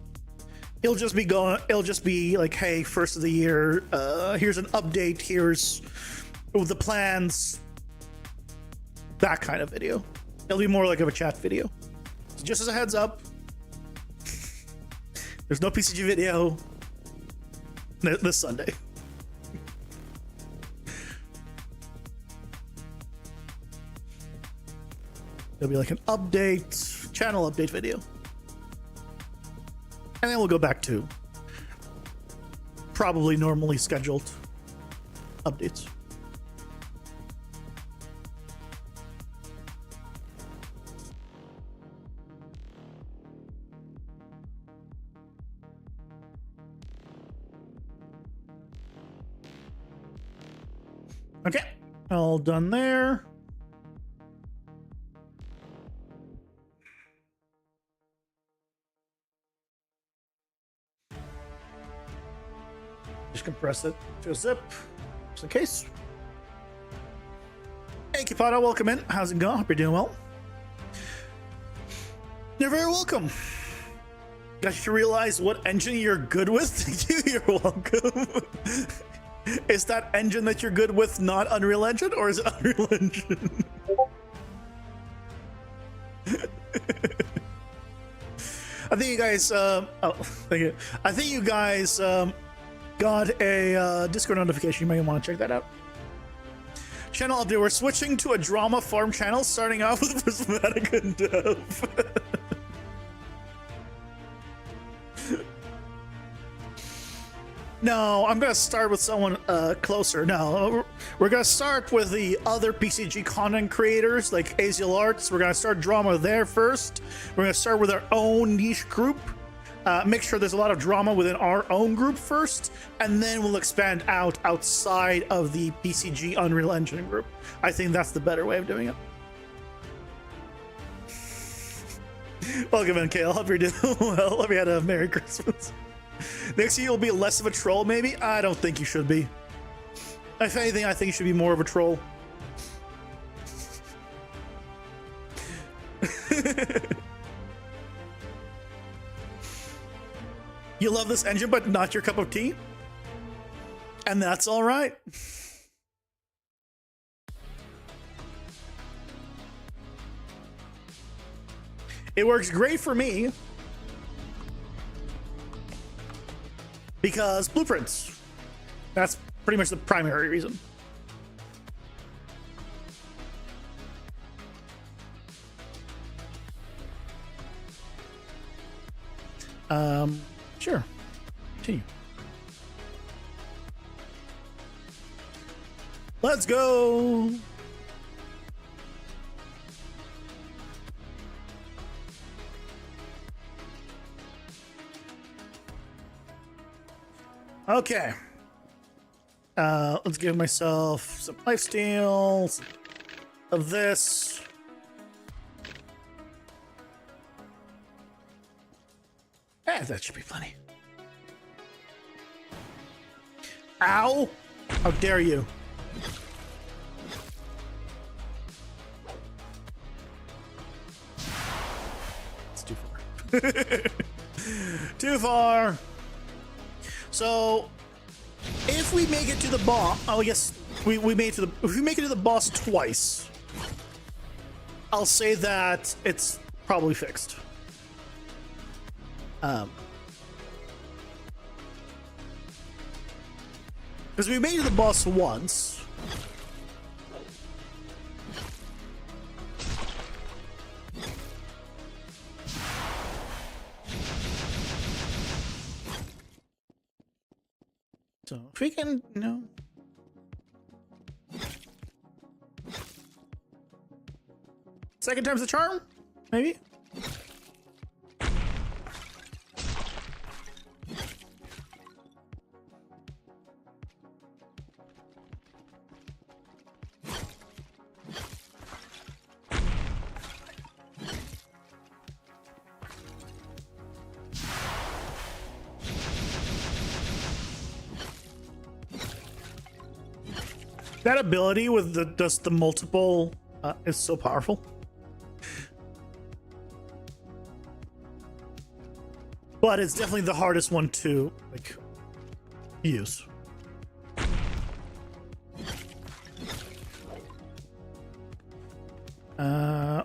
It'll just be like, hey, first of the year, here's an update, here's the plans, that kind of video. It'll be more like of a chat video. So just as a heads up, there's no PCG video this Sunday. It'll be like an update, channel update video. And then we'll go back to probably normally scheduled updates. Okay, all done there. Just compress it to a zip, just in case. Hey, Kipado, welcome in. How's it going? Hope you're doing well. You're very welcome. Got you to realize what engine you're good with. Thank you. You're welcome. Is that engine that you're good with not Unreal Engine, or is it Unreal Engine? I think you guys. Oh, thank you. I think you guys got a Discord notification. You may want to check that out. Channel update. We're switching to a drama farm channel, starting off with Prismatic and Dev. No, I'm gonna start with someone closer. No, we're gonna start with the other PCG content creators like Aziel Arts. We're gonna start drama there first. We're gonna start with our own niche group. Make sure there's a lot of drama within our own group first, and then we'll expand out outside of the PCG Unreal Engine group. I think that's the better way of doing it. Welcome in, Kale. Hope you're doing well. Hope you had a Merry Christmas. Next year you'll be less of a troll, maybe? I don't think you should be. If anything, I think you should be more of a troll. You love this engine, but not your cup of tea? And that's all right. It works great for me because blueprints. That's pretty much the primary reason. Sure. Continue. Let's go. Okay. Let's give myself some lifesteal of this. That should be plenty. Ow! How dare you? It's too far. Too far. So, if we make it to the boss, oh yes, we made it to the. If we make it to the boss twice, I'll say that it's probably fixed. Because we made it to the boss once. So if we can, second time's the charm, maybe. That ability with the just the multiple is so powerful. But it's definitely the hardest one to like use.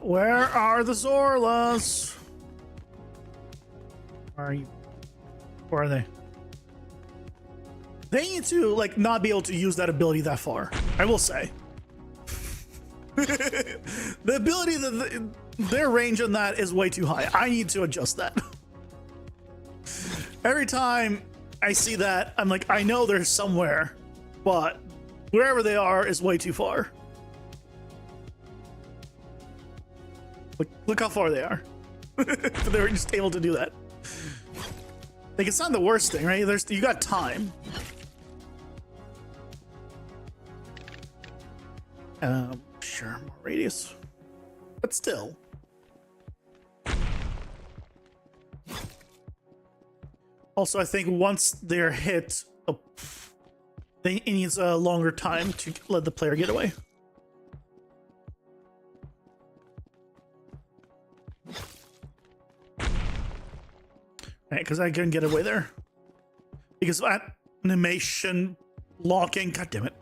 Where are the Zorlas? Where are you? Where are they? They need to like not be able to use that ability that far. I will say. The ability that their range on that is way too high. I need to adjust that. Every time I see that, I'm like, I know they're somewhere, but wherever they are is way too far. Look how far they are. But they were just able to do that. Like, it's not the worst thing, right? You got time. Sure, more radius. But still. Also, I think once they're hit, it needs a longer time to let the player get away. Right, because I couldn't get away there. Because of that animation locking. God damn it.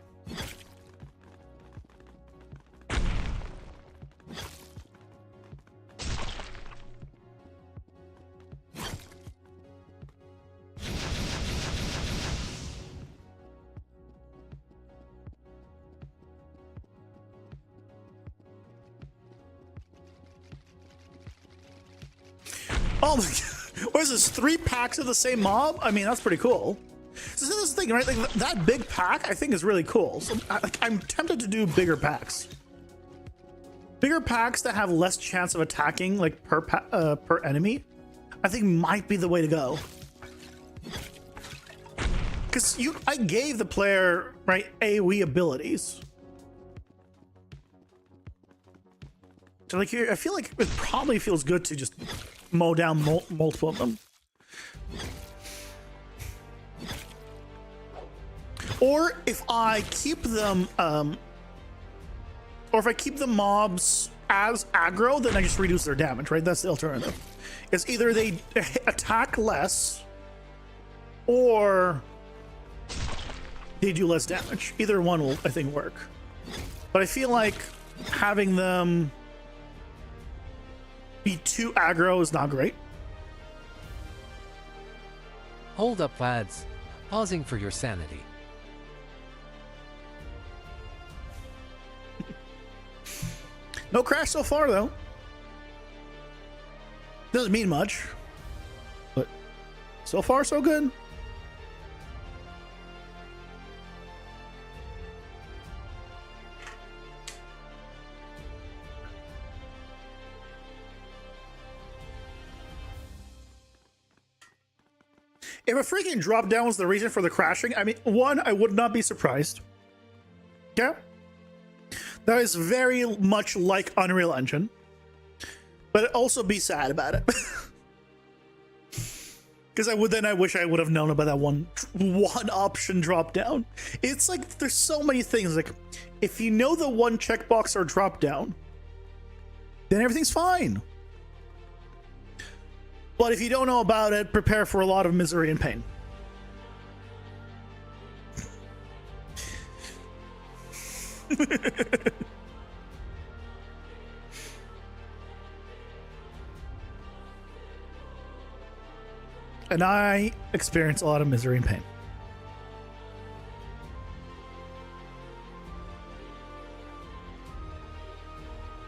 Oh my god. What is this? 3 packs of the same mob? I mean, that's pretty cool. So this is the thing, right? Like that big pack, I think, is really cool. So I'm tempted to do bigger packs. Bigger packs that have less chance of attacking, like per enemy, I think might be the way to go. Because I gave the player, right, AoE abilities. So like, I feel like it probably feels good to just mow down multiple of them. Or if I keep them, or if I keep the mobs as aggro, then I just reduce their damage, right? That's the alternative. It's either they attack less, or they do less damage. Either one will, I think, work. But I feel like having them be too aggro is not great. Hold up, lads. Pausing for your sanity. No crash so far, though. Doesn't mean much. But so far, so good. If a freaking drop down was the reason for the crashing, I mean, one, I would not be surprised. Yeah. That is very much like Unreal Engine. But also be sad about it. Because I wish I would have known about that one option drop down. It's like, there's so many things. Like, if you know the one checkbox or drop down, then everything's fine. But if you don't know about it, prepare for a lot of misery and pain. And I experience a lot of misery and pain.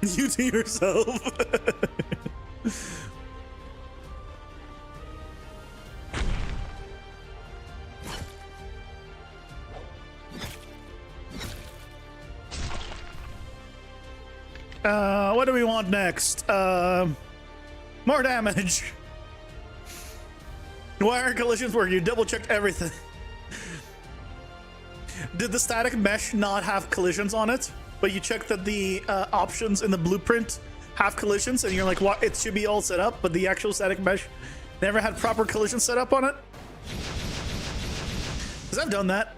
You to yourself. What do we want next? More damage. Why are collisions work? You double checked everything. Did the static mesh not have collisions on it? But you checked that the options in the blueprint have collisions, and you're like, what? It should be all set up, but the actual static mesh never had proper collision set up on it? Because I've done that.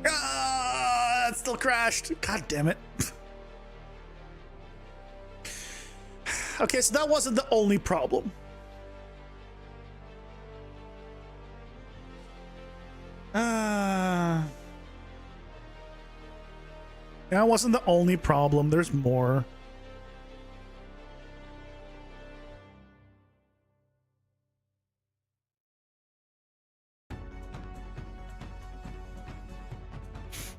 Ah, it still crashed. God damn it. Okay, so that wasn't the only problem. That wasn't the only problem. There's more.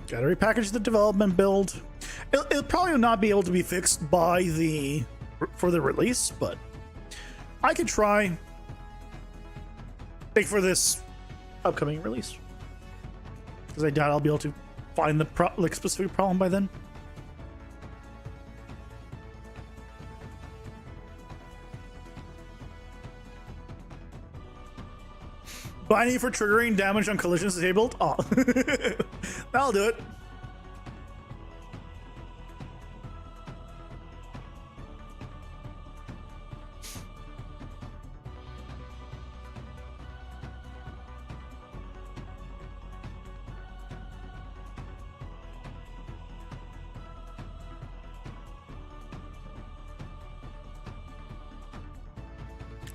Gotta repackage the development build. It'll probably not be able to be fixed for the release, but I could try. Like for this upcoming release, because I doubt I'll be able to find the specific problem by then. Binding for triggering damage on collisions disabled. Oh, that'll do it.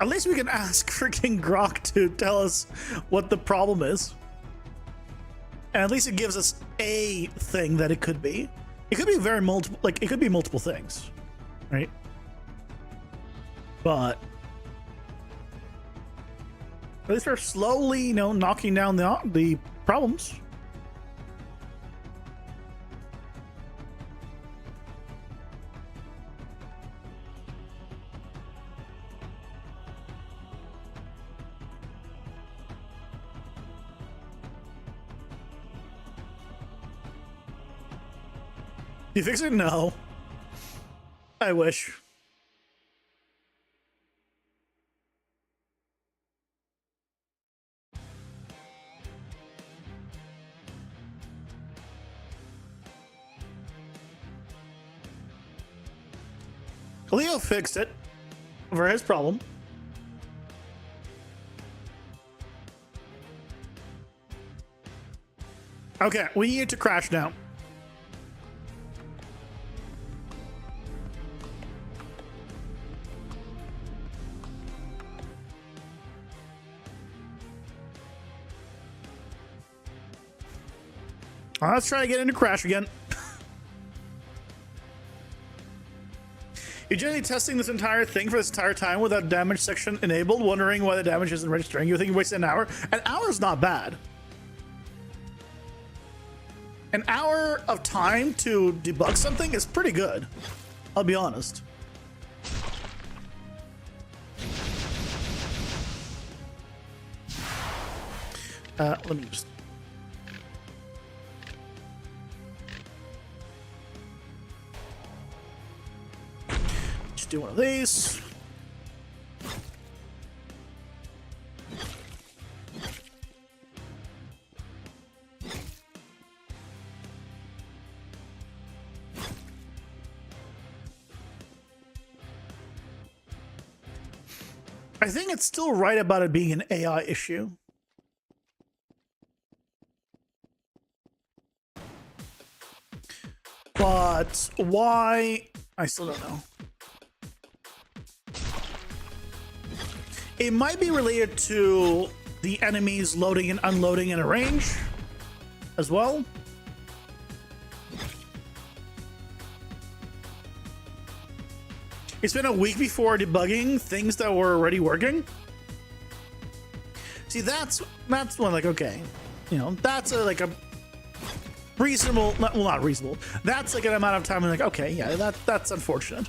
At least we can ask freaking Grok to tell us what the problem is. And at least it gives us a thing that it could be. It could be very multiple, like it could be multiple things, right? But at least we're slowly, you know, knocking down the problems. You fix it? No. I wish. Leo fixed it for his problem. Okay, we need to crash now. Let's try to get into crash again. You're generally testing this entire thing for this entire time without damage section enabled, wondering why the damage isn't registering. You think you wasted an hour? An hour is not bad. An hour of time to debug something is pretty good. I'll be honest. Let me just do one of these. I think it's still right about it being an AI issue. But why? I still don't know. It might be related to the enemies loading and unloading in a range as well. It's been a week before debugging things that were already working. See, that's one, like, okay, you know, that's like a reasonable, well, not reasonable. That's like an amount of time. I'm like, okay, yeah, that's unfortunate.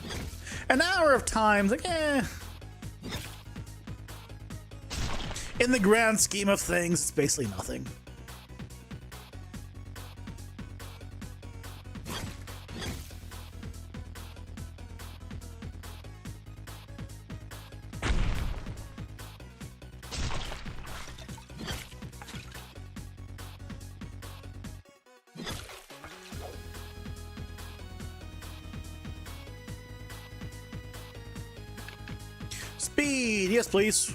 An hour of time, like, eh. In the grand scheme of things, it's basically nothing. Speed, yes, please.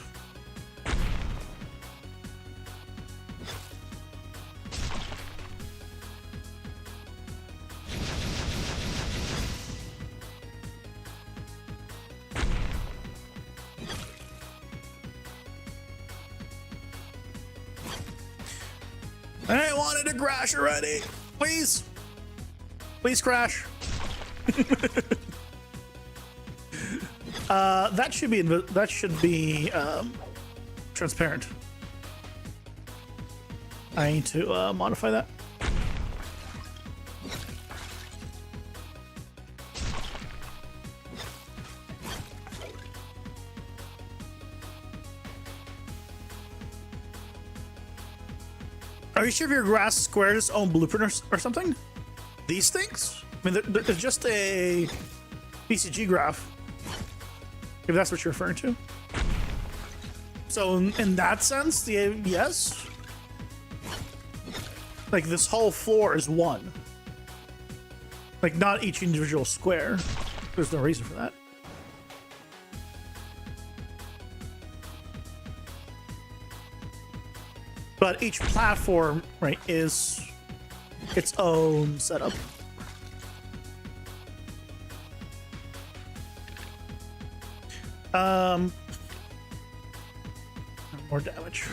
I wanted to crash already. Please. Please crash. That should be transparent. I need to modify that. Are you sure if your grass squared its own blueprint or something? These things? I mean, they're just a BCG graph. If that's what you're referring to. So in that sense, yes. Like this whole floor is one. Like not each individual square. There's no reason for that. But each platform, right, is its own setup. more damage.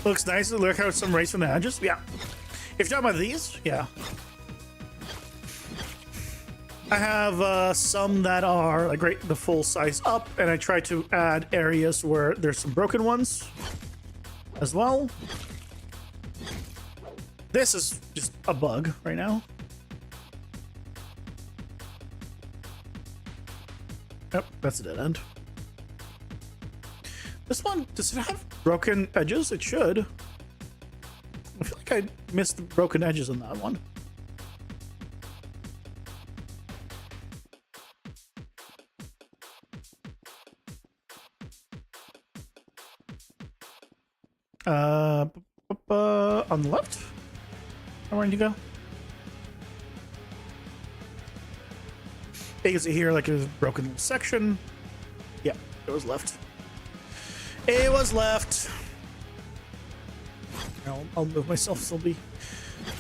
Looks nice. Look how some race from the edges. Yeah. If you're talking about these, yeah. I have some that are like right the full size up, and I try to add areas where there's some broken ones as well. This is just a bug right now. Yep, that's a dead end. This one, does it have broken edges? It should. I feel like I missed the broken edges on that one. On the left? Where did you go? You can see here, like, it was a broken little section. Yeah, it was left. It was left. I'll move myself so it'll be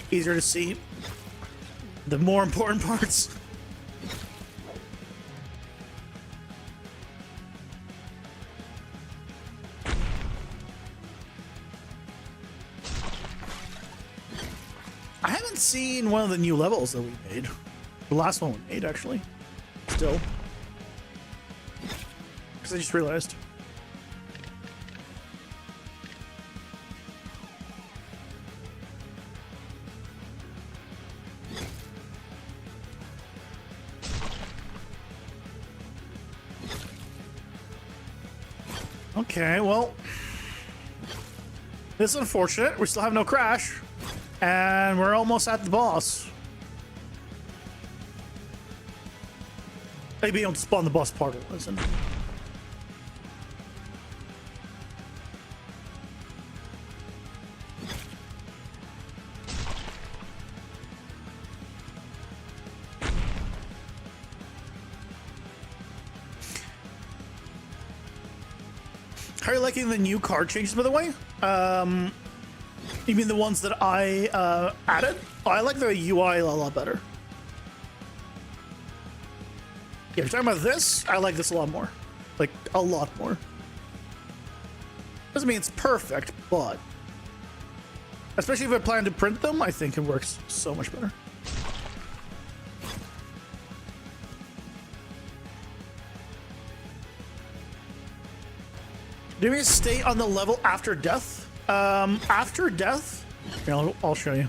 easier to see the more important parts. I haven't seen one of the new levels that we made. The last one we made, actually. Still. Because I just realized. Okay, well, this is unfortunate. We still have no crash, and we're almost at the boss. Maybe I'll spawn the boss part of it, isn't it? How are you liking the new card changes, by the way? You mean the ones that I added? Oh, I like the UI a lot better. Yeah, if you're talking about this, I like this a lot more. Like, a lot more. Doesn't mean it's perfect, but... especially if I plan to print them, I think it works so much better. Do we stay on the level after death? After death, here, I'll show you.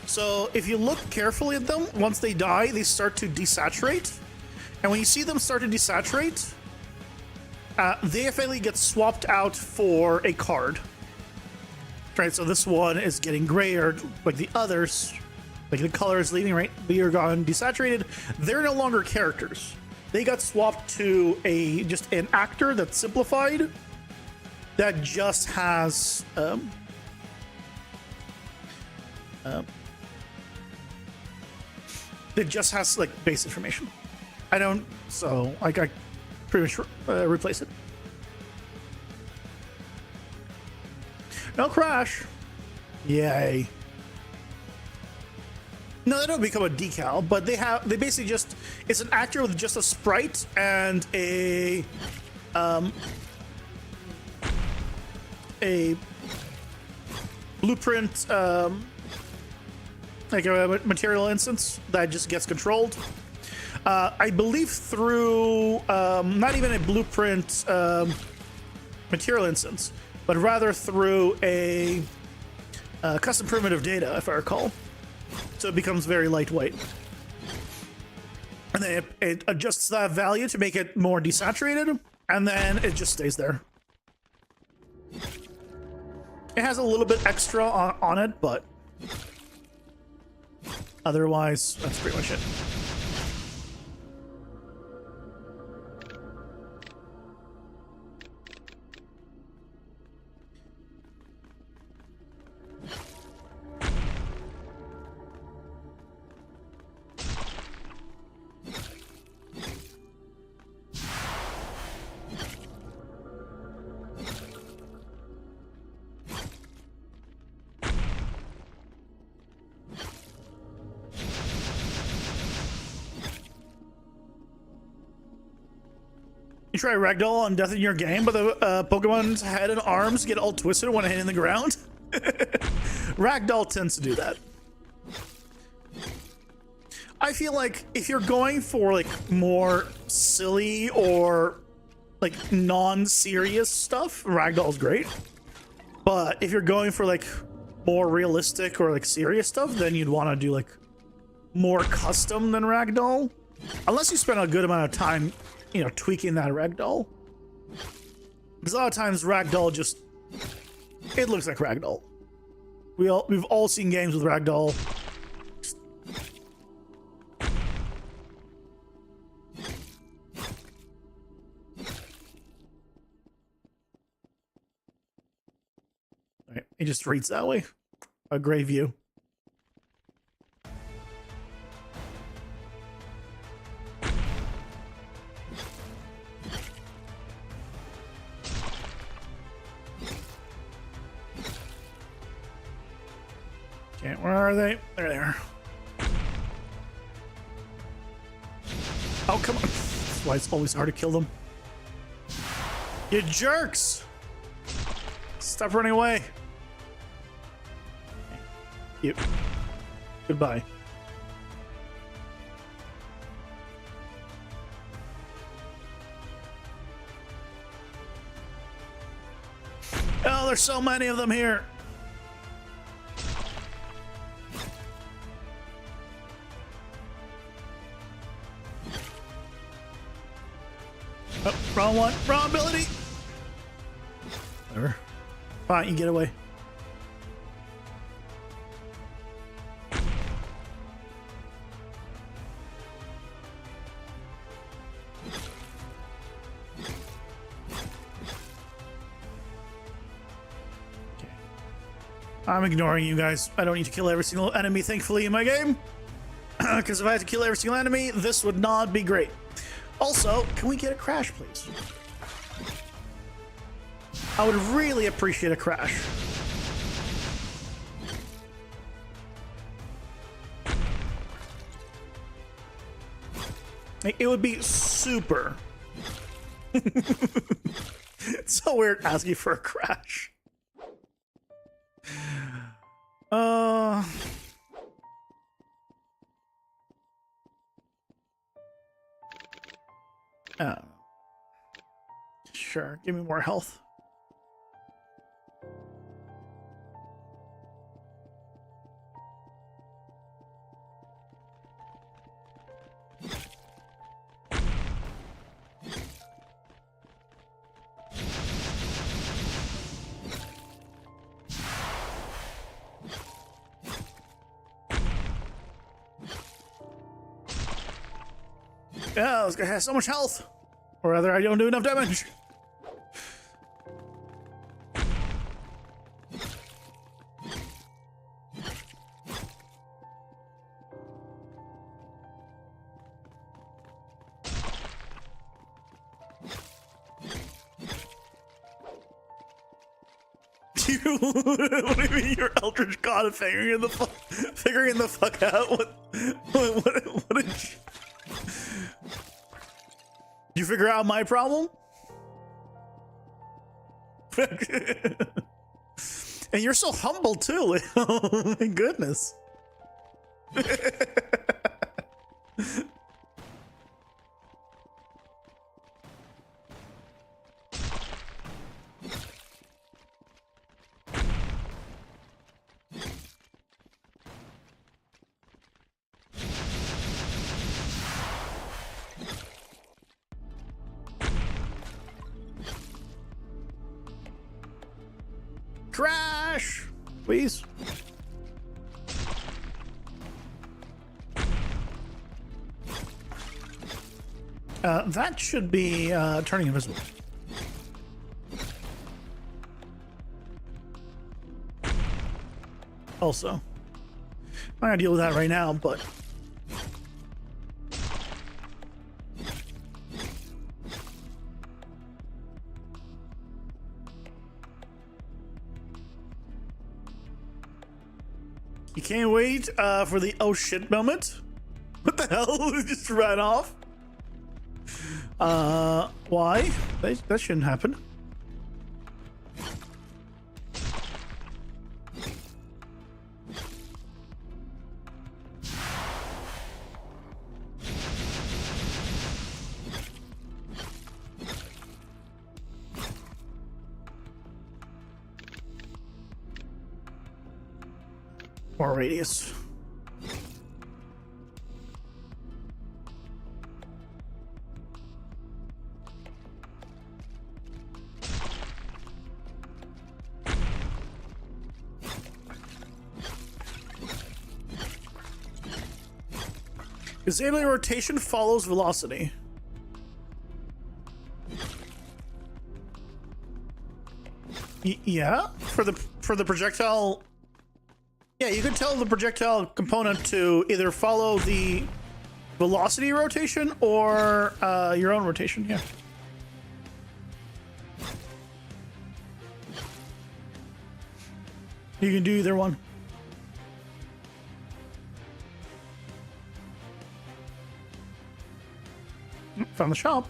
So if you look carefully at them, once they die, they start to desaturate. And when you see them start to desaturate, they effectively get swapped out for a card. Right, so this one is getting grayer, like the others. Like the color is leaving, right? They are gone desaturated. They're no longer characters. They got swapped to just an actor that's simplified. That just has that just has like base information. I pretty much replace it. No crash. Yay. No, they don't become a decal, but they basically just, it's an actor with just a sprite and a blueprint, like a material instance that just gets controlled. I believe through not even a blueprint material instance, but rather through a custom primitive data, if I recall. So it becomes very lightweight. And then it adjusts that value to make it more desaturated, and then it just stays there. It has a little bit extra on it, but otherwise, that's pretty much it. You try Ragdoll on Death in Your Game, but the Pokemon's head and arms get all twisted when hitting the ground. Ragdoll tends to do that. I feel like if you're going for like more silly or like non-serious stuff, Ragdoll's great. But if you're going for like more realistic or like serious stuff, then you'd want to do like more custom than Ragdoll. Unless you spend a good amount of time, you know, tweaking that Ragdoll. Because a lot of times Ragdoll just, it looks like Ragdoll. We've all seen games with Ragdoll. Right, it just reads that way. A great view. Okay, where are they? There they are. Oh, come on. That's why it's always hard to kill them. You jerks! Stop running away. You. Goodbye. Oh, there's so many of them here. Oh, wrong one. Wrong ability. Whatever. Fine, you get away. Okay. I'm ignoring you guys. I don't need to kill every single enemy, thankfully, in my game. Because if I had to kill every single enemy, this would not be great. Also, can we get a crash, please? I would really appreciate a crash. It would be super. It's so weird asking for a crash. Sure, give me more health. Yeah, this guy has so much health. Or rather, I don't do enough damage. What do you mean you're Eldritch God and figuring the fuck out? What did you figure out my problem? And you're so humble too. Oh my goodness. Crash, please. That should be turning invisible. Also, I'm not gonna deal with that right now, but you can't wait for the oh shit moment. What the hell? It just ran off. Why? That shouldn't happen. More radius. Disabling rotation follows velocity. Yeah, for the projectile. Yeah, you can tell the projectile component to either follow the velocity rotation or your own rotation. Yeah. You can do either one. Found the shop.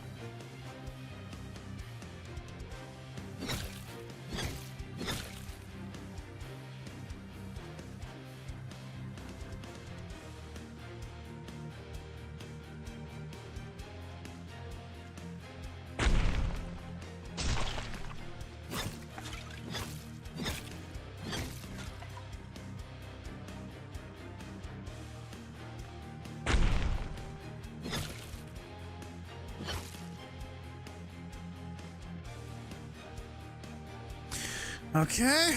Okay.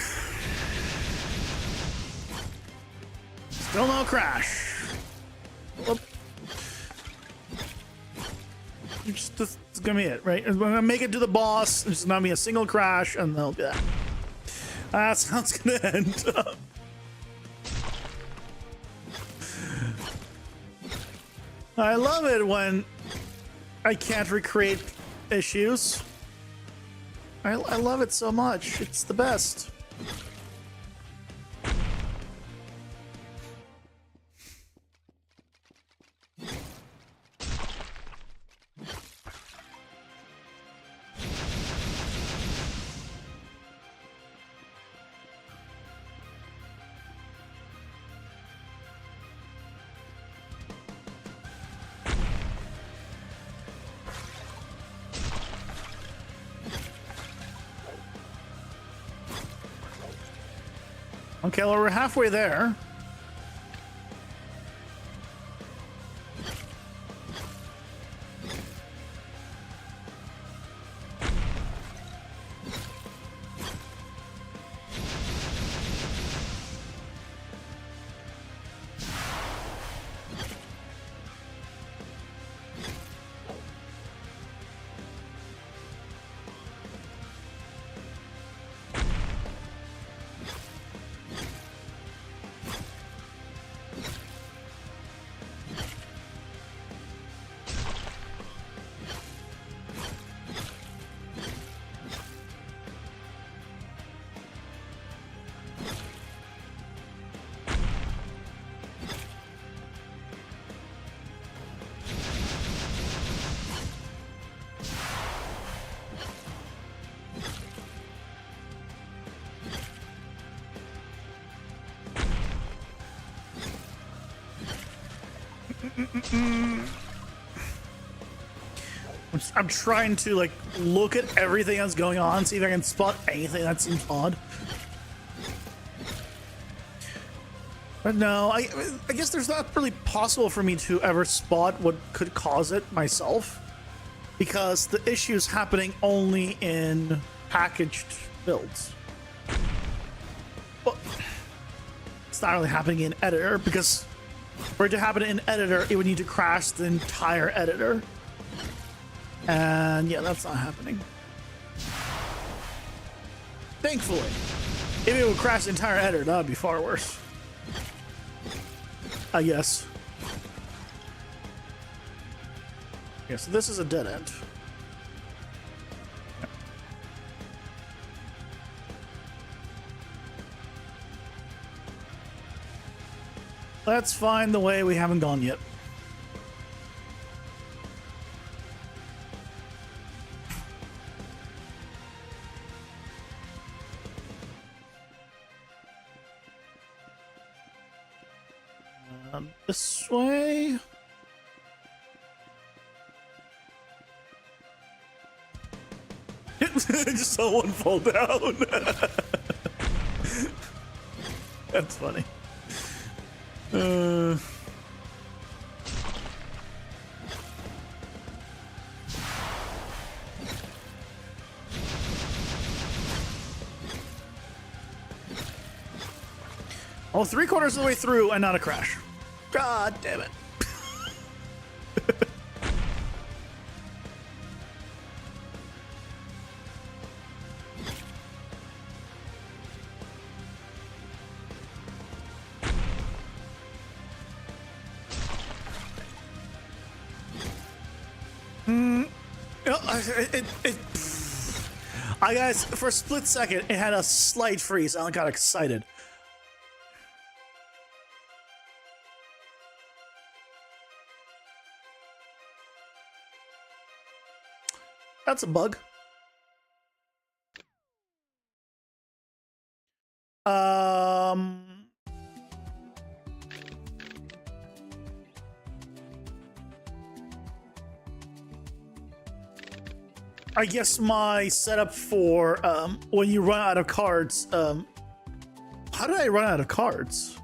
Still no crash. Whoop. This is gonna be it, right? I'm gonna make it to the boss. There's gonna be a single crash, and they'll be that. That's how it's gonna end up. I love it when I can't recreate issues. I love it so much. It's the best. Okay, well, we're halfway there. I'm trying to like look at everything that's going on, see if I can spot anything that seems odd. But no, I guess there's not really possible for me to ever spot what could cause it myself, because the issue is happening only in packaged builds. But it's not really happening in editor, because for it to happen in editor, it would need to crash the entire editor. And yeah, that's not happening. Thankfully. If it would crash the entire editor, that would be far worse. I guess. Yeah, so this is a dead end. Let's find the way we haven't gone yet. This way. Just saw one fall down. That's funny. Oh, 3/4 of the way through and not a crash. God damn it. I guys, for a split second, it had a slight freeze. I got excited. That's a bug. I guess my setup for when you run out of cards. How did I run out of cards?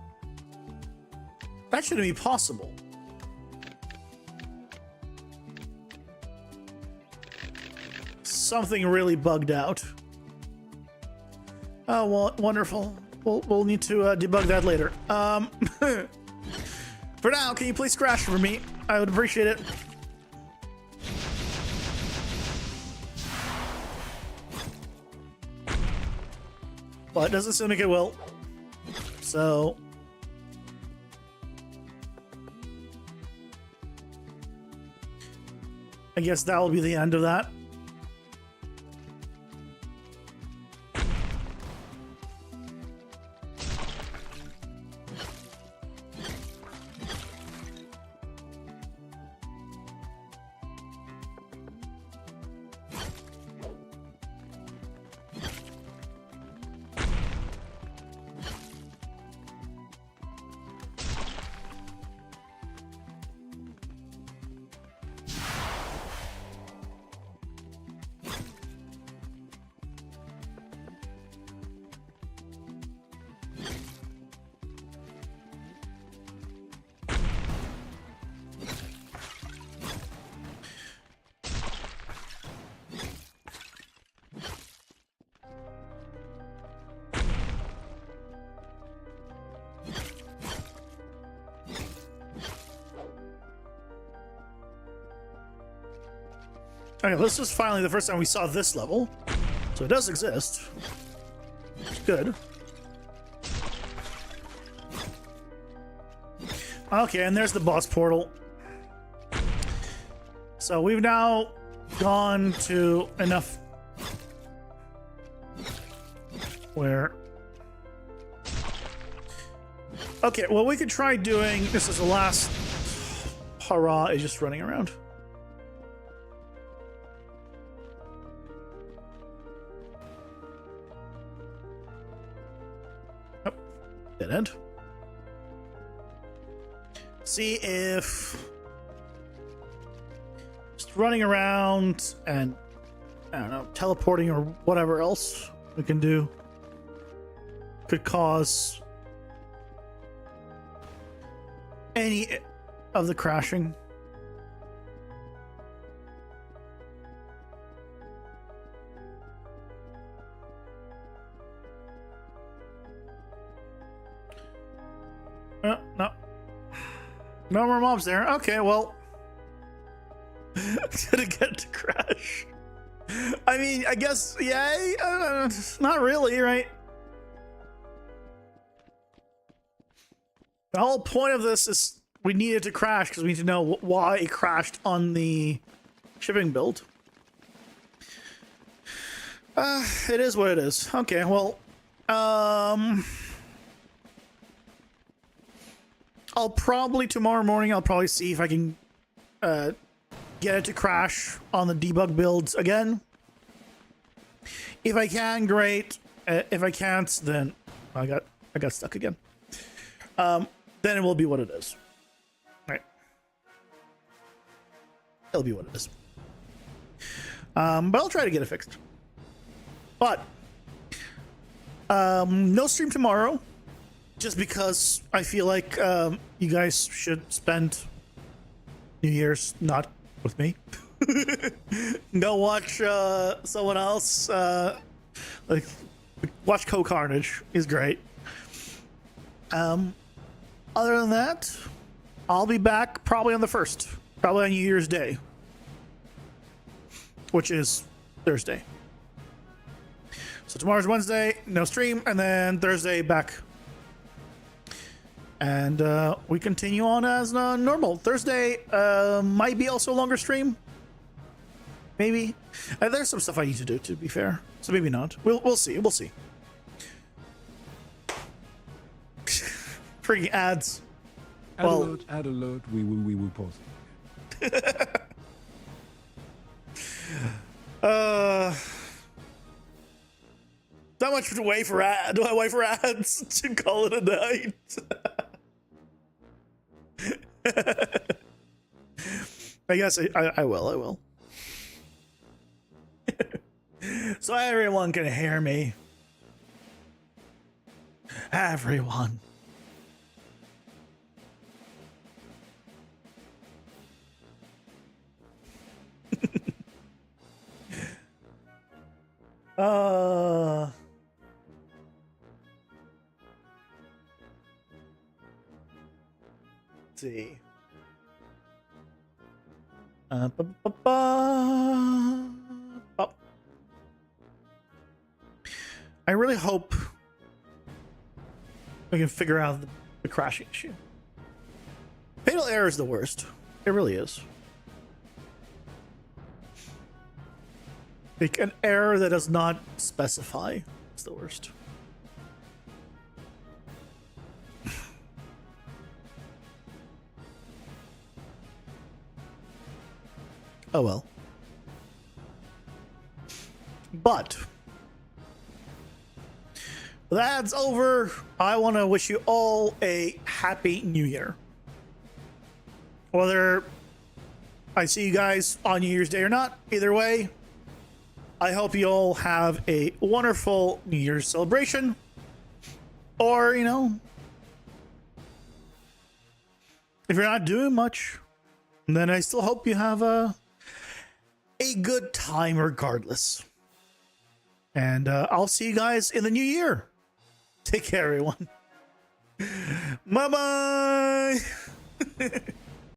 That shouldn't be possible. Something really bugged out. Oh, well, wonderful. We'll need to debug that later. For now, can you please crash for me? I would appreciate it. Well, it doesn't seem like it will. So... I guess that will be the end of that. Okay, this is finally the first time we saw this level. So it does exist. Good. Okay, and there's the boss portal. So we've now gone to enough where... Okay, well, we could try doing... This is the last hurrah, is just running around. Oh, dead end. See if... Just running around and, I don't know, teleporting or whatever else we can do could cause any of the crashing. No. No more mobs there. Okay, well. Gonna get to crash. I mean, I guess, yay? Not really, right? The whole point of this is we needed to crash because we need to know why it crashed on the shipping build. It is what it is. Okay, well, I'll probably tomorrow morning, I'll probably see if I can get it to crash on the debug builds again. If I can, great. If I can't, then I got stuck again. then it will be what it is. Right. It'll be what it is. But I'll try to get it fixed. But no stream tomorrow, just because I feel like you guys should spend New Year's not with me. Go watch someone else. Like watch Co-Carnage is great. Other than that, I'll be back probably on the 1st, probably on New Year's Day, which is Thursday. So tomorrow's Wednesday, no stream, and then Thursday back. And we continue on as normal. Thursday might be also a longer stream. Maybe. There's some stuff I need to do, to be fair. So maybe not. We'll see. We'll see. Freaking ads. Ad alert, we will pause it. Not much to wait for ads. Do I wait for ads to call it a night? I guess I will. So everyone can hear me. Everyone. Let's see. Oh. I really hope we can figure out the crashing issue. Fatal error is the worst. It really is. Like an error that does not specify is the worst. Oh well. But that's over. I want to wish you all a happy new year. Whether I see you guys on New Year's Day or not, either way, I hope you all have a wonderful New Year's celebration. Or, you know, if you're not doing much, then I still hope you have a good time regardless. And I'll see you guys in the new year. Take care, everyone. Bye-bye.